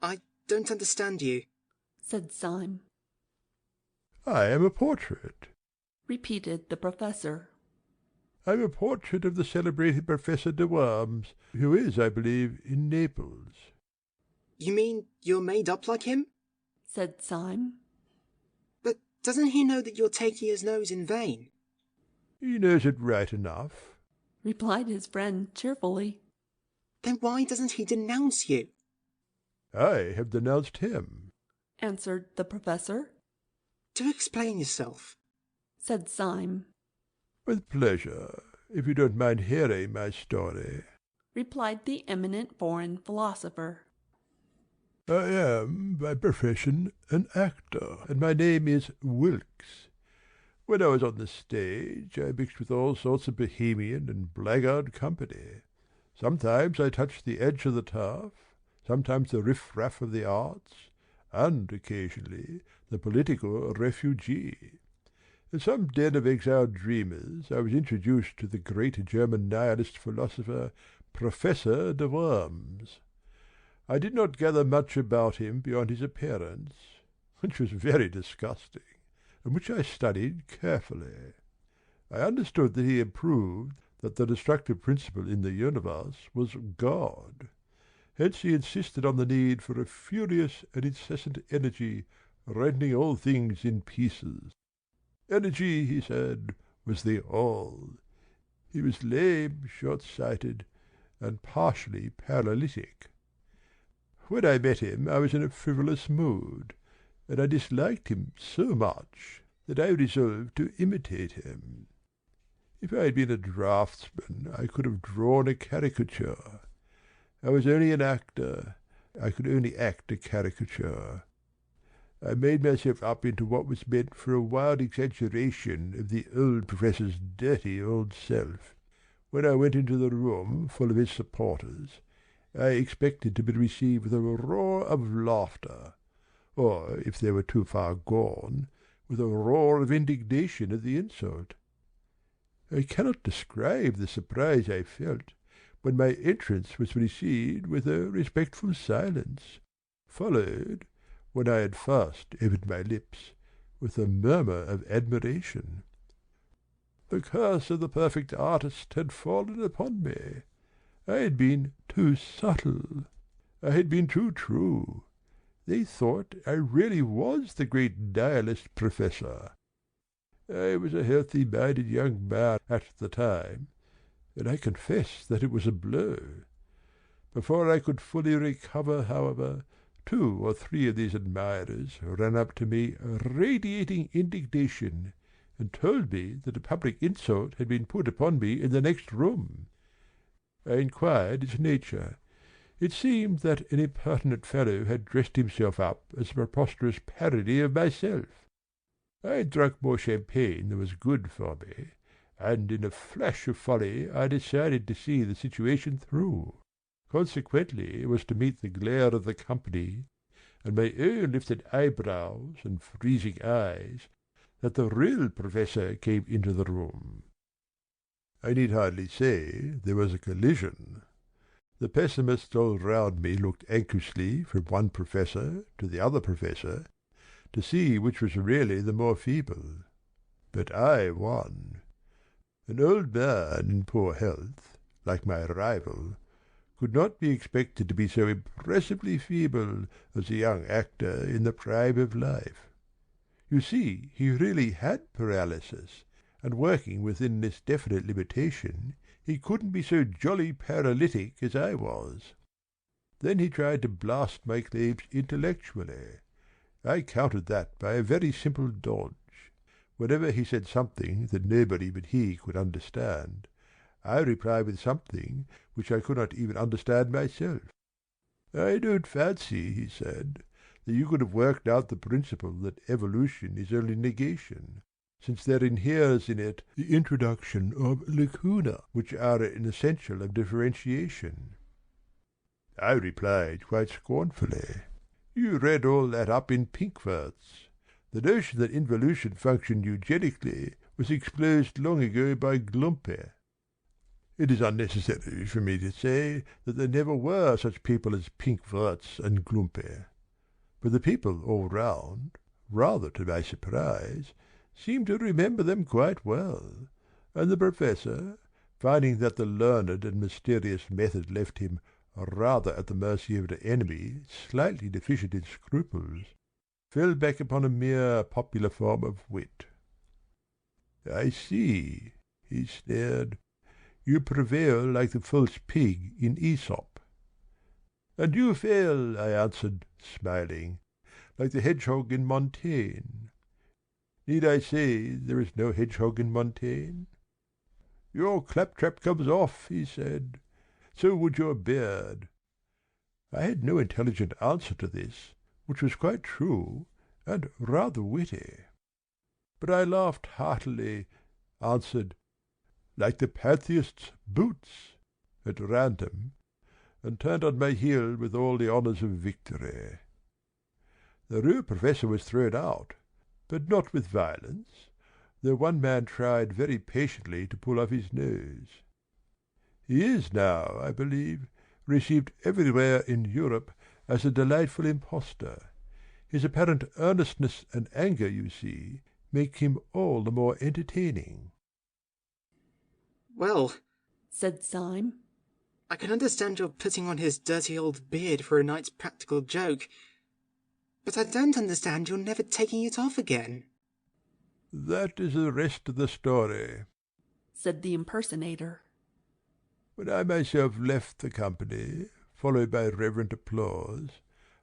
I don't understand you, said Syme. I am a portrait, repeated the professor. I am a portrait of the celebrated Professor de Worms, who is, I believe, in Naples. You mean you're made up like him? Said Syme. But doesn't he know that you're taking his nose in vain? He knows it right enough, replied his friend cheerfully. Then why doesn't he denounce you? I have denounced him, answered the professor. Do explain yourself, said Syme. With pleasure, if you don't mind hearing my story, replied the eminent foreign philosopher. I am, by profession, an actor, and my name is Wilkes. When I was on the stage, I mixed with all sorts of bohemian and blackguard company. Sometimes I touched the edge of the turf, sometimes the riff-raff of the arts, and occasionally the political refugee. In some den of exiled dreamers I was introduced to the great German nihilist philosopher Professor de Worms. I did not gather much about him beyond his appearance, which was very disgusting, and which I studied carefully. I understood that he approved that the destructive principle in the universe was God. Hence he insisted on the need for a furious and incessant energy rending all things in pieces. Energy, he said, was the all. He was lame, short-sighted, and partially paralytic. When I met him I was in a frivolous mood, and I disliked him so much that I resolved to imitate him. If I had been a draftsman I could have drawn a caricature. I was only an actor. I could only act a caricature. I made myself up into what was meant for a wild exaggeration of the old professor's dirty old self. When I went into the room full of his supporters, I expected to be received with a roar of laughter, or, if they were too far gone, with a roar of indignation at the insult. I cannot describe the surprise I felt when my entrance was received with a respectful silence, followed, when I had first opened my lips, with a murmur of admiration. The curse of the perfect artist had fallen upon me. I had been too subtle. I had been too true. They thought I really was the great nihilist professor. I was a healthy-minded young man at the time, and I confess that it was a blow. Before I could fully recover, however, 2 or 3 of these admirers ran up to me radiating indignation, and told me that a public insult had been put upon me in the next room. I inquired its nature. It seemed that an impertinent fellow had dressed himself up as a preposterous parody of myself. I had drunk more champagne than was good for me, and in a flash of folly I decided to see the situation through. Consequently, it was to meet the glare of the company, and my own lifted eyebrows and freezing eyes, that the real professor came into the room. I need hardly say there was a collision. The pessimists all round me looked anxiously from one professor to the other professor, to see which was really the more feeble. But I won. An old man in poor health, like my rival, could not be expected to be so impressively feeble as a young actor in the prime of life. You see, he really had paralysis, and working within this definite limitation, he couldn't be so jolly paralytic as I was. Then he tried to blast my claims intellectually. I countered that by a very simple dodge. Whenever he said something that nobody but he could understand, I replied with something which I could not even understand myself. I don't fancy, he said, that you could have worked out the principle that evolution is only negation, since there inheres in it the introduction of lacuna, which are an essential of differentiation. I replied quite scornfully, "You read all that up in Pinkworts. The notion that involution functioned eugenically was exposed long ago by Glumpe. It is unnecessary for me to say that there never were such people as Pinkworts and Glumpe. But the people all round, rather to my surprise, seemed to remember them quite well, and the professor, finding that the learned and mysterious method left him rather at the mercy of an enemy slightly deficient in scruples, fell back upon a mere popular form of wit. "I see," he sneered, "you prevail like the false pig in Aesop." "And you fail," I answered, smiling, "like the hedgehog in Montaigne. Need I say there is no hedgehog in Montaigne?" "Your claptrap comes off," he said. "So would your beard." I had no intelligent answer to this, which was quite true and rather witty. But I laughed heartily, answered, "Like the pantheist's boots," at random, and turned on my heel with all the honours of victory. The real professor was thrown out, but not with violence, though one man tried very patiently to pull off his nose. He is now, I believe, received everywhere in Europe as a delightful impostor. His apparent earnestness and anger, you see, make him all the more entertaining. "Well," said Syme, "I can understand your putting on his dirty old beard for a night's practical joke, but I don't understand your never taking it off again." "That is the rest of the story," said the impersonator. "When I myself left the company, followed by reverent applause,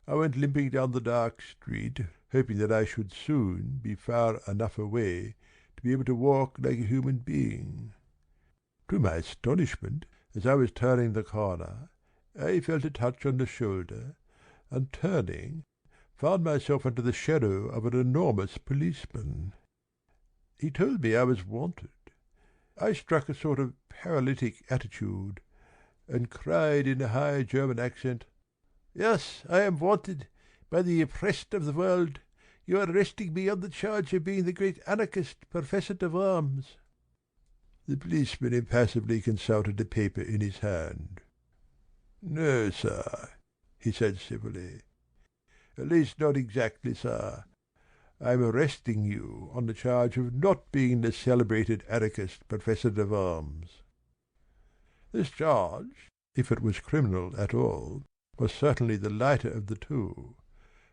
I went limping down the dark street, hoping that I should soon be far enough away to be able to walk like a human being. To my astonishment, as I was turning the corner, I felt a touch on the shoulder, and turning, found myself under the shadow of an enormous policeman. He told me I was wanted. I struck a sort of paralytic attitude, and cried in a high German accent, "Yes, I am wanted by the oppressed of the world. You are arresting me on the charge of being the great anarchist, Professor de Worms." The policeman impassively consulted the paper in his hand. "No, sir," he said civilly. "At least not exactly, sir. I am arresting you on the charge of not being the celebrated anarchist Professor de Worms." This charge, if it was criminal at all, was certainly the lighter of the two,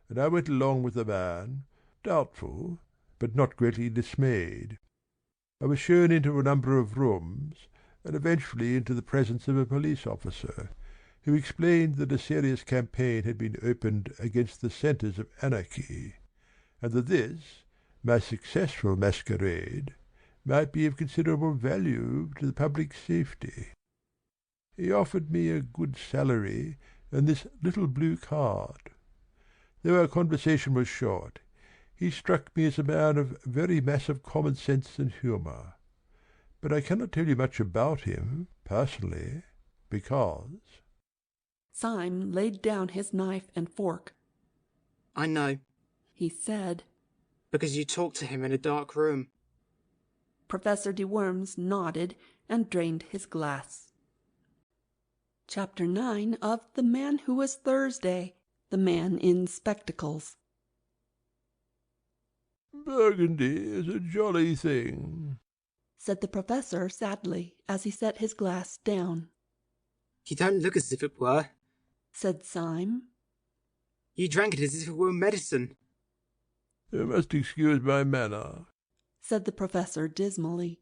and I went along with the man, doubtful, but not greatly dismayed. I was shown into a number of rooms, and eventually into the presence of a police officer, who explained that a serious campaign had been opened against the centres of anarchy, and that this, my successful masquerade, might be of considerable value to the public safety. He offered me a good salary and this little blue card. Though our conversation was short, he struck me as a man of very massive common sense and humour. But I cannot tell you much about him, personally, because... Syme laid down his knife and fork. I know, he said, because you talked to him in a dark room. Professor de Worms nodded and drained his glass. Chapter 9 of The Man Who Was Thursday, The Man in Spectacles. "Burgundy is a jolly thing," said the Professor sadly as he set his glass down. You don't look as if it were, said Syme. You drank it as if it were medicine. "You must excuse my manner," said the Professor dismally.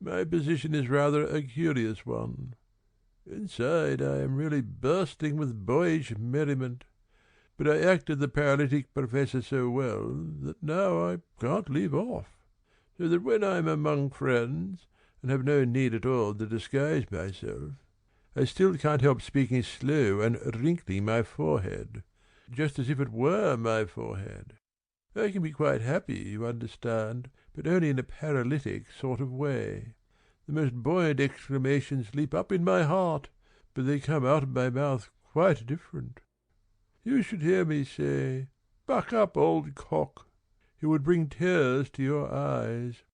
"My position is rather a curious one. Inside I am really bursting with boyish merriment, but I acted the paralytic Professor so well that now I can't leave off, so that when I am among friends, and have no need at all to disguise myself, I still can't help speaking slow and wrinkling my forehead, just as if it were my forehead. I can be quite happy, you understand, but only in a paralytic sort of way. The most buoyant exclamations leap up in my heart, but they come out of my mouth quite different. You should hear me say, 'Buck up, old cock.' It would bring tears to your eyes."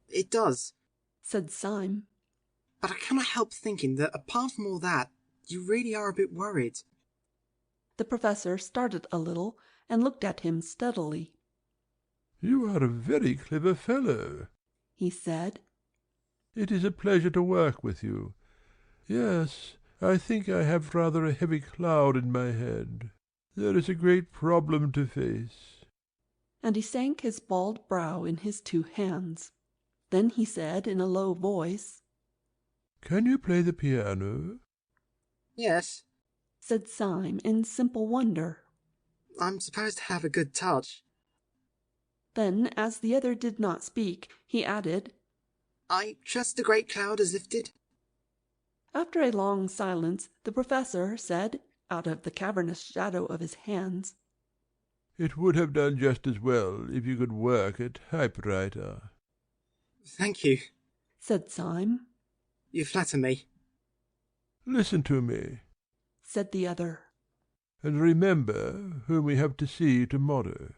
It does, said Syme. But I cannot help thinking that apart from all that, you really are a bit worried. The Professor started a little and looked at him steadily. "You are a very clever fellow," he said. "It is a pleasure to work with you. Yes, I think I have rather a heavy cloud in my head. There is a great problem to face." And he sank his bald brow in his two hands. Then he said in a low voice, "Can you play the piano?" "Yes," said Syme in simple wonder. "I'm supposed to have a good touch." Then, as the other did not speak, he added, "I trust the great cloud has lifted." After a long silence, the Professor said, out of the cavernous shadow of his hands, "It would have done just as well if you could work a typewriter." "Thank you," said Syme. "You flatter me." "Listen to me," said the other, "and remember whom we have to see tomorrow.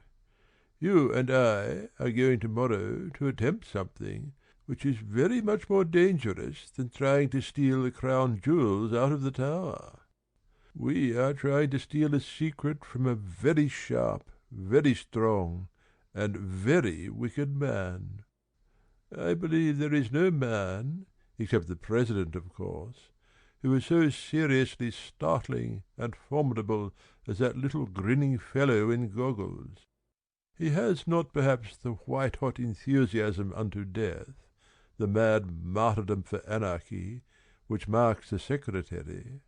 You and I are going tomorrow to attempt something which is very much more dangerous than trying to steal the crown jewels out of the tower. We are trying to steal a secret from a very sharp, very strong, and very wicked man. I believe there is no man, except the President, of course, who is so seriously startling and formidable as that little grinning fellow in goggles. He has not perhaps the white-hot enthusiasm unto death, the mad martyrdom for anarchy, which marks the Secretary.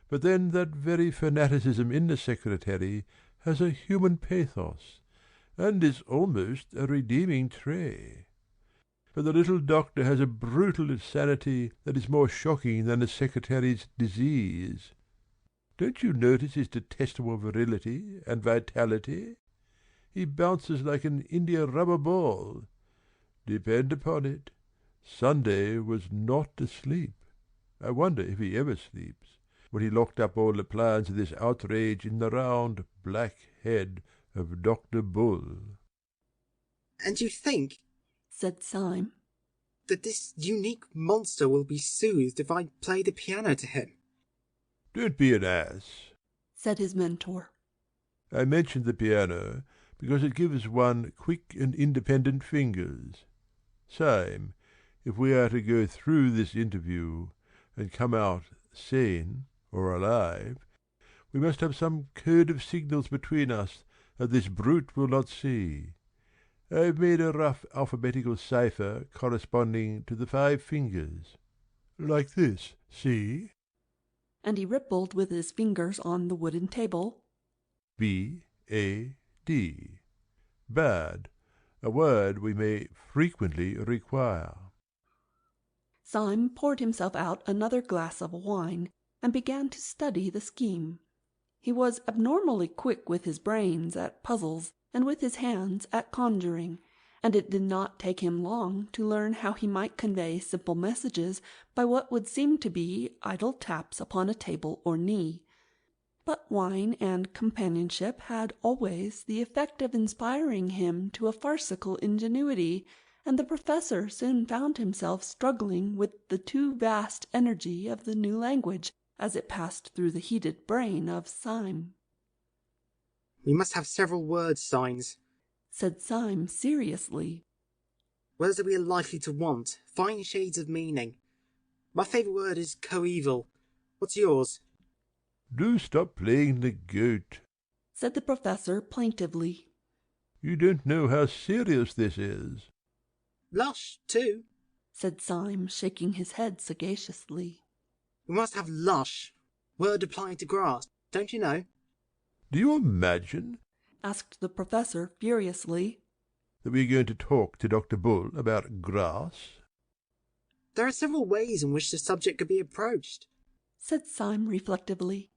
But then that very fanaticism in the Secretary has a human pathos, and is almost a redeeming trait. But the little doctor has a brutal sanity that is more shocking than the Secretary's disease. Don't you notice his detestable virility and vitality? He bounces like an india-rubber ball. Depend upon it, Sunday was not asleep. I wonder if he ever sleeps, when he locked up all the plans of this outrage in the round black head of Dr. Bull." "And you think," said Syme, that this unique monster will be soothed if I play the piano to him. Don't be an ass, said his mentor. I mentioned the piano because it gives one quick and independent fingers. Syme, if we are to go through this interview and come out sane or alive, we must have some code of signals between us that this brute will not see. I've made a rough alphabetical cipher corresponding to the 5 fingers. Like this, see? And he rippled with his fingers on the wooden table. B-A-D. Bad, a word we may frequently require. Syme poured himself out another glass of wine and began to study the scheme. He was abnormally quick with his brains at puzzles and with his hands at conjuring, and it did not take him long to learn how he might convey simple messages by what would seem to be idle taps upon a table or knee. But wine and companionship had always the effect of inspiring him to a farcical ingenuity, and the professor soon found himself struggling with the too vast energy of the new language as it passed through the heated brain of Syme. We must have several word signs, said Syme seriously. Words that we are likely to want, fine shades of meaning. My favourite word is coeval. What's yours? Do stop playing the goat, said the professor plaintively. You don't know how serious this is. Lush, too, said Syme, shaking his head sagaciously. We must have lush, word applying to grass, don't you know? Do you imagine, asked the professor furiously, that we are going to talk to Dr. Bull about grass? There are several ways in which the subject could be approached, said Syme reflectively.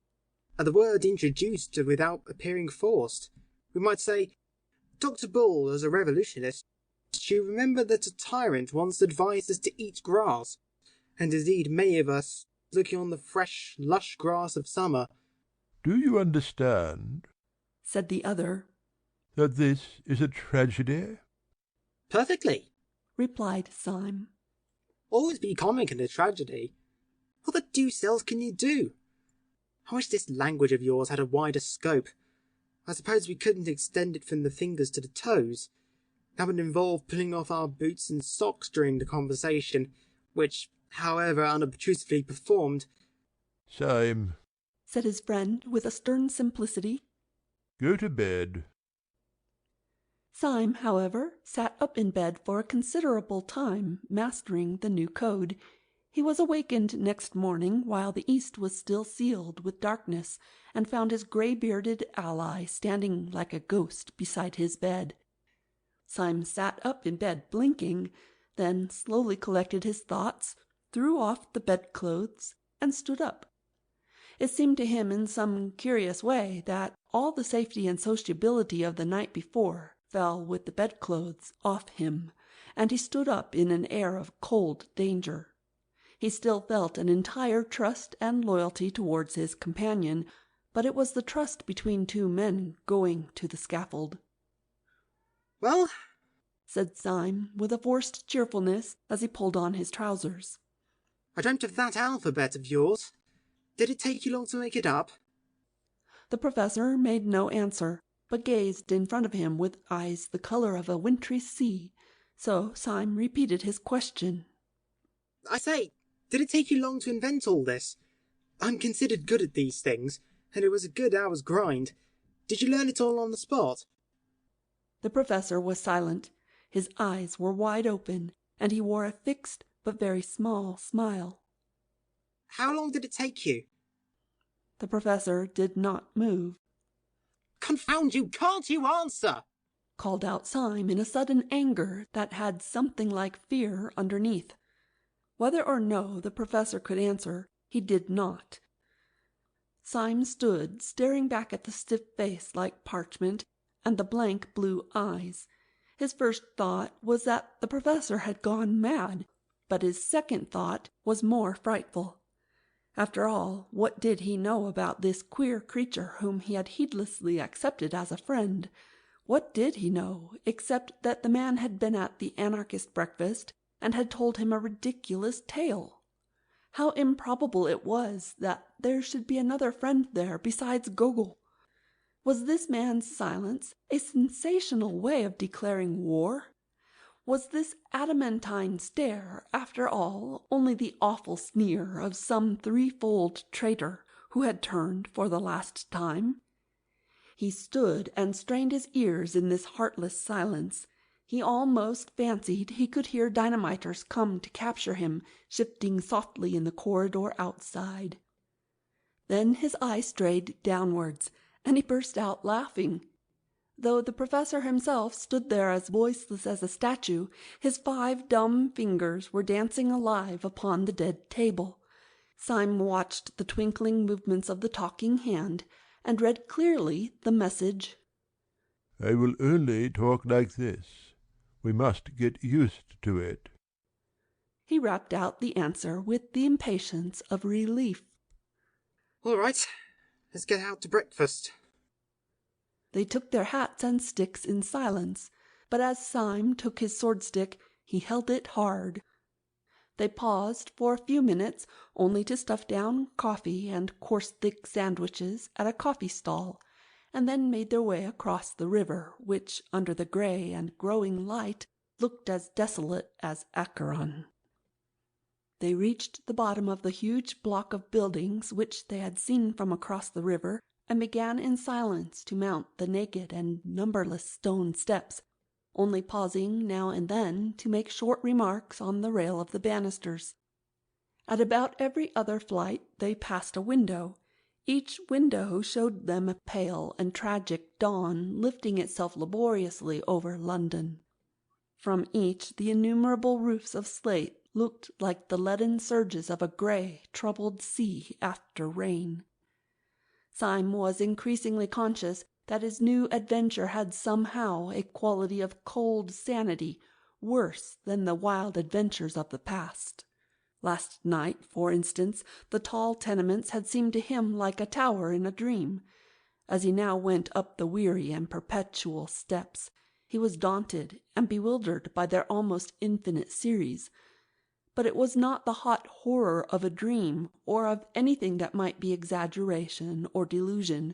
The word introduced without appearing forced. We might say, Dr. Bull, as a revolutionist, you remember that a tyrant once advised us to eat grass, and indeed many of us, looking on the fresh, lush grass of summer. Do you understand, said the other, that this is a tragedy? Perfectly, replied Syme. Always be comic in a tragedy. What the deuce else can you do? I wish this language of yours had a wider scope. I suppose we couldn't extend it from the fingers to the toes. That would involve pulling off our boots and socks during the conversation, which, however unobtrusively performed... Syme, said his friend with a stern simplicity, go to bed. Syme, however, sat up in bed for a considerable time, mastering the new code. He was awakened next morning while the east was still sealed with darkness, and found his grey-bearded ally standing like a ghost beside his bed. Syme sat up in bed blinking, then slowly collected his thoughts, threw off the bedclothes, and stood up. It seemed to him in some curious way that all the safety and sociability of the night before fell with the bedclothes off him, and he stood up in an air of cold danger. He still felt an entire trust and loyalty towards his companion, but it was the trust between two men going to the scaffold. Well, said Syme with a forced cheerfulness as he pulled on his trousers. I dreamt of that alphabet of yours. Did it take you long to make it up? The professor made no answer, but gazed in front of him with eyes the colour of a wintry sea. So Syme repeated his question. I say, did it take you long to invent all this? I'm considered good at these things, and it was a good hour's grind. Did you learn it all on the spot? The professor was silent. His eyes were wide open, and he wore a fixed but very small smile. How long did it take you? The professor did not move. Confound you, can't you answer? Called out Syme in a sudden anger that had something like fear underneath. Whether or no the professor could answer, he did not. Syme stood staring back at the stiff face like parchment and the blank blue eyes. His first thought was that the professor had gone mad, but his second thought was more frightful. After all, what did he know about this queer creature whom he had heedlessly accepted as a friend? What did he know, except that the man had been at the Anarchist breakfast, and had told him a ridiculous tale. How improbable it was that there should be another friend there besides Gogol. Was this man's silence a sensational way of declaring war? Was this adamantine stare, after all, only the awful sneer of some threefold traitor who had turned for the last time? He stood and strained his ears in this heartless silence. He almost fancied he could hear dynamiters come to capture him, shifting softly in the corridor outside. Then his eye strayed downwards, and he burst out laughing. Though the professor himself stood there as voiceless as a statue, his 5 dumb fingers were dancing alive upon the dead table. Syme watched the twinkling movements of the talking hand, and read clearly the message: I will only talk like this. We must get used to it. He rapped out the answer with the impatience of relief. All right, let's get out to breakfast. They took their hats and sticks in silence, but as Syme took his sword-stick, he held it hard. They paused for a few minutes, only to stuff down coffee and coarse thick sandwiches at a coffee stall, and then made their way across the river, which, under the grey and growing light, looked as desolate as Acheron. They reached the bottom of the huge block of buildings which they had seen from across the river, and began in silence to mount the naked and numberless stone steps, only pausing now and then to make short remarks on the rail of the banisters. At about every other flight they passed a window. Each window showed them a pale and tragic dawn lifting itself laboriously over London. From each the innumerable roofs of slate looked like the leaden surges of a grey, troubled sea after rain. Syme was increasingly conscious that his new adventure had somehow a quality of cold sanity worse than the wild adventures of the past. Last night, for instance, the tall tenements had seemed to him like a tower in a dream. As he now went up the weary and perpetual steps, he was daunted and bewildered by their almost infinite series. But it was not the hot horror of a dream, or of anything that might be exaggeration or delusion.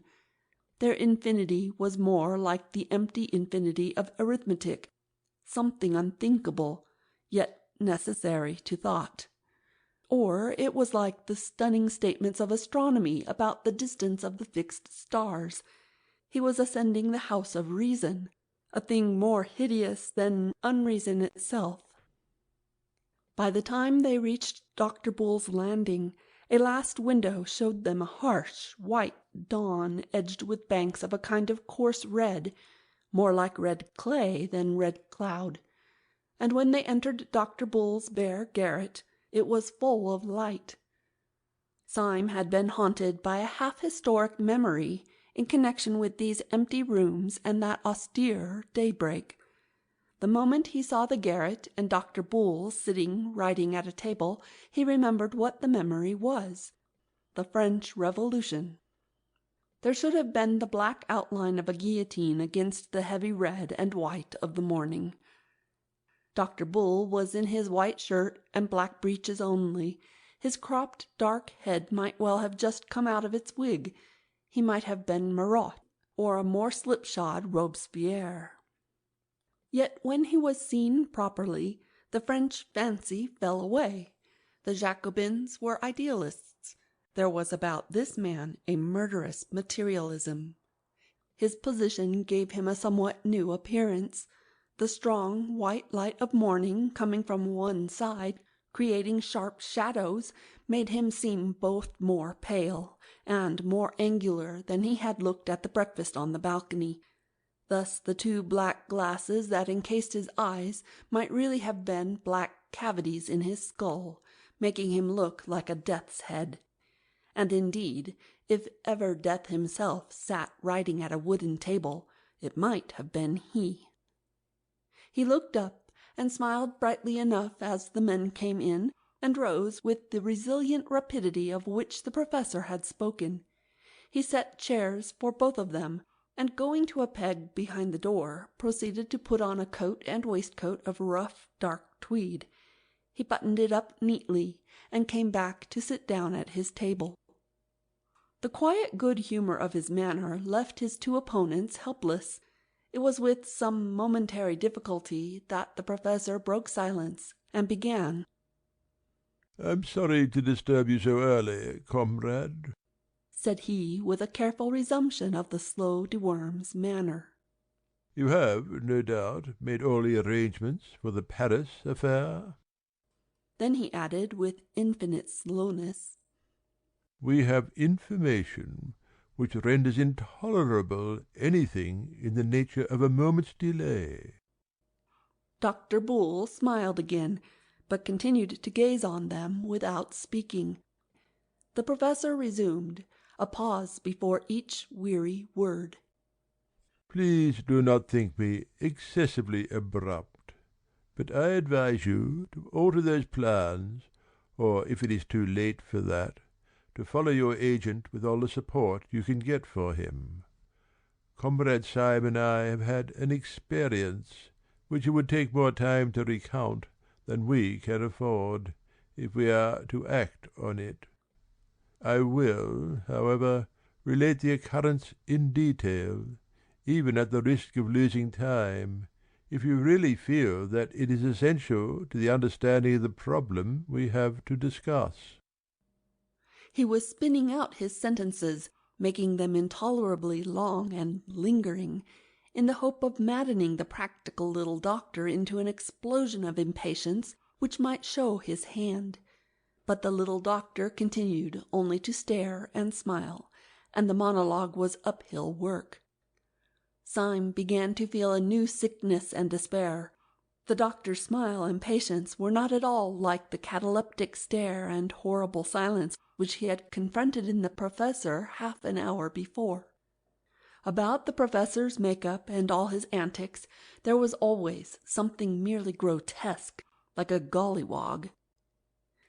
Their infinity was more like the empty infinity of arithmetic, something unthinkable, yet necessary to thought. Or it was like the stunning statements of astronomy about the distance of the fixed stars. He was ascending the house of reason, a thing more hideous than unreason itself. By the time they reached Dr. Bull's landing, a last window showed them a harsh, white dawn edged with banks of a kind of coarse red, more like red clay than red cloud. And when they entered Dr. Bull's bare garret, it was full of light. Syme had been haunted by a half-historic memory in connection with these empty rooms and that austere daybreak. The moment he saw the garret and Dr. Bull sitting writing at a table, he remembered what the memory was: the French Revolution. There should have been the black outline of a guillotine against the heavy red and white of the morning. Dr. Bull was in his white shirt and black breeches only. His cropped dark head might well have just come out of its wig. He might have been Marat, or a more slipshod Robespierre. Yet when he was seen properly, the French fancy fell away. The Jacobins were idealists. There was about this man a murderous materialism. His position gave him a somewhat new appearance. The strong white light of morning coming from one side, creating sharp shadows, made him seem both more pale and more angular than he had looked at the breakfast on the balcony. Thus the 2 black glasses that encased his eyes might really have been black cavities in his skull, making him look like a death's head. And indeed, if ever Death himself sat writing at a wooden table, it might have been he. He looked up and smiled brightly enough as the men came in, and rose with the resilient rapidity of which the professor had spoken. He set chairs for both of them, and going to a peg behind the door, proceeded to put on a coat and waistcoat of rough, dark tweed. He buttoned it up neatly and came back to sit down at his table. The quiet good humor of his manner left his two opponents helpless. It was with some momentary difficulty that the professor broke silence and began. "I'm sorry to disturb you so early, comrade," said he, with a careful resumption of the slow de Worm's manner. "You have, no doubt, made all the arrangements for the Paris affair?" Then he added, with infinite slowness, "We have information which renders intolerable anything in the nature of a moment's delay." Dr. Bull smiled again, but continued to gaze on them without speaking. The professor resumed, a pause before each weary word. "Please do not think me excessively abrupt, but I advise you to alter those plans, or if it is too late for that, to follow your agent with all the support you can get for him. Comrade Syme and I have had an experience which it would take more time to recount than we can afford, if we are to act on it. I will, however, relate the occurrence in detail, even at the risk of losing time, if you really feel that it is essential to the understanding of the problem we have to discuss." He was spinning out his sentences, making them intolerably long and lingering, in the hope of maddening the practical little doctor into an explosion of impatience which might show his hand. But the little doctor continued only to stare and smile, and the monologue was uphill work. Syme began to feel a new sickness and despair. The doctor's smile and patience were not at all like the cataleptic stare and horrible silence which he had confronted in the professor half an hour before. About the professor's make-up and all his antics there was always something merely grotesque, like a gollywog.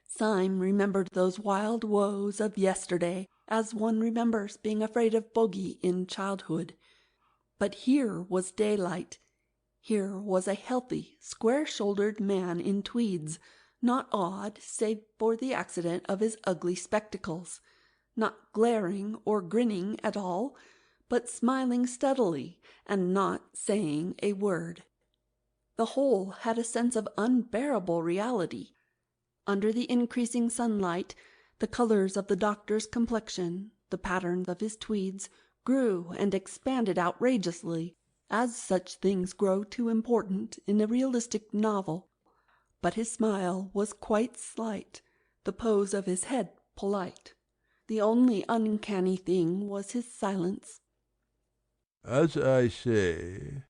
Syme remembered those wild woes of yesterday as one remembers being afraid of bogey in childhood. But here was daylight. Here was a healthy, square-shouldered man in tweeds, not odd save for the accident of his ugly spectacles, not glaring or grinning at all, but smiling steadily and not saying a word. The whole had a sense of unbearable reality. Under the increasing sunlight, the colours of the doctor's complexion, the patterns of his tweeds, grew and expanded outrageously, as such things grow too important in a realistic novel. But his smile was quite slight, the pose of his head polite. The only uncanny thing was his silence. "As I say,"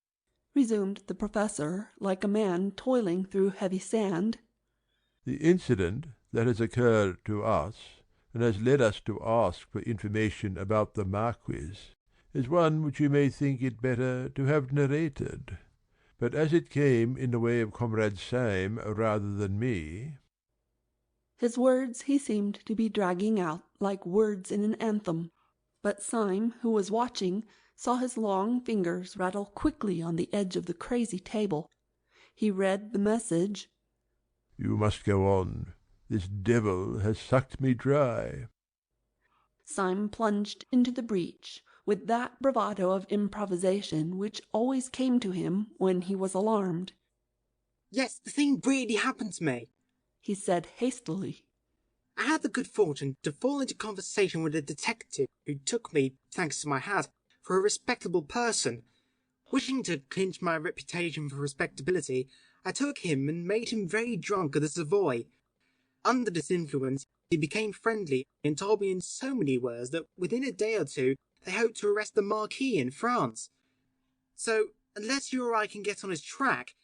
resumed the professor, like a man toiling through heavy sand, "the incident that has occurred to us, and has led us to ask for information about the Marquis, is one which you may think it better to have narrated. But as it came in the way of Comrade Syme rather than me—" His words he seemed to be dragging out like words in an anthem, but Syme, who was watching, saw his long fingers rattle quickly on the edge of the crazy table. He read the message. "You must go on. This devil has sucked me dry." Syme plunged into the breach with that bravado of improvisation which always came to him when he was alarmed. "Yes, the thing really happened to me," he said hastily. "I had the good fortune to fall into conversation with a detective who took me, thanks to my hat, for a respectable person. Wishing to clinch my reputation for respectability, I took him and made him very drunk at the Savoy. Under this influence, he became friendly and told me in so many words that within a day or two they hoped to arrest the Marquis in France. So, unless you or I can get on his track—"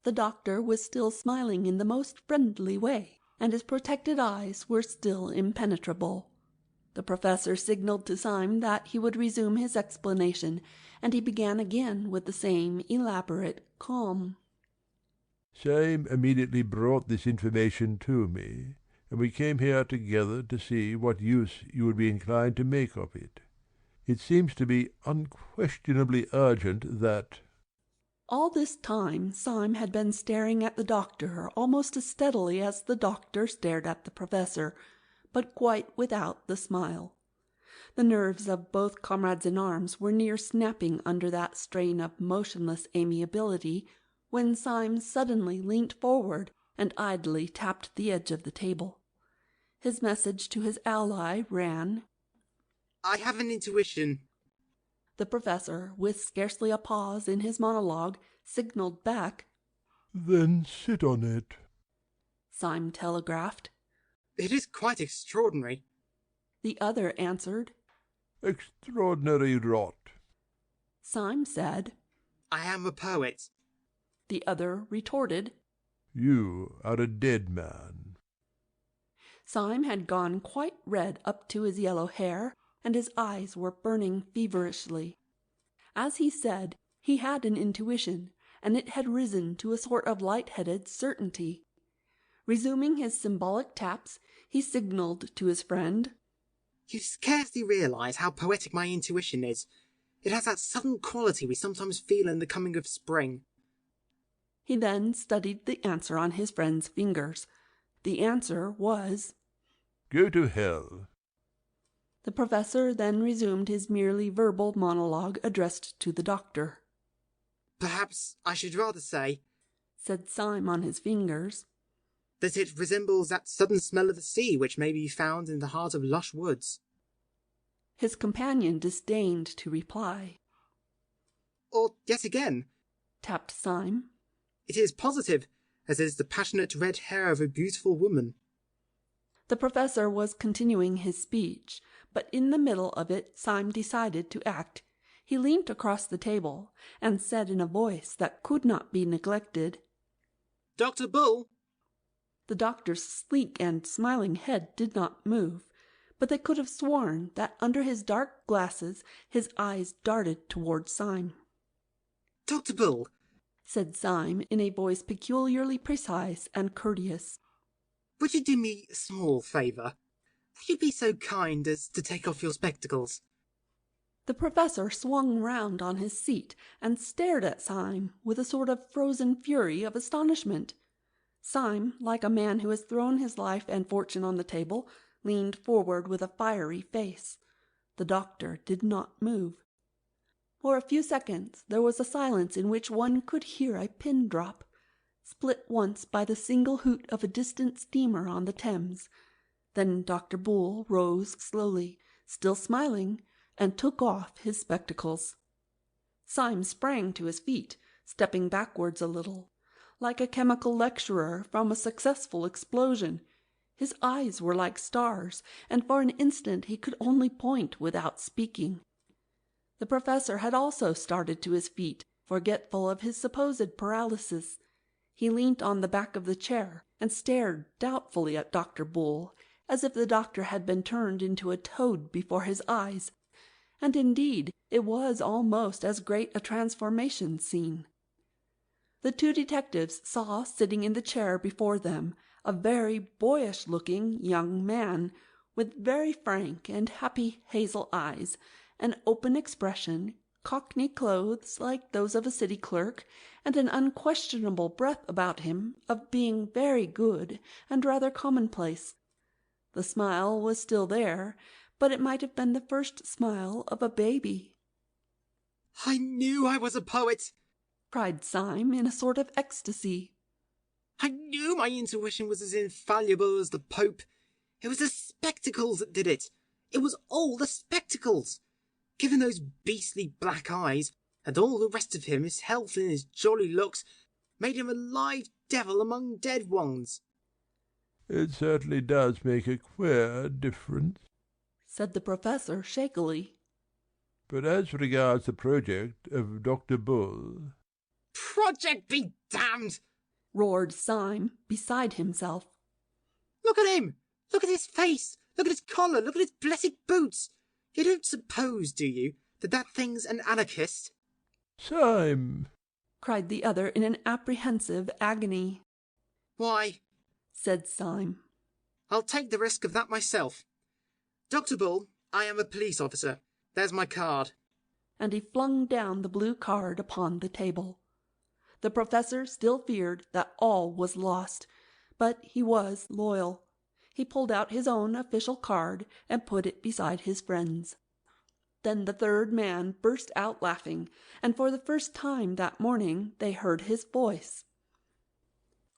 The doctor was still smiling in the most friendly way, and his protected eyes were still impenetrable. The professor signalled to Syme that he would resume his explanation, and he began again with the same elaborate calm. "Syme immediately brought this information to me, and we came here together to see what use you would be inclined to make of it. It seems to be unquestionably urgent that—" All this time Syme had been staring at the doctor almost as steadily as the doctor stared at the professor, but quite without the smile. The nerves of both comrades-in-arms were near snapping under that strain of motionless amiability, when Syme suddenly leant forward and idly tapped the edge of the table. His message to his ally ran, "I have an intuition." The professor, with scarcely a pause in his monologue, signalled back, "Then sit on it." Syme telegraphed, "It is quite extraordinary." The other answered, "Extraordinary rot." Syme said, "I am a poet." The other retorted, "You are a dead man." Syme had gone quite red up to his yellow hair, and his eyes were burning feverishly. As he said, he had an intuition, and it had risen to a sort of light-headed certainty. Resuming his symbolic taps, he signalled to his friend, "You scarcely realise how poetic my intuition is. It has that sudden quality we sometimes feel in the coming of spring." He then studied the answer on his friend's fingers. The answer was, "Go to hell." The professor then resumed his merely verbal monologue addressed to the doctor. "Perhaps I should rather say," said Syme on his fingers, "that it resembles that sudden smell of the sea which may be found in the heart of lush woods." His companion disdained to reply. "Or, yet again," tapped Syme, "it is positive, as is the passionate red hair of a beautiful woman." The professor was continuing his speech, but in the middle of it Syme decided to act. He leant across the table, and said in a voice that could not be neglected, "Dr. Bull!" The doctor's sleek and smiling head did not move, but they could have sworn that under his dark glasses his eyes darted towards Syme. "Dr. Bull," said Syme in a voice peculiarly precise and courteous, "would you do me a small favour? Would you be so kind as to take off your spectacles?" The professor swung round on his seat and stared at Syme with a sort of frozen fury of astonishment. Syme, like a man who has thrown his life and fortune on the table, leaned forward with a fiery face. The doctor did not move. For a few seconds there was a silence in which one could hear a pin drop, split once by the single hoot of a distant steamer on the Thames. Then Dr. Bull rose slowly, still smiling, and took off his spectacles. Syme sprang to his feet, stepping backwards a little, like a chemical lecturer from a successful explosion. His eyes were like stars, and for an instant he could only point without speaking. The professor had also started to his feet, forgetful of his supposed paralysis. He leant on the back of the chair and stared doubtfully at Dr. Bull, as if the doctor had been turned into a toad before his eyes. And indeed it was almost as great a transformation scene. The two detectives saw sitting in the chair before them a very boyish-looking young man, with very frank and happy hazel eyes, an open expression, cockney clothes like those of a city clerk, and an unquestionable breath about him of being very good and rather commonplace. The smile was still there, but it might have been the first smile of a baby. "I knew I was a poet!" cried Syme in a sort of ecstasy. "I knew my intuition was as infallible as the Pope. It was the spectacles that did it. It was all the spectacles. Given those beastly black eyes, and all the rest of him, his health and his jolly looks, made him a live devil among dead ones." "It certainly does make a queer difference," said the professor shakily. "But as regards the project of Dr. Bull—" "Project be damned!" roared Syme, beside himself. "Look at him! Look at his face! Look at his collar! Look at his blessed boots! You don't suppose, do you, that that thing's an anarchist?" "Syme!" cried the other in an apprehensive agony. "Why," said Syme, "I'll take the risk of that myself. Dr. Bull, I am a police officer. There's my card." And he flung down the blue card upon the table. The professor still feared that all was lost, but he was loyal. He pulled out his own official card and put it beside his friend's. Then the third man burst out laughing, and for the first time that morning they heard his voice.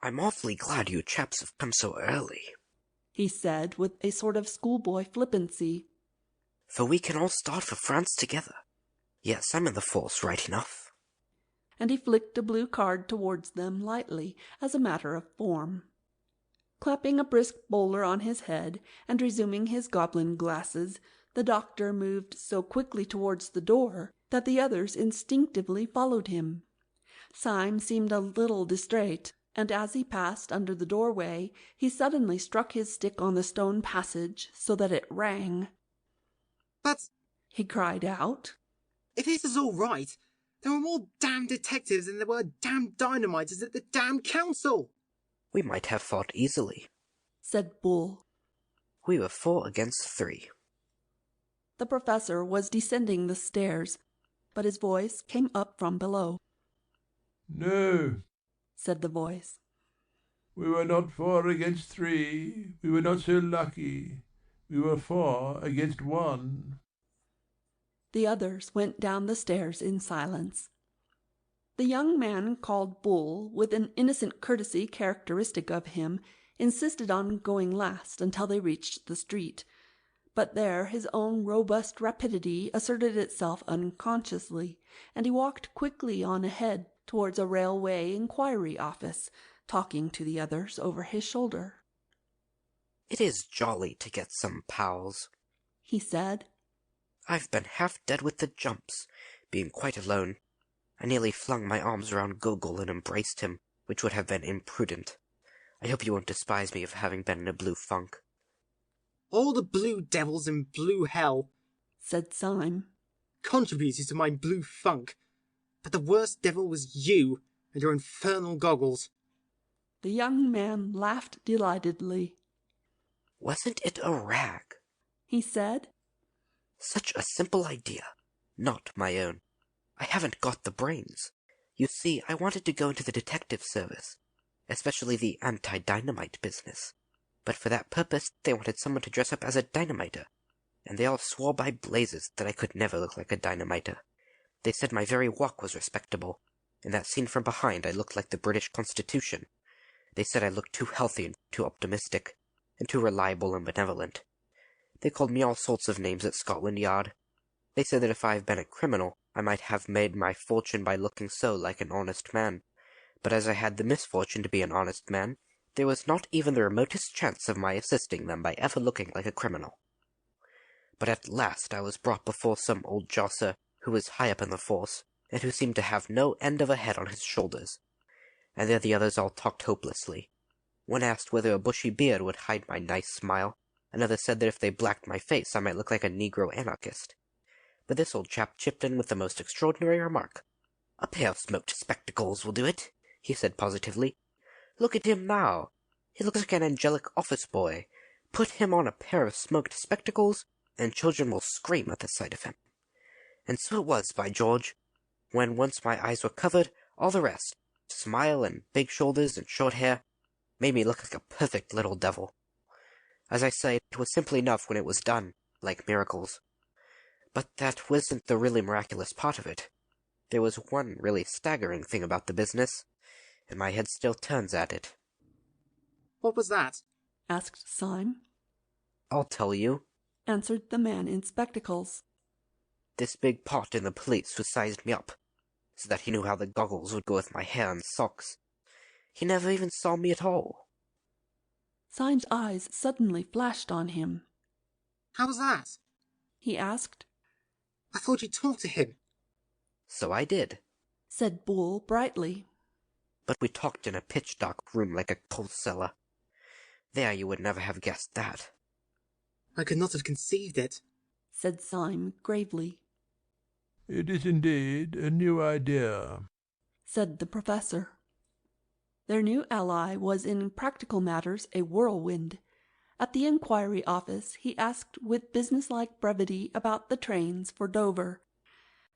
"I'm awfully glad you chaps have come so early," he said with a sort of schoolboy flippancy. "for we can all start for France together. Yes, I'm in the force right enough." And he flicked a blue card towards them lightly, as a matter of form. Clapping a brisk bowler on his head, and resuming his goblin glasses, the doctor moved so quickly towards the door that the others instinctively followed him. Syme seemed a little distrait, and as he passed under the doorway, he suddenly struck his stick on the stone passage so that it rang. "But," he cried out, "if this is all right, there were more damned detectives than there were damned dynamiters at the damned council." "We might have fought easily," said Bull. "We were 4 against 3. The professor was descending the stairs, but his voice came up from below. "No," said the voice. "we were not 4 against 3. We were not so lucky. We were 4 against 1. The others went down the stairs in silence. The young man called Bull, with an innocent courtesy characteristic of him, insisted on going last until they reached the street. But there his own robust rapidity asserted itself unconsciously, and he walked quickly on ahead towards a railway inquiry office, talking to the others over his shoulder. "It is jolly to get some pals," he said. "I've been half dead with the jumps, being quite alone. I nearly flung my arms around Gogol and embraced him, which would have been imprudent. I hope you won't despise me for having been in a blue funk." "All the blue devils in blue hell," said Syme, "contributed to my blue funk. But the worst devil was you and your infernal goggles." The young man laughed delightedly. "Wasn't it a rag?" he said. "Such a simple idea. Not my own. I haven't got the brains. You see, I wanted to go into the detective service, especially the anti-dynamite business. But for that purpose, they wanted someone to dress up as a dynamiter, and they all swore by blazes that I could never look like a dynamiter. They said my very walk was respectable. In that scene from behind, I looked like the British Constitution. They said I looked too healthy and too optimistic, and too reliable and benevolent. They called me all sorts of names at Scotland Yard. They said that if I had been a criminal, I might have made my fortune by looking so like an honest man. But as I had the misfortune to be an honest man, there was not even the remotest chance of my assisting them by ever looking like a criminal. But at last I was brought before some old josser who was high up in the force, and who seemed to have no end of a head on his shoulders. And there the others all talked hopelessly. One asked whether a bushy beard would hide my nice smile. Another said that if they blacked my face I might look like a Negro anarchist. But this old chap chipped in with the most extraordinary remark. "A pair of smoked spectacles will do it," he said positively. "Look at him now. He looks like an angelic office boy. Put him on a pair of smoked spectacles, and children will scream at the sight of him." And so it was, by George. When once my eyes were covered, all the rest, smile and big shoulders and short hair, made me look like a perfect little devil. As I say, it was simple enough when it was done, like miracles. But that wasn't the really miraculous part of it. There was one really staggering thing about the business, and my head still turns at it. "What was that?" asked Syme. "I'll tell you," answered the man in spectacles. "This big pot in the police who sized me up, so that he knew how the goggles would go with my hair and socks. He never even saw me at all." Syme's eyes suddenly flashed on him. "How was that?" he asked. "I thought you talked to him." "So I did," said Bull brightly. "but we talked in a pitch-dark room like a coal cellar. There you would never have guessed that." "I could not have conceived it," said Syme gravely. "It is indeed a new idea," said the professor. Their new ally was in practical matters a whirlwind. At the inquiry office he asked with businesslike brevity about the trains for Dover.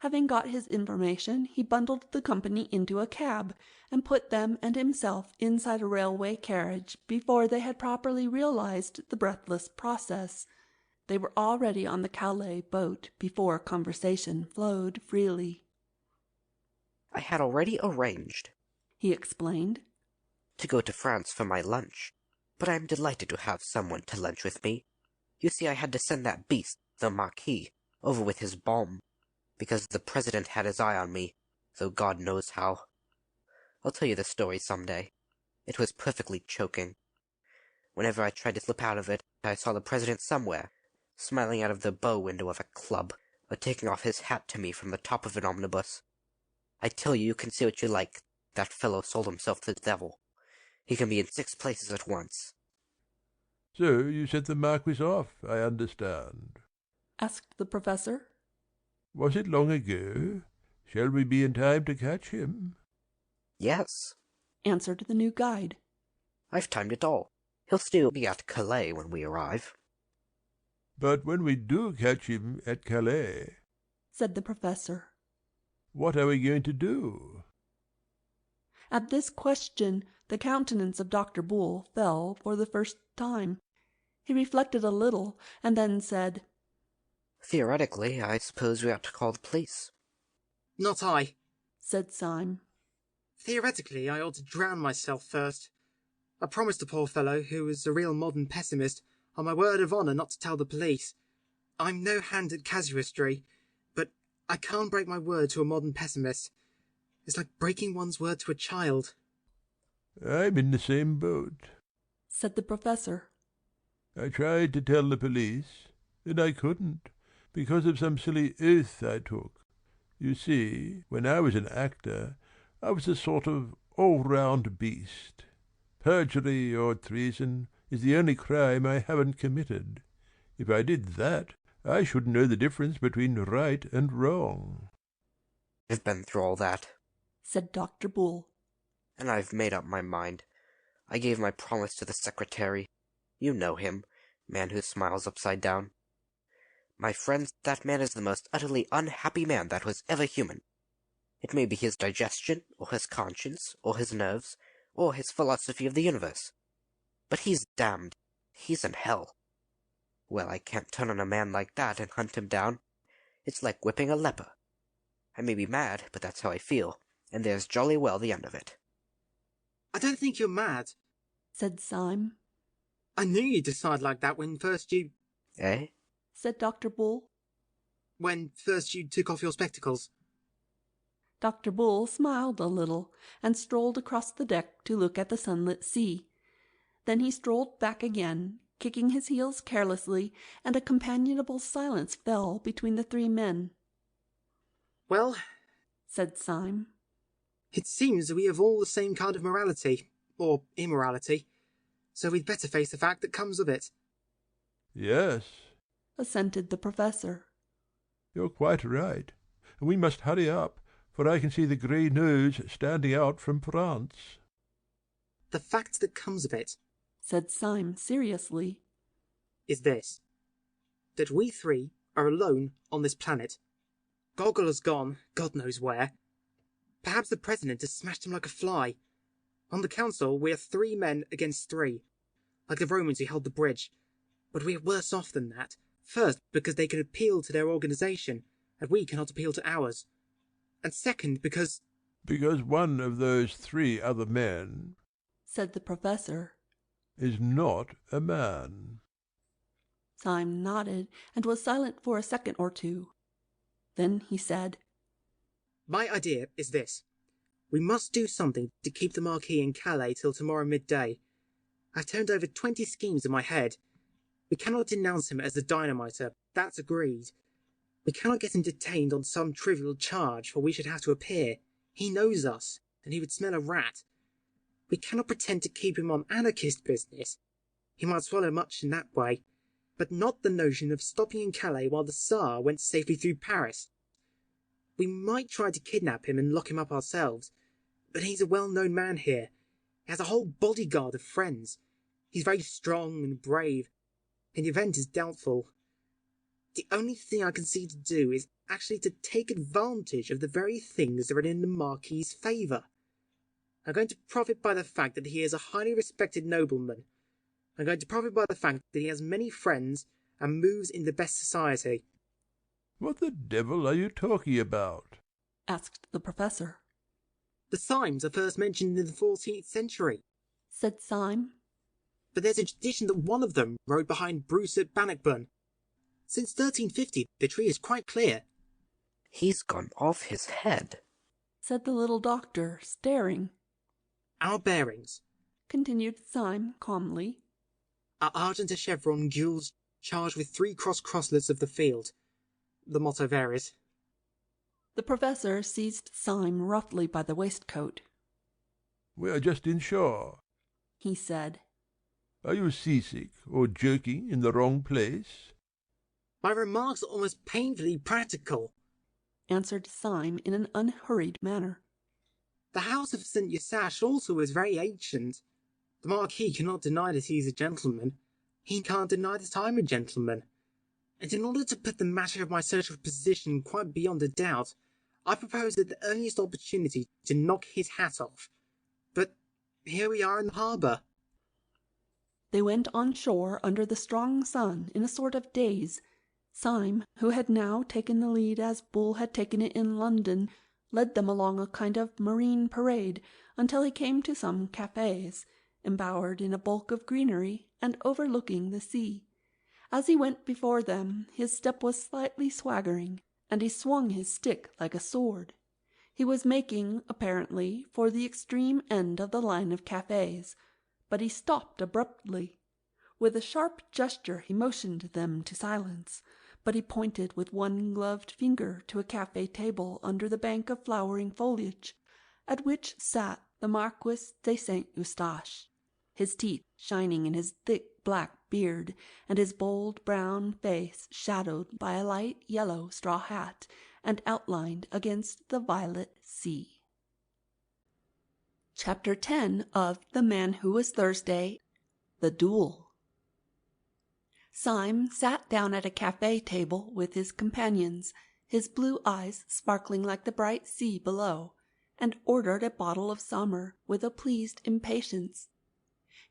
Having got his information, he bundled the company into a cab, and put them and himself inside a railway carriage before they had properly realized the breathless process. They were already on the Calais boat before conversation flowed freely. I had already arranged, he explained, to go to France for my lunch, but I am delighted to have someone to lunch with me. You see, I had to send that beast, the Marquis, over with his bomb, because the President had his eye on me, though God knows how. I'll tell you the story some day. It was perfectly choking. Whenever I tried to slip out of it, I saw the President somewhere, smiling out of the bow window of a club, or taking off his hat to me from the top of an omnibus. I tell you, you can say what you like. That fellow sold himself to the devil. He can be in 6 places at once. So you sent the Marquis off, I understand? asked the Professor. Was it long ago? Shall we be in time to catch him? Yes, answered the new guide. I've timed it all. He'll still be at Calais when we arrive. But when we do catch him at Calais, said the Professor, what are we going to do? At this question, the countenance of Dr. Bull fell for the first time. He reflected a little, and then said, Theoretically, I suppose we ought to call the police. Not I, said Syme. Theoretically, I ought to drown myself first. I promised the poor fellow, who is a real modern pessimist, on my word of honour not to tell the police. I'm no hand at casuistry, but I can't break my word to a modern pessimist. It's like breaking one's word to a child. I'm in the same boat, said the Professor. I tried to tell the police, and I couldn't, because of some silly oath I took. You see, when I was an actor, I was a sort of all-round beast. Perjury or treason is the only crime I haven't committed. If I did that, I should know the difference between right and wrong. I've been through all that, said Dr. Bull. And I've made up my mind. I gave my promise to the secretary. You know him, man who smiles upside down. My friends, that man is the most utterly unhappy man that was ever human. It may be his digestion, or his conscience, or his nerves, or his philosophy of the universe. But he's damned. He's in hell. Well, I can't turn on a man like that and hunt him down. It's like whipping a leper. I may be mad, but that's how I feel, and there's jolly well the end of it. I don't think you're mad, said Syme. I knew you'd decide like that when first you... Eh? said Dr. Bull. When first you took off your spectacles. Dr. Bull smiled a little, and strolled across the deck to look at the sunlit sea. Then he strolled back again, kicking his heels carelessly, and a companionable silence fell between the 3 men. Well, said Syme, it seems that we have all the same kind of morality, or immorality, so we'd better face the fact that comes of it. Yes, assented the Professor. You're quite right, and we must hurry up, for I can see the grey nose standing out from France. The fact that comes of it, said Syme seriously, is this, that we 3 are alone on this planet. Goggle has gone, God knows where. Perhaps the President has smashed him like a fly. On the Council, we are 3 men against 3, like the Romans who held the bridge. But we are worse off than that. First, because they can appeal to their organisation, and we cannot appeal to ours. And second, because... Because one of those 3 other men, said the Professor, is not a man. Syme nodded, and was silent for a second or 2. Then he said, My idea is this. We must do something to keep the Marquis in Calais till tomorrow midday. I've turned over 20 schemes in my head. We cannot denounce him as the dynamiter, that's agreed. We cannot get him detained on some trivial charge, for we should have to appear. He knows us, and he would smell a rat. We cannot pretend to keep him on anarchist business. He might swallow much in that way, but not the notion of stopping in Calais while the Tsar went safely through Paris. We might try to kidnap him and lock him up ourselves, but he's a well-known man here. He has a whole bodyguard of friends. He's very strong and brave, and the event is doubtful. The only thing I can see to do is actually to take advantage of the very things that are in the Marquis's favour. I'm going to profit by the fact that he is a highly respected nobleman. I'm going to profit by the fact that he has many friends and moves in the best society. What the devil are you talking about? Asked the professor. The Symes are first mentioned in the 14th century, said Syme. But there's a tradition that one of them rode behind Bruce at Bannockburn. Since 1350, the tree is quite clear. He's gone off his head, said the little doctor, staring. Our bearings, continued Syme calmly, are argent a chevron gules charged with 3 crosslets of the field. The motto varies. The professor seized Syme roughly by the waistcoat. We are just inshore, he said. Are you seasick or joking in the wrong place? My remarks are almost painfully practical, answered Syme in an unhurried manner. The house of St. Eustache also is very ancient. The Marquis cannot deny that he is a gentleman. He can't deny that I'm a gentleman. And in order to put the matter of my social position quite beyond a doubt, I propose at the earliest opportunity to knock his hat off. But here we are in the harbour. They went on shore under the strong sun in a sort of daze. Syme, who had now taken the lead as Bull had taken it in London, led them along a kind of marine parade until he came to some cafes, embowered in a bulk of greenery and overlooking the sea. As he went before them, his step was slightly swaggering, and he swung his stick like a sword. He was making, apparently, for the extreme end of the line of cafes, but he stopped abruptly. With a sharp gesture he motioned them to silence, but he pointed with one gloved finger to a cafe table under the bank of flowering foliage, at which sat the Marquis de St. Eustache, his teeth shining in his thick black beard, and his bold brown face shadowed by a light yellow straw hat, and outlined against the violet sea. Chapter 10 of The Man Who Was Thursday, The Duel. Syme sat down at a cafe table with his companions, his blue eyes sparkling like the bright sea below, and ordered a bottle of summer with a pleased impatience.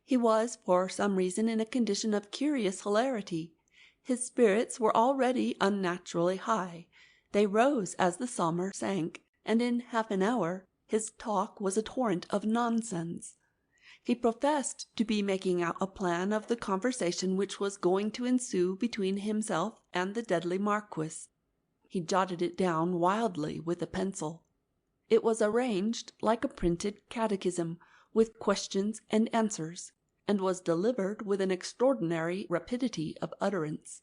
He was for some reason in a condition of curious hilarity. His spirits were already unnaturally high. They rose as the summer sank, and in half an hour his talk was a torrent of nonsense. He professed to be making out a plan of the conversation which was going to ensue between himself and the deadly Marquis. He jotted it down wildly with a pencil. It was arranged like a printed catechism, with questions and answers, and was delivered with an extraordinary rapidity of utterance.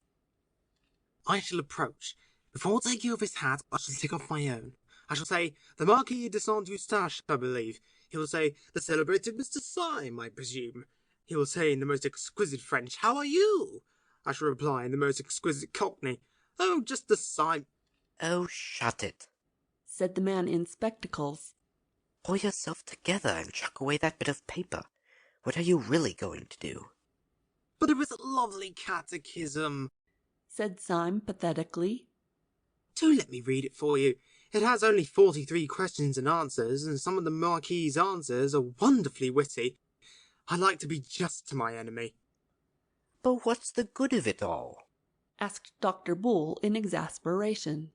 I shall approach. Before taking off his hat, I shall take off my own. I shall say, the Marquis de St. Eustache, I believe. He will say, the celebrated Mr. Syme, I presume. He will say in the most exquisite French, how are you? I shall reply in the most exquisite Cockney, oh, just the Syme. Oh, shut it, said the man in spectacles. Pull yourself together and chuck away that bit of paper. What are you really going to do? But it was a lovely catechism, said Syme pathetically. Do let me read it for you. It has only 43 questions and answers, and some of the Marquis's answers are wonderfully witty. I like to be just to my enemy. But what's the good of it all? Asked Dr. Bull in exasperation.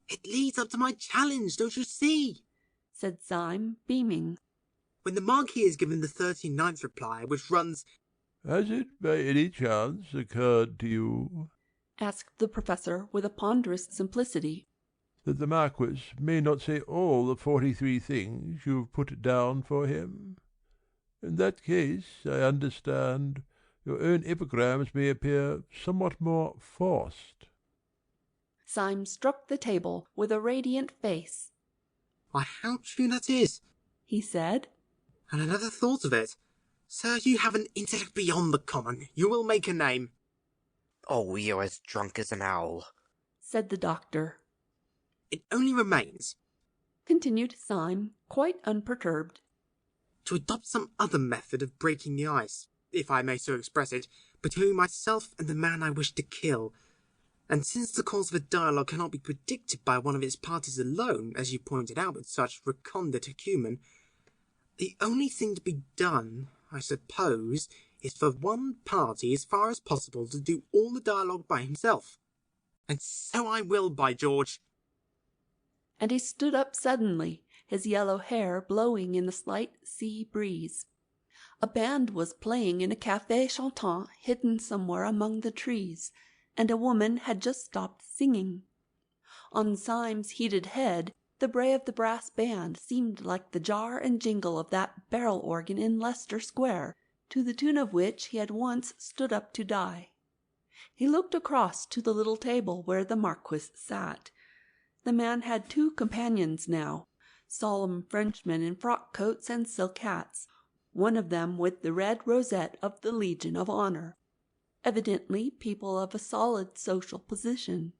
It leads up to my challenge, don't you see? Said Syme, beaming. When the Marquis is given the 39th reply, which runs, Has it by any chance occurred to you, asked the professor with a ponderous simplicity, that the Marquis may not say all the 43 things you've put down for him? In that case, I understand, your own epigrams may appear somewhat more forced. Syme struck the table with a radiant face. Why, how true that is, he said. And I never thought of it. Sir, you have an intellect beyond the common. You will make a name. Oh, you're as drunk as an owl, said the doctor. It only remains, continued Syme, quite unperturbed, to adopt some other method of breaking the ice, if I may so express it, between myself and the man I wish to kill. And since the course of a dialogue cannot be predicted by one of its parties alone, as you pointed out with such recondite acumen, the only thing to be done, I suppose, is for one party as far as possible to do all the dialogue by himself. And so I will, by George. And he stood up suddenly, his yellow hair blowing in the slight sea breeze. A band was playing in a café chantant hidden somewhere among the trees, and a woman had just stopped singing. On Syme's heated head, the bray of the brass band seemed like the jar and jingle of that barrel organ in Leicester Square, to the tune of which he had once stood up to die. He looked across to the little table where the Marquis sat. The man had two companions now, solemn Frenchmen in frock coats and silk hats, one of them with the red rosette of the Legion of Honor, evidently people of a solid social position.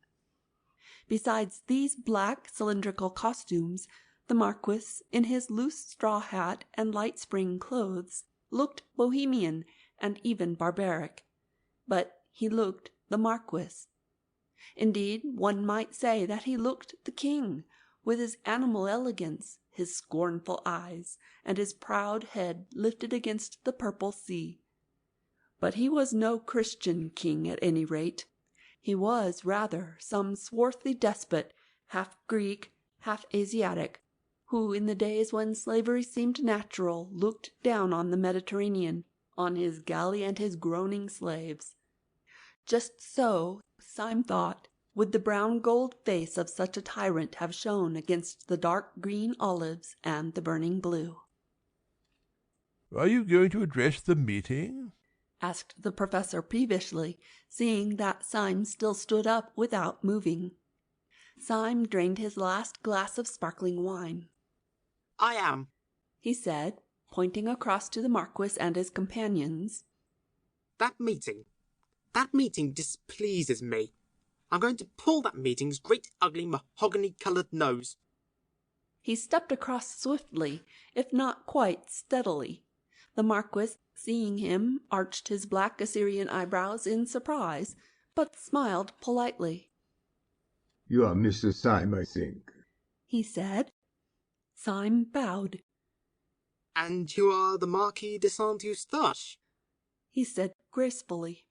Besides these black cylindrical costumes, the Marquis, in his loose straw hat and light spring clothes, looked bohemian and even barbaric. But he looked the Marquis. Indeed, one might say that he looked the king, with his animal elegance, his scornful eyes, and his proud head lifted against the purple sea. But he was no Christian king, at any rate. He was rather some swarthy despot, half Greek, half Asiatic, who in the days when slavery seemed natural looked down on the Mediterranean, on his galley and his groaning slaves. Just so, Syme thought, would the brown gold face of such a tyrant have shone against the dark green olives and the burning blue. "Are you going to address the meeting?" asked the professor peevishly, seeing that Syme still stood up without moving. Syme drained his last glass of sparkling wine. I am, he said, pointing across to the Marquis and his companions. That meeting displeases me. I'm going to pull that meeting's great ugly mahogany-coloured nose. He stepped across swiftly, if not quite steadily. The Marquis, seeing him, arched his black Assyrian eyebrows in surprise, but smiled politely. "You are Mr. Syme, I think," he said. Syme bowed. "And you are the Marquis de Saint-Eustache?" he said gracefully.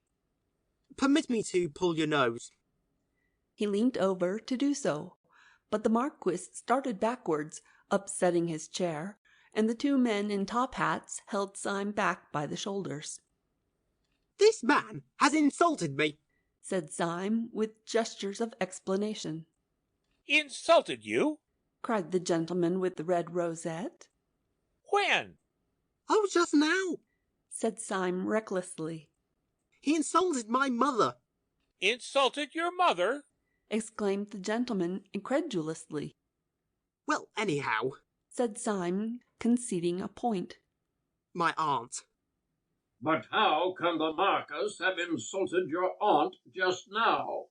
"Permit me to pull your nose." He leaned over to do so, but the Marquis started backwards, upsetting his chair, and the two men in top hats held Syme back by the shoulders. "This man has insulted me," said Syme, with gestures of explanation. "Insulted you?" cried the gentleman with the red rosette. "When?" "Oh, just now," said Syme recklessly. "He insulted my mother." "Insulted your mother?" exclaimed the gentleman incredulously. "Well, anyhow," said Syme, conceding a point. "My aunt." "But how can the Marquis have insulted your aunt just now?"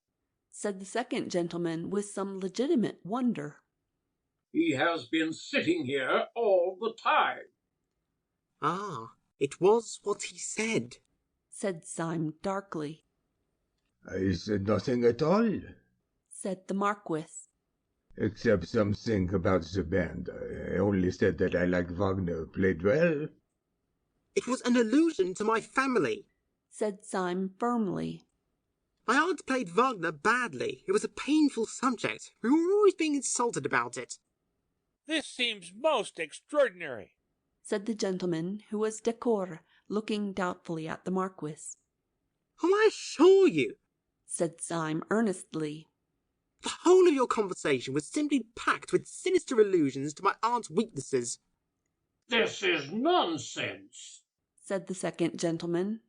said the second gentleman with some legitimate wonder. "He has been sitting here all the time." "Ah, it was what he said," said Syme darkly. "I said nothing at all," said the Marquis. "except something about the band. I only said that I like Wagner played well." "It was an allusion to my family," said Syme firmly. "My aunt played Wagner badly. It was a painful subject. We were always being insulted about it." "This seems most extraordinary," said the gentleman who was décor, looking doubtfully at the Marquis. "Oh, I assure you," said Syme earnestly, "the whole of your conversation was simply packed with sinister allusions to my aunt's weaknesses." "This is nonsense," said the second gentleman.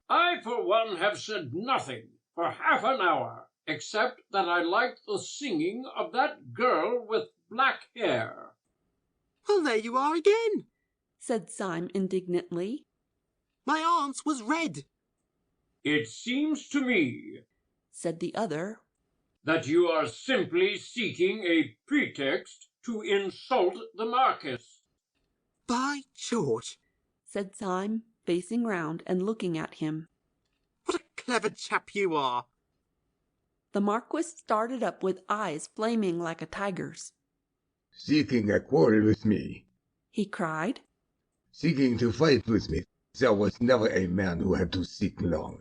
"I, for one, have said nothing for half an hour, except that I liked the singing of that girl with black hair." "Well, there you are again," said Syme indignantly. "My aunt's was red." "It seems to me," said the other, "that you are simply seeking a pretext to insult the Marquis." "By George," said Syme, facing round and looking at him. "What a clever chap you are." The Marquis started up with eyes flaming like a tiger's. "Seeking a quarrel with me," he cried. "Seeking to fight with me. There was never a man who had to seek long.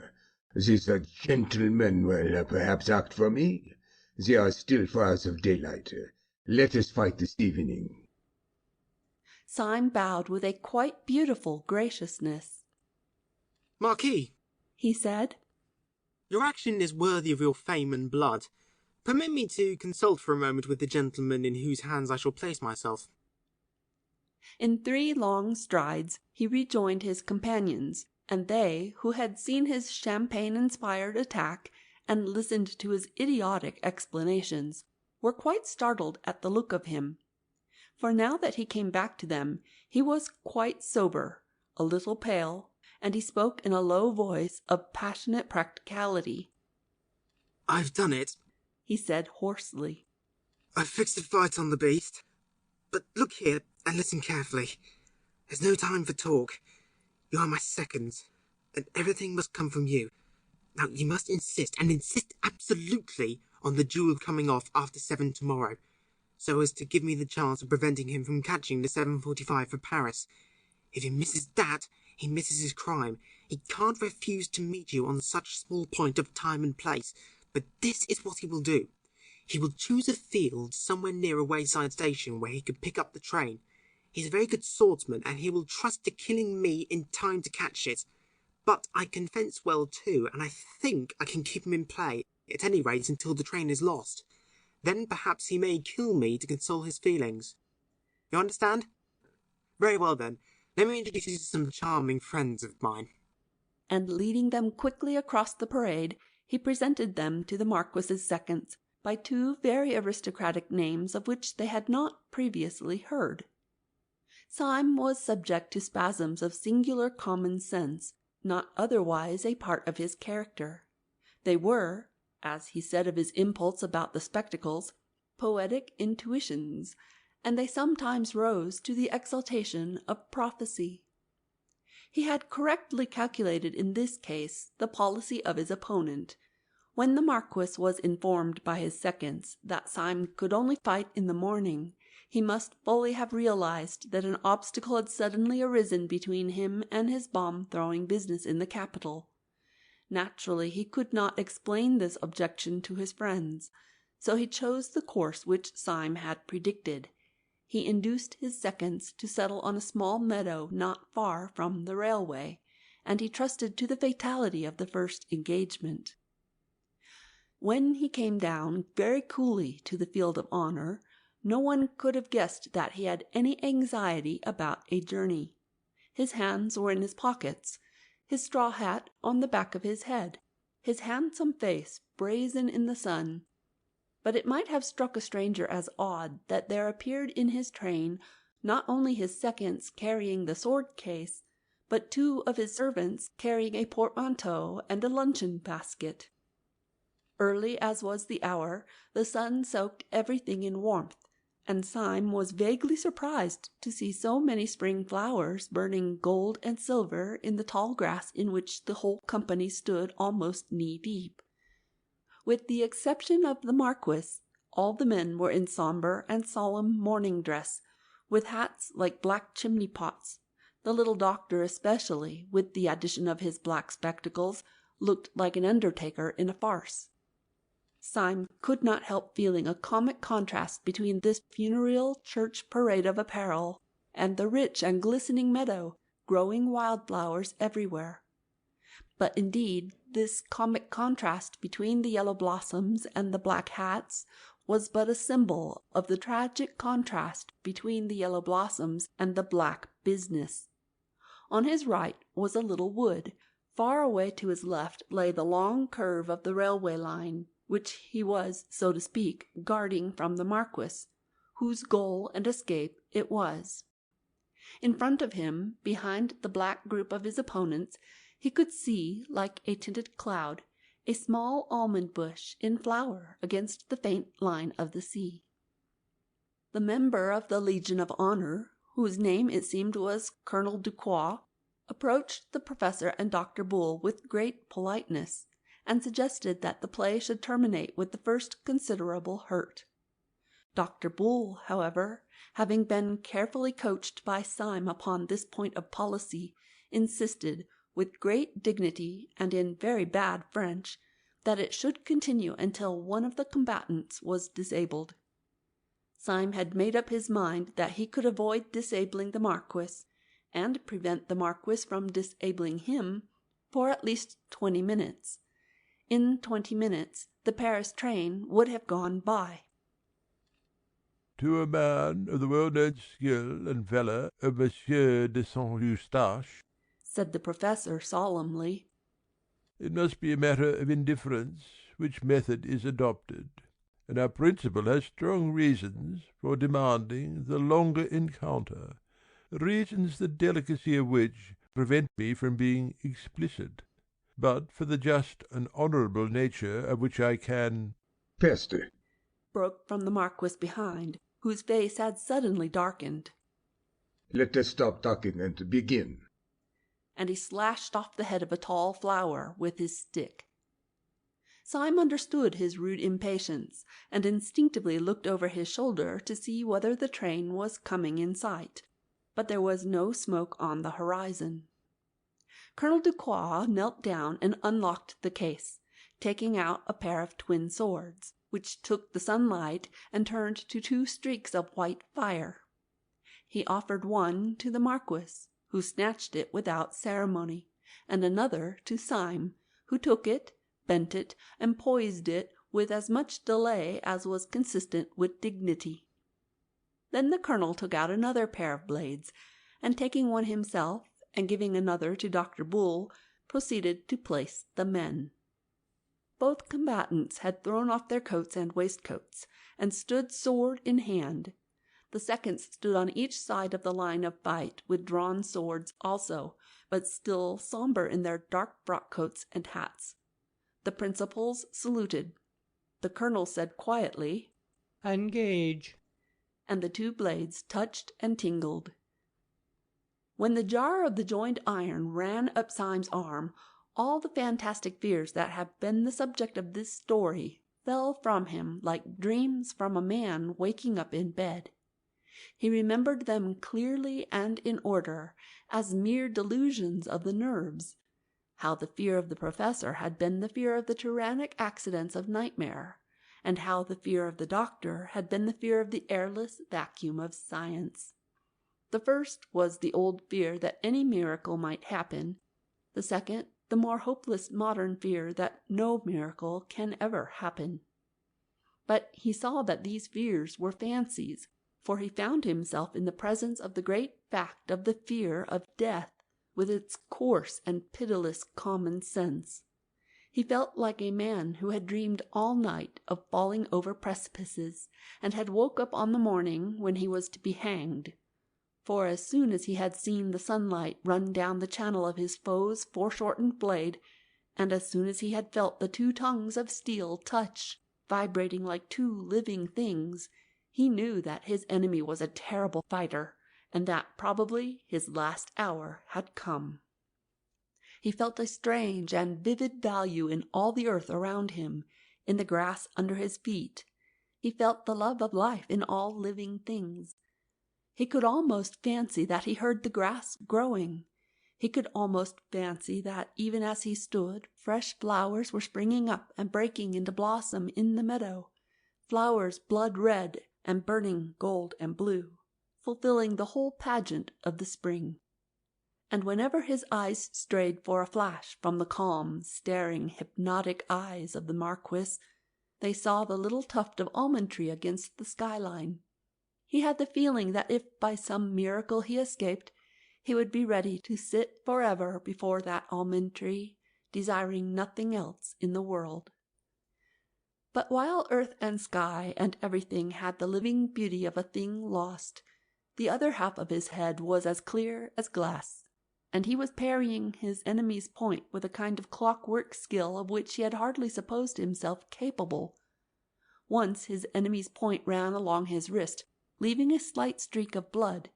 These gentlemen will perhaps act for me. There are still fires of daylight. Let us fight this evening." Syme bowed with a quite beautiful graciousness. "Marquis," he said, "your action is worthy of your fame and blood. Permit me to consult for a moment with the gentleman in whose hands I shall place myself." In 3 long strides he rejoined his companions, and they, who had seen his champagne-inspired attack and listened to his idiotic explanations, were quite startled at the look of him. For now that he came back to them, he was quite sober, a little pale, and he spoke in a low voice of passionate practicality. "I've done it," he said hoarsely. "I've fixed a fight on the beast. But look here, and listen carefully. There's no time for talk. You are my seconds, and everything must come from you. Now, you must insist, and insist absolutely, on the duel coming off after 7 tomorrow, so as to give me the chance of preventing him from catching the 7:45 for Paris. If he misses that, he misses his crime. He can't refuse to meet you on such small point of time and place, but this is what he will do. He will choose a field somewhere near a wayside station where he could pick up the train. He's a very good swordsman, and he will trust to killing me in time to catch it. But I can fence well too, and I think I can keep him in play, at any rate until the train is lost. Then perhaps he may kill me to console his feelings. You understand? Very well then, let me introduce you to some charming friends of mine." And leading them quickly across the parade, he presented them to the Marquis's seconds by 2 very aristocratic names of which they had not previously heard. Syme was subject to spasms of singular common sense, not otherwise a part of his character. They were, as he said of his impulse about the spectacles, poetic intuitions, and they sometimes rose to the exaltation of prophecy. He had correctly calculated in this case the policy of his opponent. When the Marquis was informed by his seconds that Syme could only fight in the morning, he must fully have realized that an obstacle had suddenly arisen between him and his bomb-throwing business in the capital. Naturally, he could not explain this objection to his friends, so he chose the course which Syme had predicted. He induced his seconds to settle on a small meadow not far from the railway, and he trusted to the fatality of the first engagement. When he came down very coolly to the field of honour, no one could have guessed that he had any anxiety about a journey. His hands were in his pockets, his straw hat on the back of his head, his handsome face brazen in the sun. But it might have struck a stranger as odd that there appeared in his train not only his seconds carrying the sword-case, but 2 of his servants carrying a portmanteau and a luncheon-basket. Early as was the hour, the sun soaked everything in warmth, and Syme was vaguely surprised to see so many spring flowers burning gold and silver in the tall grass in which the whole company stood almost knee-deep. With the exception of the Marquis, all the men were in sombre and solemn morning dress, with hats like black chimney-pots. The little doctor especially, with the addition of his black spectacles, looked like an undertaker in a farce. Syme could not help feeling a comic contrast between this funereal church parade of apparel and the rich and glistening meadow, growing wildflowers everywhere. But indeed this comic contrast between the yellow blossoms and the black hats was but a symbol of the tragic contrast between the yellow blossoms and the black business. On his right was a little wood. Far away to his left lay the long curve of the railway line, which he was, so to speak, guarding from the Marquis, whose goal and escape it was. In front of him, behind the black group of his opponents, he could see, like a tinted cloud, a small almond bush in flower against the faint line of the sea. The member of the Legion of Honour, whose name it seemed was Colonel Ducroix, approached the Professor and Dr. Bull with great politeness, and suggested that the play should terminate with the first considerable hurt. Dr. Bull, however, having been carefully coached by Syme upon this point of policy, insisted, with great dignity and in very bad French, that it should continue until one of the combatants was disabled. Syme had made up his mind that he could avoid disabling the Marquis, and prevent the Marquis from disabling him, for at least 20 minutes. In 20 minutes the Paris train would have gone by. To a man of the well-known skill and valour of Monsieur de Saint-Eustache, said the Professor solemnly, it must be a matter of indifference which method is adopted, and our principal has strong reasons for demanding the longer encounter, reasons the delicacy of which prevent me from being explicit, but for the just and honourable nature of which I can— Peste! broke from the Marquis behind, whose face had suddenly darkened. Let us stop talking and begin. And he slashed off the head of a tall flower with his stick. Syme understood his rude impatience, and instinctively looked over his shoulder to see whether the train was coming in sight, but there was no smoke on the horizon. Colonel Ducroix knelt down and unlocked the case, taking out a pair of twin swords, which took the sunlight and turned to 2 streaks of white fire. He offered one to the Marquis, who snatched it without ceremony, and another to Syme, who took it, bent it, and poised it with as much delay as was consistent with dignity. Then the colonel took out another pair of blades, and taking one himself, and giving another to Dr. Bull, proceeded to place the men. Both combatants had thrown off their coats and waistcoats, and stood sword in hand. The seconds stood on each side of the line of fight with drawn swords also, but still sombre in their dark frock-coats and hats. The principals saluted. The colonel said quietly, "Engage," and the 2 blades touched and tingled. When the jar of the joined iron ran up Syme's arm, all the fantastic fears that have been the subject of this story fell from him like dreams from a man waking up in bed. He remembered them clearly and in order, as mere delusions of the nerves. How the fear of the Professor had been the fear of the tyrannic accidents of nightmare, and how the fear of the doctor had been the fear of the airless vacuum of science. The first was the old fear that any miracle might happen, the second the more hopeless modern fear that no miracle can ever happen. But he saw that these fears were fancies, for he found himself in the presence of the great fact of the fear of death, with its coarse and pitiless common sense. He felt like a man who had dreamed all night of falling over precipices, and had woke up on the morning when he was to be hanged. For as soon as he had seen the sunlight run down the channel of his foe's foreshortened blade, and as soon as he had felt the 2 tongues of steel touch, vibrating like 2 living things, he knew that his enemy was a terrible fighter, and that probably his last hour had come. He felt a strange and vivid value in all the earth around him, in the grass under his feet. He felt the love of life in all living things. He could almost fancy that he heard the grass growing. He could almost fancy that even as he stood, fresh flowers were springing up and breaking into blossom in the meadow, flowers blood-red and burning gold and blue, fulfilling the whole pageant of the spring. And whenever his eyes strayed for a flash from the calm, staring, hypnotic eyes of the Marquis, they saw the little tuft of almond tree against the skyline. He had the feeling that if by some miracle he escaped, he would be ready to sit forever before that almond tree, desiring nothing else in the world. But while earth and sky and everything had the living beauty of a thing lost, the other half of his head was as clear as glass, and he was parrying his enemy's point with a kind of clockwork skill of which he had hardly supposed himself capable. Once his enemy's point ran along his wrist, leaving a slight streak of blood,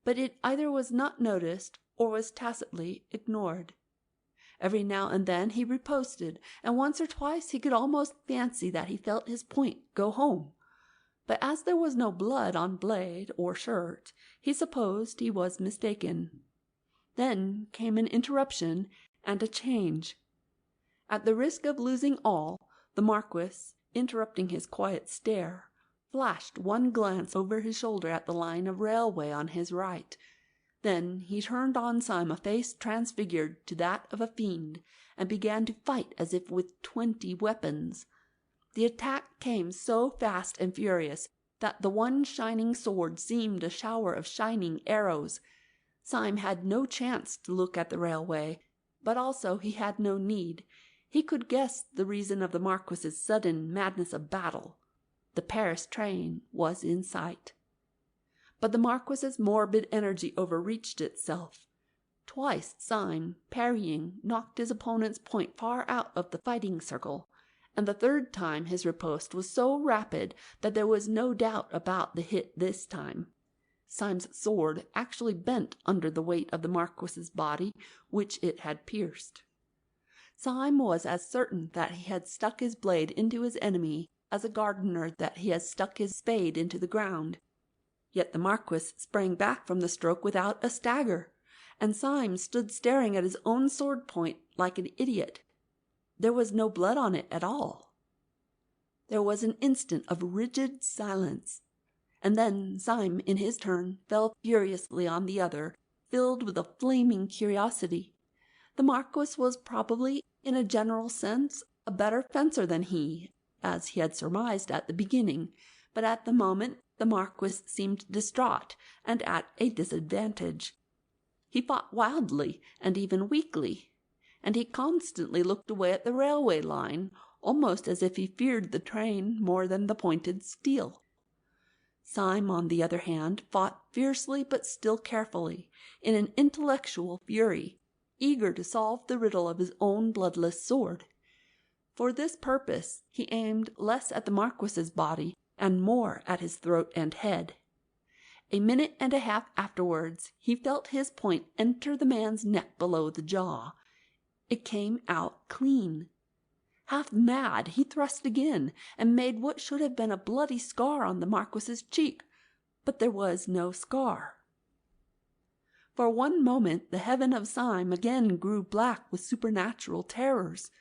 but it either was not noticed or was tacitly ignored. Every now and then he riposted, and once or twice he could almost fancy that he felt his point go home. But as there was no blood on blade or shirt, he supposed he was mistaken. Then came an interruption and a change. At the risk of losing all, the Marquis, interrupting his quiet stare, flashed one glance over his shoulder at the line of railway on his right. Then he turned on Syme a face transfigured to that of a fiend, and began to fight as if with 20 weapons. The attack came so fast and furious that the one shining sword seemed a shower of shining arrows. Syme had no chance to look at the railway, but also he had no need. He could guess the reason of the Marquis's sudden madness of battle. The Paris train was in sight. But the Marquis's morbid energy overreached itself. Twice Syme, parrying, knocked his opponent's point far out of the fighting circle, and the third time his riposte was so rapid that there was no doubt about the hit this time. Syme's sword actually bent under the weight of the Marquis's body, which it had pierced. Syme was as certain that he had stuck his blade into his enemy as a gardener that he has stuck his spade into the ground. Yet the Marquis sprang back from the stroke without a stagger, and Syme stood staring at his own sword point like an idiot. There was no blood on it at all. There was an instant of rigid silence, and then Syme, in his turn, fell furiously on the other, filled with a flaming curiosity. The Marquis was probably, in a general sense, a better fencer than he, as he had surmised at the beginning, but at the moment the Marquis seemed distraught and at a disadvantage. He fought wildly and even weakly, and he constantly looked away at the railway line, almost as if he feared the train more than the pointed steel. Syme, on the other hand, fought fiercely but still carefully, in an intellectual fury, eager to solve the riddle of his own bloodless sword. For this purpose he aimed less at the Marquis's body and more at his throat and head. A minute and a half afterwards he felt his point enter the man's neck below the jaw. It came out clean. Half mad, he thrust again, and made what should have been a bloody scar on the Marquis's cheek, but there was no scar. For one moment the heaven of Syme again grew black with supernatural terrors.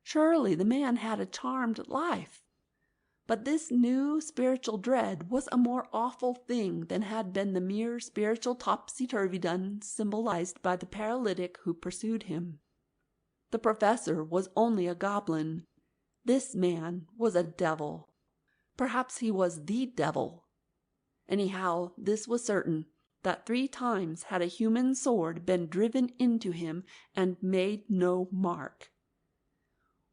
Surely the man had a charmed life. But this new spiritual dread was a more awful thing than had been the mere spiritual topsy-turvydom symbolized by the paralytic who pursued him. The professor was only a goblin. This man was a devil. Perhaps he was the devil. Anyhow, this was certain, that 3 times had a human sword been driven into him and made no mark.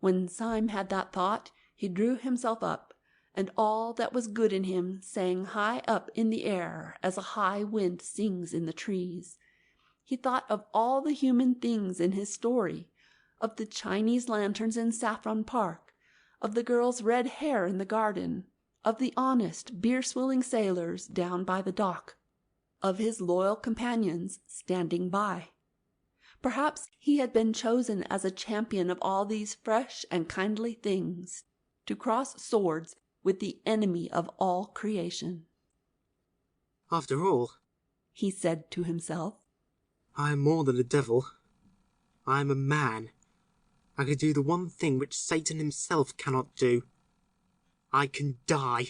When Syme had that thought, he drew himself up, and all that was good in him sang high up in the air as a high wind sings in the trees. He thought of all the human things in his story, of the Chinese lanterns in Saffron Park, of the girl's red hair in the garden, of the honest, beer-swilling sailors down by the dock, of his loyal companions standing by. Perhaps he had been chosen as a champion of all these fresh and kindly things, to cross swords with the enemy of all creation. After all, he said to himself, I am more than a devil. I am a man. I can do the one thing which Satan himself cannot do. I can die.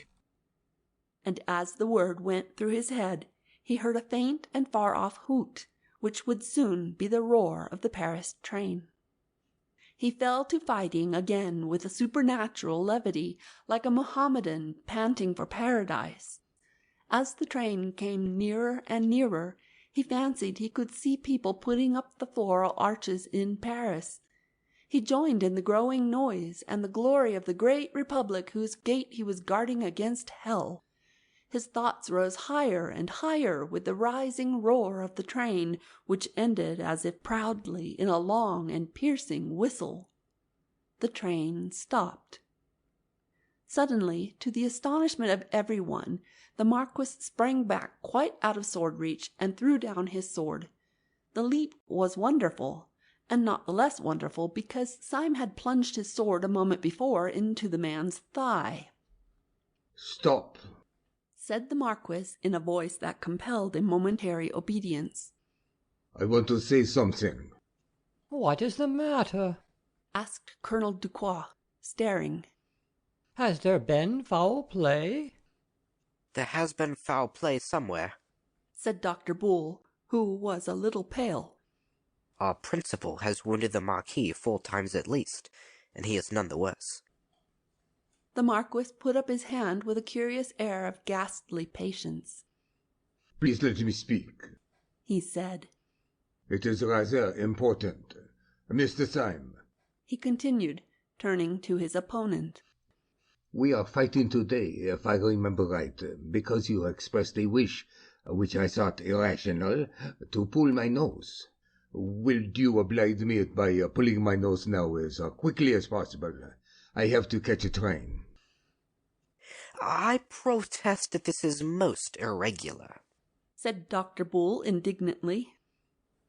And as the word went through his head, he heard a faint and far-off hoot, which would soon be the roar of the Paris train. He fell to fighting again with a supernatural levity, like a Mohammedan panting for paradise. As the train came nearer and nearer, he fancied he could see people putting up the floral arches in Paris. He joined in the growing noise and the glory of the great republic whose gate he was guarding against hell. His thoughts rose higher and higher with the rising roar of the train, which ended as if proudly in a long and piercing whistle. The train stopped. Suddenly, to the astonishment of everyone, the Marquis sprang back quite out of sword reach and threw down his sword. The leap was wonderful, and not the less wonderful because Syme had plunged his sword a moment before into the man's thigh. "Stop," said the Marquis in a voice that compelled a momentary obedience. "I want to say something." What is the matter? asked Colonel Ducroix, staring. Has there been foul play? There has been foul play somewhere, said Dr. Bull, who was a little pale. Our principal has wounded the Marquis 4 times at least, and he is none the worse. The Marquis put up his hand with a curious air of ghastly patience. "Please let me speak," he said. "It is rather important. Mr. Syme," he continued, turning to his opponent. "We are fighting today, if I remember right, because you expressed a wish, which I thought irrational, to pull my nose. Will you oblige me by pulling my nose now as quickly as possible? I have to catch a train." I protest that this is most irregular, said Dr. Bull indignantly.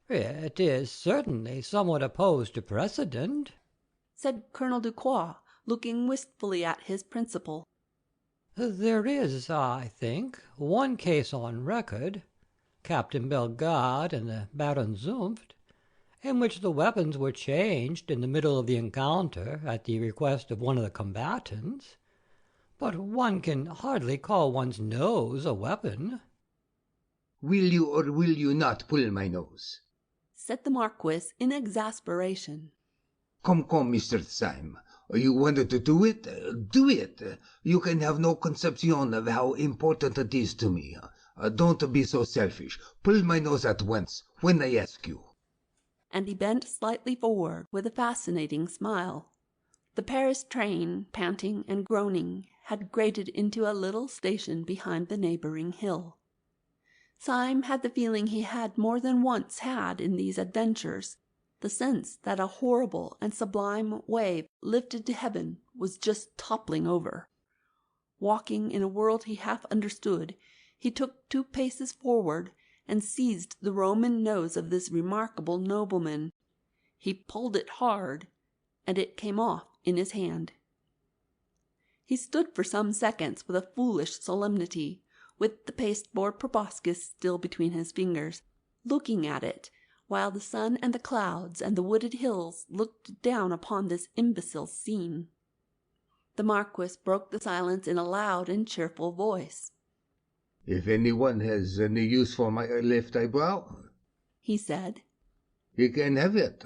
It is certainly somewhat opposed to precedent, said Colonel Ducroix, looking wistfully at his principal. There is, I think, one case on record, Captain Bellegarde and the Baron Zunft, in which the weapons were changed in the middle of the encounter at the request of one of the combatants. But one can hardly call one's nose a weapon. "Will you or will you not pull my nose?" said the Marquis in exasperation. Come, Mr. Syme. You wanted to do it? Do it. You can have no conception of how important it is to me. Don't be so selfish. Pull my nose at once, when I ask you. And he bent slightly forward with a fascinating smile. The Paris train, panting and groaning, had grated into a little station behind the neighbouring hill. Syme had the feeling he had more than once had in these adventures, the sense that a horrible and sublime wave lifted to heaven was just toppling over. Walking in a world he half understood, he took 2 paces forward and seized the Roman nose of this remarkable nobleman. He pulled it hard, and it came off in his hand. He stood for some seconds with a foolish solemnity, with the pasteboard proboscis still between his fingers, looking at it, while the sun and the clouds and the wooded hills looked down upon this imbecile scene. The Marquis broke the silence in a loud and cheerful voice. "If anyone has any use for my left eyebrow," he said, "he can have it.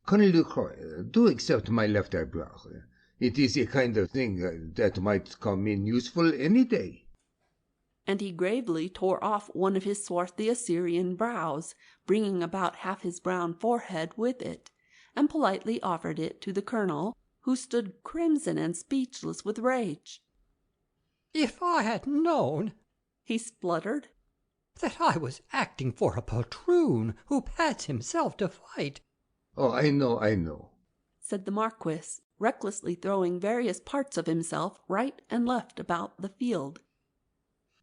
Colonel Ducroix, do accept my left eyebrow. It is a kind of thing that might come in useful any day." And he gravely tore off one of his swarthy Assyrian brows, bringing about half his brown forehead with it, and politely offered it to the colonel, who stood crimson and speechless with rage. "If I had known," he spluttered, "that I was acting for a poltroon who pads himself to fight." "Oh, I know," said the Marquis, recklessly throwing various parts of himself right and left about the field.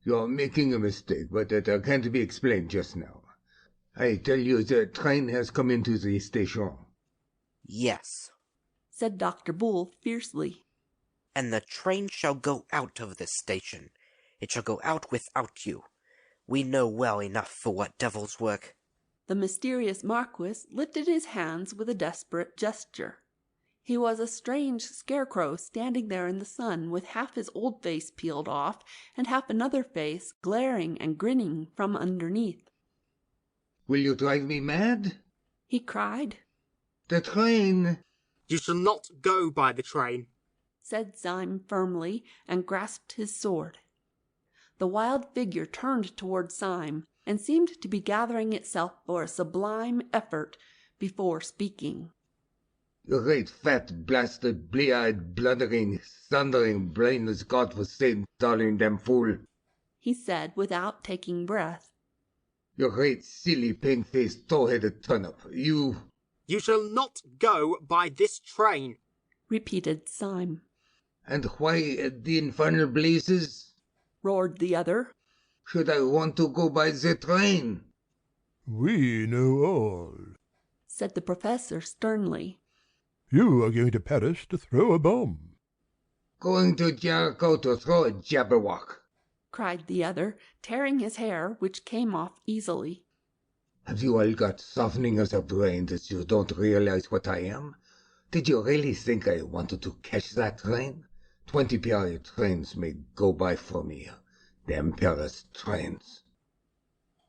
"You're making a mistake, but that can't be explained just now. I tell you, the train has come into the station." "Yes," said Dr. Bull fiercely. "And the train shall go out of this station. It shall go out without you. We know well enough for what devil's work." The mysterious Marquis lifted his hands with a desperate gesture. He was a strange scarecrow standing there in the sun with half his old face peeled off and half another face glaring and grinning from underneath. "Will you drive me mad?" he cried. "The train—" "You shall not go by the train," said Syme firmly, and grasped his sword. The wild figure turned toward Syme, and seemed to be gathering itself for a sublime effort before speaking. "You great fat, blasted, blear-eyed, blundering, thundering, brainless, God-forsaken, darling damn fool," he said without taking breath. "You great, silly, pink-faced, tow-headed turnip, you—" "You shall not go by this train," repeated Syme. "And why the infernal blazes," roared the other, "should I want to go by the train?" "We know all," said the professor sternly. You are going to Paris to throw a bomb. Going to Jericho to throw a jabberwock, cried the other, tearing his hair, which came off easily. Have you all got softening of the brain that you don't realize what I am? Did you really think I wanted to catch that train? 20 pair of trains may go by for me. Them Paris trains.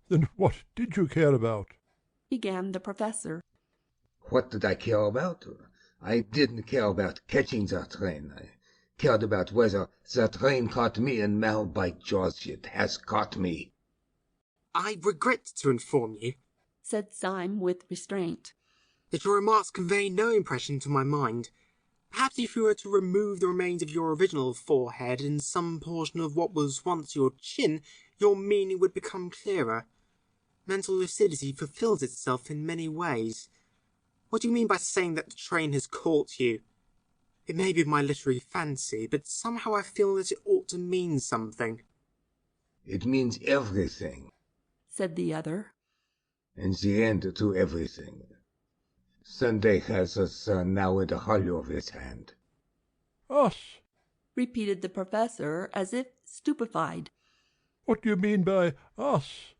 Then what did you care about? Began the professor. What did I care about? I didn't care about catching the train. I cared about whether the train caught me, and now, by George, it has caught me. I regret to inform you, said Syme with restraint, that your remarks convey no impression to my mind. Perhaps if you were to remove the remains of your original forehead and some portion of what was once your chin, your meaning would become clearer. Mental lucidity fulfills itself in many ways. What do you mean by saying that the train has caught you? It may be my literary fancy, but somehow I feel that it ought to mean something. It means everything, said the other. And the end to everything. Sunday has us now in the hollow of his hand. Us? Repeated the professor, as if stupefied. What do you mean by us?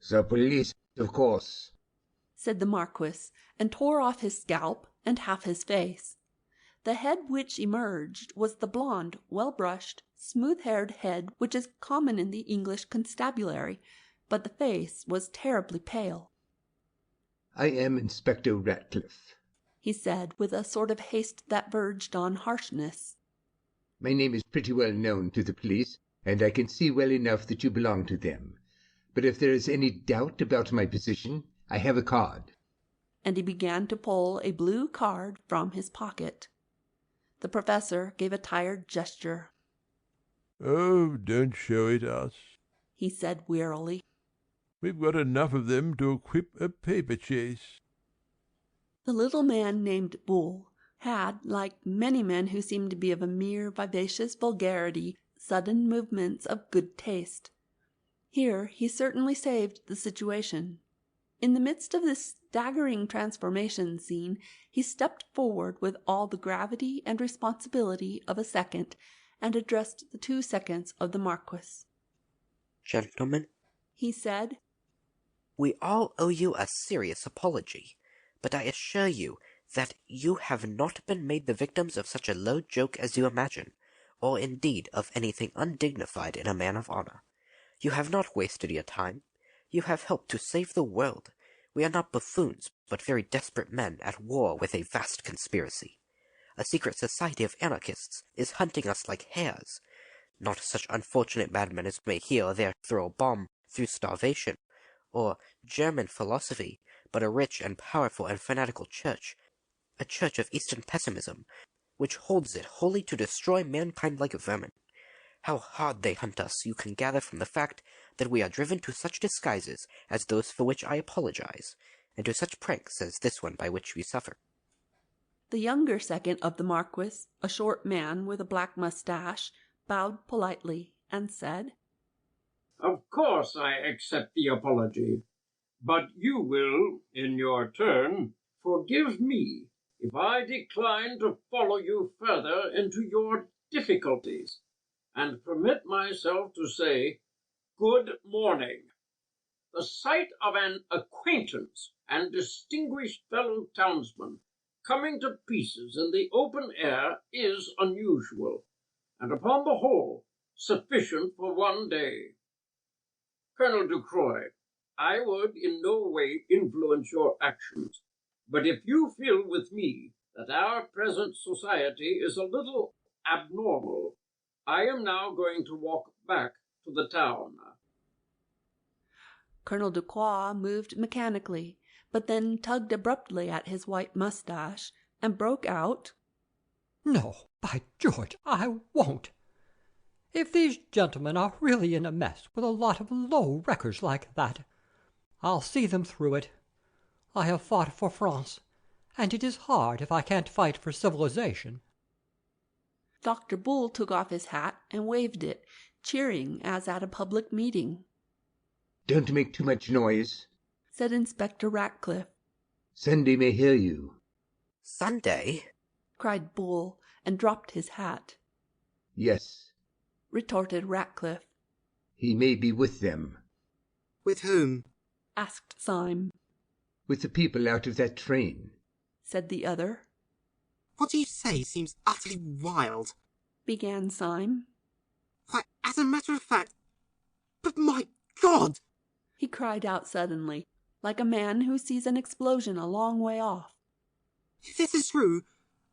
The police, of course, said the Marquis, and tore off his scalp and half his face. The head which emerged was the blonde, well-brushed, smooth-haired head which is common in the English constabulary, but the face was terribly pale. I am Inspector Ratcliffe, he said, with a sort of haste that verged on harshness. My name is pretty well known to the police, and I can see well enough that you belong to them. But if there is any doubt about my position, I have a card. And he began to pull a blue card from his pocket. The professor gave a tired gesture. Oh, don't show it us, he said wearily. We've got enough of them to equip a paper chase. The little man named Bull had, like many men who seemed to be of a mere vivacious vulgarity, sudden movements of good taste. Here he certainly saved the situation. In the midst of this staggering transformation scene, he stepped forward with all the gravity and responsibility of a second, and addressed the 2 seconds of the Marquis. Gentlemen, he said, we all owe you a serious apology, but I assure you that you have not been made the victims of such a low joke as you imagine, or indeed of anything undignified in a man of honor. You have not wasted your time. You have helped to save the world. We are not buffoons, but very desperate men at war with a vast conspiracy. A secret society of anarchists is hunting us like hares. Not such unfortunate madmen as may here or there throw a bomb through starvation, or German philosophy, but a rich and powerful and fanatical church, a church of Eastern pessimism, which holds it wholly to destroy mankind like vermin. How hard they hunt us you can gather from the fact that we are driven to such disguises as those for which I apologize, and to such pranks as this one by which we suffer. The younger second of the Marquis, a short man with a black moustache, bowed politely, and said, Of course I accept the apology, but you will, in your turn, forgive me if I decline to follow you further into your difficulties, and permit myself to say, good morning. The sight of an acquaintance and distinguished fellow townsman coming to pieces in the open air is unusual, and upon the whole sufficient for one day. Colonel Ducroix, I would in no way influence your actions, but if you feel with me that our present society is a little abnormal, I am now going to walk back to the town. Colonel Ducroix moved mechanically, but then tugged abruptly at his white moustache, and broke out, No, by George, I won't. If these gentlemen are really in a mess with a lot of low wreckers like that, I'll see them through it. I have fought for France, and it is hard if I can't fight for civilization. Dr. Bull took off his hat and waved it, cheering as at a public meeting. Don't make too much noise, said Inspector Ratcliffe. Sunday may hear you. Sunday? cried Bull, and dropped his hat. Yes, retorted Ratcliffe. He may be with them. With whom? asked Syme. With the people out of that train, said the other. What you say seems utterly wild, began Syme. Why, as a matter of fact... But my God! He cried out suddenly, like a man who sees an explosion a long way off. If this is true,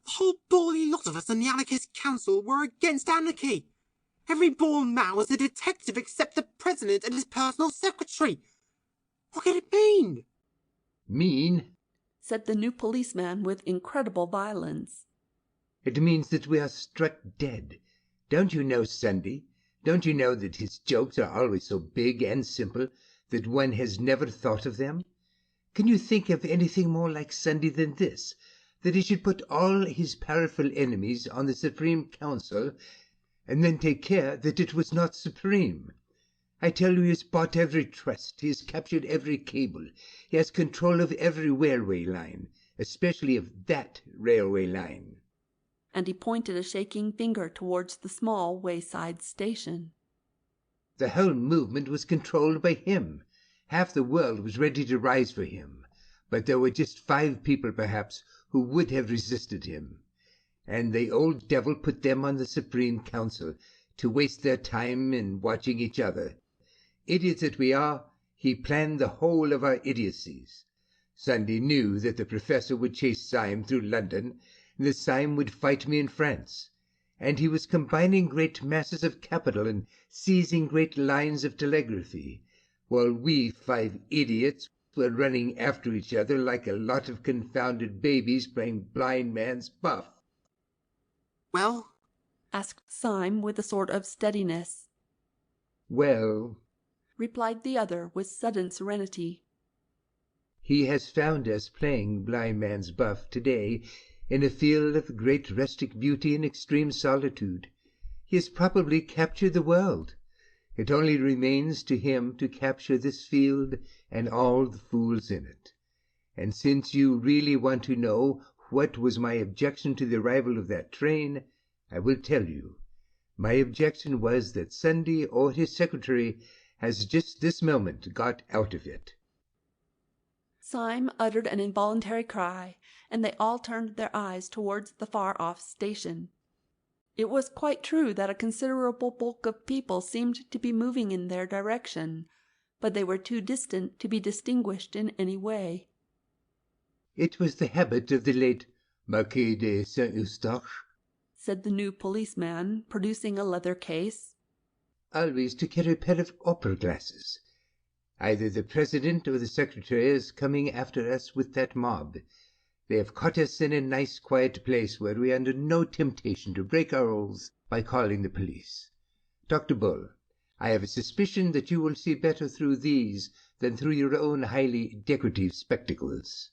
the whole bally lot of us in the Anarchist Council were against anarchy. Every ball man was a detective except the president and his personal secretary. What can it mean? Mean? said the new policeman with incredible violence. It means that we are struck dead. Don't you know, Sunday? Don't you know that his jokes are always so big and simple that one has never thought of them? Can you think of anything more like Sunday than this? That he should put all his powerful enemies on the Supreme Council, and then take care that it was not supreme. I tell you, he has bought every trust, he has captured every cable, he has control of every railway line, especially of that railway line. And he pointed a shaking finger towards the small wayside station. The whole movement was controlled by him. Half the world was ready to rise for him, but there were just 5 people, perhaps, who would have resisted him. And the old devil put them on the Supreme Council to waste their time in watching each other. Idiots that we are, he planned the whole of our idiocies. Sunday knew that the professor would chase Syme through London, and that Syme would fight me in France. And he was combining great masses of capital and seizing great lines of telegraphy, while we 5 idiots were running after each other like a lot of confounded babies playing blind man's buff. Well? asked Syme with a sort of steadiness. Well, replied the other with sudden serenity. He has found us playing blind man's buff today in a field of great rustic beauty and extreme solitude. He has probably captured the world. It only remains to him to capture this field and all the fools in it. And since you really want to know what was my objection to the arrival of that train, I will tell you. My objection was that Sunday or his secretary has just this moment got out of it. Syme uttered an involuntary cry, and they all turned their eyes towards the far-off station. It was quite true that a considerable bulk of people seemed to be moving in their direction, but they were too distant to be distinguished in any way. It was the habit of the late Marquis de Saint-Eustache, said the new policeman, producing a leather case, always to carry a pair of opera glasses. Either the president or the secretary is coming after us with that mob. They have caught us in a nice quiet place where we are under no temptation to break our oaths by calling the police. Dr. Bull, I have a suspicion that you will see better through these than through your own highly decorative spectacles.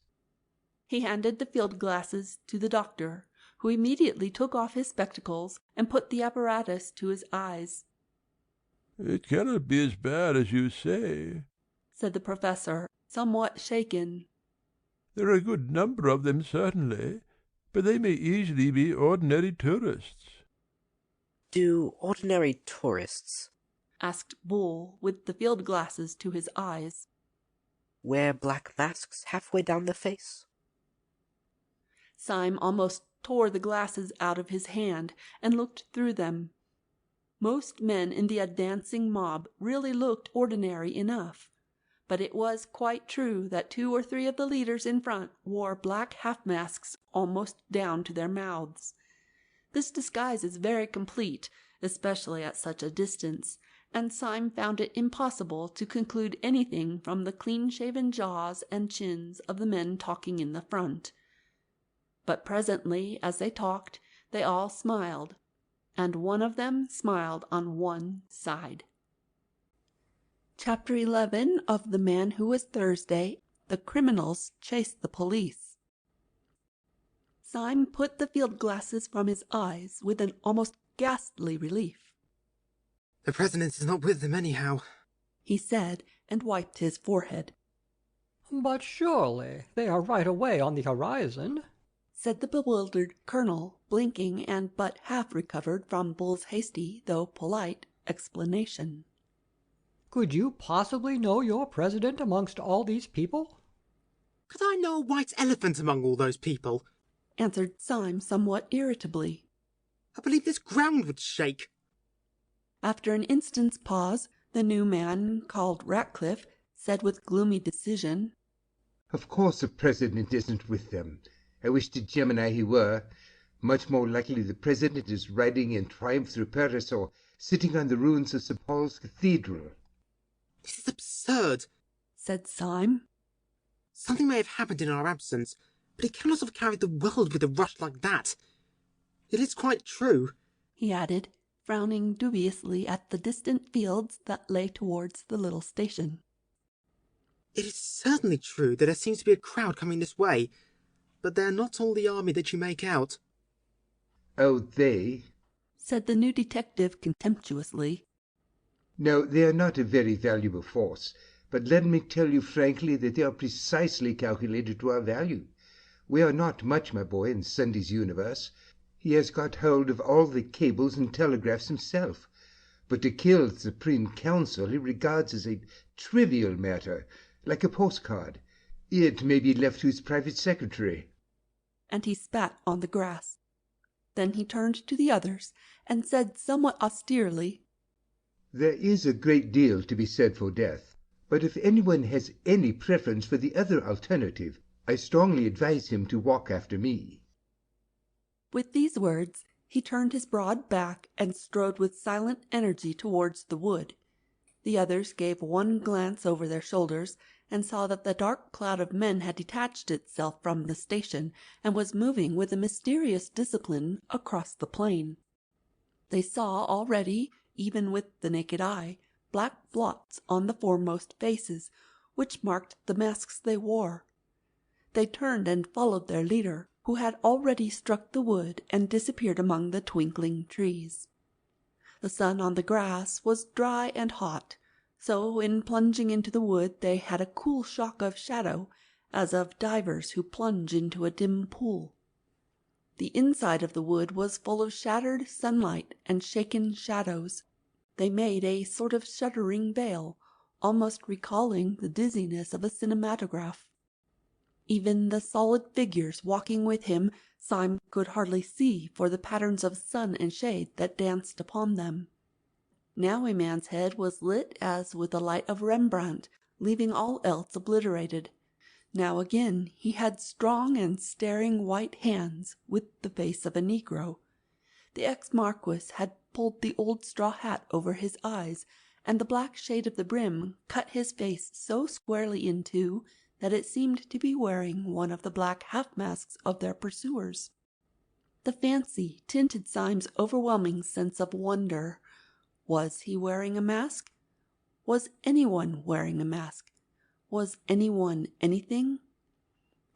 He handed the field glasses to the doctor, who immediately took off his spectacles and put the apparatus to his eyes. It cannot be as bad as you say, said the professor, somewhat shaken. There are a good number of them, certainly, but they may easily be ordinary tourists. Do ordinary tourists, asked Bull, with the field glasses to his eyes, wear black masks halfway down the face? Syme almost tore the glasses out of his hand and looked through them. Most men in the advancing mob really looked ordinary enough, but it was quite true that 2 or 3 of the leaders in front wore black half-masks almost down to their mouths. This disguise is very complete, especially at such a distance, and Syme found it impossible to conclude anything from the clean-shaven jaws and chins of the men talking in the front. But presently, as they talked, they all smiled, and one of them smiled on one side. Chapter 11 of The Man Who Was Thursday, The Criminals Chase the Police. Syme put the field glasses from his eyes with an almost ghastly relief. The president is not with them anyhow, he said, and wiped his forehead. But surely they are right away on the horizon, said the bewildered colonel, blinking and but half recovered from Bull's hasty, though polite, explanation. Could you possibly know your president amongst all these people? Could I know a white elephant among all those people? Answered Syme somewhat irritably. I believe this ground would shake. After an instant's pause, the new man, called Ratcliffe, said with gloomy decision, Of course the president isn't with them. I wish to Gemini he were. Much more likely the president is riding in triumph through Paris or sitting on the ruins of St. Paul's Cathedral. This is absurd, said Syme. Something may have happened in our absence, but he cannot have carried the world with a rush like that. It is quite true, he added, frowning dubiously at the distant fields that lay towards the little station. It is certainly true that there seems to be a crowd coming this way, but they are not all the army that you make out. Oh, they? Said the new detective contemptuously. No, they are not a very valuable force, but let me tell you frankly that they are precisely calculated to our value. We are not much, my boy, in Sunday's universe. He has got hold of all the cables and telegraphs himself, but to kill the Supreme Council he regards as a trivial matter, like a postcard. It may be left to his private secretary. And he spat on the grass. Then he turned to the others and said somewhat austerely, There is a great deal to be said for death, but if anyone has any preference for the other alternative, I strongly advise him to walk after me. With these words, he turned his broad back and strode with silent energy towards the wood. The others gave one glance over their shoulders and saw that the dark cloud of men had detached itself from the station and was moving with a mysterious discipline across the plain. They saw already, even with the naked eye, black blots on the foremost faces, which marked the masks they wore. They turned and followed their leader, who had already struck the wood and disappeared among the twinkling trees. The sun on the grass was dry and hot, so in plunging into the wood they had a cool shock of shadow, as of divers who plunge into a dim pool. The inside of the wood was full of shattered sunlight and shaken shadows. They made a sort of shuddering veil, almost recalling the dizziness of a cinematograph. Even the solid figures walking with him Syme could hardly see for the patterns of sun and shade that danced upon them. Now a man's head was lit as with the light of Rembrandt, leaving all else obliterated. Now again he had strong and staring white hands with the face of a negro. The ex-marquis had pulled the old straw hat over his eyes, and the black shade of the brim cut his face so squarely in two that it seemed to be wearing one of the black half-masks of their pursuers. The fancy tinted Syme's overwhelming sense of wonder. Was he wearing a mask? Was anyone wearing a mask? Was anyone anything?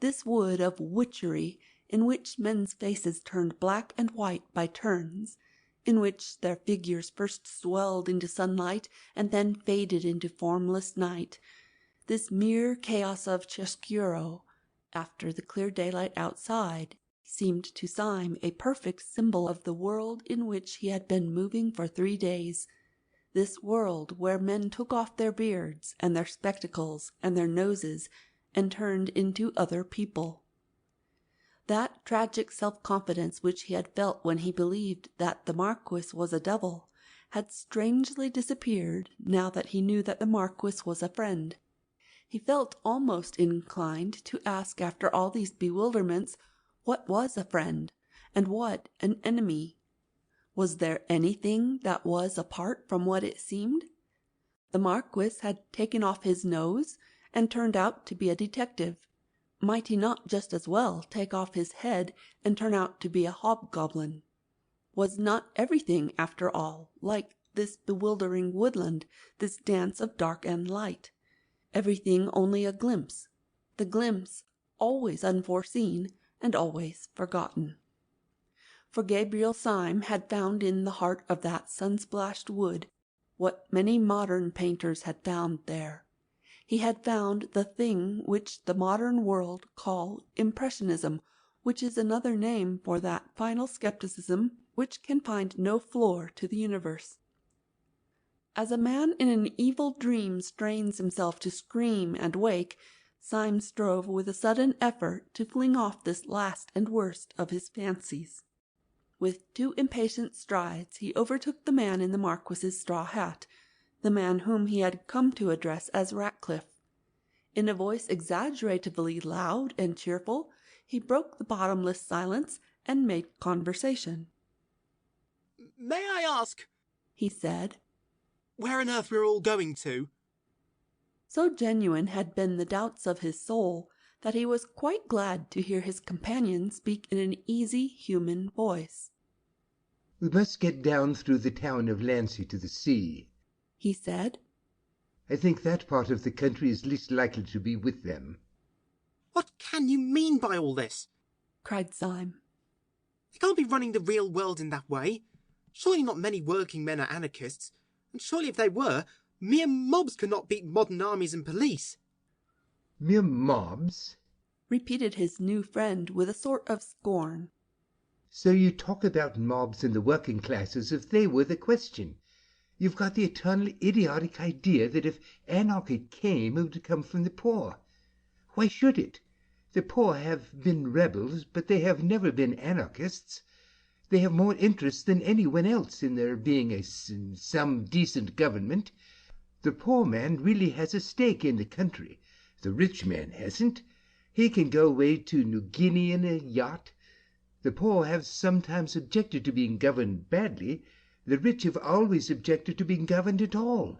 This wood of witchery, in which men's faces turned black and white by turns, in which their figures first swelled into sunlight and then faded into formless night, this mere chaos of chiaroscuro, after the clear daylight outside, seemed to Syme a perfect symbol of the world in which he had been moving for 3 days, this world where men took off their beards and their spectacles and their noses and turned into other people. That tragic self-confidence which he had felt when he believed that the Marquis was a devil had strangely disappeared now that he knew that the Marquis was a friend. He felt almost inclined to ask after all these bewilderments what was a friend and what an enemy. Was there anything that was apart from what it seemed? The Marquis had taken off his nose and turned out to be a detective. Might he not just as well take off his head and turn out to be a hobgoblin? Was not everything, after all, like this bewildering woodland, this dance of dark and light? Everything only a glimpse, the glimpse always unforeseen and always forgotten. For Gabriel Syme had found in the heart of that sun-splashed wood what many modern painters had found there. He had found the thing which the modern world call impressionism, which is another name for that final skepticism which can find no floor to the universe. As a man in an evil dream strains himself to scream and wake, Syme strove with a sudden effort to fling off this last and worst of his fancies. With 2 impatient strides he overtook the man in the Marquis's straw hat, the man whom he had come to address as Ratcliffe. In a voice exaggeratively loud and cheerful, he broke the bottomless silence and made conversation. "May I ask," he said, "where on earth we're all going to?" So genuine had been the doubts of his soul that he was quite glad to hear his companion speak in an easy human voice. "We must get down through the town of Lancy to the sea," he said. "I think that part of the country is least likely to be with them." "What can you mean by all this?" cried Syme. "They can't be running the real world in that way. Surely not many working men are anarchists, and surely if they were, mere mobs could not beat modern armies and police." "Mere mobs?" repeated his new friend with a sort of scorn. "So you talk about mobs in the working classes as if they were the question. You've got the eternal idiotic idea that if anarchy came, it would come from the poor. Why should it? The poor have been rebels, but they have never been anarchists. They have more interest than anyone else in there being some decent government. The poor man really has a stake in the country. The rich man hasn't. He can go away to New Guinea in a yacht. The poor have sometimes objected to being governed badly. The rich have always objected to being governed at all.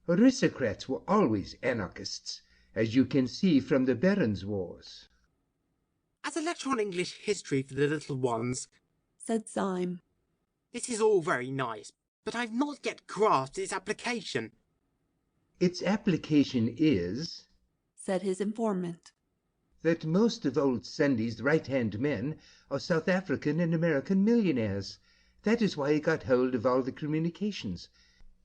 Aristocrats were always anarchists, as you can see from the Barons' Wars." "As a lecture on English history for the little ones," said Syme, "this is all very nice, but I've not yet grasped its application." "Its application is," said his informant, "that most of old Sundy's right-hand men are South African and American millionaires. That is why he got hold of all the communications.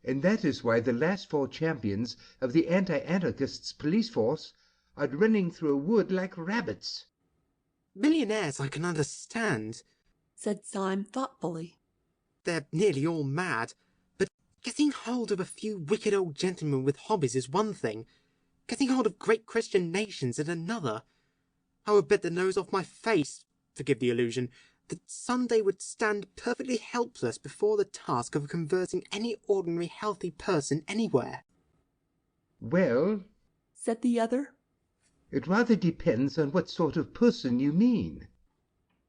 And that is why the last 4 champions of the anti-anarchists' police force are running through a wood like rabbits." "Millionaires I can understand," said Syme thoughtfully. "They're nearly all mad. But getting hold of a few wicked old gentlemen with hobbies is one thing. Getting hold of great Christian nations is another. I would bet the nose off my face, forgive the illusion, that Sunday would stand perfectly helpless before the task of converting any ordinary healthy person anywhere." "Well," said the other, "it rather depends on what sort of person you mean."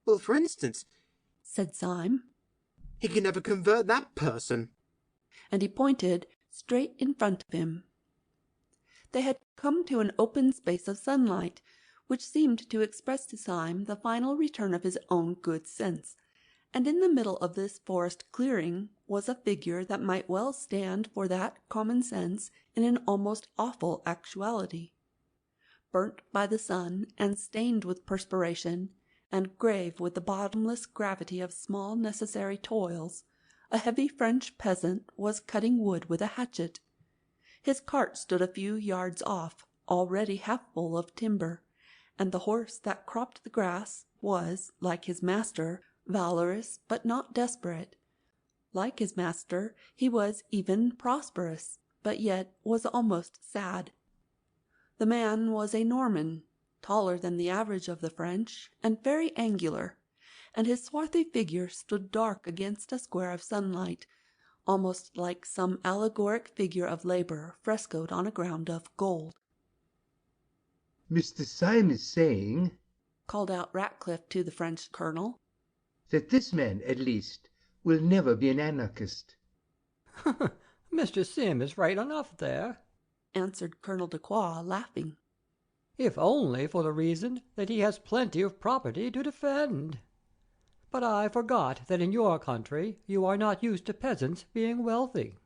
"Well, for instance," said Syme, "he can never convert that person." And he pointed straight in front of him. They had come to an open space of sunlight, which seemed to express to Syme the final return of his own good sense, and in the middle of this forest clearing was a figure that might well stand for that common sense in an almost awful actuality. Burnt by the sun, and stained with perspiration, and grave with the bottomless gravity of small necessary toils, a heavy French peasant was cutting wood with a hatchet. His cart stood a few yards off, already half full of timber, and the horse that cropped the grass was, like his master, valorous but not desperate. Like his master, he was even prosperous, but yet was almost sad. The man was a Norman, taller than the average of the French, and very angular, and his swarthy figure stood dark against a square of sunlight, almost like some allegoric figure of labour frescoed on a ground of gold. "Mr. Syme is saying," called out Ratcliffe to the French colonel, "that this man, at least, will never be an anarchist." "Mr. Syme is right enough there," answered Colonel de Croix, laughing, "if only for the reason that he has plenty of property to defend. But I forgot that in your country you are not used to peasants being wealthy."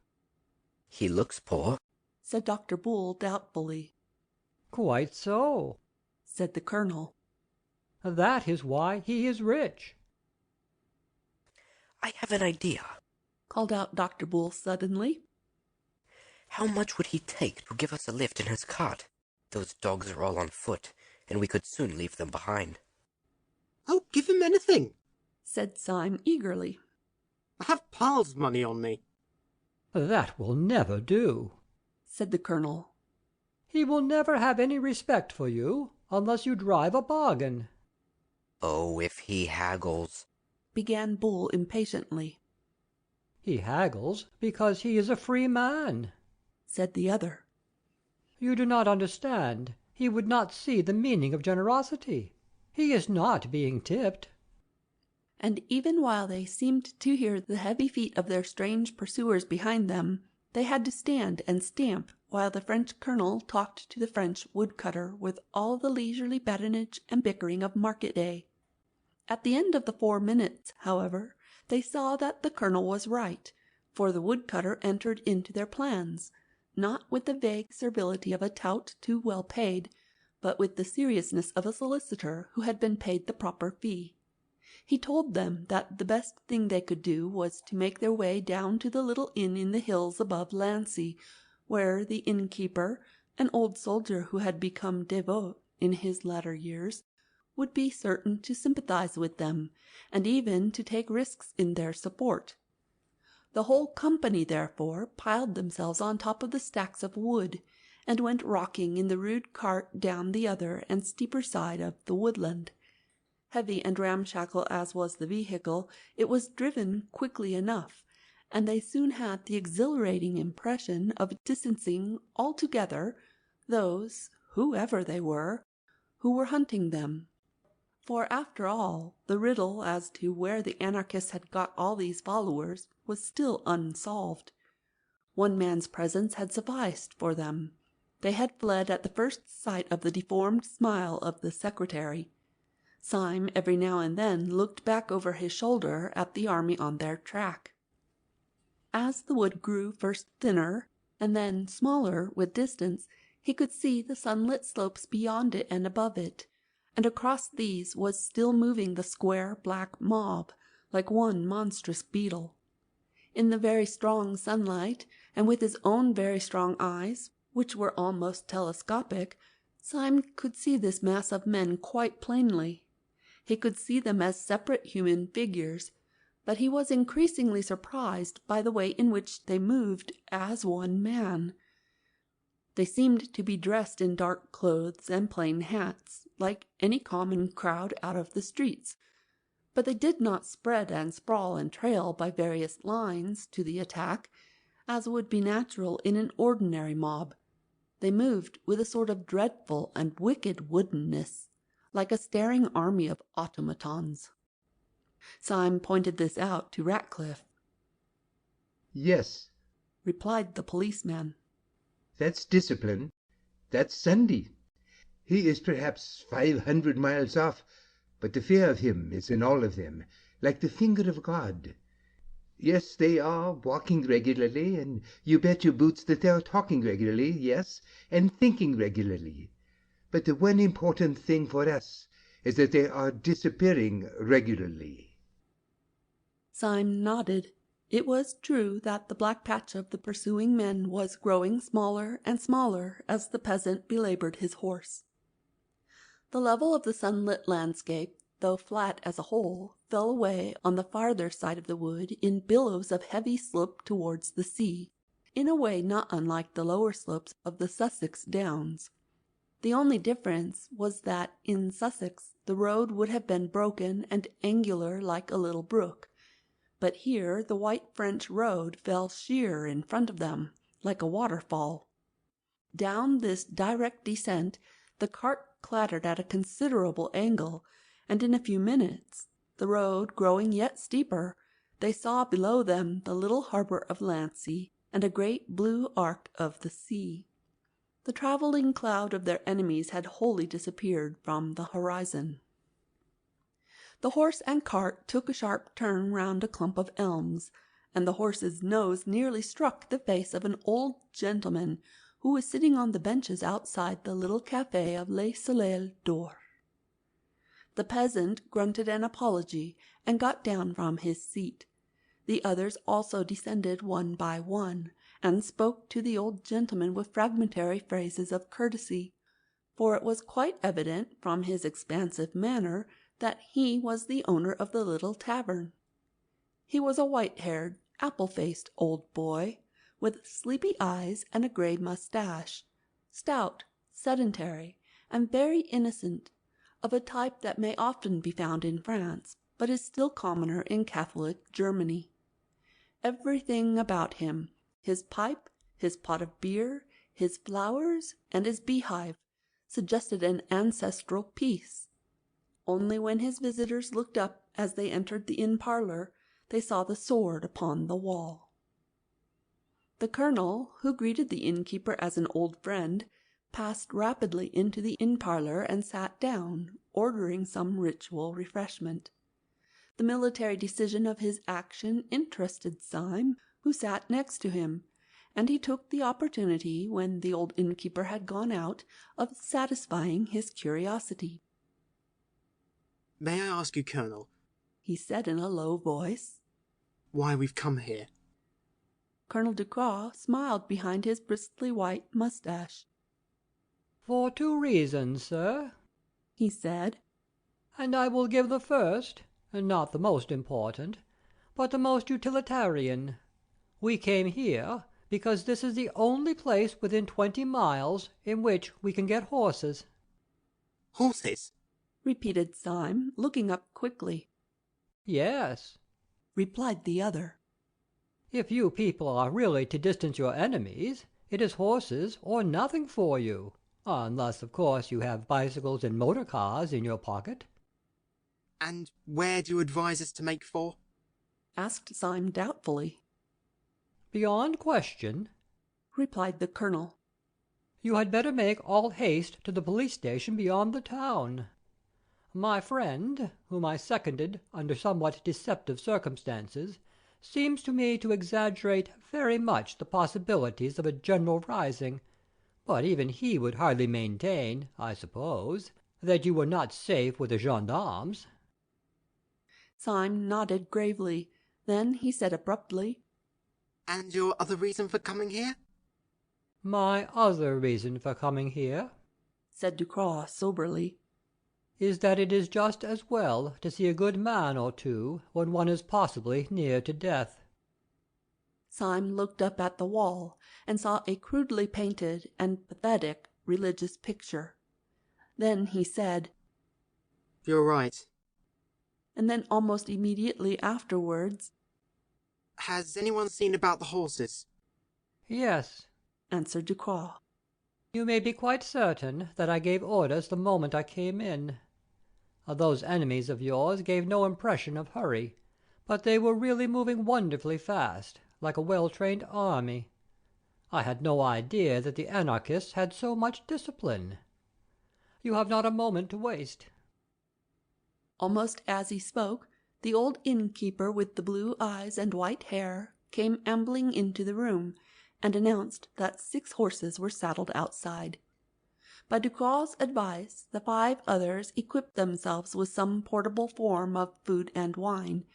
"He looks poor," said Dr. Bull doubtfully. "Quite so," said the colonel. "That is why he is rich." "I have an idea," called out Dr. Bull suddenly. How much would he take to give us a lift in his cart? Those dogs are all on foot, and we could soon leave them behind. "Oh, give him anything," said Syme eagerly. "I have Pa's money on me." "That will never do," said the colonel. "He will never have any respect for you unless you drive a bargain." "Oh, if he haggles," began Bull impatiently. "He haggles because he is a free man," said the other. "You do not understand. He would not see the meaning of generosity. He is not being tipped." And even while they seemed to hear the heavy feet of their strange pursuers behind them, they had to stand and stamp while the French colonel talked to the French woodcutter with all the leisurely badinage and bickering of market day. At the end of the 4 minutes, however, they saw that the colonel was right, for the woodcutter entered into their plans, not with the vague servility of a tout too well paid, but with the seriousness of a solicitor who had been paid the proper fee. He told them that the best thing they could do was to make their way down to the little inn in the hills above Lancy, where the innkeeper, an old soldier who had become dévot in his latter years, would be certain to sympathize with them, and even to take risks in their support. The whole company, therefore, piled themselves on top of the stacks of wood, and went rocking in the rude cart down the other and steeper side of the woodland. Heavy and ramshackle as was the vehicle, it was driven quickly enough, and they soon had the exhilarating impression of distancing altogether those, whoever they were, who were hunting them. For after all, the riddle as to where the Anarchists had got all these followers was still unsolved. One man's presence had sufficed for them. They had fled at the first sight of the deformed smile of the secretary. Syme every now and then looked back over his shoulder at the army on their track. As the wood grew first thinner and then smaller with distance, he could see the sunlit slopes beyond it and above it, and across these was still moving the square black mob, like one monstrous beetle. In the very strong sunlight, and with his own very strong eyes, which were almost telescopic, Syme could see this mass of men quite plainly. He could see them as separate human figures, but he was increasingly surprised by the way in which they moved as one man. They seemed to be dressed in dark clothes and plain hats, like any common crowd out of the streets, but they did not spread and sprawl and trail by various lines to the attack, as would be natural in an ordinary mob. They moved with a sort of dreadful and wicked woodenness, like a staring army of automatons. Syme pointed this out to Ratcliffe. "Yes," replied the policeman. "that's discipline. That's Sunday. He is perhaps 500 miles off, but the fear of him is in all of them, like the finger of God. Yes, they are walking regularly, and you bet your boots that they are talking regularly, yes, and thinking regularly. But the one important thing for us is that they are disappearing regularly." Syme nodded. It was true that the black patch of the pursuing men was growing smaller and smaller as the peasant belaboured his horse. The level of the sunlit landscape, though flat as a whole, fell away on the farther side of the wood in billows of heavy slope towards the sea, in a way not unlike the lower slopes of the Sussex Downs. The only difference was that in Sussex the road would have been broken and angular like a little brook, but here the white French road fell sheer in front of them, like a waterfall. Down this direct descent the cart clattered at a considerable angle, and in a few minutes, the road growing yet steeper, they saw below them the little harbour of Lancy and a great blue arc of the sea. The travelling cloud of their enemies had wholly disappeared from the horizon. The horse and cart took a sharp turn round a clump of elms, and the horse's nose nearly struck the face of an old gentleman who was sitting on the benches outside the little café of Les Soleils d'Or. The peasant grunted an apology and got down from his seat. The others also descended one by one, and spoke to the old gentleman with fragmentary phrases of courtesy, for it was quite evident from his expansive manner that he was the owner of the little tavern. He was a white-haired, apple-faced old boy, with sleepy eyes and a grey moustache, stout, sedentary, and very innocent, of a type that may often be found in France, but is still commoner in Catholic Germany. Everything about him, his pipe, his pot of beer, his flowers, and his beehive, suggested an ancestral peace. Only when his visitors looked up as they entered the inn parlour, they saw the sword upon the wall. The colonel, who greeted the innkeeper as an old friend, passed rapidly into the inn parlour and sat down, ordering some ritual refreshment. The military decision of his action interested Syme, who sat next to him, and he took the opportunity, when the old innkeeper had gone out, of satisfying his curiosity. "May I ask you, Colonel," he said in a low voice, "why we've come here?" Colonel Ducroix smiled behind his bristly white moustache. "For 2 reasons, sir," he said, "and I will give the first, not the most important, but the most utilitarian. We came here because this is the only place within 20 miles in which we can get horses." "Horses?" repeated Syme, looking up quickly. "Yes," replied the other. "If you people are really to distance your enemies, it is horses or nothing for you, unless, of course, you have bicycles and motor cars in your pocket." "And where do you advise us to make for?" asked Syme doubtfully. "Beyond question," replied the colonel. "You had better make all haste to the police station beyond the town. My friend, whom I seconded under somewhat deceptive circumstances, seems to me to exaggerate very much the possibilities of a general rising, but even he would hardly maintain, I suppose, that you were not safe with the gendarmes." Syme nodded gravely. Then he said abruptly, "And your other reason for coming here?" "My other reason for coming here," said Ducroix soberly, "is that it is just as well to see a good man or two when one is possibly near to death." Syme looked up at the wall and saw a crudely painted and pathetic religious picture. Then he said, "You're right." And then almost immediately afterwards, "Has anyone seen about the horses?" "Yes," answered Ducroix. "You may be quite certain that I gave orders the moment I came in. Those enemies of yours gave no impression of hurry, but they were really moving wonderfully fast, like a well-trained army. I had no idea that the Anarchists had so much discipline. You have not a moment to waste." Almost as he spoke, the old innkeeper with the blue eyes and white hair came ambling into the room, and announced that 6 horses were saddled outside. By Ducroix's advice, the 5 others equipped themselves with some portable form of food and wine,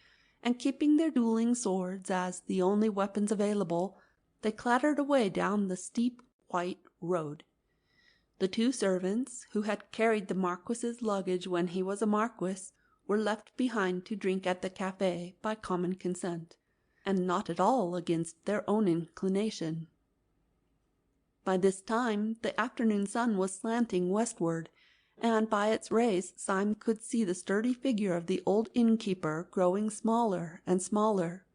and keeping their dueling swords as the only weapons available, they clattered away down the steep white road. The 2 servants, who had carried the Marquis's luggage when he was a marquis, were left behind to drink at the café by common consent, and not at all against their own inclination. By this time the afternoon sun was slanting westward, and by its rays Syme could see the sturdy figure of the old innkeeper growing smaller and smaller,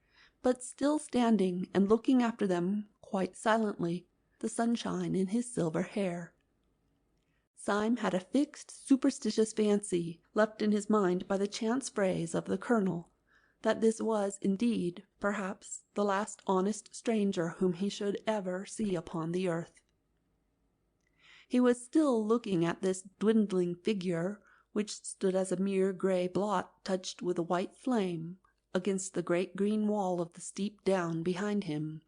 but still standing and looking after them quite silently, the sunshine in his silver hair. Syme had a fixed, superstitious fancy, left in his mind by the chance phrase of the colonel, that this was indeed, perhaps, the last honest stranger whom he should ever see upon the earth. He was still looking at this dwindling figure, which stood as a mere grey blot touched with a white flame against the great green wall of the steep down behind him.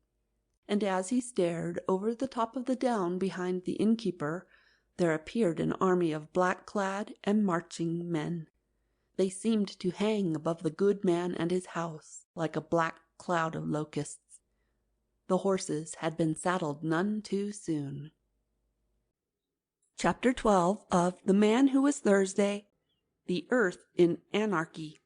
And as he stared over the top of the down behind the innkeeper, there appeared an army of black-clad and marching men. They seemed to hang above the good man and his house like a black cloud of locusts. The horses had been saddled none too soon. Chapter 12 of The Man Who Was Thursday, The Earth in Anarchy.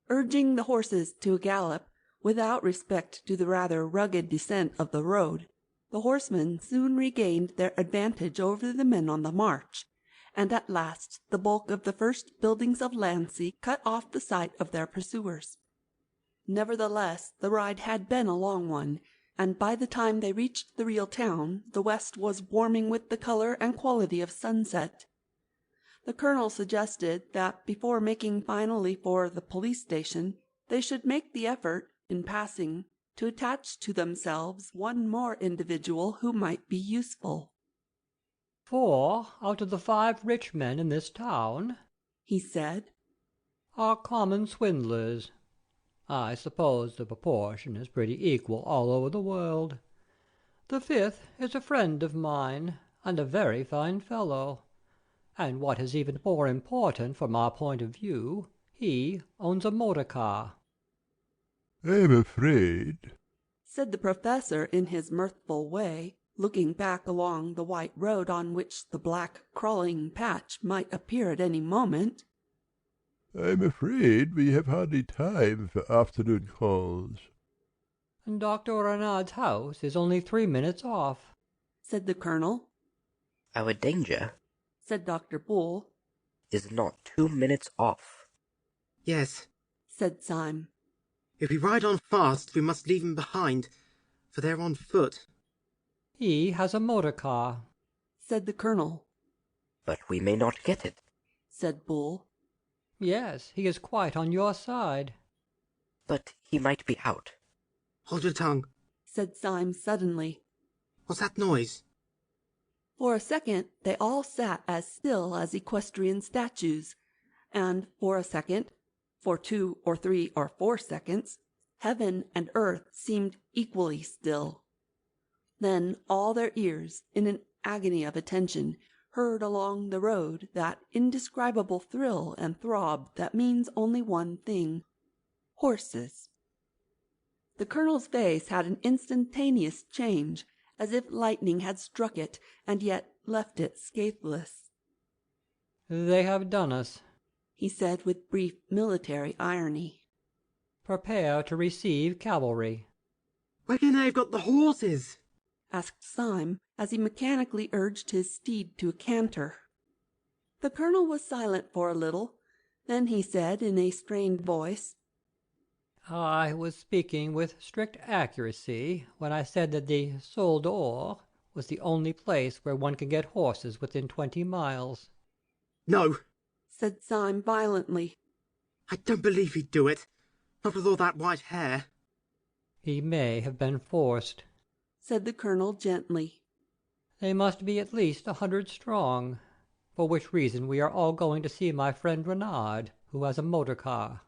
Urging the horses to a gallop, without respect to the rather rugged descent of the road, the horsemen soon regained their advantage over the men on the march, and at last the bulk of the first buildings of Lancy cut off the sight of their pursuers. Nevertheless, the ride had been a long one, and by the time they reached the real town, the west was warming with the color and quality of sunset. The colonel suggested that before making finally for the police station, they should make the effort, in passing, to attach to themselves one more individual who might be useful. 4 out of the 5 rich men in this town, he said, are common swindlers. I suppose the proportion is pretty equal all over the world. The 5th is a friend of mine, and a very fine fellow. And what is even more important from our point of view, he owns a motor car. I'm afraid, said the professor in his mirthful way, looking back along the white road on which the black crawling patch might appear at any moment. I'm afraid we have hardly time for afternoon calls. And Dr. Renard's house is only 3 minutes off, said the colonel. Our danger, said Dr. Bull, is not 2 minutes off. Yes, said Syme. If we ride on fast, we must leave them behind, for they're on foot. He has a motor car, said the colonel. But we may not get it, said Bull. Yes, he is quite on your side. But he might be out. Hold your tongue, said Syme suddenly. What's that noise? For a second they all sat as still as equestrian statues, and for a second, for 2 or 3 or 4 seconds, heaven and earth seemed equally still. Then all their ears, in an agony of attention, heard along the road that indescribable thrill and throb that means only one thing: horses. The colonel's face had an instantaneous change, as if lightning had struck it, and yet left it scatheless. They have done us, he said with brief military irony. Prepare to receive cavalry. Where can they have got the horses? asked Syme, as he mechanically urged his steed to a canter. The colonel was silent for a little. Then he said in a strained voice, I was speaking with strict accuracy when I said that the Sol d'Or was the only place where one can get horses within 20 miles. No, said Syme violently. I don't believe he'd do it, not with all that white hair. He may have been forced, said the colonel gently. They must be at least 100 strong, for which reason we are all going to see my friend Renard, who has a motor car.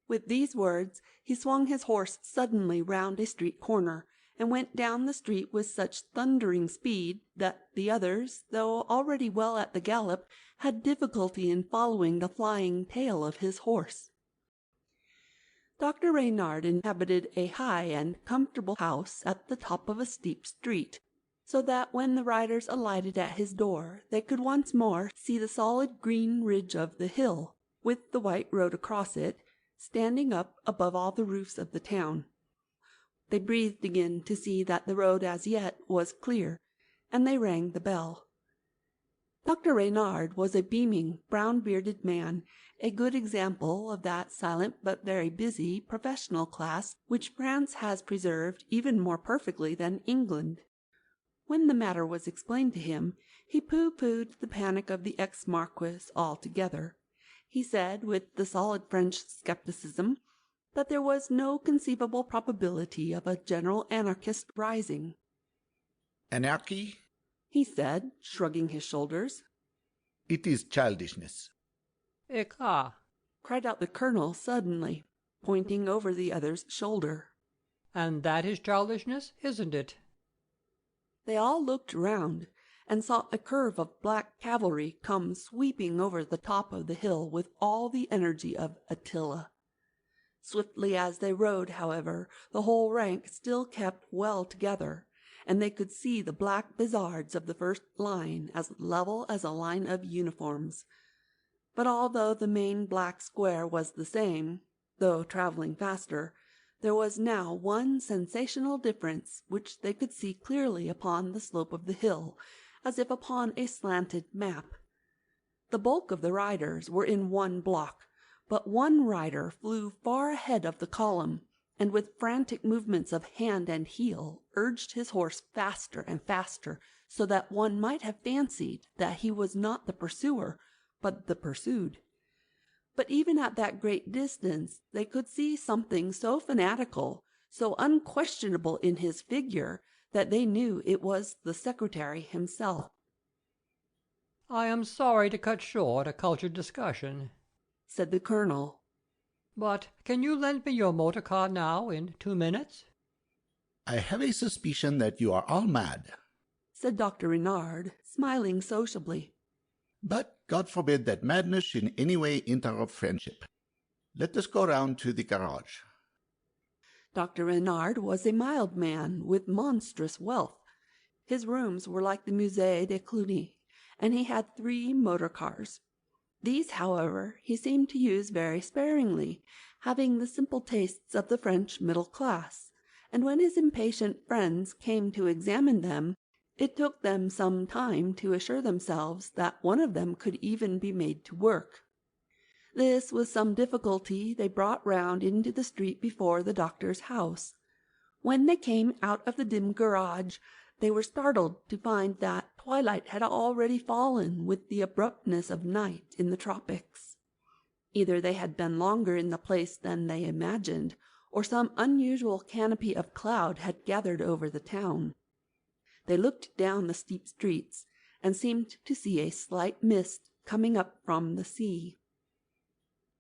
With these words he swung his horse suddenly round a street corner, and went down the street with such thundering speed that the others, though already well at the gallop, had difficulty in following the flying tail of his horse. Dr. Renard inhabited a high and comfortable house at the top of a steep street, so that when the riders alighted at his door they could once more see the solid green ridge of the hill, with the white road across it, standing up above all the roofs of the town. They breathed again to see that the road as yet was clear, and they rang the bell. Dr. Renard was a beaming, brown-bearded man, a good example of that silent but very busy professional class which France has preserved even more perfectly than England. When the matter was explained to him, he pooh-poohed the panic of the ex-marquis altogether. He said, with the solid French scepticism, that there was no conceivable probability of a general anarchist rising. Anarchy? He said, shrugging his shoulders. It is childishness. Ecart! cried out the colonel suddenly, pointing over the other's shoulder. And that is childishness, isn't it? They all looked round, and saw a curve of black cavalry come sweeping over the top of the hill with all the energy of Attila. Swiftly as they rode, however, the whole rank still kept well together, and they could see the black bizards of the first line as level as a line of uniforms. But although the main black square was the same, though travelling faster, there was now one sensational difference which they could see clearly upon the slope of the hill, as if upon a slanted map. The bulk of the riders were in one block, but one rider flew far ahead of the column, and with frantic movements of hand and heel urged his horse faster and faster, so that one might have fancied that he was not the pursuer, but the pursued. But even at that great distance they could see something so fanatical, so unquestionable in his figure, that they knew it was the secretary himself. "I am sorry to cut short a cultured discussion," said the colonel. "But can you lend me your motor car now in 2 minutes?" "I have a suspicion that you are all mad," said Dr. Renard, smiling sociably. "but God forbid that madness should in any way interrupt friendship. Let us go round to the garage." Dr. Renard was a mild man with monstrous wealth. His rooms were like the Musée de Cluny, and he had 3 motor cars. These, however, he seemed to use very sparingly, having the simple tastes of the French middle class, and when his impatient friends came to examine them, it took them some time to assure themselves that one of them could even be made to work. This with some difficulty they brought round into the street before the doctor's house. When they came out of the dim garage, they were startled to find that twilight had already fallen with the abruptness of night in the tropics. Either they had been longer in the place than they imagined, or some unusual canopy of cloud had gathered over the town. They looked down the steep streets, and seemed to see a slight mist coming up from the sea.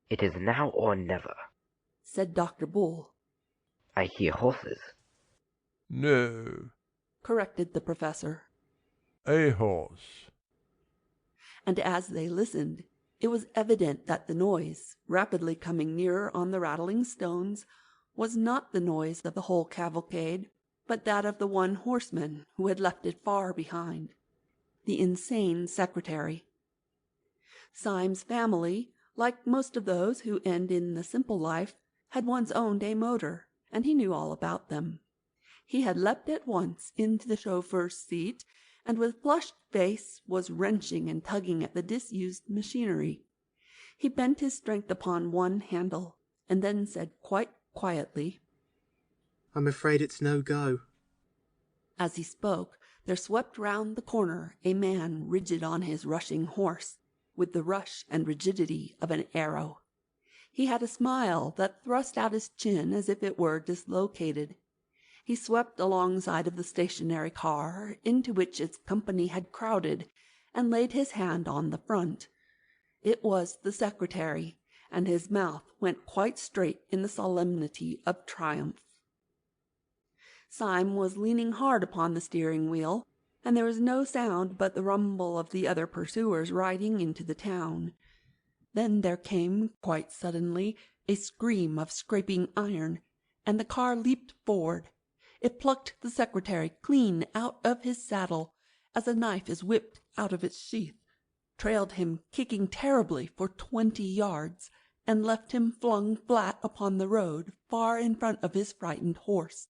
"It is now or never," said Dr. Bull. "I hear horses." "No," corrected the professor. "A horse." And as they listened, it was evident that the noise, rapidly coming nearer on the rattling stones, was not the noise of the whole cavalcade, but that of the one horseman who had left it far behind, the insane secretary. Syme's family, like most of those who end in the simple life, had once owned a motor, and he knew all about them. He had leapt at once into the chauffeur's seat, and with flushed face was wrenching and tugging at the disused machinery. He bent his strength upon one handle, and then said quite quietly, "I'm afraid it's no go." As he spoke, there swept round the corner a man rigid on his rushing horse, with the rush and rigidity of an arrow. He had a smile that thrust out his chin as if it were dislocated. He swept alongside of the stationary car, into which its company had crowded, and laid his hand on the front. It was the secretary, and his mouth went quite straight in the solemnity of triumph. Syme was leaning hard upon the steering wheel, and there was no sound but the rumble of the other pursuers riding into the town. Then there came, quite suddenly, a scream of scraping iron, and the car leaped forward. It plucked the secretary clean out of his saddle, as a knife is whipped out of its sheath, trailed him kicking terribly for 20 yards, and left him flung flat upon the road far in front of his frightened horse.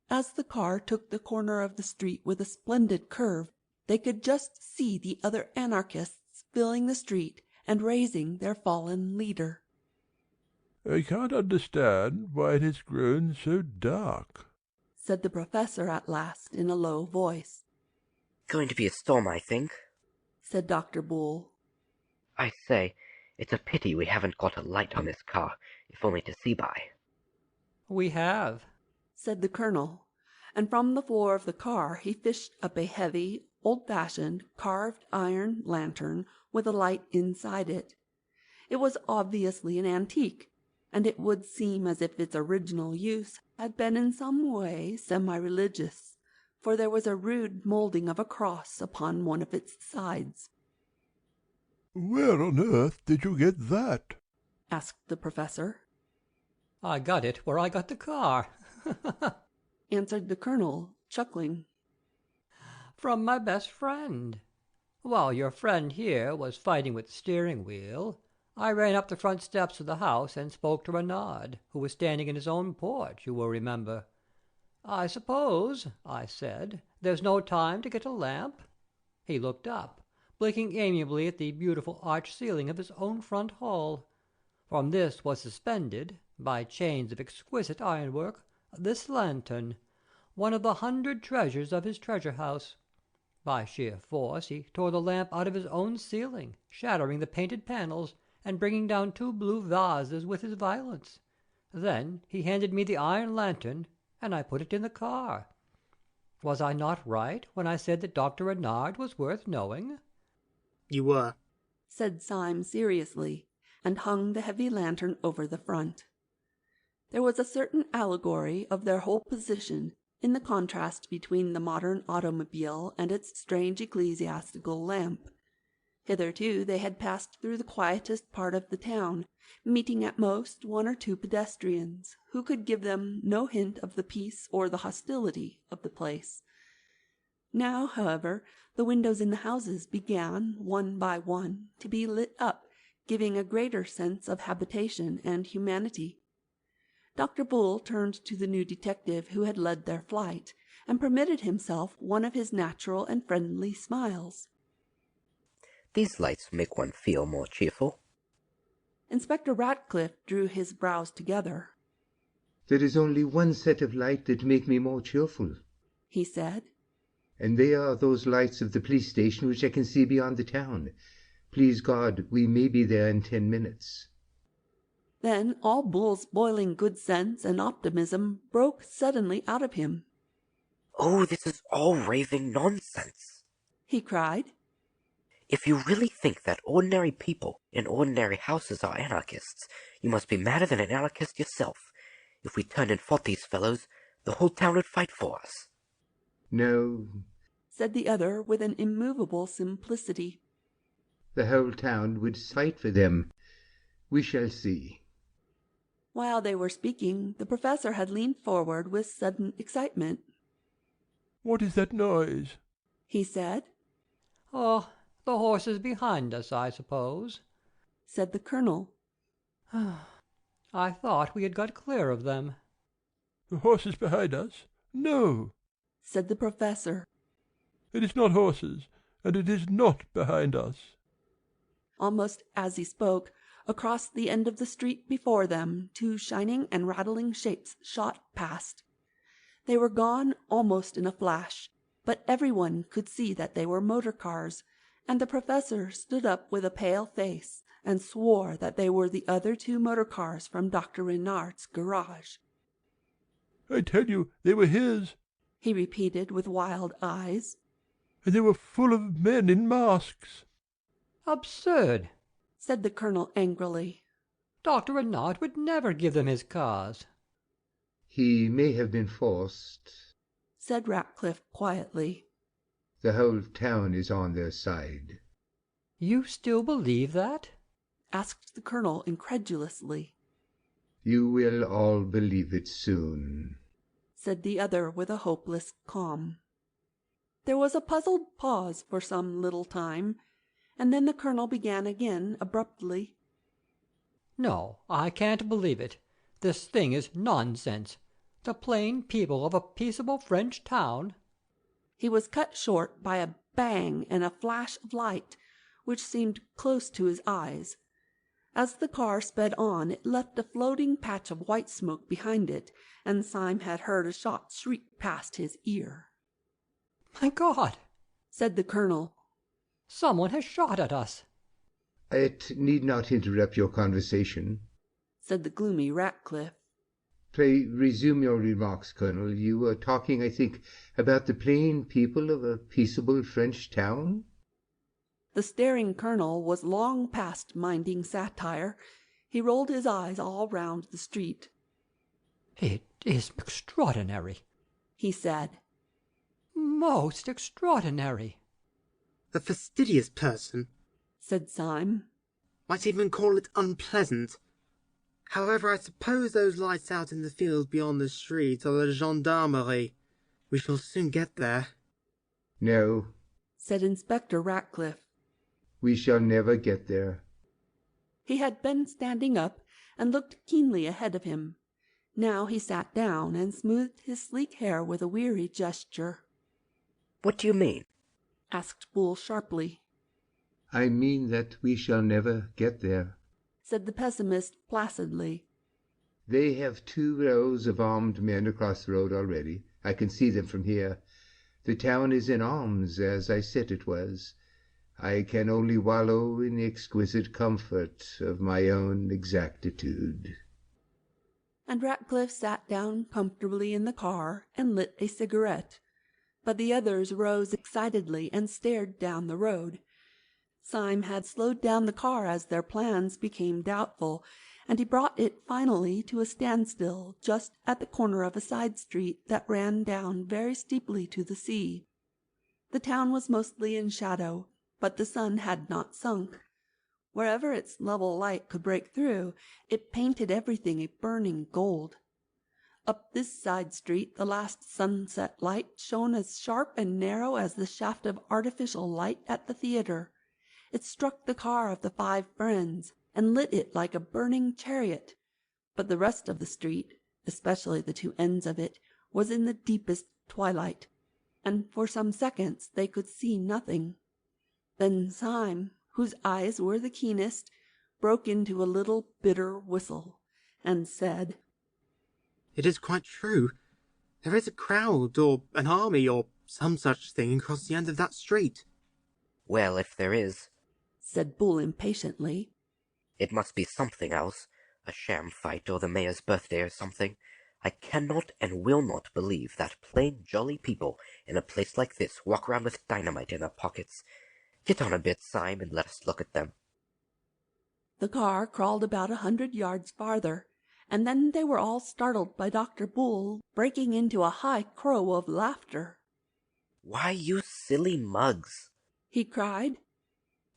As the car took the corner of the street with a splendid curve, they could just see the other anarchists filling the street and raising their fallen leader. "I can't understand why it has grown so dark," said the professor at last in a low voice. "Going to be a storm, I think," said Dr. Bull. "I say, it's a pity we haven't got a light on this car, if only to see by." "We have," said the colonel, and from the floor of the car he fished up a heavy, old-fashioned, carved iron lantern with a light inside it. It was obviously an antique, and it would seem as if its original use had been in some way semi-religious, for there was a rude moulding of a cross upon one of its sides. "Where on earth did you get that?" asked the professor. I got it where I got the car, answered the colonel, chuckling. from my best friend. While your friend here was fighting with the steering wheel, I ran up the front steps of the house and spoke to Renard, who was standing in his own porch, you will remember. I suppose, I said, there's no time to get a lamp? He looked up, blinking amiably at the beautiful arched ceiling of his own front hall. From this was suspended, by chains of exquisite ironwork, this lantern, one of the 100 treasures of his treasure house. By sheer force he tore the lamp out of his own ceiling, shattering the painted panels, and bringing down 2 blue vases with his violence. Then he handed me the iron lantern, and I put it in the car. Was I not right when I said that Dr. Renard was worth knowing? You were, said Syme seriously, and hung the heavy lantern over the front. There was a certain allegory of their whole position in the contrast between the modern automobile and its strange ecclesiastical lamp. Hitherto they had passed through the quietest part of the town, meeting at most 1 or 2 pedestrians, who could give them no hint of the peace or the hostility of the place. Now, however, the windows in the houses began, one by one, to be lit up, giving a greater sense of habitation and humanity. Dr. Bull turned to the new detective who had led their flight, and permitted himself one of his natural and friendly smiles. These lights make one feel more cheerful. Inspector Ratcliffe drew his brows together. There is only one set of light that make me more cheerful, he said. And they are those lights of the police station which I can see beyond the town. Please God, we may be there in 10 minutes. Then all Bull's boiling good sense and optimism broke suddenly out of him. Oh, this is all raving nonsense, he cried. If you really think that ordinary people in ordinary houses are anarchists, you must be madder than an anarchist yourself. If we turned and fought these fellows, the whole town would fight for us. No, said the other with an immovable simplicity. The whole town would fight for them. We shall see. While they were speaking, the professor had leaned forward with sudden excitement. What is that noise? he said. Oh, the horses behind us, I suppose, said the colonel. I thought we had got clear of them. The horses behind us? No, said the professor. It is not horses, and it is not behind us. Almost as he spoke, across the end of the street before them 2 shining and rattling shapes shot past. They were gone almost in a flash, but everyone could see that they were motor cars, and the professor stood up with a pale face and swore that they were the other 2 motor cars from Dr. Renard's garage. I tell you, they were his, he repeated with wild eyes. And they were full of men in masks. Absurd, said the colonel angrily. Dr. Renard would never give them his cars. He may have been forced, said Ratcliffe quietly. The whole town is on their side. You still believe that? asked the colonel incredulously. You will all believe it soon, said the other with a hopeless calm. There was a puzzled pause for some little time, and then the colonel began again abruptly. No, I can't believe it. This thing is nonsense. The plain people of a peaceable French town. He was cut short by a bang and a flash of light, which seemed close to his eyes. As the car sped on, it left a floating patch of white smoke behind it, and Syme had heard a shot shriek past his ear. My God, said the colonel. Someone has shot at us. It need not interrupt your conversation, said the gloomy Ratcliffe. Pray resume your remarks, Colonel. You were talking, I think, about the plain people of a peaceable French town? The staring colonel was long past minding satire. He rolled his eyes all round the street. It is extraordinary, he said. Most extraordinary. A fastidious person, said Syme. Might even call it unpleasant. However, I suppose those lights out in the field beyond the street are the gendarmerie. We shall soon get there. No, said Inspector Ratcliffe. we shall never get there. He had been standing up and looked keenly ahead of him. Now he sat down and smoothed his sleek hair with a weary gesture. What do you mean? asked Bull sharply. I mean that we shall never get there, said the pessimist placidly. They have 2 rows of armed men across the road already. I can see them from here. The town is in arms, as I said it was. I can only wallow in the exquisite comfort of my own exactitude. And Ratcliffe sat down comfortably in the car and lit a cigarette. But the others rose excitedly and stared down the road. Syme had slowed down the car as their plans became doubtful, and he brought it finally to a standstill just at the corner of a side street that ran down very steeply to the sea. The town was mostly in shadow, but the sun had not sunk. Wherever its level light could break through, it painted everything a burning gold. Up this side street the last sunset light shone as sharp and narrow as the shaft of artificial light at the theatre. It struck the car of the 5 friends and lit it like a burning chariot, but the rest of the street, especially the 2 ends of it, was in the deepest twilight, and for some seconds they could see nothing. Then Syme, whose eyes were the keenest, broke into a little bitter whistle, and said, It is quite true. There is a crowd, or an army, or some such thing across the end of that street. Well, if there is, said Bull impatiently, it must be something else, a sham fight or the mayor's birthday or something. I cannot and will not believe that plain jolly people in a place like this walk around with dynamite in their pockets. Get on a bit, Syme, and let us look at them. The car crawled about 100 yards farther, and then they were all startled by Dr. Bull breaking into a high crow of laughter. Why, you silly mugs, he cried.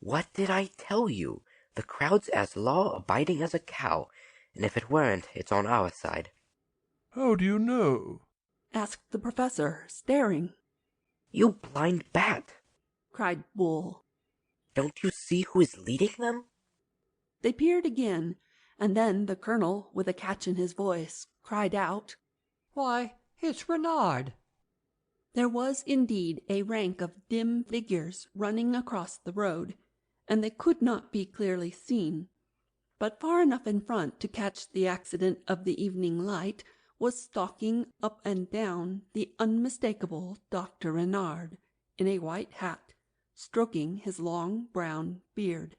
What did I tell you? The crowd's as law-abiding as a cow, and if it weren't, it's on our side. How do you know? asked the professor, staring. You blind bat, cried Bull. Don't you see who is leading them? They peered again, and then the colonel, with a catch in his voice, cried out, Why, it's Renard. There was indeed a rank of dim figures running across the road, and they could not be clearly seen, but far enough in front to catch the accident of the evening light was stalking up and down the unmistakable Dr. Renard, in a white hat, stroking his long brown beard,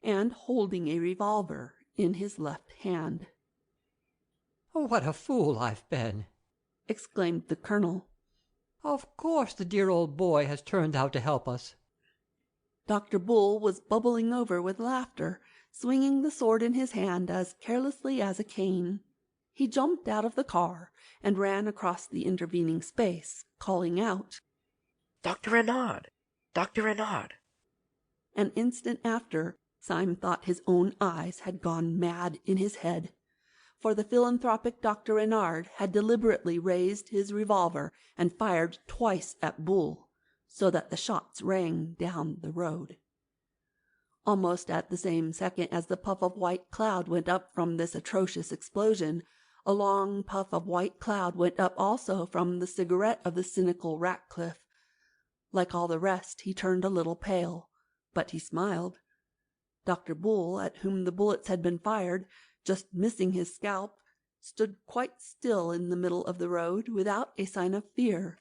and holding a revolver in his left hand. Oh, what a fool I've been! exclaimed the colonel. Of course the dear old boy has turned out to help us. Dr. Bull was bubbling over with laughter, swinging the sword in his hand as carelessly as a cane. He jumped out of the car and ran across the intervening space, calling out, Dr. Renard! Dr. Renard! An instant after, Syme thought his own eyes had gone mad in his head, for the philanthropic Dr. Renard had deliberately raised his revolver and fired twice at Bull, so that the shots rang down the road. Almost at the same second as the puff of white cloud went up from this atrocious explosion, a long puff of white cloud went up also from the cigarette of the cynical Ratcliffe. Like all the rest, he turned a little pale, but he smiled. Dr. Bull, at whom the bullets had been fired, just missing his scalp, stood quite still in the middle of the road without a sign of fear,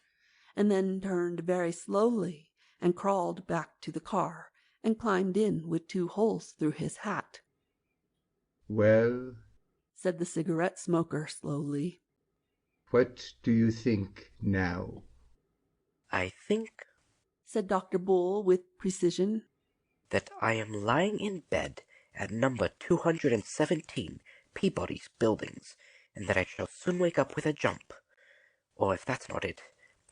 and then turned very slowly and crawled back to the car and climbed in with 2 holes through his hat. Well, said the cigarette smoker slowly, what do you think now? I think, said Dr. Bull with precision, that I am lying in bed at number 217 Peabody's Buildings, and that I shall soon wake up with a jump. Or if that's not it,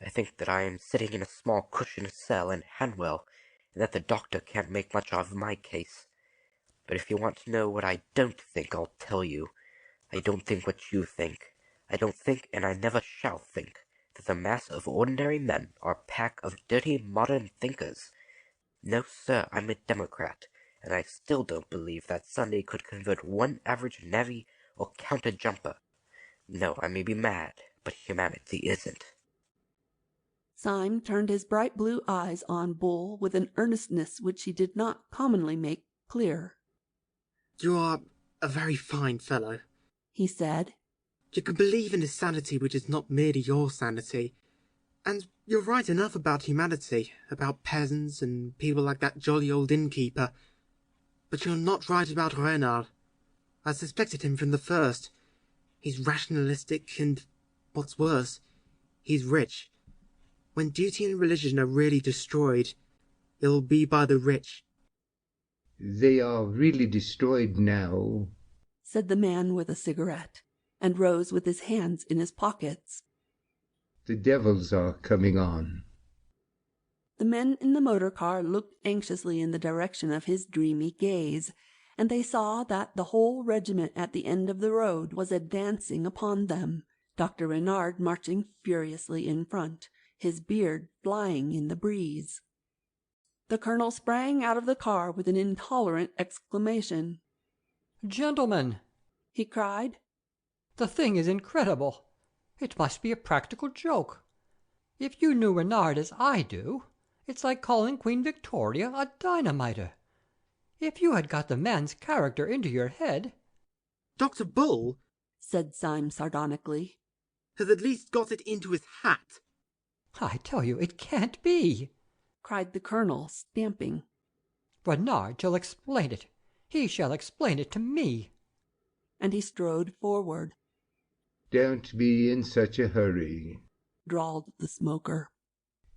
I think that I am sitting in a small cushioned cell in Hanwell, and that the doctor can't make much of my case. But if you want to know what I don't think, I'll tell you. I don't think what you think. I don't think, and I never shall think, that the mass of ordinary men are a pack of dirty modern thinkers. No, sir, I'm a Democrat, and I still don't believe that Sunday could convert one average navvy or counter-jumper. No, I may be mad, but humanity isn't. Syme turned his bright blue eyes on Bull with an earnestness which he did not commonly make clear. You are a very fine fellow, he said. You can believe in a sanity which is not merely your sanity. And you're right enough about humanity, about peasants and people like that jolly old innkeeper. But you're not right about Renard. I suspected him from the first. He's rationalistic and, what's worse, he's rich. When duty and religion are really destroyed, it'll be by the rich. They are really destroyed now, said the man with a cigarette, and rose with his hands in his pockets. The devils are coming on. The men in the motor car looked anxiously in the direction of his dreamy gaze, and they saw that the whole regiment at the end of the road was advancing upon them, Dr. Renard marching furiously in front, his beard flying in the breeze. The colonel sprang out of the car with an intolerant exclamation. "Gentlemen," he cried, "the thing is incredible. It must be a practical joke. If you knew Renard as I do, it's like calling Queen Victoria a dynamiter. If you had got the man's character into your head—" Dr. Bull, said Syme sardonically, has at least got it into his hat. "I tell you, it can't be," cried the colonel, stamping. "Renard shall explain it. He shall explain it to me." And he strode forward. Don't be in such a hurry, drawled the smoker.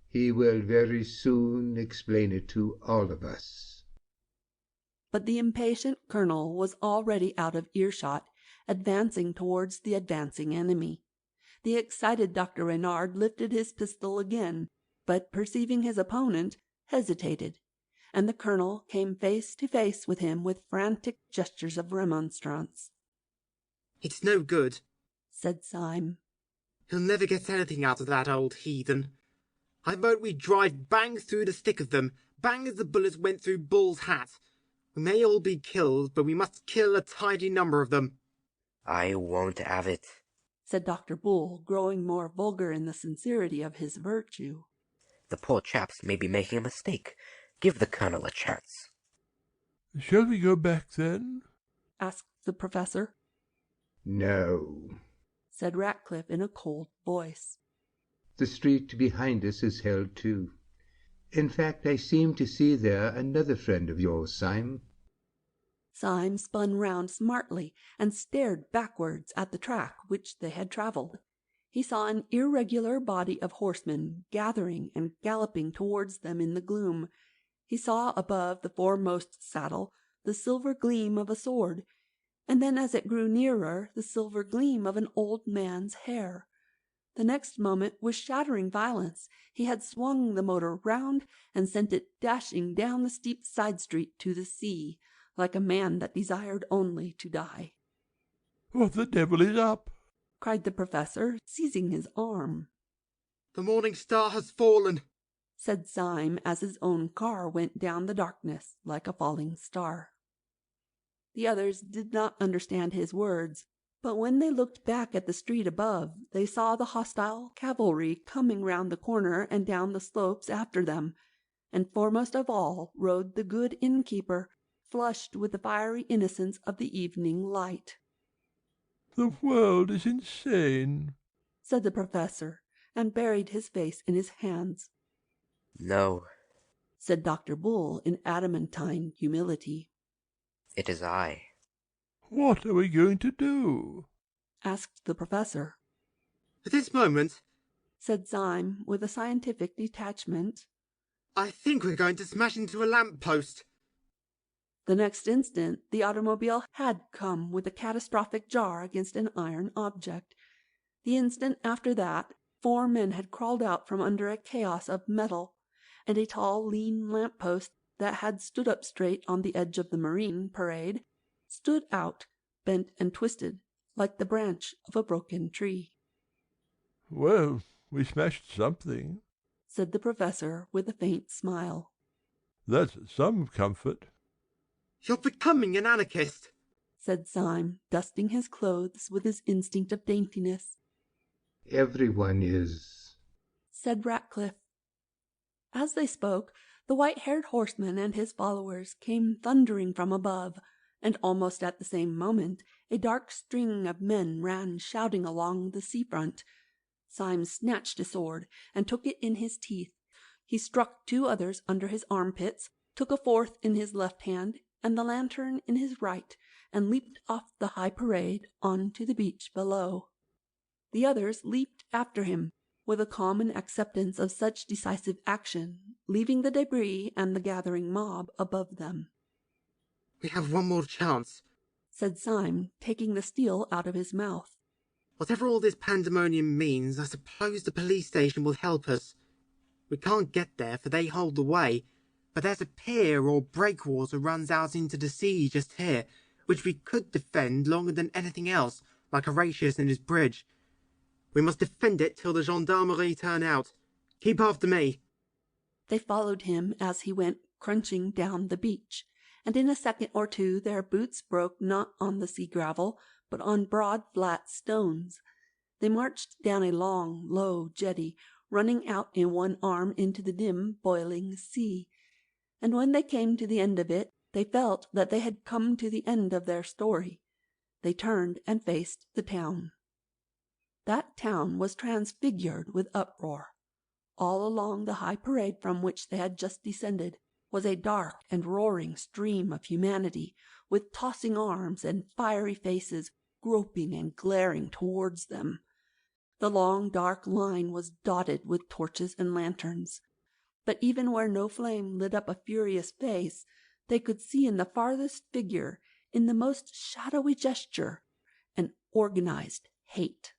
He will very soon explain it to all of us. But the impatient colonel was already out of earshot, advancing towards the advancing enemy. The excited Dr. Renard lifted his pistol again, but perceiving his opponent, hesitated, and the colonel came face to face with him with frantic gestures of remonstrance. It's no good, said Syme. He'll never get anything out of that old heathen. I vote we drive bang through the thick of them, bang as the bullets went through Bull's hat. We may all be killed, but we must kill a tidy number of them. I won't have it, said Dr. Bull, growing more vulgar in the sincerity of his virtue. The poor chaps may be making a mistake. Give the colonel a chance. Shall we go back, then? asked the professor. No, said Ratcliffe in a cold voice. The street behind us is held too. In fact, I seem to see there another friend of yours, Syme. Syme spun round smartly and stared backwards at the track which they had travelled. He saw an irregular body of horsemen gathering and galloping towards them in the gloom. He saw above the foremost saddle the silver gleam of a sword, and then as it grew nearer the silver gleam of an old man's hair. The next moment, with shattering violence, he had swung the motor round and sent it dashing down the steep side street to the sea, like a man that desired only to die. "What the devil is up?" cried the professor, seizing his arm. "The morning star has fallen," said Syme as his own car went down the darkness like a falling star. The others did not understand his words, but when they looked back at the street above, they saw the hostile cavalry coming round the corner and down the slopes after them, and foremost of all rode the good innkeeper, flushed with the fiery innocence of the evening light. "The world is insane," said the professor, and buried his face in his hands. "No," said Dr. Bull in adamantine humility. "It is I." "What are we going to do?" asked the professor. "At this moment," said Syme with a scientific detachment, "I think we're going to smash into a lamp-post." The next instant the automobile had come with a catastrophic jar against an iron object. The instant after that 4 men had crawled out from under a chaos of metal, and a tall lean lamp-post that had stood up straight on the edge of the marine parade stood out, bent and twisted, like the branch of a broken tree. Well, we smashed something, said the professor with a faint smile. That's some comfort. You're becoming an anarchist, said Syme, dusting his clothes with his instinct of daintiness. Everyone is, said Ratcliffe. As they spoke, the white-haired horseman and his followers came thundering from above, and almost at the same moment a dark string of men ran shouting along the sea-front. Syme snatched a sword and took it in his teeth. He struck 2 others under his armpits, took a 4th in his left hand and the lantern in his right, and leaped off the high parade on to the beach below. The others leaped after him, with a common acceptance of such decisive action, leaving the debris and the gathering mob above them. We have one more chance, said Syme, taking the steel out of his mouth. Whatever all this pandemonium means, I suppose the police station will help us. We can't get there, for they hold the way, but there's a pier or breakwater runs out into the sea just here, which we could defend longer than anything else, like Horatius and his bridge. We must defend it till the gendarmerie turn out. Keep after me. They followed him as he went crunching down the beach, and in a second or 2 their boots broke not on the sea gravel, but on broad flat stones. They marched down a long, low jetty, running out in one arm into the dim, boiling sea, and when they came to the end of it, they felt that they had come to the end of their story. They turned and faced the town. That town was transfigured with uproar. All along the high parade from which they had just descended was a dark and roaring stream of humanity, with tossing arms and fiery faces groping and glaring towards them. The long dark line was dotted with torches and lanterns, but even where no flame lit up a furious face, they could see in the farthest figure, in the most shadowy gesture, an organized hate.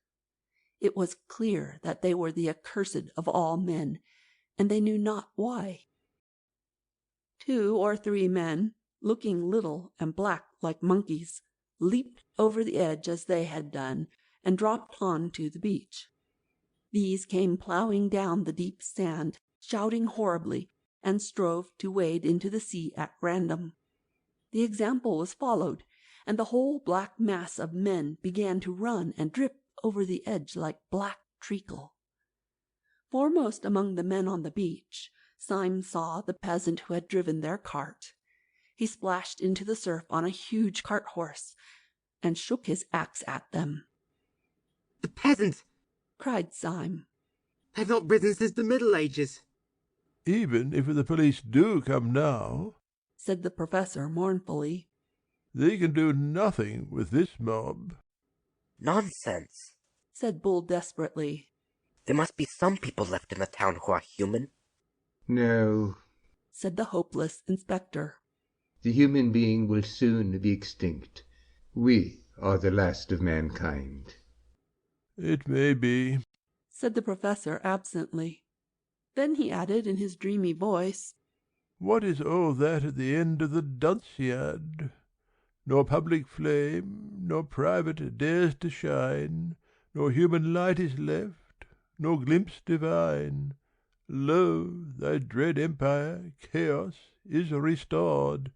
It was clear that they were the accursed of all men, and they knew not why. 2 or 3 men, looking little and black like monkeys, leaped over the edge as they had done, and dropped on to the beach. These came ploughing down the deep sand, shouting horribly, and strove to wade into the sea at random. The example was followed, and the whole black mass of men began to run and drip over the edge like black treacle. Foremost among the men on the beach, Syme saw the peasant who had driven their cart. He splashed into the surf on a huge cart-horse, and shook his axe at them. The peasant! cried Syme. They've not risen since the Middle Ages. Even if the police do come now, said the professor mournfully, they can do nothing with this mob. Nonsense, said Bull desperately. There must be some people left in the town who are human. No, said the hopeless inspector. The human being will soon be extinct. We are the last of mankind. It may be, said the professor absently. Then he added in his dreamy voice, What is all that at the end of the Dunciad? Nor public flame, nor private dares to shine, nor human light is left, nor glimpse divine. Lo, thy dread empire, chaos, is restored.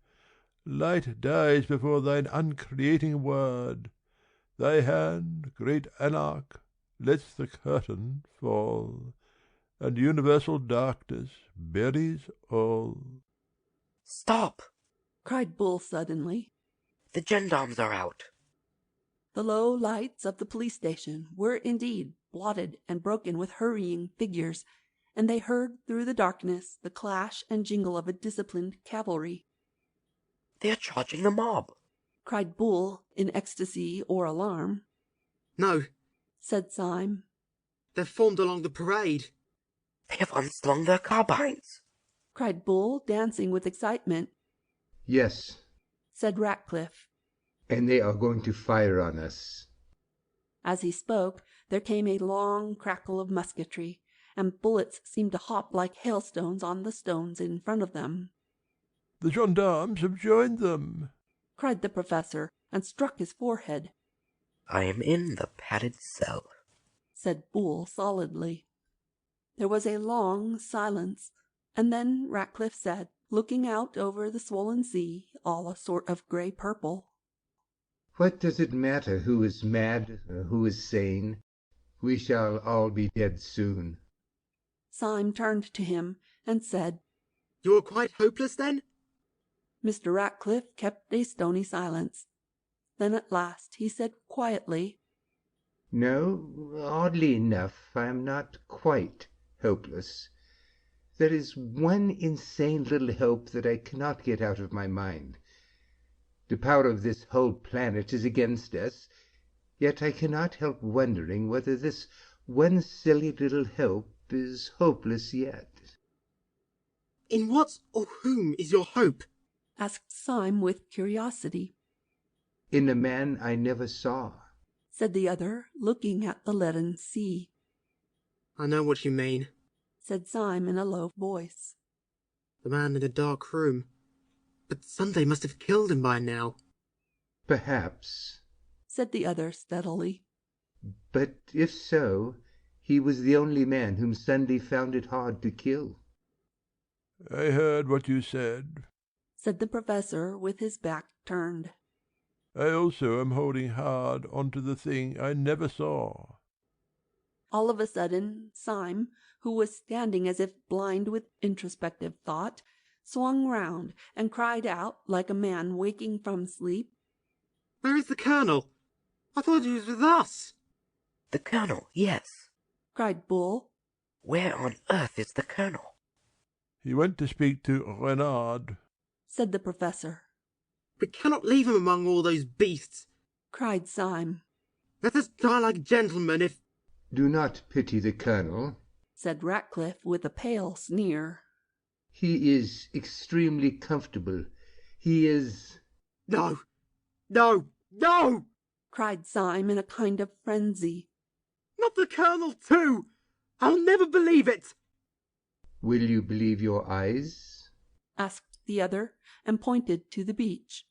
Light dies before thine uncreating word. Thy hand, great Anarch, lets the curtain fall, and universal darkness buries all. Stop! cried Bull suddenly. The gendarmes are out. The low lights of the police station were indeed blotted and broken with hurrying figures, and they heard through the darkness the clash and jingle of a disciplined cavalry. They are charging the mob, cried Bull in ecstasy or alarm. No, said Syme. They've formed along the parade. They have unslung their carbines, cried Bull, dancing with excitement. Yes, said Ratcliffe. And they are going to fire on us. As he spoke, there came a long crackle of musketry, and bullets seemed to hop like hailstones on the stones in front of them. The gendarmes have joined them, cried the professor, and struck his forehead. I am in the padded cell, said Boole solidly. There was a long silence, and then Ratcliffe said, looking out over the swollen sea, all a sort of grey-purple, What does it matter who is mad or who is sane? We shall all be dead soon. Syme turned to him and said, You are quite hopeless, then? Mr. Ratcliffe kept a stony silence. Then at last he said quietly, No, oddly enough, I am not quite hopeless. There is one insane little hope that I cannot get out of my mind. The power of this whole planet is against us, yet I cannot help wondering whether this one silly little hope is hopeless yet. In what or whom is your hope? asked Syme with curiosity. In a man I never saw, said the other, looking at the leaden sea. I know what you mean, said Syme in a low voice. The man in the dark room. But Sunday must have killed him by now. Perhaps, said the other steadily. But if so, he was the only man whom Sunday found it hard to kill. I heard what you said, said the professor with his back turned. I also am holding hard on to the thing I never saw. All of a sudden, Syme, who was standing as if blind with introspective thought, swung round and cried out like a man waking from sleep. Where is the Colonel? I thought he was with us. The Colonel, yes, cried Boole. Where on earth is the Colonel? He went to speak to Renard, said the professor. We cannot leave him among all those beasts, cried Syme. Let us die like gentlemen if... Do not pity the Colonel, said Ratcliffe with a pale sneer. He is extremely comfortable. He is... No! No! No! cried Syme in a kind of frenzy. Not the Colonel, too! I'll never believe it! Will you believe your eyes? asked the other, and pointed to the beach.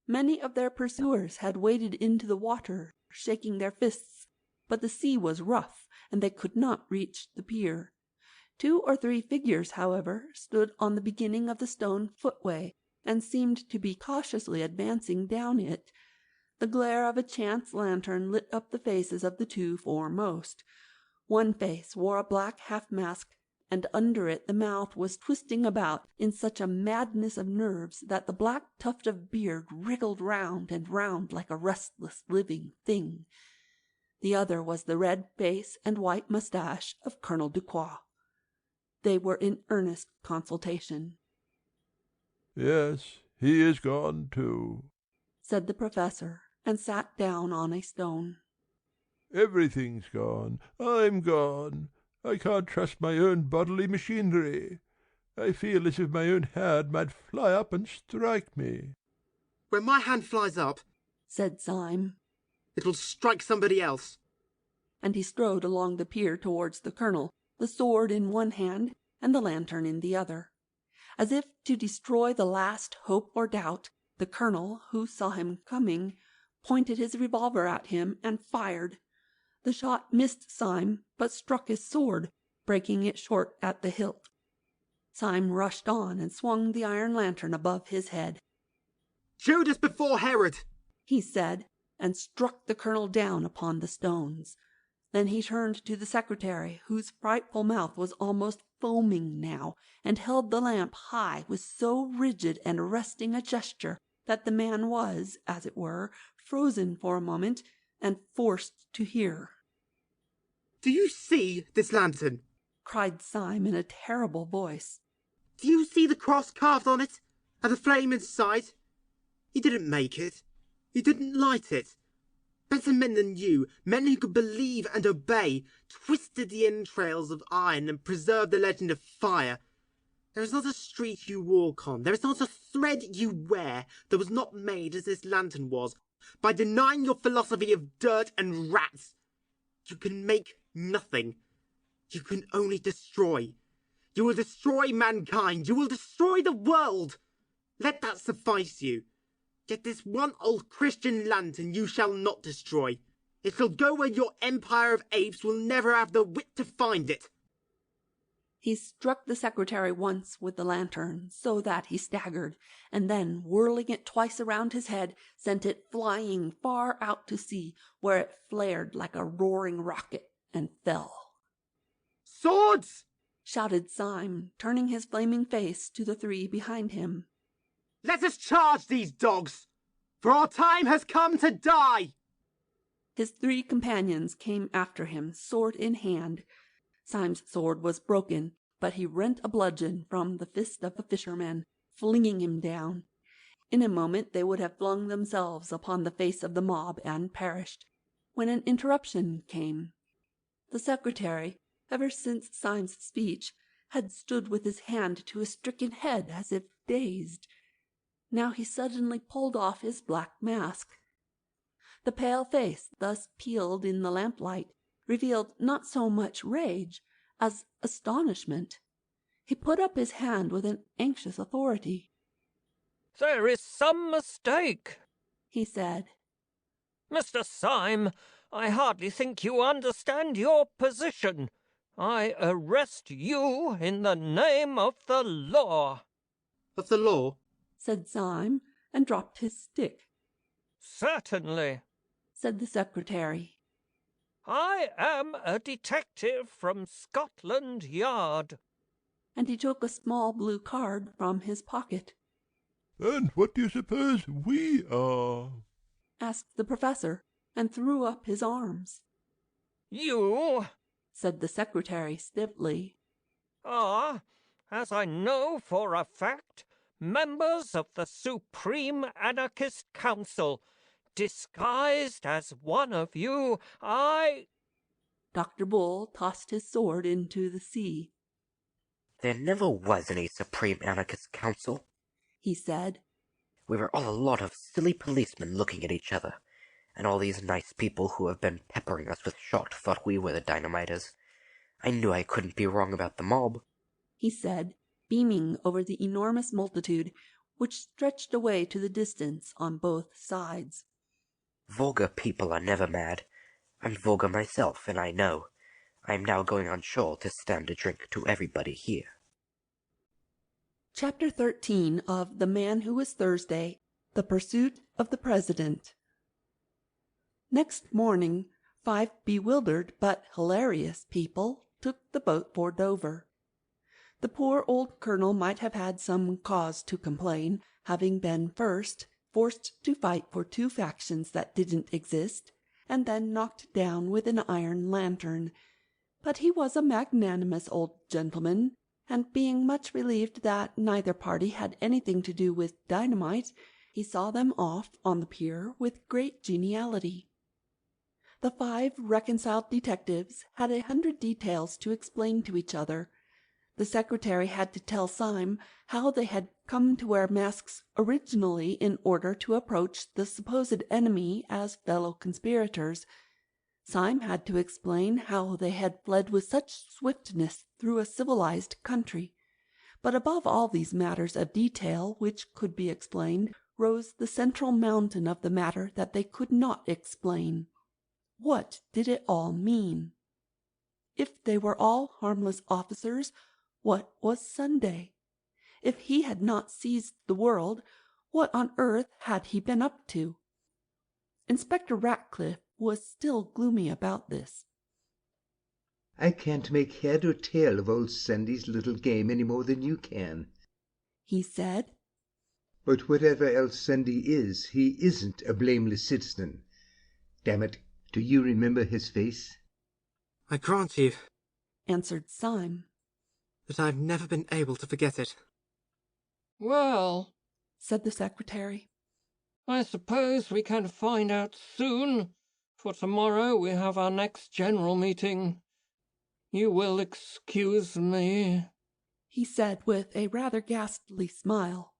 Many of their pursuers had waded into the water, shaking their fists, but the sea was rough, and they could not reach the pier. 2 or 3 figures, however, stood on the beginning of the stone footway, and seemed to be cautiously advancing down it. The glare of a chance lantern lit up the faces of the 2 foremost. One face wore a black half-mask, and under it the mouth was twisting about in such a madness of nerves that the black tuft of beard wriggled round and round like a restless living thing. The other was the red face and white moustache of Colonel Ducroix. They were in earnest consultation. Yes, he is gone too, said the professor, and sat down on a stone. Everything's gone. I'm gone. I can't trust my own bodily machinery. I feel as if my own hand might fly up and strike me. When my hand flies up, said Syme, it will strike somebody else. And he strode along the pier towards the colonel, the sword in one hand and the lantern in the other. As if to destroy the last hope or doubt, the colonel, who saw him coming, pointed his revolver at him and fired. The shot missed Syme, but struck his sword, breaking it short at the hilt. Syme rushed on and swung the iron lantern above his head. Judas before Herod, he said, and struck the colonel down upon the stones. Then he turned to the secretary, whose frightful mouth was almost foaming now, and held the lamp high with so rigid and arresting a gesture that the man was, as it were, frozen for a moment and forced to hear. Do you see this lantern? cried Syme in a terrible voice. Do you see the cross carved on it, and the flame inside? He didn't make it. He didn't light it. Better men than you, men who could believe and obey, twisted the entrails of iron and preserved the legend of fire. There is not a street you walk on, there is not a thread you wear that was not made as this lantern was. By denying your philosophy of dirt and rats, you can make nothing. You can only destroy. You will destroy mankind. You will destroy the world. Let that suffice you. Yet this one old Christian lantern you shall not destroy. It shall go where your empire of apes will never have the wit to find it. He struck the secretary once with the lantern, so that he staggered, and then, whirling it twice around his head, sent it flying far out to sea, where it flared like a roaring rocket and fell. "Swords!" shouted Syme, turning his flaming face to the three behind him. "Let us charge these dogs, for our time has come to die!" His three companions came after him, sword in hand. Syme's sword was broken, but he rent a bludgeon from the fist of a fisherman, flinging him down. In a moment they would have flung themselves upon the face of the mob and perished, when an interruption came. The secretary, ever since Syme's speech, had stood with his hand to his stricken head as if dazed. Now he suddenly pulled off his black mask. The pale face, thus peeled in the lamplight, revealed not so much rage as astonishment. He put up his hand with an anxious authority. "There is some mistake," he said. "Mr. Syme, I hardly think you understand your position. I arrest you in the name of the law." "Of the law?" said Syme, and dropped his stick. "Certainly," said the secretary. "I am a detective from Scotland Yard." And he took a small blue card from his pocket. "And what do you suppose we are?" asked the professor, and threw up his arms. "You," said the secretary stiffly, "are, as I know for a fact, members of the Supreme Anarchist Council. Disguised as one of you, Dr. Bull tossed his sword into the sea. "There never was any Supreme Anarchist Council," he said. "We were all a lot of silly policemen looking at each other, and all these nice people who have been peppering us with shot thought we were the dynamiters. I knew I couldn't be wrong about the mob," he said, beaming over the enormous multitude which stretched away to the distance on both sides. "Vulgar people are never mad. I'm vulgar myself, and I know. I am now going on shore to stand a drink to everybody here." Chapter 13 of The Man Who Was Thursday, The Pursuit of the President. Next morning, 5 bewildered but hilarious people took the boat for Dover. The poor old colonel might have had some cause to complain, having been first forced to fight for 2 factions that didn't exist, and then knocked down with an iron lantern. But he was a magnanimous old gentleman, and being much relieved that neither party had anything to do with dynamite, he saw them off on the pier with great geniality. The 5 reconciled detectives had 100 details to explain to each other. The secretary had to tell Syme how they had come to wear masks originally in order to approach the supposed enemy as fellow conspirators. Syme had to explain how they had fled with such swiftness through a civilized country. But above all these matters of detail which could be explained, rose the central mountain of the matter that they could not explain. What did it all mean? If they were all harmless officers, what was Sunday? If he had not seized the world, what on earth had he been up to? Inspector Ratcliffe was still gloomy about this. "I can't make head or tail of old Sandy's little game any more than you can," he said. "But whatever else Sandy is, he isn't a blameless citizen. Damn it, do you remember his face?" "I grant you," answered Syme, "that I've never been able to forget it." "Well," said the secretary, "I suppose we can find out soon, for tomorrow we have our next general meeting. You will excuse me," he said with a rather ghastly smile,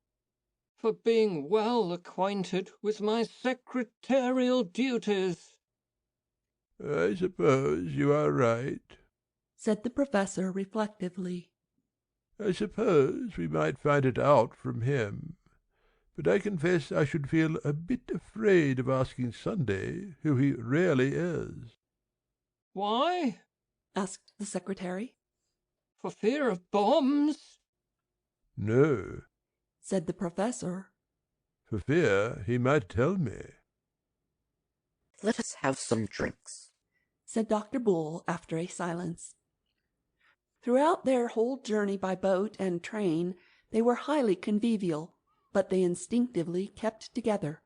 "for being well acquainted with my secretarial duties." "I suppose you are right," said the professor reflectively. "I suppose we might find it out from him. but I confess I should feel a bit afraid of asking Sunday, who he really is." "Why?" asked the secretary. "For fear of bombs?" "No, said the professor. for fear he might tell me." "Let us have some drinks," said Dr. Bull after a silence. Throughout their whole journey by boat and train they were highly convivial, but they instinctively kept together.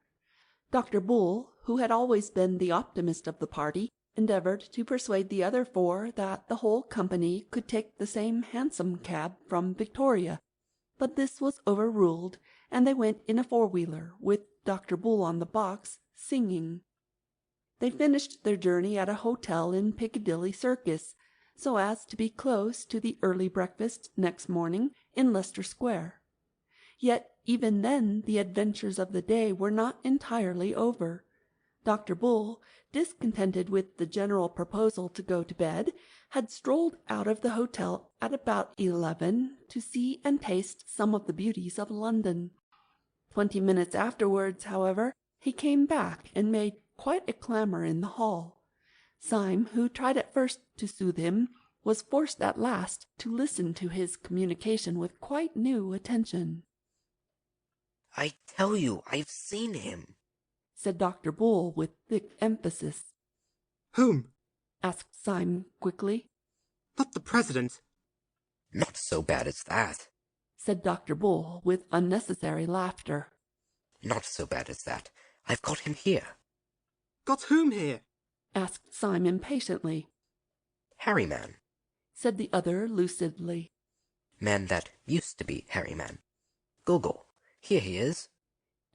Dr. Bull, who had always been the optimist of the party, endeavoured to persuade the other four that the whole company could take the same hansom cab from Victoria, but this was overruled, and they went in a four-wheeler, with Dr. Bull on the box, singing. They finished their journey at a hotel in Piccadilly Circus, so as to be close to the early breakfast next morning in Leicester Square. Yet even then the adventures of the day were not entirely over. Dr. Bull, discontented with the general proposal to go to bed, had strolled out of the hotel at about 11 to see and taste some of the beauties of London. 20 minutes afterwards, however, he came back and made quite a clamour in the hall. Syme, who tried at first to soothe him, was forced at last to listen to his communication with quite new attention. "I tell you, I've seen him," said Dr. Bull with thick emphasis. "Whom?" asked Syme quickly. "Not the president." "Not so bad as that," said Dr. Bull with unnecessary laughter. "Not so bad as that. I've got him here." "Got whom here?" asked Syme impatiently. "Harryman," said the other lucidly. "Man that used to be Harryman. Gogol. Here he is."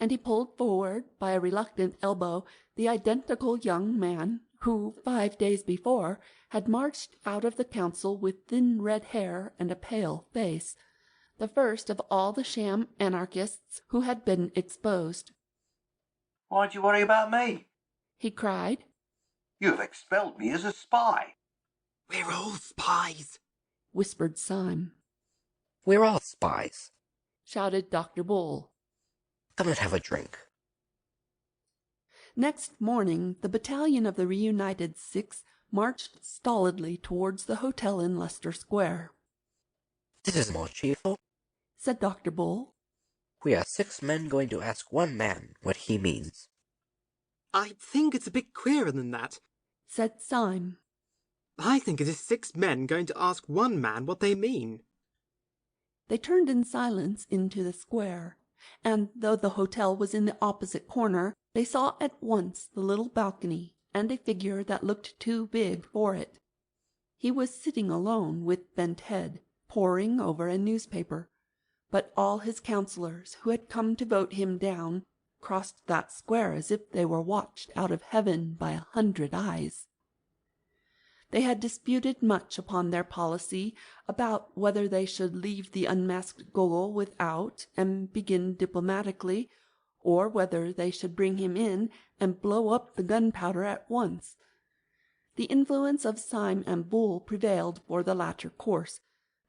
And he pulled forward by a reluctant elbow the identical young man who, 5 days before, had marched out of the council with thin red hair and a pale face, the first of all the sham anarchists who had been exposed. "Why do you worry about me?" he cried. "You have expelled me as a spy." "We're all spies," whispered Syme. "We're all spies," shouted Dr. Bull. "Come and have a drink." Next morning the battalion of the reunited Six marched stolidly towards the hotel in Leicester Square. "This is more cheerful," said Dr. Bull. "We are 6 men going to ask one man what he means." "I think it's a bit queerer than that," said Syme. "I think it is 6 men going to ask one man what they mean." They turned in silence into the square, and though the hotel was in the opposite corner, they saw at once the little balcony and a figure that looked too big for it. He was sitting alone with bent head, poring over a newspaper, but all his councillors, who had come to vote him down, crossed that square as if they were watched out of heaven by 100 eyes. They had disputed much upon their policy about whether they should leave the unmasked Gogol without and begin diplomatically, or whether they should bring him in and blow up the gunpowder at once. The influence of Syme and Bull prevailed for the latter course,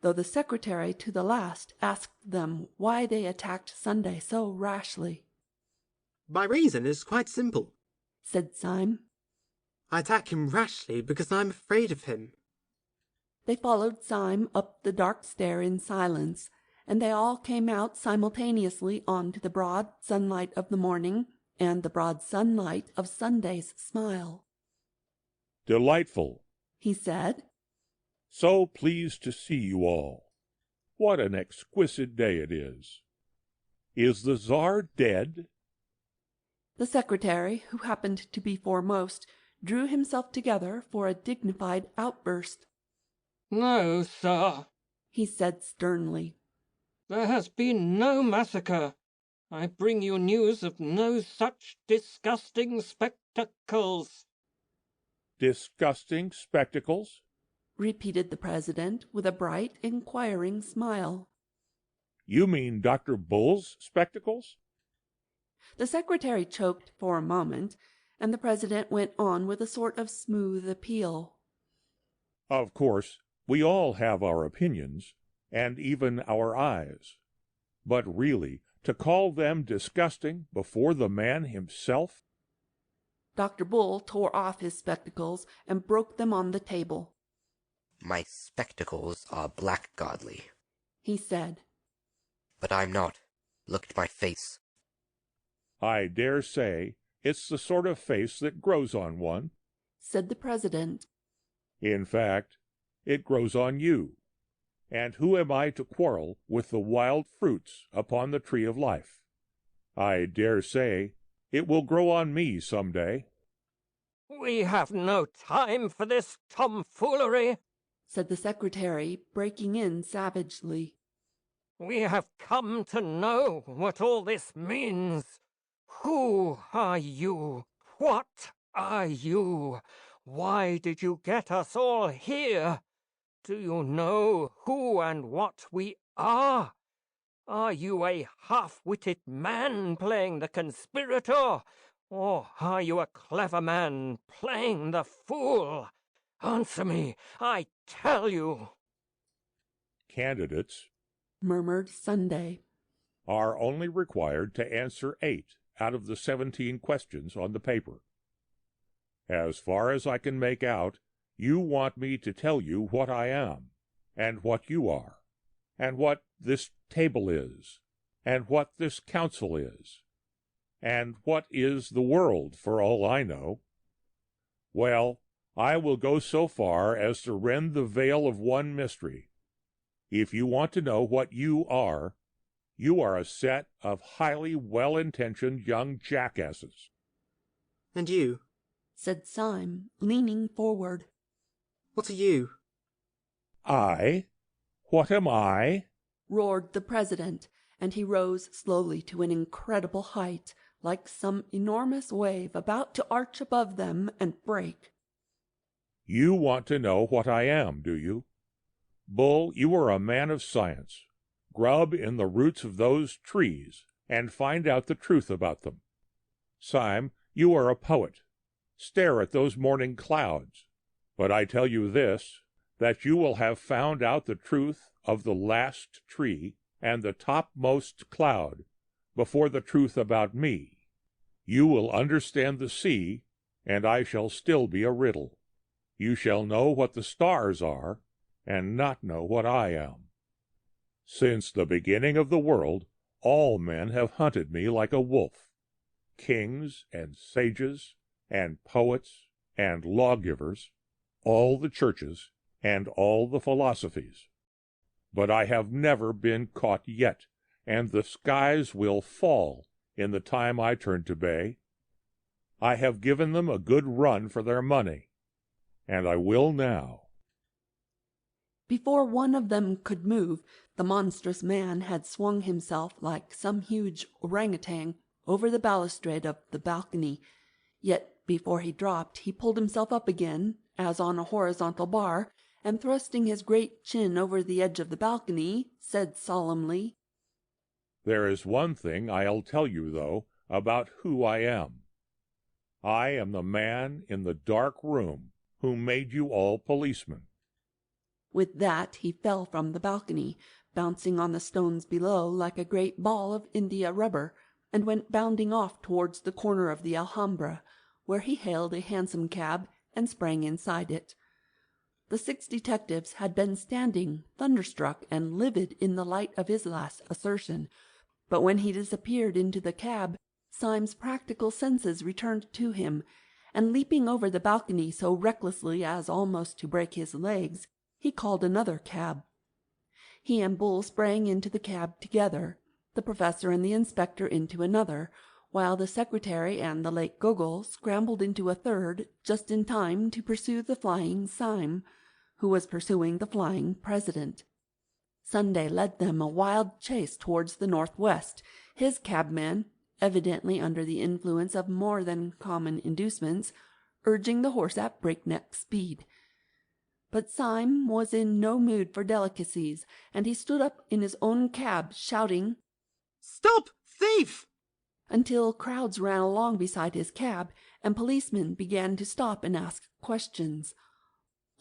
though the secretary to the last asked them why they attacked Sunday so rashly. "My reason is quite simple," said Syme. "I attack him rashly because I'm afraid of him." They followed Syme up the dark stair in silence, and they all came out simultaneously on to the broad sunlight of the morning and the broad sunlight of Sunday's smile. "Delightful," he said. "So pleased to see you all. What an exquisite day it is. Is the Tsar dead?" The secretary, who happened to be foremost, drew himself together for a dignified outburst. "No, sir," he said sternly. "There has been no massacre. I bring you news of no such disgusting spectacles." "Disgusting spectacles?" repeated the president with a bright, inquiring smile. "You mean Dr. Bull's spectacles?" The secretary choked for a moment, and the president went on with a sort of smooth appeal. "Of course, we all have our opinions, and even our eyes. But really, To call them disgusting before the man himself? Dr. Bull tore off his spectacles and broke them on the table. My spectacles are blackguardly, he said. But I'm not. Look at my face. I dare say it's the sort of face that grows on one, said the president. In fact, it grows on you. And who am I to quarrel with the wild fruits upon the tree of life? I dare say it will grow on me some day. We have no time for this tomfoolery, said the secretary, breaking in savagely. We have come to know what all this means. Who are you? What are you? Why did you get us all here? Do you know who and what we are? Are you a half-witted man playing the conspirator? Or are you a clever man playing the fool? Answer me, I tell you. Candidates, murmured Sunday, are only required to answer 8 out of the 17 questions on the paper. As far as I can make out, you want me to tell you what I am, and what you are, and what this table is, and what this council is, and what is the world, for all I know. Well, I will go so far as to rend the veil of one mystery. If you want to know what you are a set of highly well-intentioned young jackasses. And you? said Syme, leaning forward. What are you? I? What am I? roared the president, and he rose slowly to an incredible height, like some enormous wave about to arch above them and break. You want to know what I am, do you? Bull, you are a man of science. Grub in the roots of those trees and find out the truth about them. Syme, you are a poet. Stare at those morning clouds. But I tell you this, that you will have found out the truth of the last tree and the topmost cloud before the truth about me. You will understand the sea, and I shall still be a riddle. You shall know what the stars are, and not know what I am. Since the beginning of the world, all men have hunted me like a wolf. Kings and sages and poets and lawgivers, all the churches and all the philosophies. But I have never been caught yet, and the skies will fall in the time I turn to bay. I have given them a good run for their money, and I will now. Before one of them could move, the monstrous man had swung himself like some huge orangutan over the balustrade of the balcony, yet before he dropped he pulled himself up again, as on a horizontal bar, and thrusting his great chin over the edge of the balcony, said solemnly, There is one thing I'll tell you, though, about who I am. I am the man in the dark room who made you all policemen. With that he fell from the balcony, bouncing on the stones below like a great ball of India rubber, and went bounding off towards the corner of the Alhambra, where he hailed a hansom cab and sprang inside it. The 6 detectives had been standing, thunderstruck and livid in the light of his last assertion, but when he disappeared into the cab, Syme's practical senses returned to him, and leaping over the balcony so recklessly as almost to break his legs, he called another cab. He and Bull sprang into the cab together, the professor and the inspector into another, while the secretary and the late Gogol scrambled into a third just in time to pursue the flying Syme, who was pursuing the flying president. Sunday led them a wild chase towards the northwest, his cabman, evidently under the influence of more than common inducements, urging the horse at breakneck speed. But Syme was in no mood for delicacies, and he stood up in his own cab, shouting, "Stop, thief!" until crowds ran along beside his cab, and policemen began to stop and ask questions.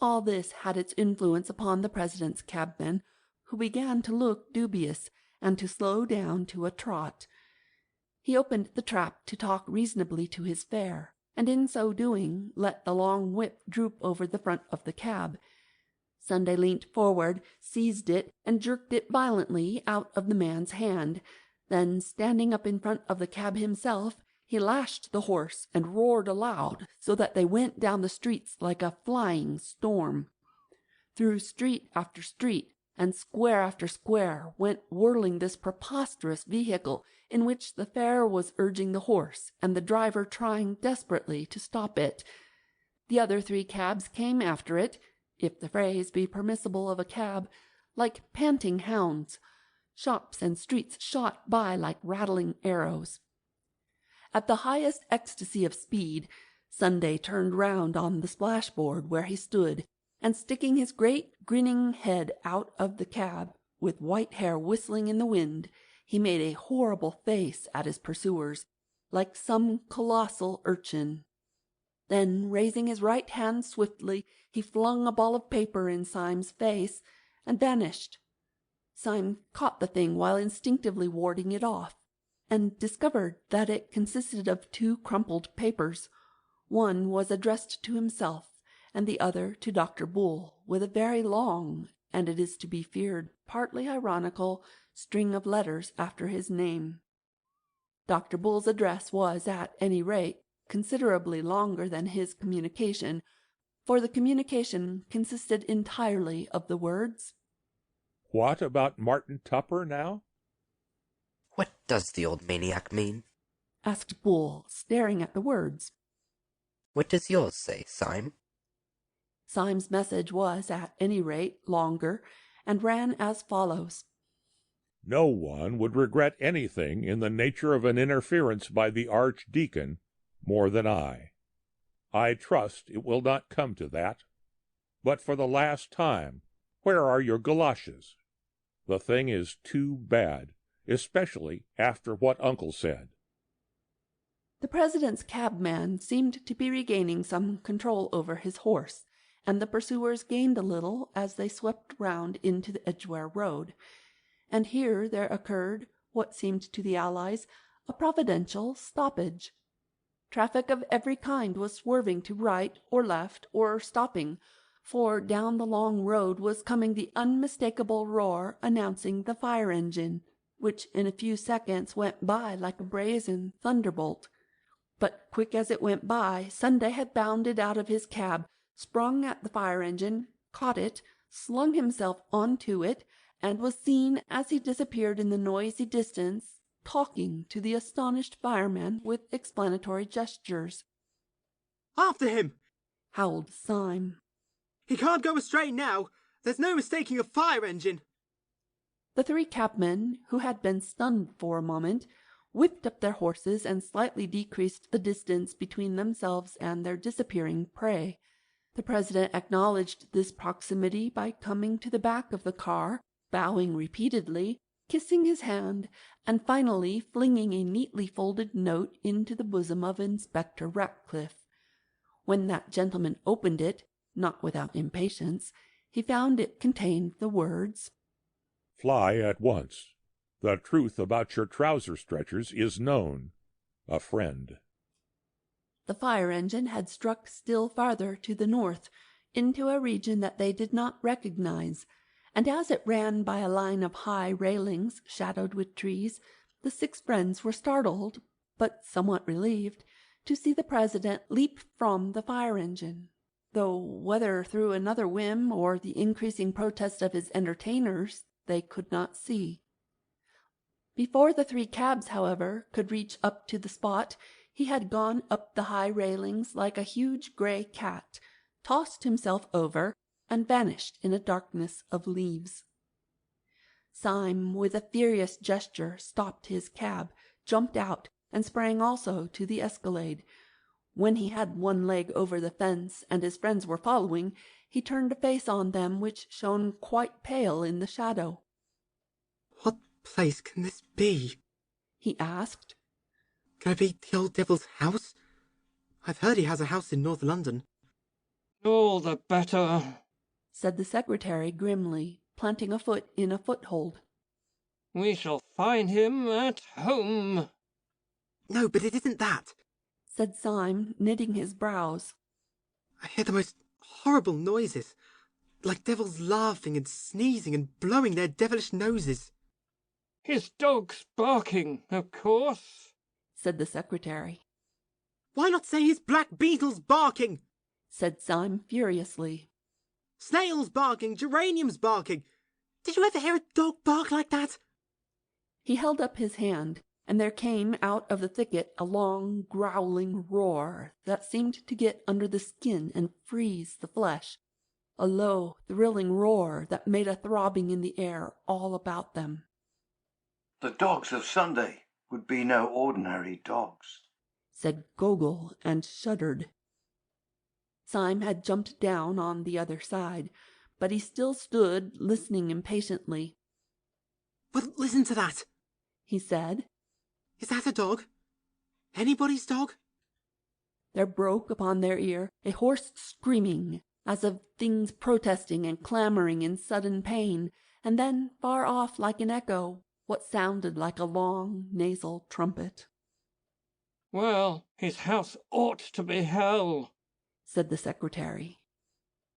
All this had its influence upon the president's cabman, who began to look dubious, and to slow down to a trot. He opened the trap to talk reasonably to his fare, and in so doing let the long whip droop over the front of the cab. Sunday leant forward, seized it, and jerked it violently out of the man's hand. Then, standing up in front of the cab himself, he lashed the horse and roared aloud, so that they went down the streets like a flying storm. Through street after street, and square after square, went whirling this preposterous vehicle, in which the fare was urging the horse, and the driver trying desperately to stop it. The other 3 cabs came after it, if the phrase be permissible of a cab, like panting hounds. Shops and streets shot by like rattling arrows. At the highest ecstasy of speed, Sunday turned round on the splashboard where he stood, and sticking his great grinning head out of the cab, with white hair whistling in the wind, he made a horrible face at his pursuers, like some colossal urchin. Then, raising his right hand swiftly, he flung a ball of paper in Syme's face, and vanished. Syme caught the thing while instinctively warding it off, and discovered that it consisted of 2 crumpled papers. One was addressed to himself, and the other to Dr. Bull, with a very long, and it is to be feared partly ironical, string of letters after his name. Dr. Bull's address was, at any rate, considerably longer than his communication, for the communication consisted entirely of the words, "What about Martin Tupper now?" "What does the old maniac mean?" asked Bull, staring at the words. "What does yours say, Syme?" Syme's message was, at any rate, longer, and ran as follows. No one would regret anything in the nature of an interference by the Archdeacon more than I. I trust it will not come to that. But for the last time, where are your goloshes? The thing is too bad, especially after what Uncle said. The President's cabman seemed to be regaining some control over his horse, and the pursuers gained a little as they swept round into the Edgware Road. And here there occurred, what seemed to the Allies, a providential stoppage. Traffic of every kind was swerving to right or left, or stopping, for down the long road was coming the unmistakable roar announcing the fire-engine, which in a few seconds went by like a brazen thunderbolt. But quick as it went by, Sunday had bounded out of his cab, sprung at the fire-engine, caught it, slung himself on to it, and was seen, as he disappeared in the noisy distance, talking to the astonished fireman with explanatory gestures. "After him!" howled Syme. "He can't go astray now. There's no mistaking a fire-engine." The 3 cabmen, who had been stunned for a moment, whipped up their horses and slightly decreased the distance between themselves and their disappearing prey. The President acknowledged this proximity by coming to the back of the car, bowing repeatedly, kissing his hand, and finally flinging a neatly folded note into the bosom of Inspector Ratcliffe. When that gentleman opened it, not without impatience, he found it contained the words, "Fly at once. The truth about your trouser stretchers is known. A friend." The fire-engine had struck still farther to the north, into a region that they did not recognize, and as it ran by a line of high railings shadowed with trees, the 6 friends were startled, but somewhat relieved, to see the President leap from the fire-engine, though whether through another whim or the increasing protest of his entertainers they could not see. Before the 3 cabs, however, could reach up to the spot, he had gone up the high railings like a huge grey cat, tossed himself over, and vanished in a darkness of leaves. Syme, with a furious gesture, stopped his cab, jumped out, and sprang also to the escalade. When he had one leg over the fence, and his friends were following, he turned a face on them which shone quite pale in the shadow. "What place can this be?" he asked. "Can it be the old devil's house? I've heard he has a house in North London." "All the better," said the secretary grimly, planting a foot in a foothold. We shall find him at home. No, but it isn't that, said Syme, knitting his brows. I hear the most horrible noises, like devils laughing and sneezing and blowing their devilish noses. His dog's barking, of course, said the secretary. Why not say his black beetle's barking? Said Syme furiously. Snails barking, geraniums barking. Did you ever hear a dog bark like that? He held up his hand, and there came out of the thicket a long, growling roar that seemed to get under the skin and freeze the flesh, a low, thrilling roar that made a throbbing in the air all about them. The dogs of Sunday would be no ordinary dogs, said Gogol, and shuddered. Syme had jumped down on the other side, but he still stood listening impatiently. Well, listen to that, he said. Is that a dog? Anybody's dog? There broke upon their ear a hoarse screaming, as of things protesting and clamoring in sudden pain, and then, far off like an echo, what sounded like a long nasal trumpet. Well, his house ought to be hell, said the secretary.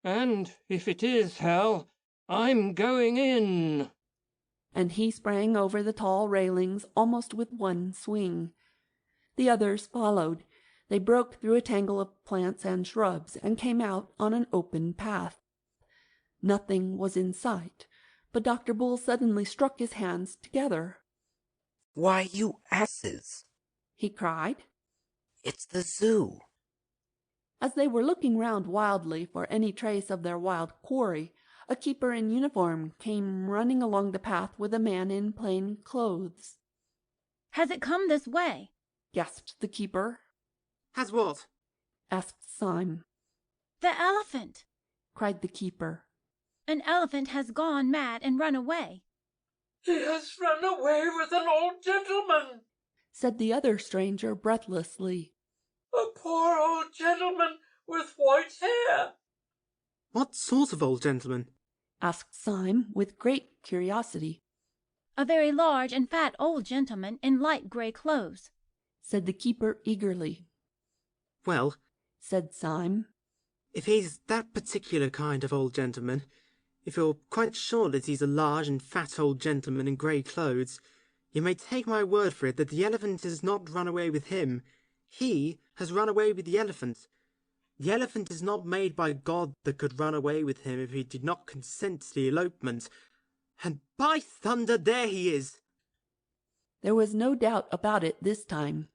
And if it is hell, I'm going in. And he sprang over the tall railings almost with one swing. The others followed. They broke through a tangle of plants and shrubs and came out on an open path. Nothing was in sight, but Dr. Bull suddenly struck his hands together. Why, you asses, he cried. It's the zoo. As they were looking round wildly for any trace of their wild quarry, a keeper in uniform came running along the path with a man in plain clothes. Has it come this way? Gasped the keeper. Has what? Asked Syme. The elephant, cried the keeper. An elephant has gone mad and run away. He has run away with an old gentleman, said the other stranger breathlessly. A poor old gentleman with white hair. What sort of old gentleman? Asked Syme with great curiosity. A very large and fat old gentleman in light grey clothes, said the keeper eagerly. Well, said Syme, if he's that particular kind of old gentleman, if you're quite sure that he's a large and fat old gentleman in grey clothes, you may take my word for it that the elephant has not run away with him. He has run away with the elephant. The elephant is not made by God that could run away with him if he did not consent to the elopement. And by thunder, there he is! There was no doubt about it this time.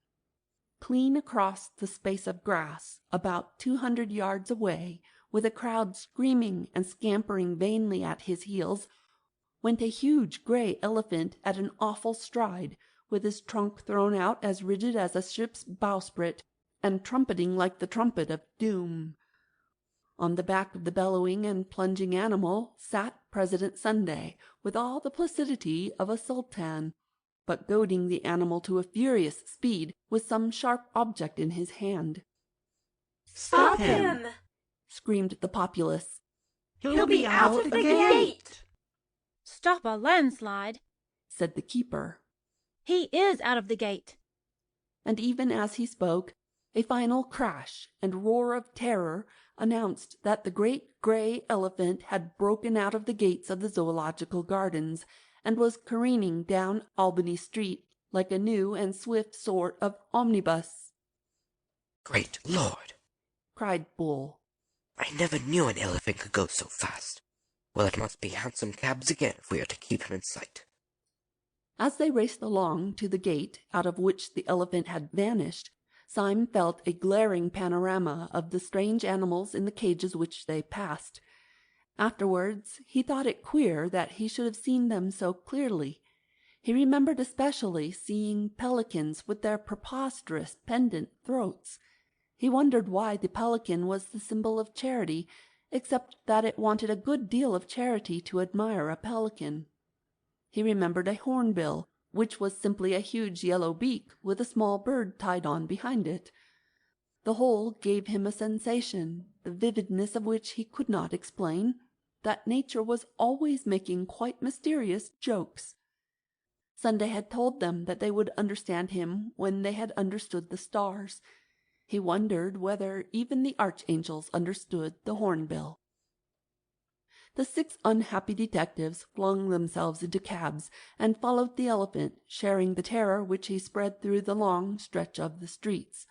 Clean across the space of grass, about 200 yards away, with a crowd screaming and scampering vainly at his heels, went a huge grey elephant at an awful stride, with his trunk thrown out as rigid as a ship's bowsprit, and trumpeting like the trumpet of doom. On the back of the bellowing and plunging animal sat President Sunday, with all the placidity of a sultan, but goading the animal to a furious speed with some sharp object in his hand. Stop him! Screamed the populace. He'll be out of the gate! Stop a landslide, said the keeper. He is out of the gate. And even as he spoke, a final crash and roar of terror announced that the great grey elephant had broken out of the gates of the Zoological Gardens and was careening down Albany Street like a new and swift sort of omnibus. Great Lord! Cried Bull. I never knew an elephant could go so fast. Well, it must be hansom cabs again if we are to keep him in sight. As they raced along to the gate out of which the elephant had vanished, Syme felt a glaring panorama of the strange animals in the cages which they passed. Afterwards he thought it queer that he should have seen them so clearly. He remembered especially seeing pelicans with their preposterous pendant throats. He wondered why the pelican was the symbol of charity, except that it wanted a good deal of charity to admire a pelican. He remembered a hornbill, which was simply a huge yellow beak with a small bird tied on behind it. The whole gave him a sensation, the vividness of which he could not explain, that nature was always making quite mysterious jokes. Sunday had told them that they would understand him when they had understood the stars. He wondered whether even the archangels understood the hornbill. The 6 unhappy detectives flung themselves into cabs and followed the elephant, sharing the terror which he spread through the long stretch of the streets.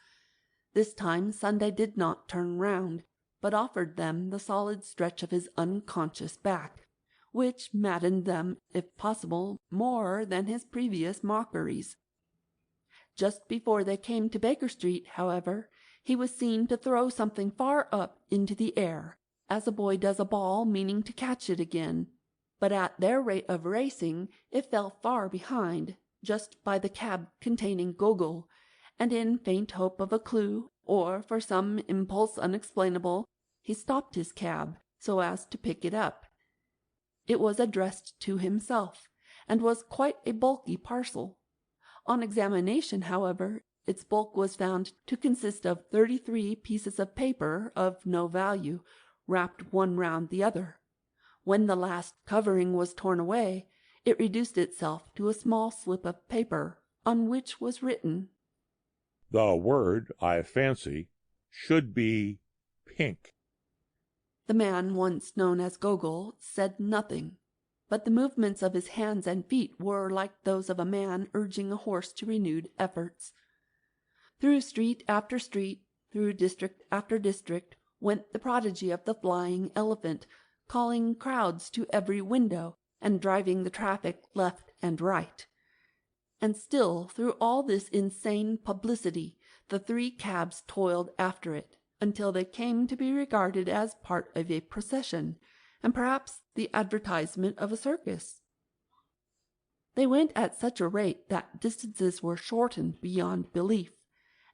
This time Sunday did not turn round, but offered them the solid stretch of his unconscious back, which maddened them, if possible, more than his previous mockeries. Just before they came to Baker Street, however, he was seen to throw something far up into the air, as a boy does a ball meaning to catch it again, but at their rate of racing it fell far behind, just by the cab containing Gogol, and in faint hope of a clue, or for some impulse unexplainable, he stopped his cab so as to pick it up. It was addressed to himself, and was quite a bulky parcel. On examination, however, its bulk was found to consist of 33 pieces of paper of no value, wrapped one round the other. When the last covering was torn away, it reduced itself to a small slip of paper, on which was written, "The word, I fancy, should be pink." The man once known as Gogol said nothing, but the movements of his hands and feet were like those of a man urging a horse to renewed efforts. Through street after street, through district after district, went the prodigy of the flying elephant, calling crowds to every window, and driving the traffic left and right. And still, through all this insane publicity, the 3 cabs toiled after it, until they came to be regarded as part of a procession, and perhaps the advertisement of a circus. They went at such a rate that distances were shortened beyond belief,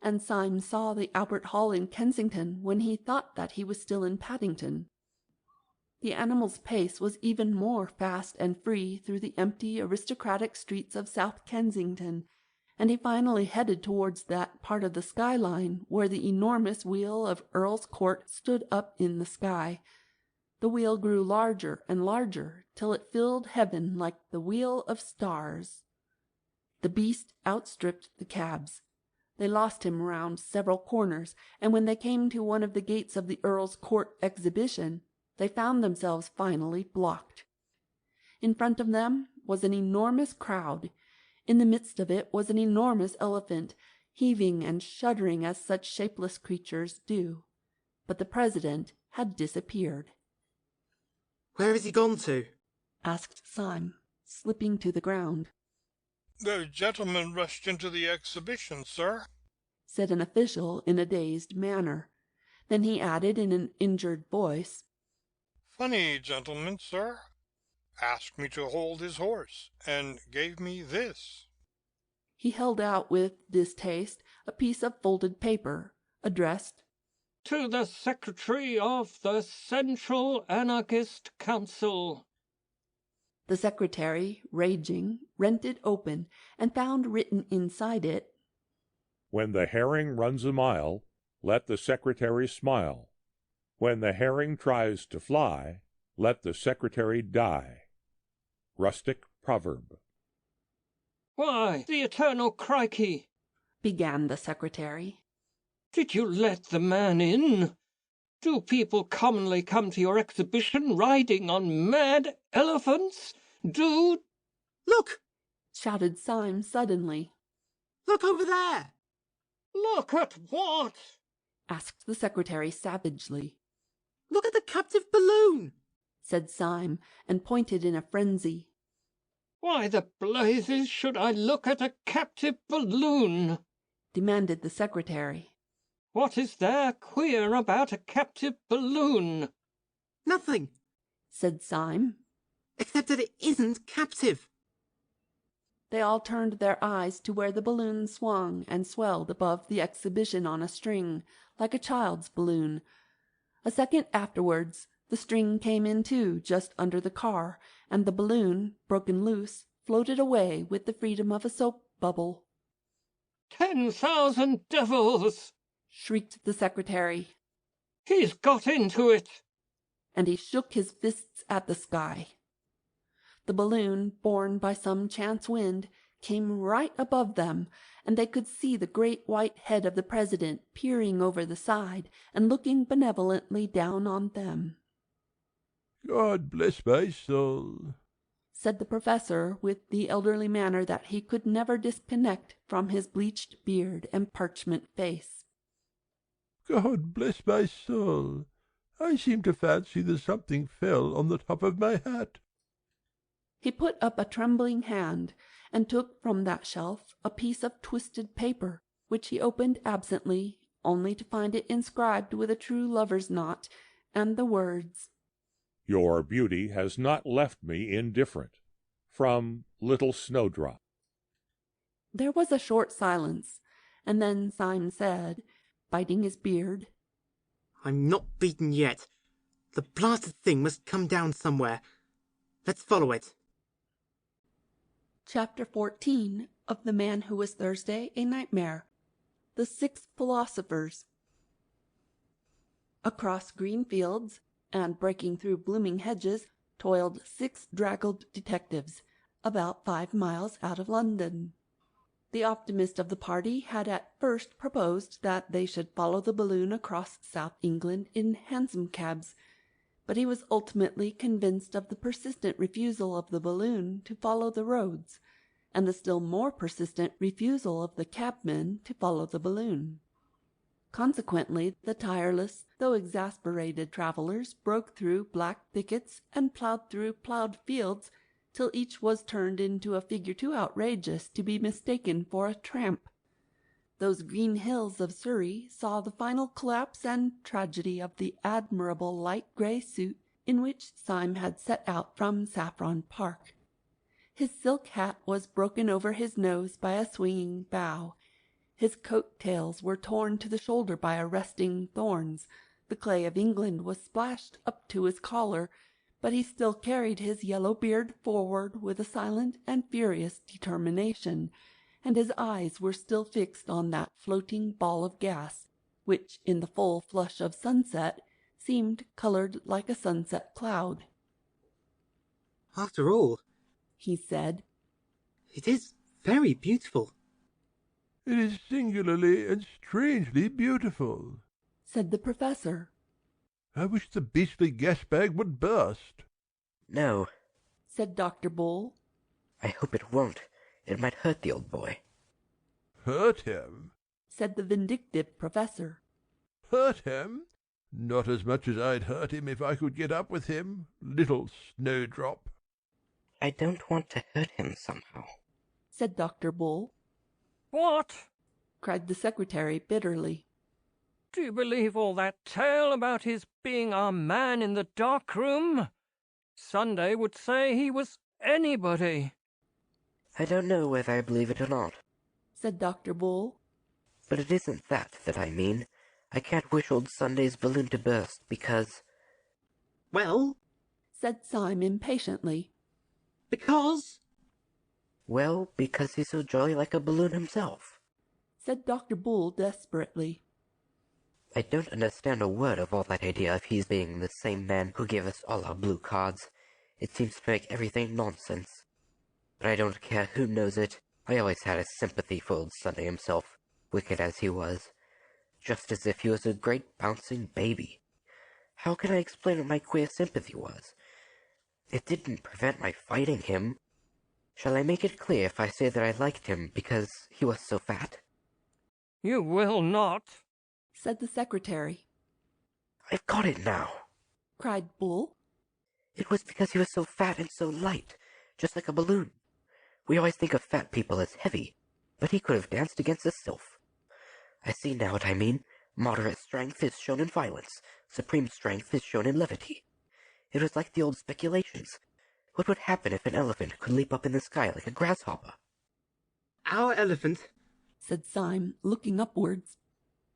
and Syme saw the Albert Hall in Kensington when he thought that he was still in Paddington. The animal's pace was even more fast and free through the empty aristocratic streets of South Kensington, and he finally headed towards that part of the skyline where the enormous wheel of Earl's Court stood up in the sky. The wheel grew larger and larger till it filled heaven like the wheel of stars. The beast outstripped the cabs. They lost him round several corners, and when they came to one of the gates of the Earl's Court Exhibition, they found themselves finally blocked. In front of them was an enormous crowd. In the midst of it was an enormous elephant, heaving and shuddering as such shapeless creatures do. But the president had disappeared. "Where has he gone to?" asked Syme, slipping to the ground. "The gentleman rushed into the exhibition, sir," said an official in a dazed manner. Then he added in an injured voice, "Funny gentleman, sir. Asked me to hold his horse, and gave me this." He held out with distaste a piece of folded paper, addressed, "To the Secretary of the Central Anarchist Council." The secretary, raging, rent it open, and found written inside it, "When the herring runs a mile, let the secretary smile. When the herring tries to fly, let the secretary die." Rustic proverb. "Why, the eternal crikey!" began the secretary. "Did you let the man in? Do people commonly come to your exhibition riding on mad elephants? Do—" "Look!" shouted Syme suddenly. "Look over there!" "Look at what?" asked the secretary savagely. "Look at the captive balloon!" said Syme, and pointed in a frenzy. "Why the blazes should I look at a captive balloon?" demanded the secretary. "What is there queer about a captive balloon?" "Nothing," said Syme, "except that it isn't captive." They all turned their eyes to where the balloon swung and swelled above the exhibition on a string, like a child's balloon. A second afterwards, the string came in too, just under the car, and the balloon, broken loose, floated away with the freedom of a soap bubble. 10,000 devils! shrieked the secretary. "He's got into it!" And he shook his fists at the sky. The balloon, borne by some chance wind, came right above them, and they could see the great white head of the president peering over the side and looking benevolently down on them. God bless my soul, said the professor, with the elderly manner that he could never disconnect from his bleached beard and parchment face. God bless my soul. I seem to fancy that something fell on the top of my hat. He put up a trembling hand and took from that shelf a piece of twisted paper, which he opened absently, only to find it inscribed with a true lover's knot, and the words, Your beauty has not left me indifferent. From Little Snowdrop. There was a short silence, and then Syme said, biting his beard, I'm not beaten yet. The blasted thing must come down somewhere. Let's follow it. Chapter 14 of The Man Who Was Thursday a Nightmare. The Six Philosophers. Across green fields, and breaking through blooming hedges, toiled 6 draggled detectives, about 5 miles out of London. The optimist of the party had at first proposed that they should follow the balloon across South England in hansom cabs, but he was ultimately convinced of the persistent refusal of the balloon to follow the roads, and the still more persistent refusal of the cabmen to follow the balloon. Consequently, the tireless, though exasperated travellers broke through black thickets and ploughed through ploughed fields till each was turned into a figure too outrageous to be mistaken for a tramp. Those green hills of Surrey saw the final collapse and tragedy of the admirable light grey suit in which Syme had set out from Saffron Park. His silk hat was broken over his nose by a swinging bough. His coat-tails were torn to the shoulder by arresting thorns. The clay of England was splashed up to his collar, but he still carried his yellow beard forward with a silent and furious determination, and his eyes were still fixed on that floating ball of gas, which, in the full flush of sunset, seemed coloured like a sunset cloud. After all, he said, it is very beautiful. It is singularly and strangely beautiful, said the professor. I wish the beastly gas-bag would burst. No, said Dr. Bull. I hope it won't. It might hurt the old boy. Hurt him? said the vindictive professor. Hurt him? Not as much as I'd hurt him if I could get up with him, little Snowdrop. I don't want to hurt him somehow, said Dr. Bull. What? cried the secretary bitterly. Do you believe all that tale about his being our man in the dark room? Sunday would say he was anybody. I don't know whether I believe it or not, said Dr. Bull. But it isn't that I mean. I can't wish old Sunday's balloon to burst because... Well, said Syme impatiently. Because? Well, because he's so jolly like a balloon himself, said Dr. Bull desperately. I don't understand a word of all that idea of his being the same man who gave us all our blue cards. It seems to make everything nonsense. But I don't care who knows it. I always had a sympathy for old Sunday himself, wicked as he was. Just as if he was a great bouncing baby. How can I explain what my queer sympathy was? It didn't prevent my fighting him. Shall I make it clear if I say that I liked him because he was so fat? You will not, said the secretary. I've got it now, cried Bull. It was because he was so fat and so light, just like a balloon. We always think of fat people as heavy, but he could have danced against a sylph. I see now what I mean. Moderate strength is shown in violence. Supreme strength is shown in levity. It was like the old speculations. What would happen if an elephant could leap up in the sky like a grasshopper? Our elephant, said Syme, looking upwards,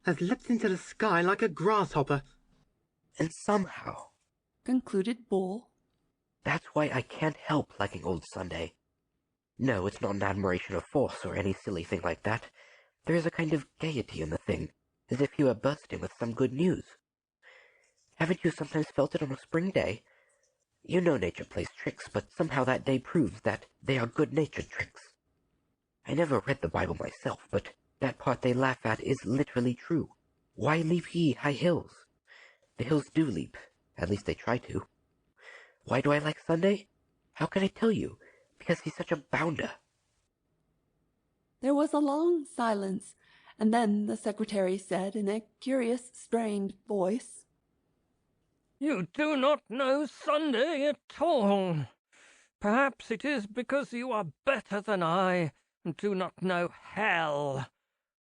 has leapt into the sky like a grasshopper. And somehow, concluded Bull, that's why I can't help liking old Sunday. No, it's not an admiration of force or any silly thing like that. There is a kind of gaiety in the thing, as if he were bursting with some good news. Haven't you sometimes felt it on a spring day? You know nature plays tricks, but somehow that day proves that they are good-natured tricks. I never read the Bible myself, but that part they laugh at is literally true. Why leap ye high hills? The hills do leap, at least they try to. Why do I like Sunday? How can I tell you? Because he's such a bounder. There was a long silence, and then the secretary said in a curious, strained voice, You do not know Sunday at all. Perhaps it is because you are better than I, and do not know hell.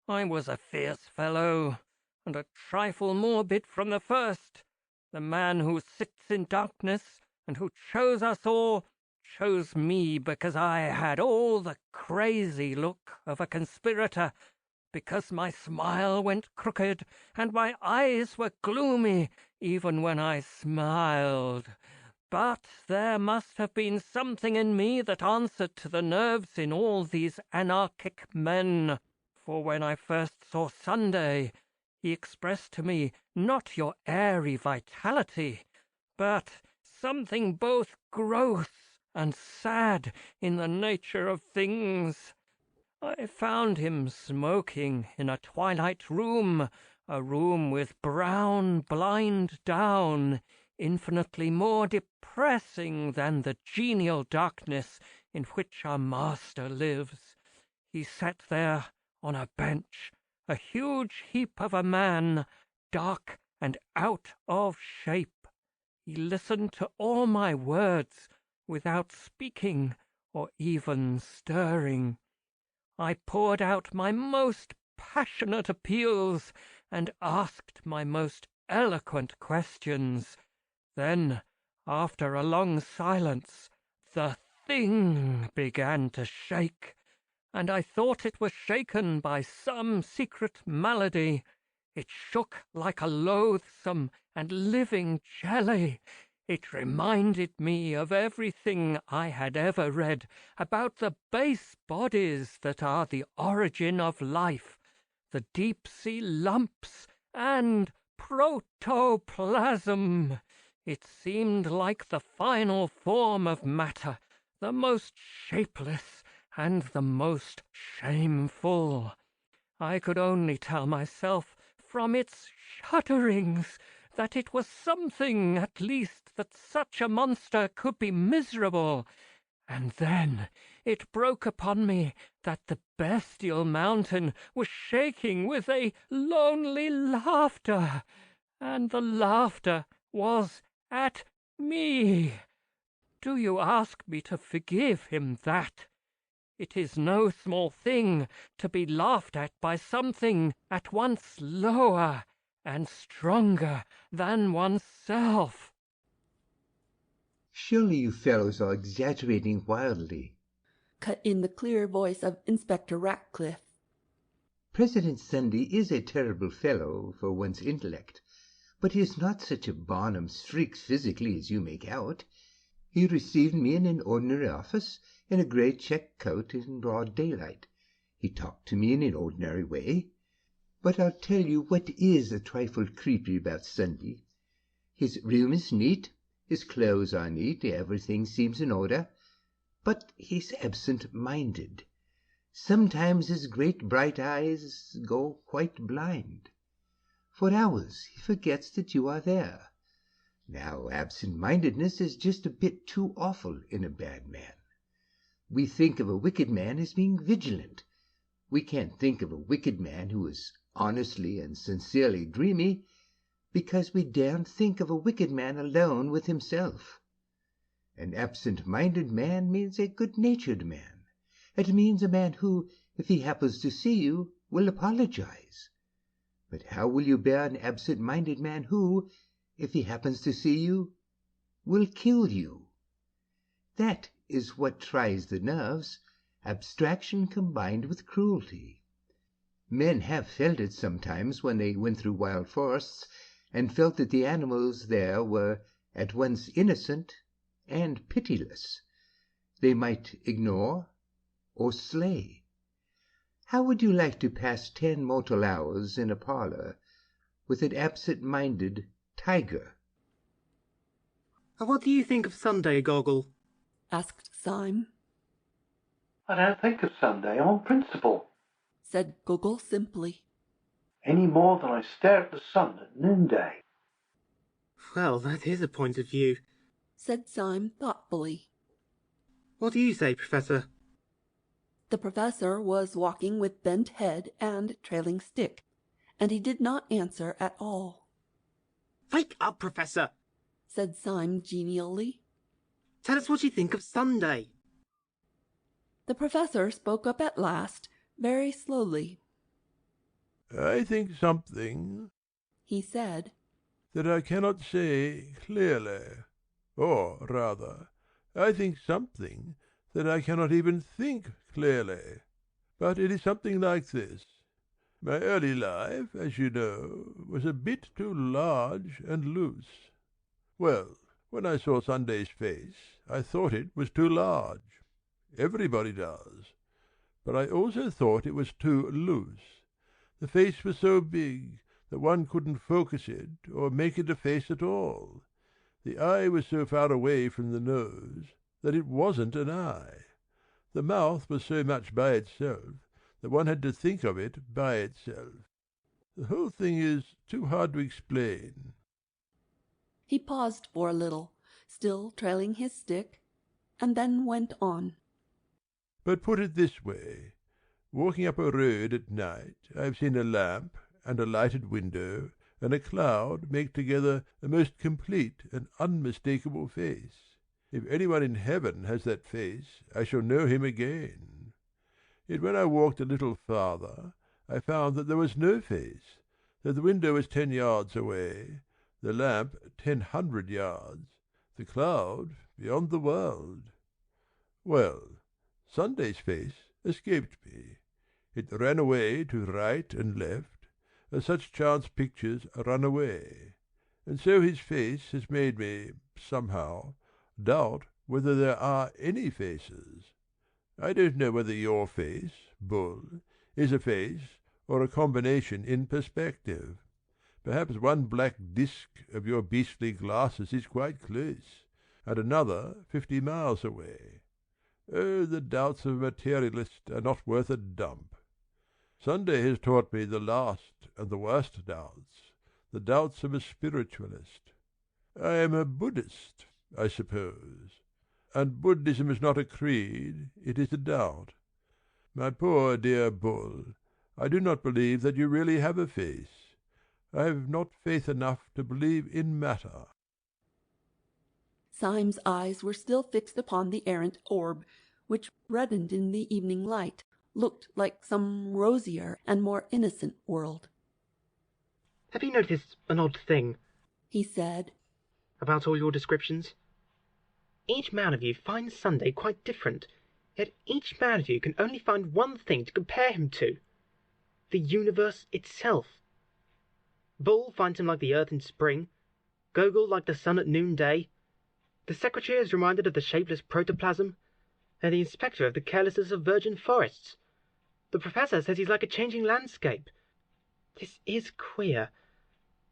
I was a fierce fellow, and a trifle morbid from the first. The man who sits in darkness, and who chose us all, chose me because I had all the crazy look of a conspirator, because my smile went crooked, and my eyes were gloomy, even when I smiled. But there must have been something in me that answered to the nerves in all these anarchic men. For when I first saw Sunday, he expressed to me not your airy vitality, but something both gross and sad in the nature of things. I found him smoking in a twilight room, a room with brown blind down, infinitely more depressing than the genial darkness in which our master lives. He sat there on a bench, a huge heap of a man, dark and out of shape. He listened to all my words without speaking or even stirring. I poured out my most passionate appeals and asked my most eloquent questions. Then, after a long silence, the thing began to shake, and I thought it was shaken by some secret malady. It shook like a loathsome and living jelly. It reminded me of everything I had ever read about the base bodies that are the origin of life, the deep-sea lumps and protoplasm. It seemed like the final form of matter, the most shapeless and the most shameful. I could only tell myself from its shudderings that it was something, at least, that such a monster could be miserable. And then it broke upon me that the bestial mountain was shaking with a lonely laughter, and the laughter was at me. Do you ask me to forgive him that? It is no small thing to be laughed at by something at once lower and stronger than oneself. Surely you fellows are exaggerating wildly, cut in the clear voice of Inspector Ratcliffe. President Sunday is a terrible fellow for one's intellect, but he is not such a Barnum's freak physically as you make out. He received me in an ordinary office, in a grey check coat, in broad daylight. He talked to me in an ordinary way. But I'll tell you what is a trifle creepy about Sunday. His room is neat, his clothes are neat, everything seems in order, but he's absent-minded. Sometimes his great bright eyes go quite blind. For hours he forgets that you are there. Now, absent-mindedness is just a bit too awful in a bad man. We think of a wicked man as being vigilant. We can't think of a wicked man who is honestly and sincerely dreamy, because we daren't think of a wicked man alone with himself. An absent-minded man means a good-natured man. It means a man who, if he happens to see you, will apologize. But how will you bear an absent-minded man who, if he happens to see you, will kill you? That is what tries the nerves, abstraction combined with cruelty. Men have felt it sometimes when they went through wild forests, and felt that the animals there were at once innocent and pitiless. They might ignore or slay. How would you like to pass 10 mortal hours in a parlor with an absent-minded tiger? What do you think of Sunday, Goggle? asked Syme. I don't think of Sunday on principle, said Gogol simply. any more than I stare at the sun at noonday. Well, that is a point of view, said Syme thoughtfully. What do you say, Professor? The professor was walking with bent head and trailing stick, and he did not answer at all. Wake up, Professor, said Syme genially. Tell us what you think of Sunday. The professor spoke up at last, very slowly. I think something, he said, that I cannot say clearly. Or, rather, I think something that I cannot even think clearly. But it is something like this. My early life, as you know, was a bit too large and loose. Well, when I saw Sunday's face, I thought it was too large. Everybody does. But I also thought it was too loose. The face was so big that one couldn't focus it or make it a face at all. The eye was so far away from the nose that it wasn't an eye. The mouth was so much by itself that one had to think of it by itself. The whole thing is too hard to explain. He paused for a little, still trailing his stick, and then went on. But put it this way. Walking up a road at night, I have seen a lamp and a lighted window and a cloud make together a most complete and unmistakable face. If anyone in heaven has that face, I shall know him again. Yet when I walked a little farther, I found that there was no face, that the window was 10 yards away, the lamp 100 yards, the cloud beyond the world. Well, Sunday's face escaped me. It ran away to right and left, as such chance pictures run away. And so his face has made me, somehow, doubt whether there are any faces. I don't know whether your face, Bull, is a face or a combination in perspective. Perhaps one black disk of your beastly glasses is quite close, and another 50 miles away. Oh, the doubts of a materialist are not worth a dump. Sunday has taught me the last and the worst doubts, the doubts of a spiritualist. I am a Buddhist, I suppose, and Buddhism is not a creed, it is a doubt. My poor dear Bull, I do not believe that you really have a face. I have not faith enough to believe in matter. Syme's eyes were still fixed upon the errant orb, which, reddened in the evening light, looked like some rosier and more innocent world. Have you noticed an odd thing, he said, about all your descriptions? Each man of you finds Sunday quite different, yet each man of you can only find one thing to compare him to: the universe itself. Bull finds him like the earth in spring, Gogol like the sun at noonday, the secretary is reminded of the shapeless protoplasm, and the inspector of the carelessness of virgin forests. The professor says he's like a changing landscape. This is queer,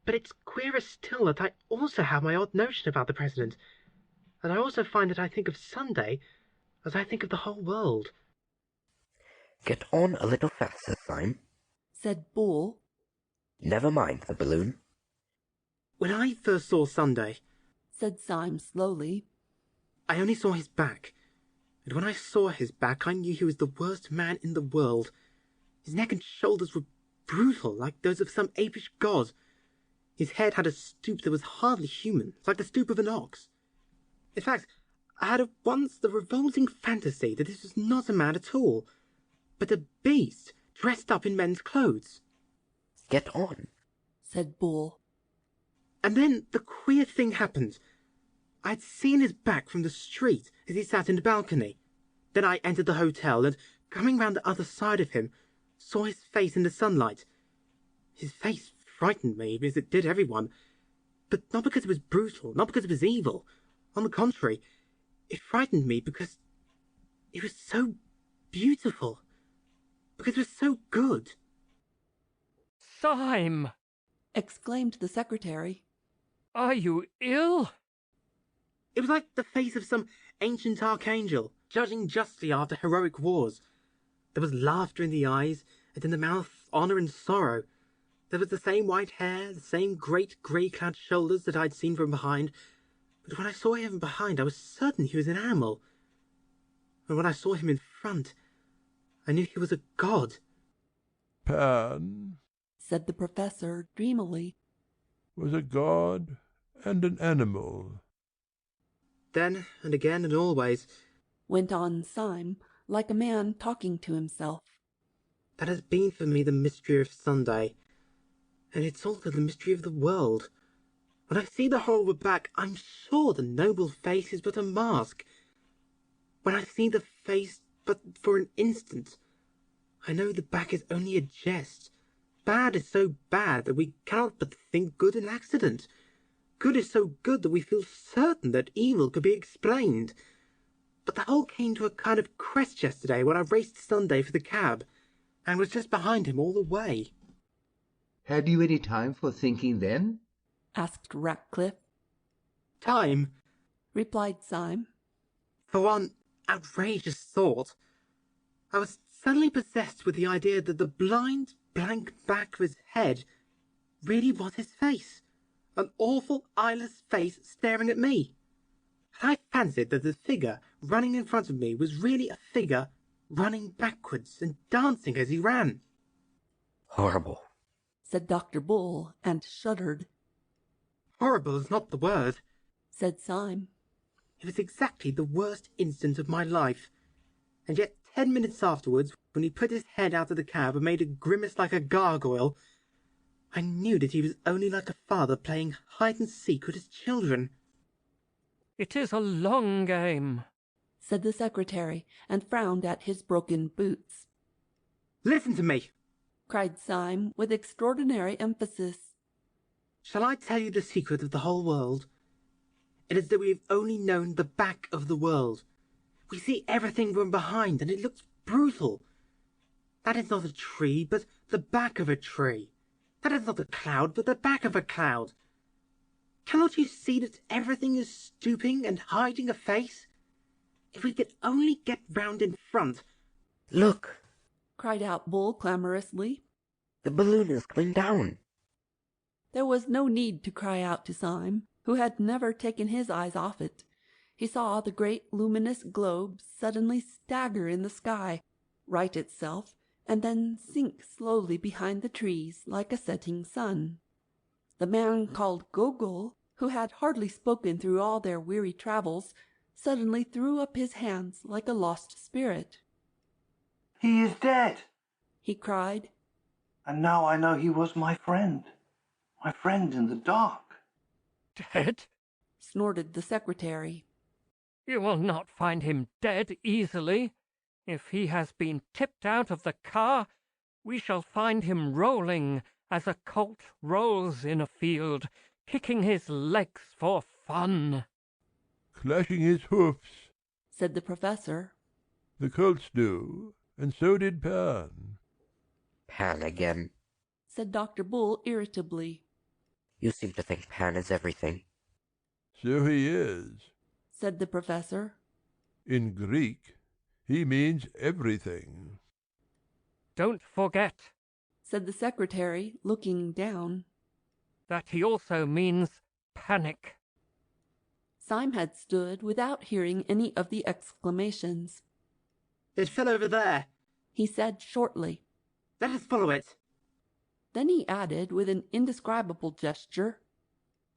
but it's queerer still that I also have my odd notion about the president, and I also find that I think of Sunday as I think of the whole world. Get on a little faster, Syme, said Bull. Never mind the balloon. When I first saw Sunday, said Syme slowly, I only saw his back, and when I saw his back I knew he was the worst man in the world. His neck and shoulders were brutal, like those of some apish god. His head had a stoop that was hardly human, like the stoop of an ox. In fact, I had at once the revolting fantasy that this was not a man at all, but a beast dressed up in men's clothes. Get on, said Bull. And then the queer thing happened. I had seen his back from the street as he sat in the balcony. Then I entered the hotel, and, coming round the other side of him, saw his face in the sunlight. His face frightened me, as it did everyone, but not because it was brutal, not because it was evil. On the contrary, it frightened me because it was so beautiful, because it was so good. Syme! exclaimed the secretary. Are you ill? It was like the face of some ancient archangel, judging justly after heroic wars. There was laughter in the eyes, and in the mouth honour and sorrow. There was the same white hair, the same great grey-clad shoulders that I'd seen from behind. But when I saw him behind, I was certain he was an animal. And when I saw him in front, I knew he was a god. Pan, said the professor dreamily, was a god and an animal. Then, and again, and always, went on Syme, like a man talking to himself. That has been for me the mystery of Sunday, and it's also the mystery of the world. When I see the horrible back, I'm sure the noble face is but a mask. When I see the face but for an instant, I know the back is only a jest. Bad is so bad that we cannot but think good an accident. Good is so good that we feel certain that evil could be explained. But the whole came to a kind of crest yesterday when I raced Sunday for the cab, and was just behind him all the way. Had you any time for thinking then? asked Ratcliffe. Time? replied Syme. For one outrageous thought. I was suddenly possessed with the idea that the blind, blank back of his head really was his face. An awful, eyeless face staring at me. And I fancied that the figure running in front of me was really a figure running backwards and dancing as he ran. Horrible, said Dr. Bull, and shuddered. Horrible is not the word, said Syme. It was exactly the worst instant of my life. And yet 10 minutes afterwards, when he put his head out of the cab and made a grimace like a gargoyle, I knew that he was only like a father playing hide-and-seek with his children. It is a long game, said the secretary, and frowned at his broken boots. Listen to me, cried Syme with extraordinary emphasis. Shall I tell you the secret of the whole world? It is that we have only known the back of the world. We see everything from behind, and it looks brutal. That is not a tree, but the back of a tree. That is not a cloud, but the back of a cloud. Cannot you see that everything is stooping and hiding a face? If we could only get round in front. Look, cried out Bull clamorously. The balloon is coming down. There was no need to cry out to Syme, who had never taken his eyes off it. He saw the great luminous globe suddenly stagger in the sky, right itself, and then sink slowly behind the trees like a setting sun. The man called Gogol, who had hardly spoken through all their weary travels, suddenly threw up his hands like a lost spirit. He is dead, he cried. And now I know he was my friend in the dark. Dead? Snorted the secretary. You will not find him dead easily. If he has been tipped out of the car, we shall find him rolling as a colt rolls in a field, kicking his legs for fun. Clashing his hoofs, said the professor. The colts do, and so did Pan. Pan again, said Dr. Bull irritably. You seem to think Pan is everything. So he is, said the professor. In Greek, he means everything. Don't forget, said the secretary, looking down, that he also means panic. Syme had stood without hearing any of the exclamations. It fell over there, he said shortly. Let us follow it. Then he added with an indescribable gesture,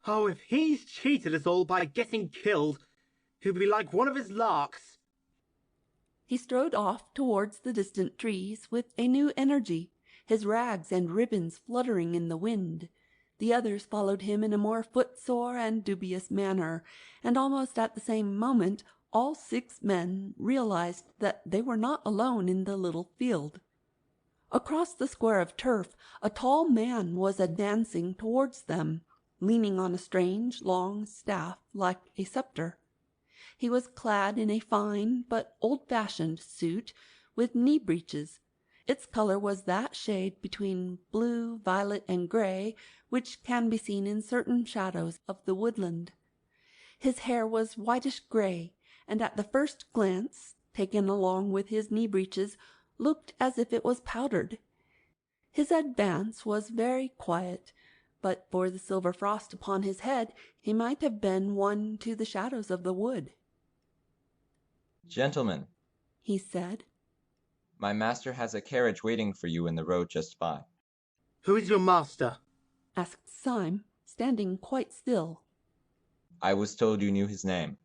Oh, if he's cheated us all by getting killed, he'll be like one of his larks. He strode off towards the distant trees with a new energy, his rags and ribbons fluttering in the wind. The others followed him in a more footsore and dubious manner, and almost at the same moment all 6 men realized that they were not alone in the little field. Across the square of turf a tall man was advancing towards them, leaning on a strange long staff like a sceptre. He was clad in a fine but old-fashioned suit with knee-breeches. Its color was that shade between blue, violet, and gray which can be seen in certain shadows of the woodland. His hair was whitish-gray, and at the first glance taken along with his knee-breeches, looked as if it was powdered. His advance was very quiet, but for the silver frost upon his head he might have been one to the shadows of the wood. Gentlemen, he said, my master has a carriage waiting for you in the road just by. Who is your master? asked Syme, standing quite still. I was told you knew his name,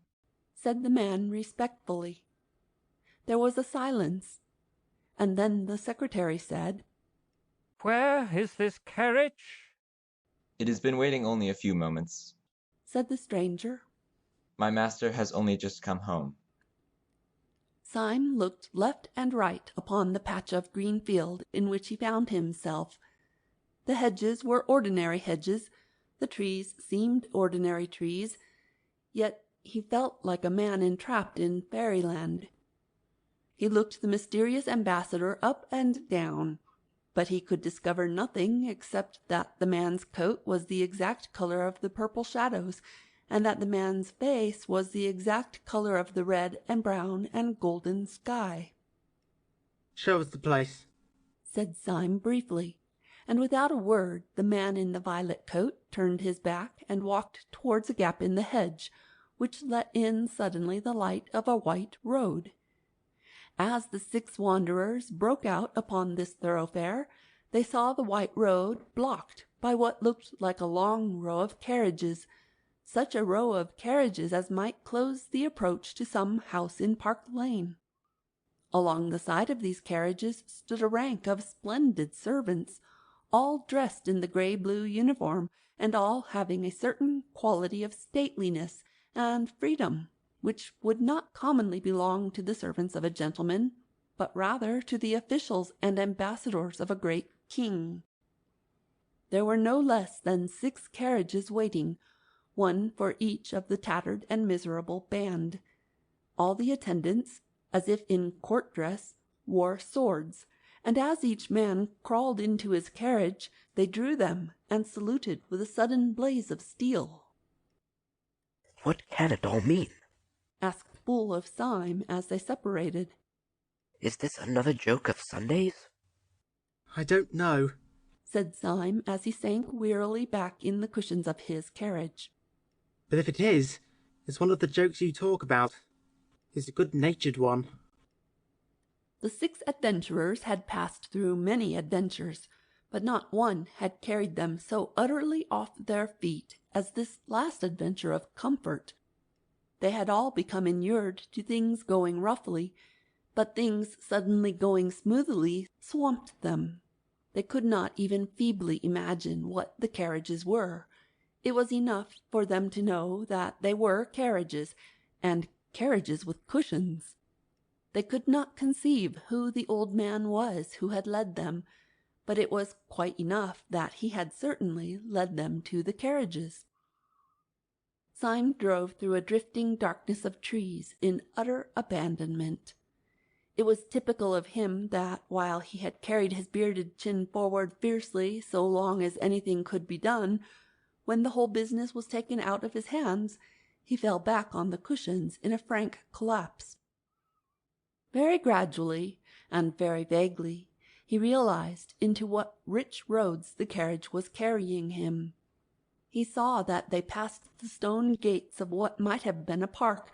said the man respectfully. There was a silence, and then the secretary said, Where is this carriage? It has been waiting only a few moments, said the stranger. My master has only just come home. Syme looked left and right upon the patch of green field in which he found himself. The hedges were ordinary hedges, the trees seemed ordinary trees, yet he felt like a man entrapped in fairyland. He looked the mysterious ambassador up and down, but he could discover nothing except that the man's coat was the exact color of the purple shadows, and that the man's face was the exact color of the red and brown and golden sky. Show us the place, said Syme briefly, and without a word the man in the violet coat turned his back and walked towards a gap in the hedge, which let in suddenly the light of a white road. As the 6 wanderers broke out upon this thoroughfare, they saw the white road blocked by what looked like a long row of carriages, such a row of carriages as might close the approach to some house in Park Lane. Along the side of these carriages stood a rank of splendid servants, all dressed in the grey-blue uniform, and all having a certain quality of stateliness and freedom which would not commonly belong to the servants of a gentleman, but rather to the officials and ambassadors of a great king. There were no less than 6 carriages waiting, one for each of the tattered and miserable band. All the attendants, as if in court dress, wore swords, and as each man crawled into his carriage, they drew them and saluted with a sudden blaze of steel. What can it all mean? asked Bull of Syme as they separated. Is this another joke of Sunday's? I don't know, said Syme as he sank wearily back in the cushions of his carriage. But if it is, it's one of the jokes you talk about. It's a good-natured one. The 6 adventurers had passed through many adventures, but not one had carried them so utterly off their feet as this last adventure of comfort. They had all become inured to things going roughly, but things suddenly going smoothly swamped them. They could not even feebly imagine what the carriages were. It was enough for them to know that they were carriages, and carriages with cushions. They could not conceive who the old man was who had led them, but it was quite enough that he had certainly led them to the carriages. Syme drove through a drifting darkness of trees in utter abandonment. It was typical of him that, while he had carried his bearded chin forward fiercely so long as anything could be done, when the whole business was taken out of his hands, he fell back on the cushions in a frank collapse. Very gradually, and very vaguely, he realized into what rich roads the carriage was carrying him. He saw that they passed the stone gates of what might have been a park,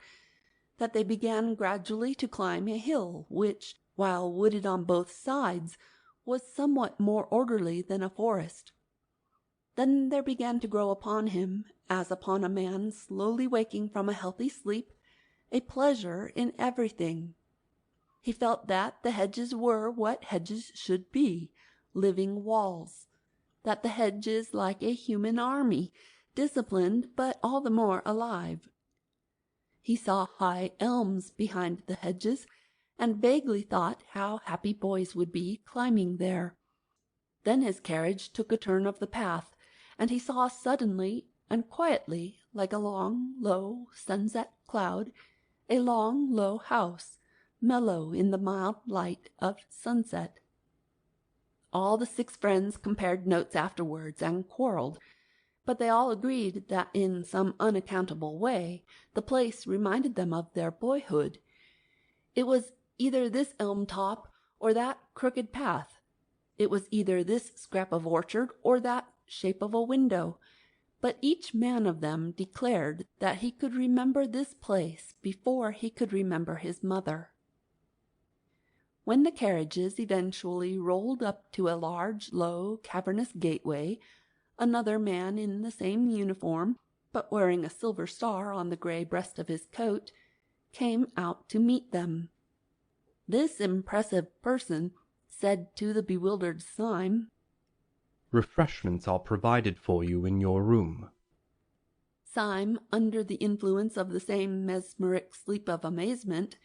that they began gradually to climb a hill which, while wooded on both sides, was somewhat more orderly than a forest. Then there began to grow upon him, as upon a man slowly waking from a healthy sleep, a pleasure in everything. He felt that the hedges were what hedges should be, living walls, that the hedge is like a human army, disciplined but all the more alive. He saw high elms behind the hedges, and vaguely thought how happy boys would be climbing there. Then his carriage took a turn of the path, and he saw suddenly and quietly, like a long, low sunset cloud, a long, low house, mellow in the mild light of sunset. All the 6 friends compared notes afterwards and quarrelled, but they all agreed that in some unaccountable way the place reminded them of their boyhood. It was either this elm top or that crooked path. It was either this scrap of orchard or that shape of a window. But each man of them declared that he could remember this place before he could remember his mother. When the carriages eventually rolled up to a large, low, cavernous gateway, another man in the same uniform, but wearing a silver star on the grey breast of his coat, came out to meet them. This impressive person said to the bewildered Syme, "Refreshments are provided for you in your room." Syme, under the influence of the same mesmeric sleep of amazement,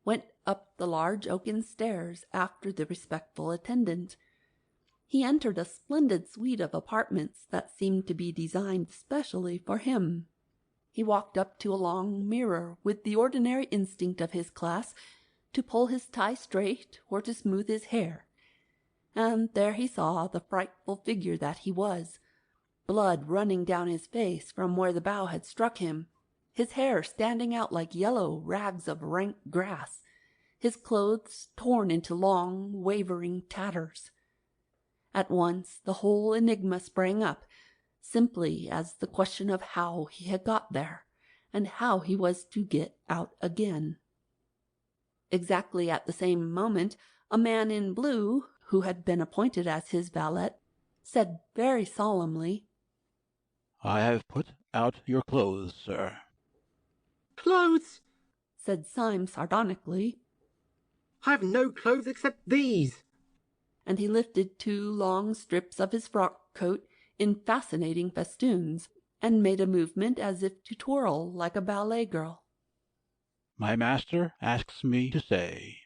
went up the large oaken stairs after the respectful attendant. He entered a splendid suite of apartments that seemed to be designed specially for him. He walked up to a long mirror with the ordinary instinct of his class to pull his tie straight or to smooth his hair, and there he saw the frightful figure that he was, blood running down his face from where the bough had struck him, his hair standing out like yellow rags of rank grass, his clothes torn into long, wavering tatters. At once the whole enigma sprang up, simply as the question of how he had got there, and how he was to get out again. Exactly at the same moment, a man in blue, who had been appointed as his valet, said very solemnly, "I have put out your clothes, sir." "Clothes?" said Syme sardonically. "I have no clothes except these." And he lifted 2 long strips of his frock coat in fascinating festoons, and made a movement as if to twirl like a ballet girl. "My master asks me to say,"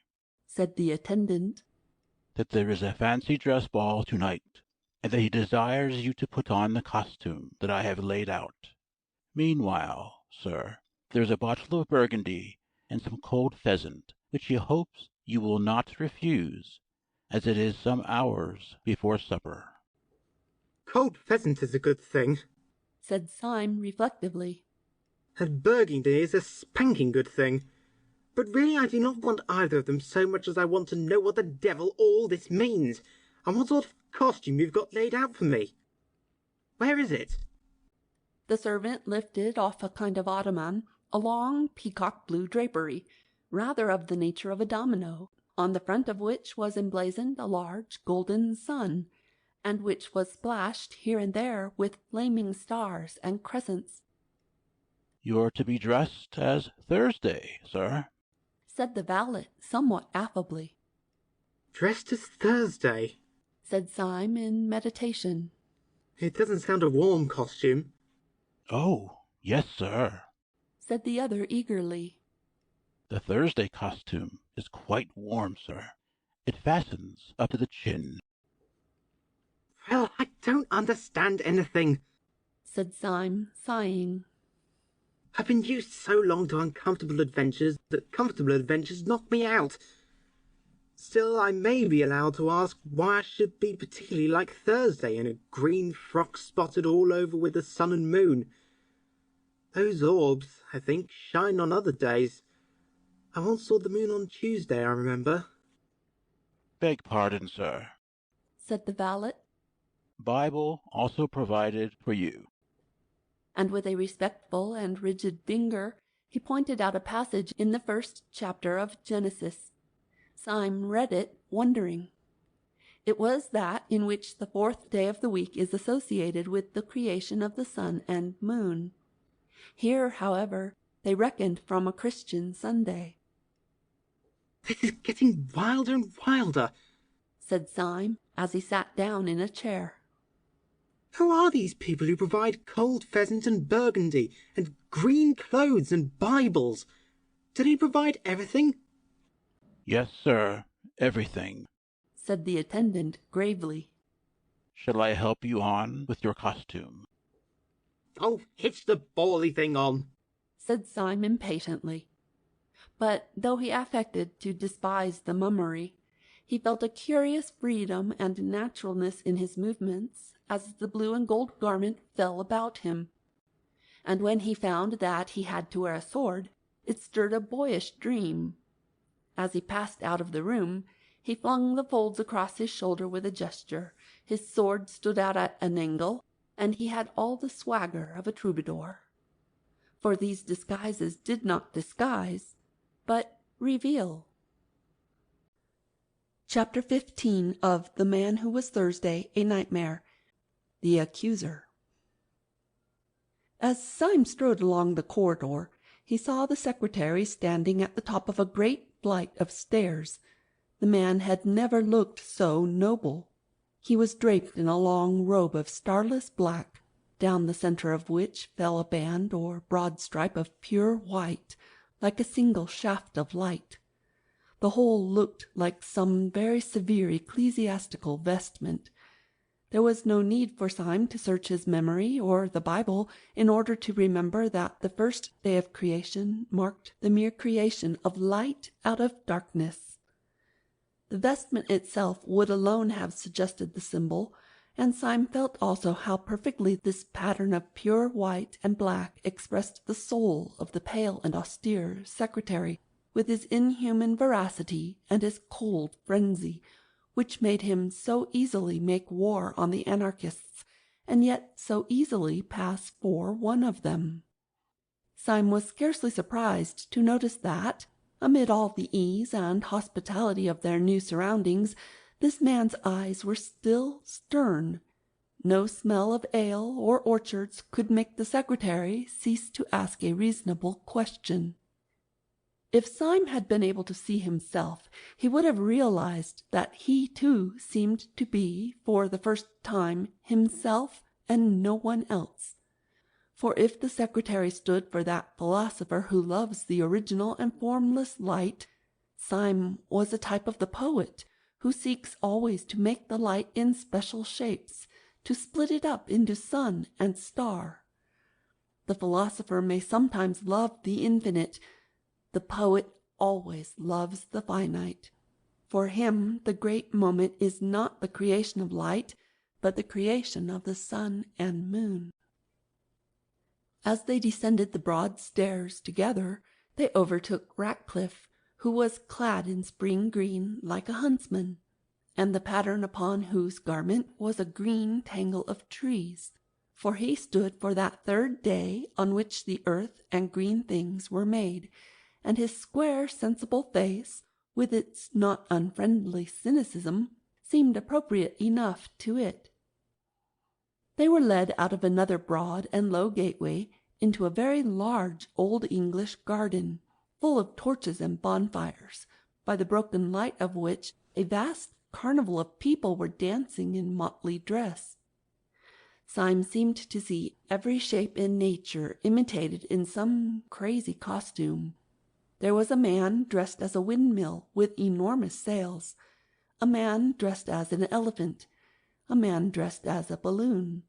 said the attendant, "that there is a fancy dress ball tonight, and that he desires you to put on the costume that I have laid out. Meanwhile, sir, there is a bottle of Burgundy and some cold pheasant, which he hopes you will not refuse, as it is some hours before supper." "Cold pheasant is a good thing," said Syme reflectively. "And Burgundy is a spanking good thing. But really I do not want either of them so much as I want to know what the devil all this means, and what sort of costume you've got laid out for me. Where is it?" The servant lifted off a kind of ottoman a long peacock blue drapery, rather of the nature of a domino, on the front of which was emblazoned a large golden sun, and which was splashed here and there with flaming stars and crescents. "You're to be dressed as Thursday, sir," said the valet somewhat affably. "Dressed as Thursday?" said Syme in meditation. "It doesn't sound a warm costume." "Oh, yes, sir," said the other eagerly. "The Thursday costume is quite warm, sir. It fastens up to the chin." "Well, I don't understand anything," said Syme, sighing. "I've been used so long to uncomfortable adventures that comfortable adventures knock me out. Still, I may be allowed to ask why I should be particularly like Thursday in a green frock spotted all over with the sun and moon. Those orbs, I think, shine on other days. I once saw the moon on Tuesday, I remember." "Beg pardon, sir," said the valet. "Bible also provided for you." And with a respectful and rigid finger he pointed out a passage in the 1st chapter of Genesis. Syme read it, wondering. It was that in which the 4th day of the week is associated with the creation of the sun and moon. Here, however, they reckoned from a Christian Sunday. "This is getting wilder and wilder," said Syme, as he sat down in a chair. "Who are these people who provide cold pheasant and Burgundy, and green clothes and Bibles? Do they provide everything?" "Yes, sir, everything," said the attendant gravely. "Shall I help you on with your costume?" "Oh, hitch the bally thing on," said Syme impatiently. But though he affected to despise the mummery, he felt a curious freedom and naturalness in his movements as the blue and gold garment fell about him. And when he found that he had to wear a sword, it stirred a boyish dream. As he passed out of the room, he flung the folds across his shoulder with a gesture, his sword stood out at an angle, and he had all the swagger of a troubadour. For these disguises did not disguise, but reveal. Chapter 15 of The Man Who Was Thursday, a Nightmare. The Accuser. As Syme strode along the corridor, he saw the secretary standing at the top of a great flight of stairs. The man had never looked so noble. He was draped in a long robe of starless black, down the centre of which fell a band or broad stripe of pure white, like a single shaft of light. The whole looked like some very severe ecclesiastical vestment. There was no need for Syme to search his memory or the Bible in order to remember that the first day of creation marked the mere creation of light out of darkness. The vestment itself would alone have suggested the symbol, and Syme felt also how perfectly this pattern of pure white and black expressed the soul of the pale and austere secretary, with his inhuman veracity and his cold frenzy, which made him so easily make war on the Anarchists, and yet so easily pass for one of them. Syme was scarcely surprised to notice that, amid all the ease and hospitality of their new surroundings, this man's eyes were still stern. No smell of ale or orchards could make the secretary cease to ask a reasonable question. If Syme had been able to see himself, he would have realized that he too seemed to be, for the first time, himself and no one else. For if the secretary stood for that philosopher who loves the original and formless light, Syme was a type of the poet who seeks always to make the light in special shapes, to split it up into sun and star. The philosopher may sometimes love the infinite. The poet always loves the finite. For him the great moment is not the creation of light, but the creation of the sun and moon. As they descended the broad stairs together, they overtook Ratcliffe, who was clad in spring green like a huntsman, and the pattern upon whose garment was a green tangle of trees, for he stood for that third day on which the earth and green things were made, and his square sensible face, with its not unfriendly cynicism, seemed appropriate enough to it. They were led out of another broad and low gateway into a very large old English garden, full of torches and bonfires, by the broken light of which a vast carnival of people were dancing in motley dress. Syme seemed to see every shape in nature imitated in some crazy costume. There was a man dressed as a windmill with enormous sails, a man dressed as an elephant, a man dressed as a balloon.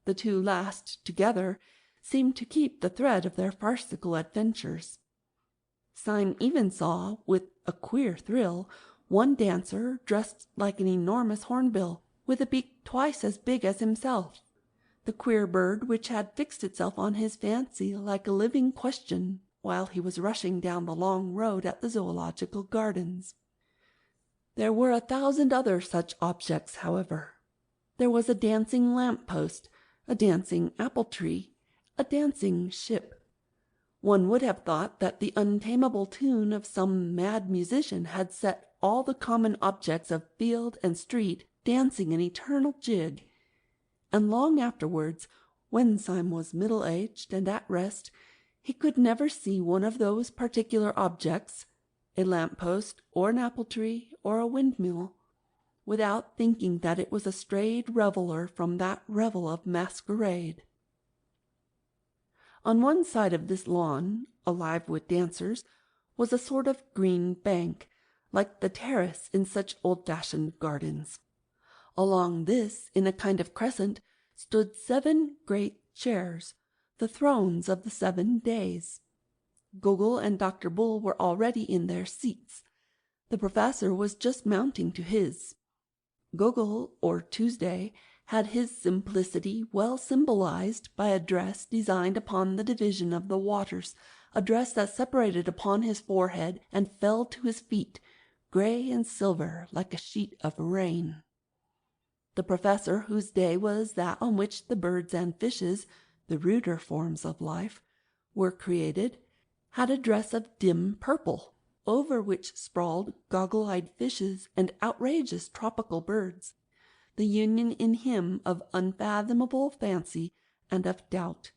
The two last together seemed to keep the thread of their farcical adventures. Syme even saw, with a queer thrill, one dancer dressed like an enormous hornbill, with a beak twice as big as himself, the queer bird which had fixed itself on his fancy like a living question while he was rushing down the long road at the Zoological Gardens. There were 1,000 other such objects, however. There was a dancing lamp-post, a dancing apple-tree, a dancing ship. One would have thought that the untamable tune of some mad musician had set all the common objects of field and street dancing an eternal jig. And long afterwards, when Syme was middle-aged and at rest, he could never see one of those particular objects, a lamp-post or an apple-tree or a windmill, without thinking that it was a strayed reveller from that revel of masquerade. On one side of this lawn, alive with dancers, was a sort of green bank, like the terrace in such old-fashioned gardens. Along this, in a kind of crescent, stood 7 great chairs, the thrones of the 7 days. Gogol and Dr. Bull were already in their seats. The professor was just mounting to his. Gogol, or Tuesday, had his simplicity well symbolized by a dress designed upon the division of the waters, a dress that separated upon his forehead and fell to his feet, grey and silver like a sheet of rain. The professor, whose day was that on which the birds and fishes, the ruder forms of life, were created, had a dress of dim purple, over which sprawled goggle-eyed fishes and outrageous tropical birds, the union in him of unfathomable fancy and of doubt.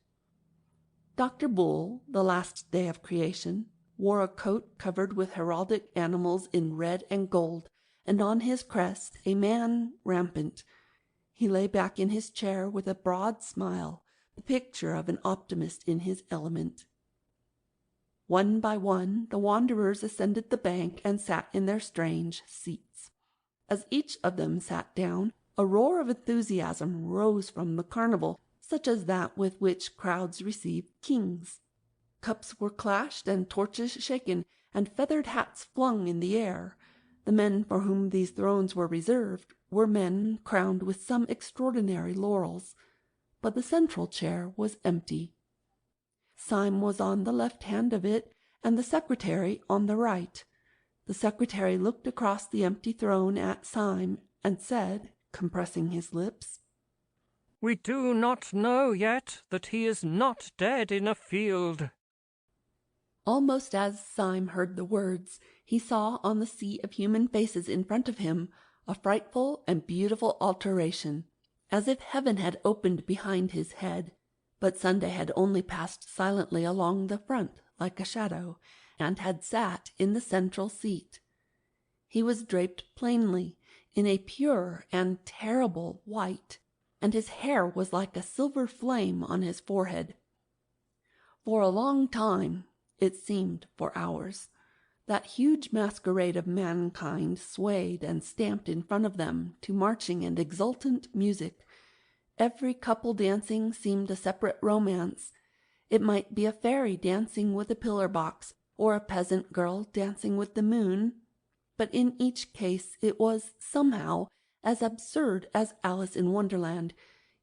Dr. Bull, the last day of creation, wore a coat covered with heraldic animals in red and gold, and on his crest a man rampant. He lay back in his chair with a broad smile, the picture of an optimist in his element. One by one the wanderers ascended the bank and sat in their strange seats. As each of them sat down, a roar of enthusiasm rose from the carnival, such as that with which crowds receive kings. Cups were clashed and torches shaken, and feathered hats flung in the air. The men for whom these thrones were reserved were men crowned with some extraordinary laurels, but the central chair was empty. Syme was on the left hand of it, and the secretary on the right. The secretary looked across the empty throne at Syme, and said, compressing his lips, "We do not know yet that he is not dead in a field." Almost as Syme heard the words, he saw on the sea of human faces in front of him a frightful and beautiful alteration, as if heaven had opened behind his head. But Sunday had only passed silently along the front like a shadow, and had sat in the central seat. He was draped plainly in a pure and terrible white, and his hair was like a silver flame on his forehead. For a long time, it seemed for hours, that huge masquerade of mankind swayed and stamped in front of them to marching and exultant music. Every couple dancing seemed a separate romance. It might be a fairy dancing with a pillar box, or a peasant girl dancing with the moon, but in each case it was somehow as absurd as Alice in Wonderland,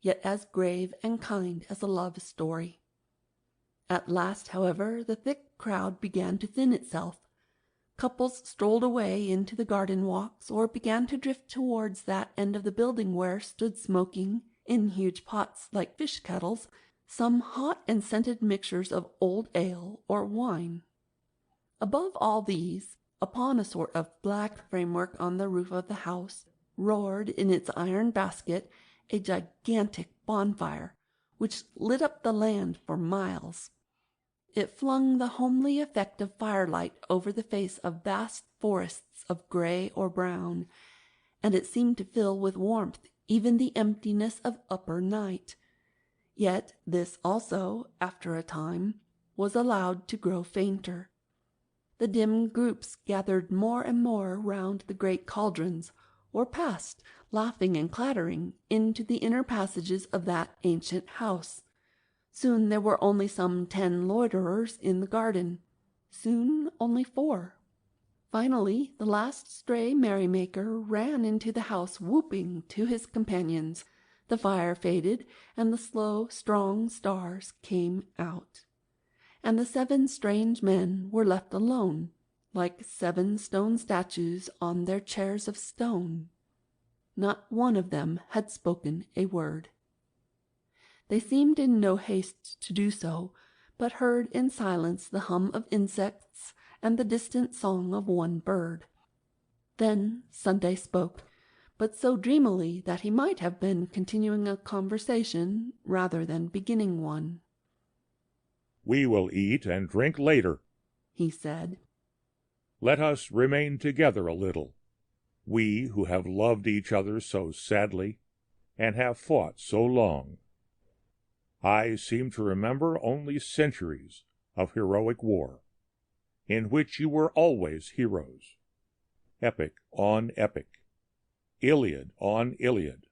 yet as grave and kind as a love story. At last, however, the thick crowd began to thin itself. Couples strolled away into the garden walks, or began to drift towards that end of the building where stood smoking, in huge pots like fish kettles, some hot and scented mixtures of old ale or wine. Above all these, upon a sort of black framework on the roof of the house, roared in its iron basket a gigantic bonfire, which lit up the land for miles. It flung the homely effect of firelight over the face of vast forests of grey or brown, and it seemed to fill with warmth even the emptiness of upper night. Yet this also, after a time, was allowed to grow fainter. The dim groups gathered more and more round the great cauldrons, or passed, laughing and clattering, into the inner passages of that ancient house. Soon there were only some 10 loiterers in the garden, soon only 4. Finally the last stray merrymaker ran into the house whooping to his companions. The fire faded, and the slow, strong stars came out, and the 7 strange men were left alone, like 7 stone statues on their chairs of stone. Not one of them had spoken a word. They seemed in no haste to do so, but heard in silence the hum of insects and the distant song of one bird. Then Sunday spoke, but so dreamily that he might have been continuing a conversation rather than beginning one. "We will eat and drink later," he said. "Let us remain together a little, we who have loved each other so sadly and have fought so long. I seem to remember only centuries of heroic war, in which you were always heroes, epic on epic, Iliad on Iliad,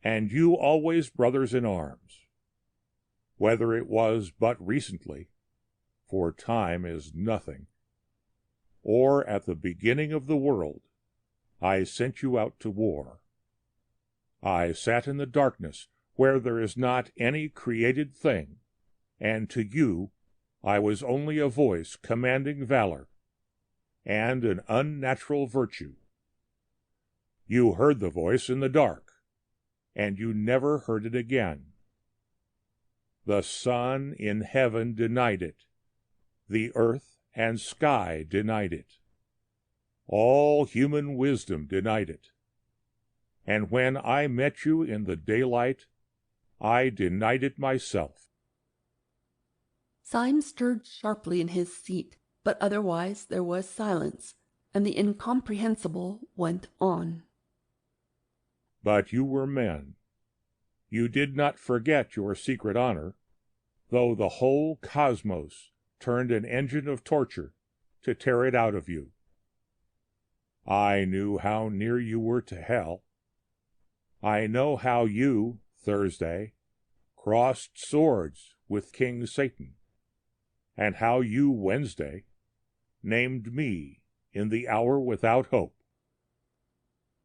and you always brothers in arms. Whether it was but recently, for time is nothing, or at the beginning of the world, I sent you out to war. I sat in the darkness where there is not any created thing, and to you I was only a voice commanding valor, and an unnatural virtue. You heard the voice in the dark, and you never heard it again. The sun in heaven denied it. The earth and sky denied it. All human wisdom denied it. And when I met you in the daylight, I denied it myself. Syme stirred sharply in his seat, but otherwise there was silence, and the incomprehensible went on. But you were men. You did not forget your secret honor, though the whole cosmos turned an engine of torture to tear it out of you. I knew how near you were to hell. I know how you, Thursday, crossed swords with King Satan, and how you, Wednesday, named me in the hour without hope.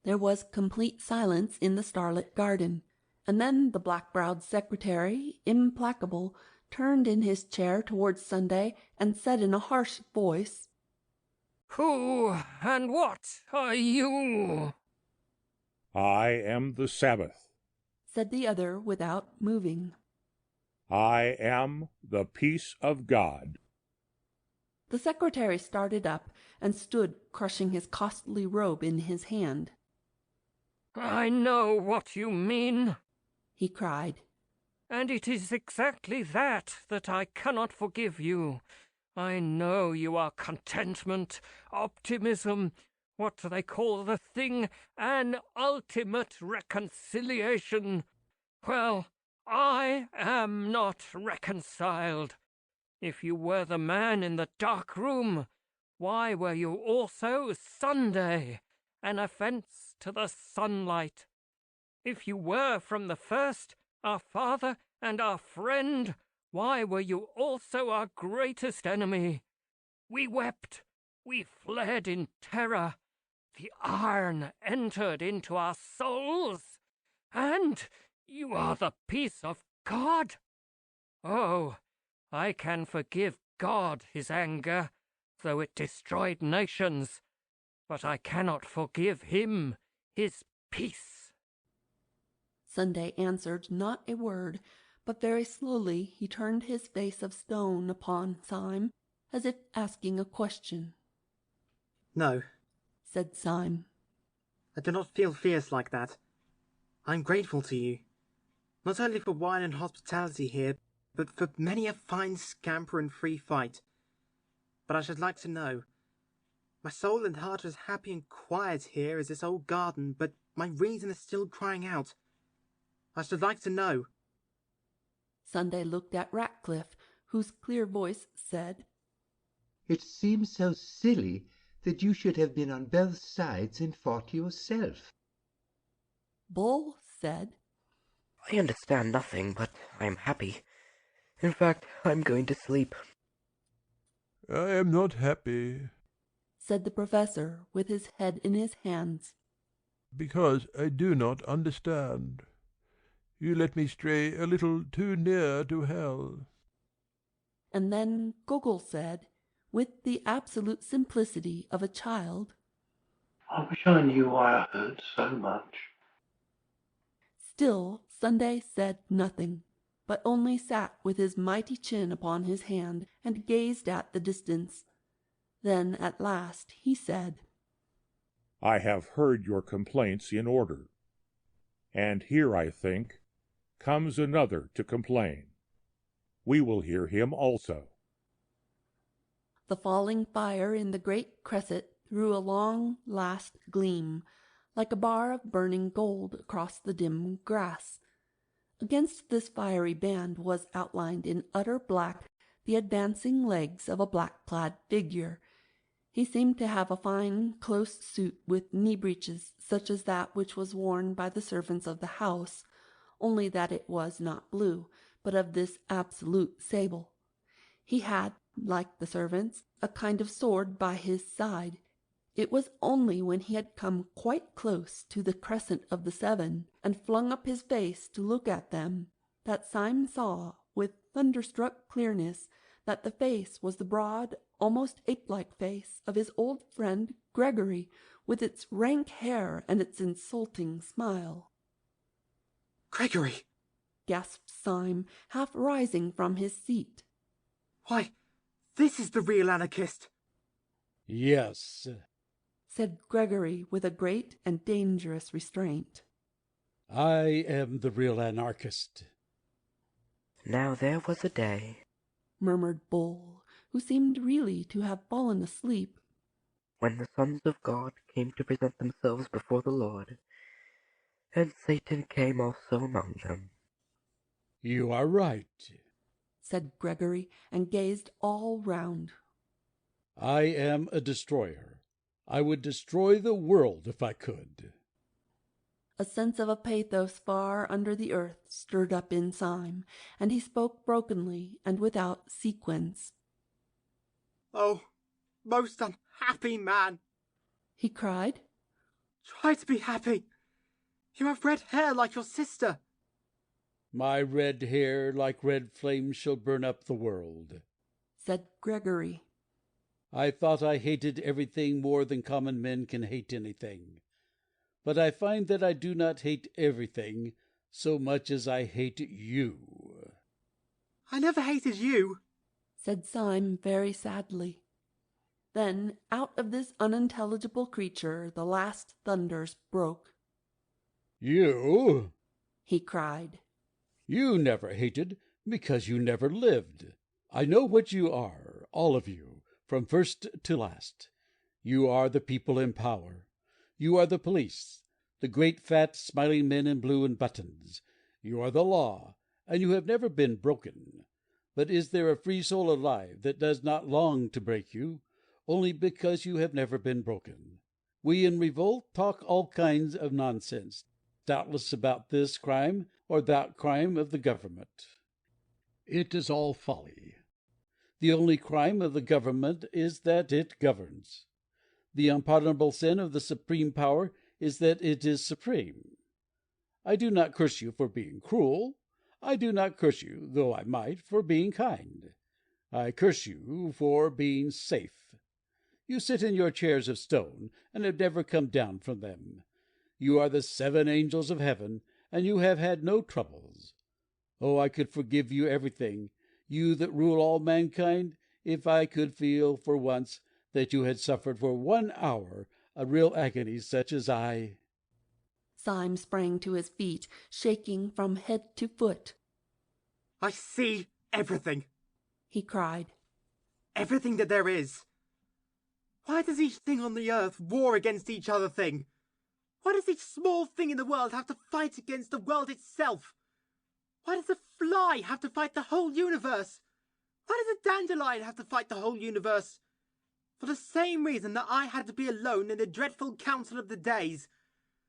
There was complete silence in the starlit garden, and then the black-browed secretary, implacable, turned in his chair towards Sunday and said in a harsh voice, "Who and what are you?" I am the Sabbath, said the other without moving. I am the peace of God. The secretary started up and stood crushing his costly robe in his hand. "I know what you mean," he cried. "And it is exactly that I cannot forgive you. I know you are contentment, optimism, what do they call the thing? An ultimate reconciliation. Well, I am not reconciled. If you were the man in the dark room, why were you also Sunday, an offence to the sunlight? If you were from the first our father and our friend, why were you also our greatest enemy? We wept, we fled in terror. The iron entered into our souls, and you are the peace of God. Oh, I can forgive God his anger, though it destroyed nations, but I cannot forgive him his peace." Sunday answered not a word, but very slowly he turned his face of stone upon Syme, as if asking a question. "No," said Syme. "I do not feel fears like that. I am grateful to you, not only for wine and hospitality here, but for many a fine scamper and free fight. But I should like to know. My soul and heart are as happy and quiet here as this old garden, but my reason is still crying out. I should like to know." Sunday looked at Ratcliffe, whose clear voice said, "It seems so silly that you should have been on both sides and fought yourself." Bull said, "I understand nothing, but I am happy. In fact, I'm going to sleep." "I am not happy," said the professor, with his head in his hands, "because I do not understand. You let me stray a little too near to hell." And then Gogol said, with the absolute simplicity of a child, "I wish I knew why I hurt so much." Still Sunday said nothing, but only sat with his mighty chin upon his hand and gazed at the distance. Then at last he said, I have heard your complaints in order, and here, I think, comes another to complain. We will hear him also. The falling fire in the great cresset threw a long last gleam, like a bar of burning gold across the dim grass. Against this fiery band was outlined in utter black the advancing legs of a black-clad figure. He seemed to have a fine close suit with knee-breeches such as that which was worn by the servants of the house, only that it was not blue, but of this absolute sable. He had, like the servants, a kind of sword by his side. It was only when he had come quite close to the crescent of the seven, and flung up his face to look at them, that Syme saw, with thunderstruck clearness, that the face was the broad, almost ape-like face of his old friend Gregory, with its rank hair and its insulting smile. Gregory! Gasped Syme, half rising from his seat. Why, this is the real anarchist! Yes, said Gregory with a great and dangerous restraint. I am the real anarchist. Now there was a day, murmured Bull, who seemed really to have fallen asleep, when the sons of God came to present themselves before the Lord, and Satan came also among them. You are right, said Gregory, and gazed all round. I am a destroyer. I would destroy the world if I could. A sense of a pathos far under the earth stirred up in Syme, and he spoke brokenly and without sequence. Oh, most unhappy man! He cried. Try to be happy. You have red hair like your sister. My red hair like red flames shall burn up the world, said Gregory. I thought I hated everything more than common men can hate anything. But I find that I do not hate everything so much as I hate you. I never hated you, said Syme very sadly. Then out of this unintelligible creature the last thunders broke. You? He cried. You never hated because you never lived. I know what you are, all of you, from first to last. You are the people in power. You are the police, the great fat smiling men in blue and buttons. You are the law, and you have never been broken. But is there a free soul alive that does not long to break you, only because you have never been broken? We in revolt talk all kinds of nonsense, doubtless about this crime or that crime of the government. It is all folly. The only crime of the government is that it governs. The unpardonable sin of the supreme power is that it is supreme. I do not curse you for being cruel. I do not curse you, though I might, for being kind. I curse you for being safe. You sit in your chairs of stone, and have never come down from them. You are the 7 angels of heaven, and you have had no troubles. Oh, I could forgive you everything, you that rule all mankind, if I could feel for once that you had suffered for 1 hour a real agony such as I. Syme sprang to his feet, shaking from head to foot. I see everything, he cried. Everything that there is. Why does each thing on the earth war against each other thing? Why does each small thing in the world have to fight against the world itself? Why does a fly have to fight the whole universe? Why does a dandelion have to fight the whole universe? For the same reason that I had to be alone in the dreadful council of the days,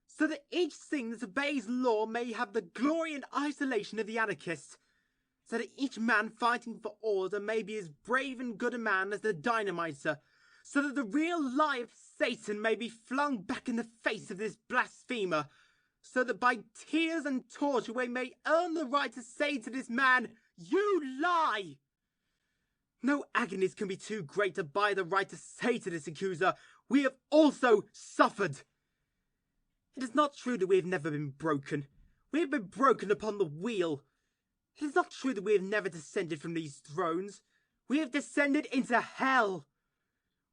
so that each thing that obeys law may have the glory and isolation of the anarchist, so that each man fighting for order may be as brave and good a man as the dynamiter, so that the real lie of Satan may be flung back in the face of this blasphemer, so that by tears and torture we may earn the right to say to this man, "You lie!" No agonies can be too great to buy the right to say to this accuser, "We have also suffered." It is not true that we have never been broken. We have been broken upon the wheel. It is not true that we have never descended from these thrones. We have descended into hell.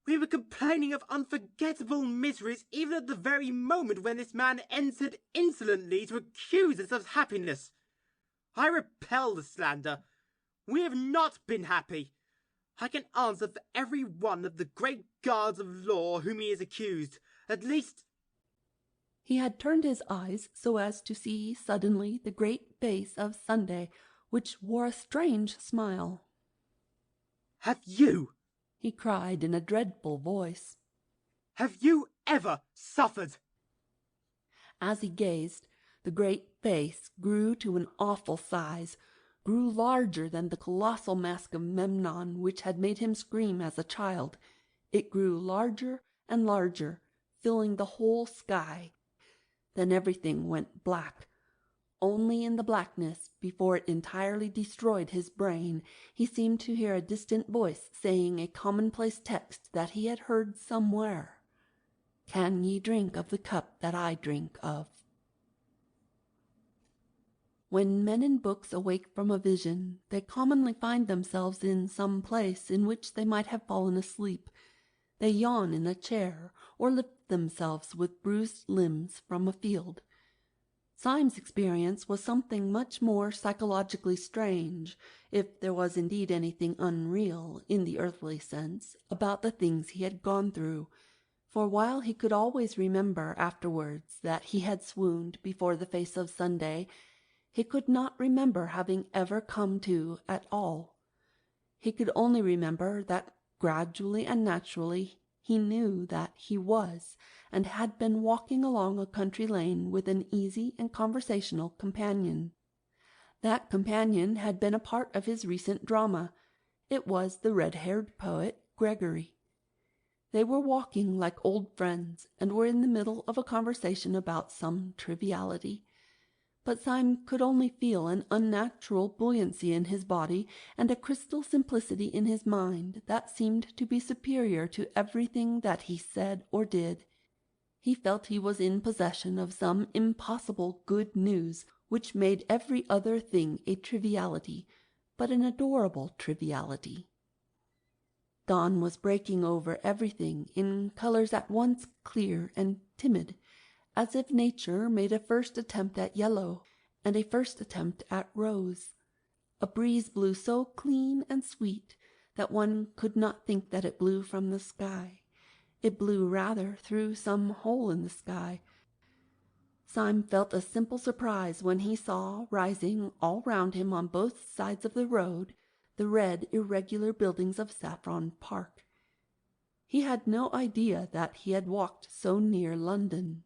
We were complaining of unforgettable miseries even at the very moment when this man entered insolently to accuse us of happiness. I repel the slander. We have not been happy. I can answer for every one of the great guards of law whom he is accused. At least... He had turned his eyes so as to see suddenly the great face of Sunday, which wore a strange smile. Have you, he cried in a dreadful voice, have you ever suffered? As he gazed, the great face grew to an awful size, grew larger than the colossal mask of Memnon which had made him scream as a child. It grew larger and larger, filling the whole sky. Then everything went black. Only in the blackness, before it entirely destroyed his brain, he seemed to hear a distant voice saying a commonplace text that he had heard somewhere. "Can ye drink of the cup that I drink of?" When men in books awake from a vision, they commonly find themselves in some place in which they might have fallen asleep. They yawn in a chair, or lift themselves with bruised limbs from a field. Syme's experience was something much more psychologically strange, if there was indeed anything unreal, in the earthly sense, about the things he had gone through, for while he could always remember afterwards that he had swooned before the face of Sunday, he could not remember having ever come to at all. He could only remember that gradually and naturally he knew that he was, and had been walking along a country lane with an easy and conversational companion. That companion had been a part of his recent drama. It was the red-haired poet Gregory. They were walking like old friends, and were in the middle of a conversation about some triviality. But Syme could only feel an unnatural buoyancy in his body and a crystal simplicity in his mind that seemed to be superior to everything that he said or did. He felt he was in possession of some impossible good news which made every other thing a triviality, but an adorable triviality. Dawn was breaking over everything in colours at once clear and timid, as if nature made a first attempt at yellow and a first attempt at rose. A breeze blew so clean and sweet that one could not think that it blew from the sky. It blew rather through some hole in the sky. Syme felt a simple surprise when he saw, rising all round him on both sides of the road, the red irregular buildings of Saffron Park. He had no idea that he had walked so near London.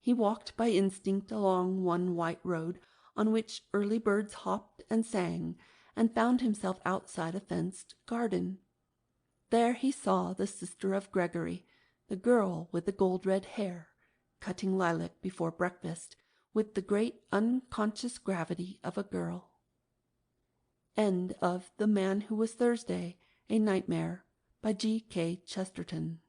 He walked by instinct along one white road on which early birds hopped and sang, and found himself outside a fenced garden. There he saw the sister of Gregory, the girl with the gold-red hair, cutting lilac before breakfast with the great unconscious gravity of a girl. End of The Man Who Was Thursday, A Nightmare, by G. K. Chesterton.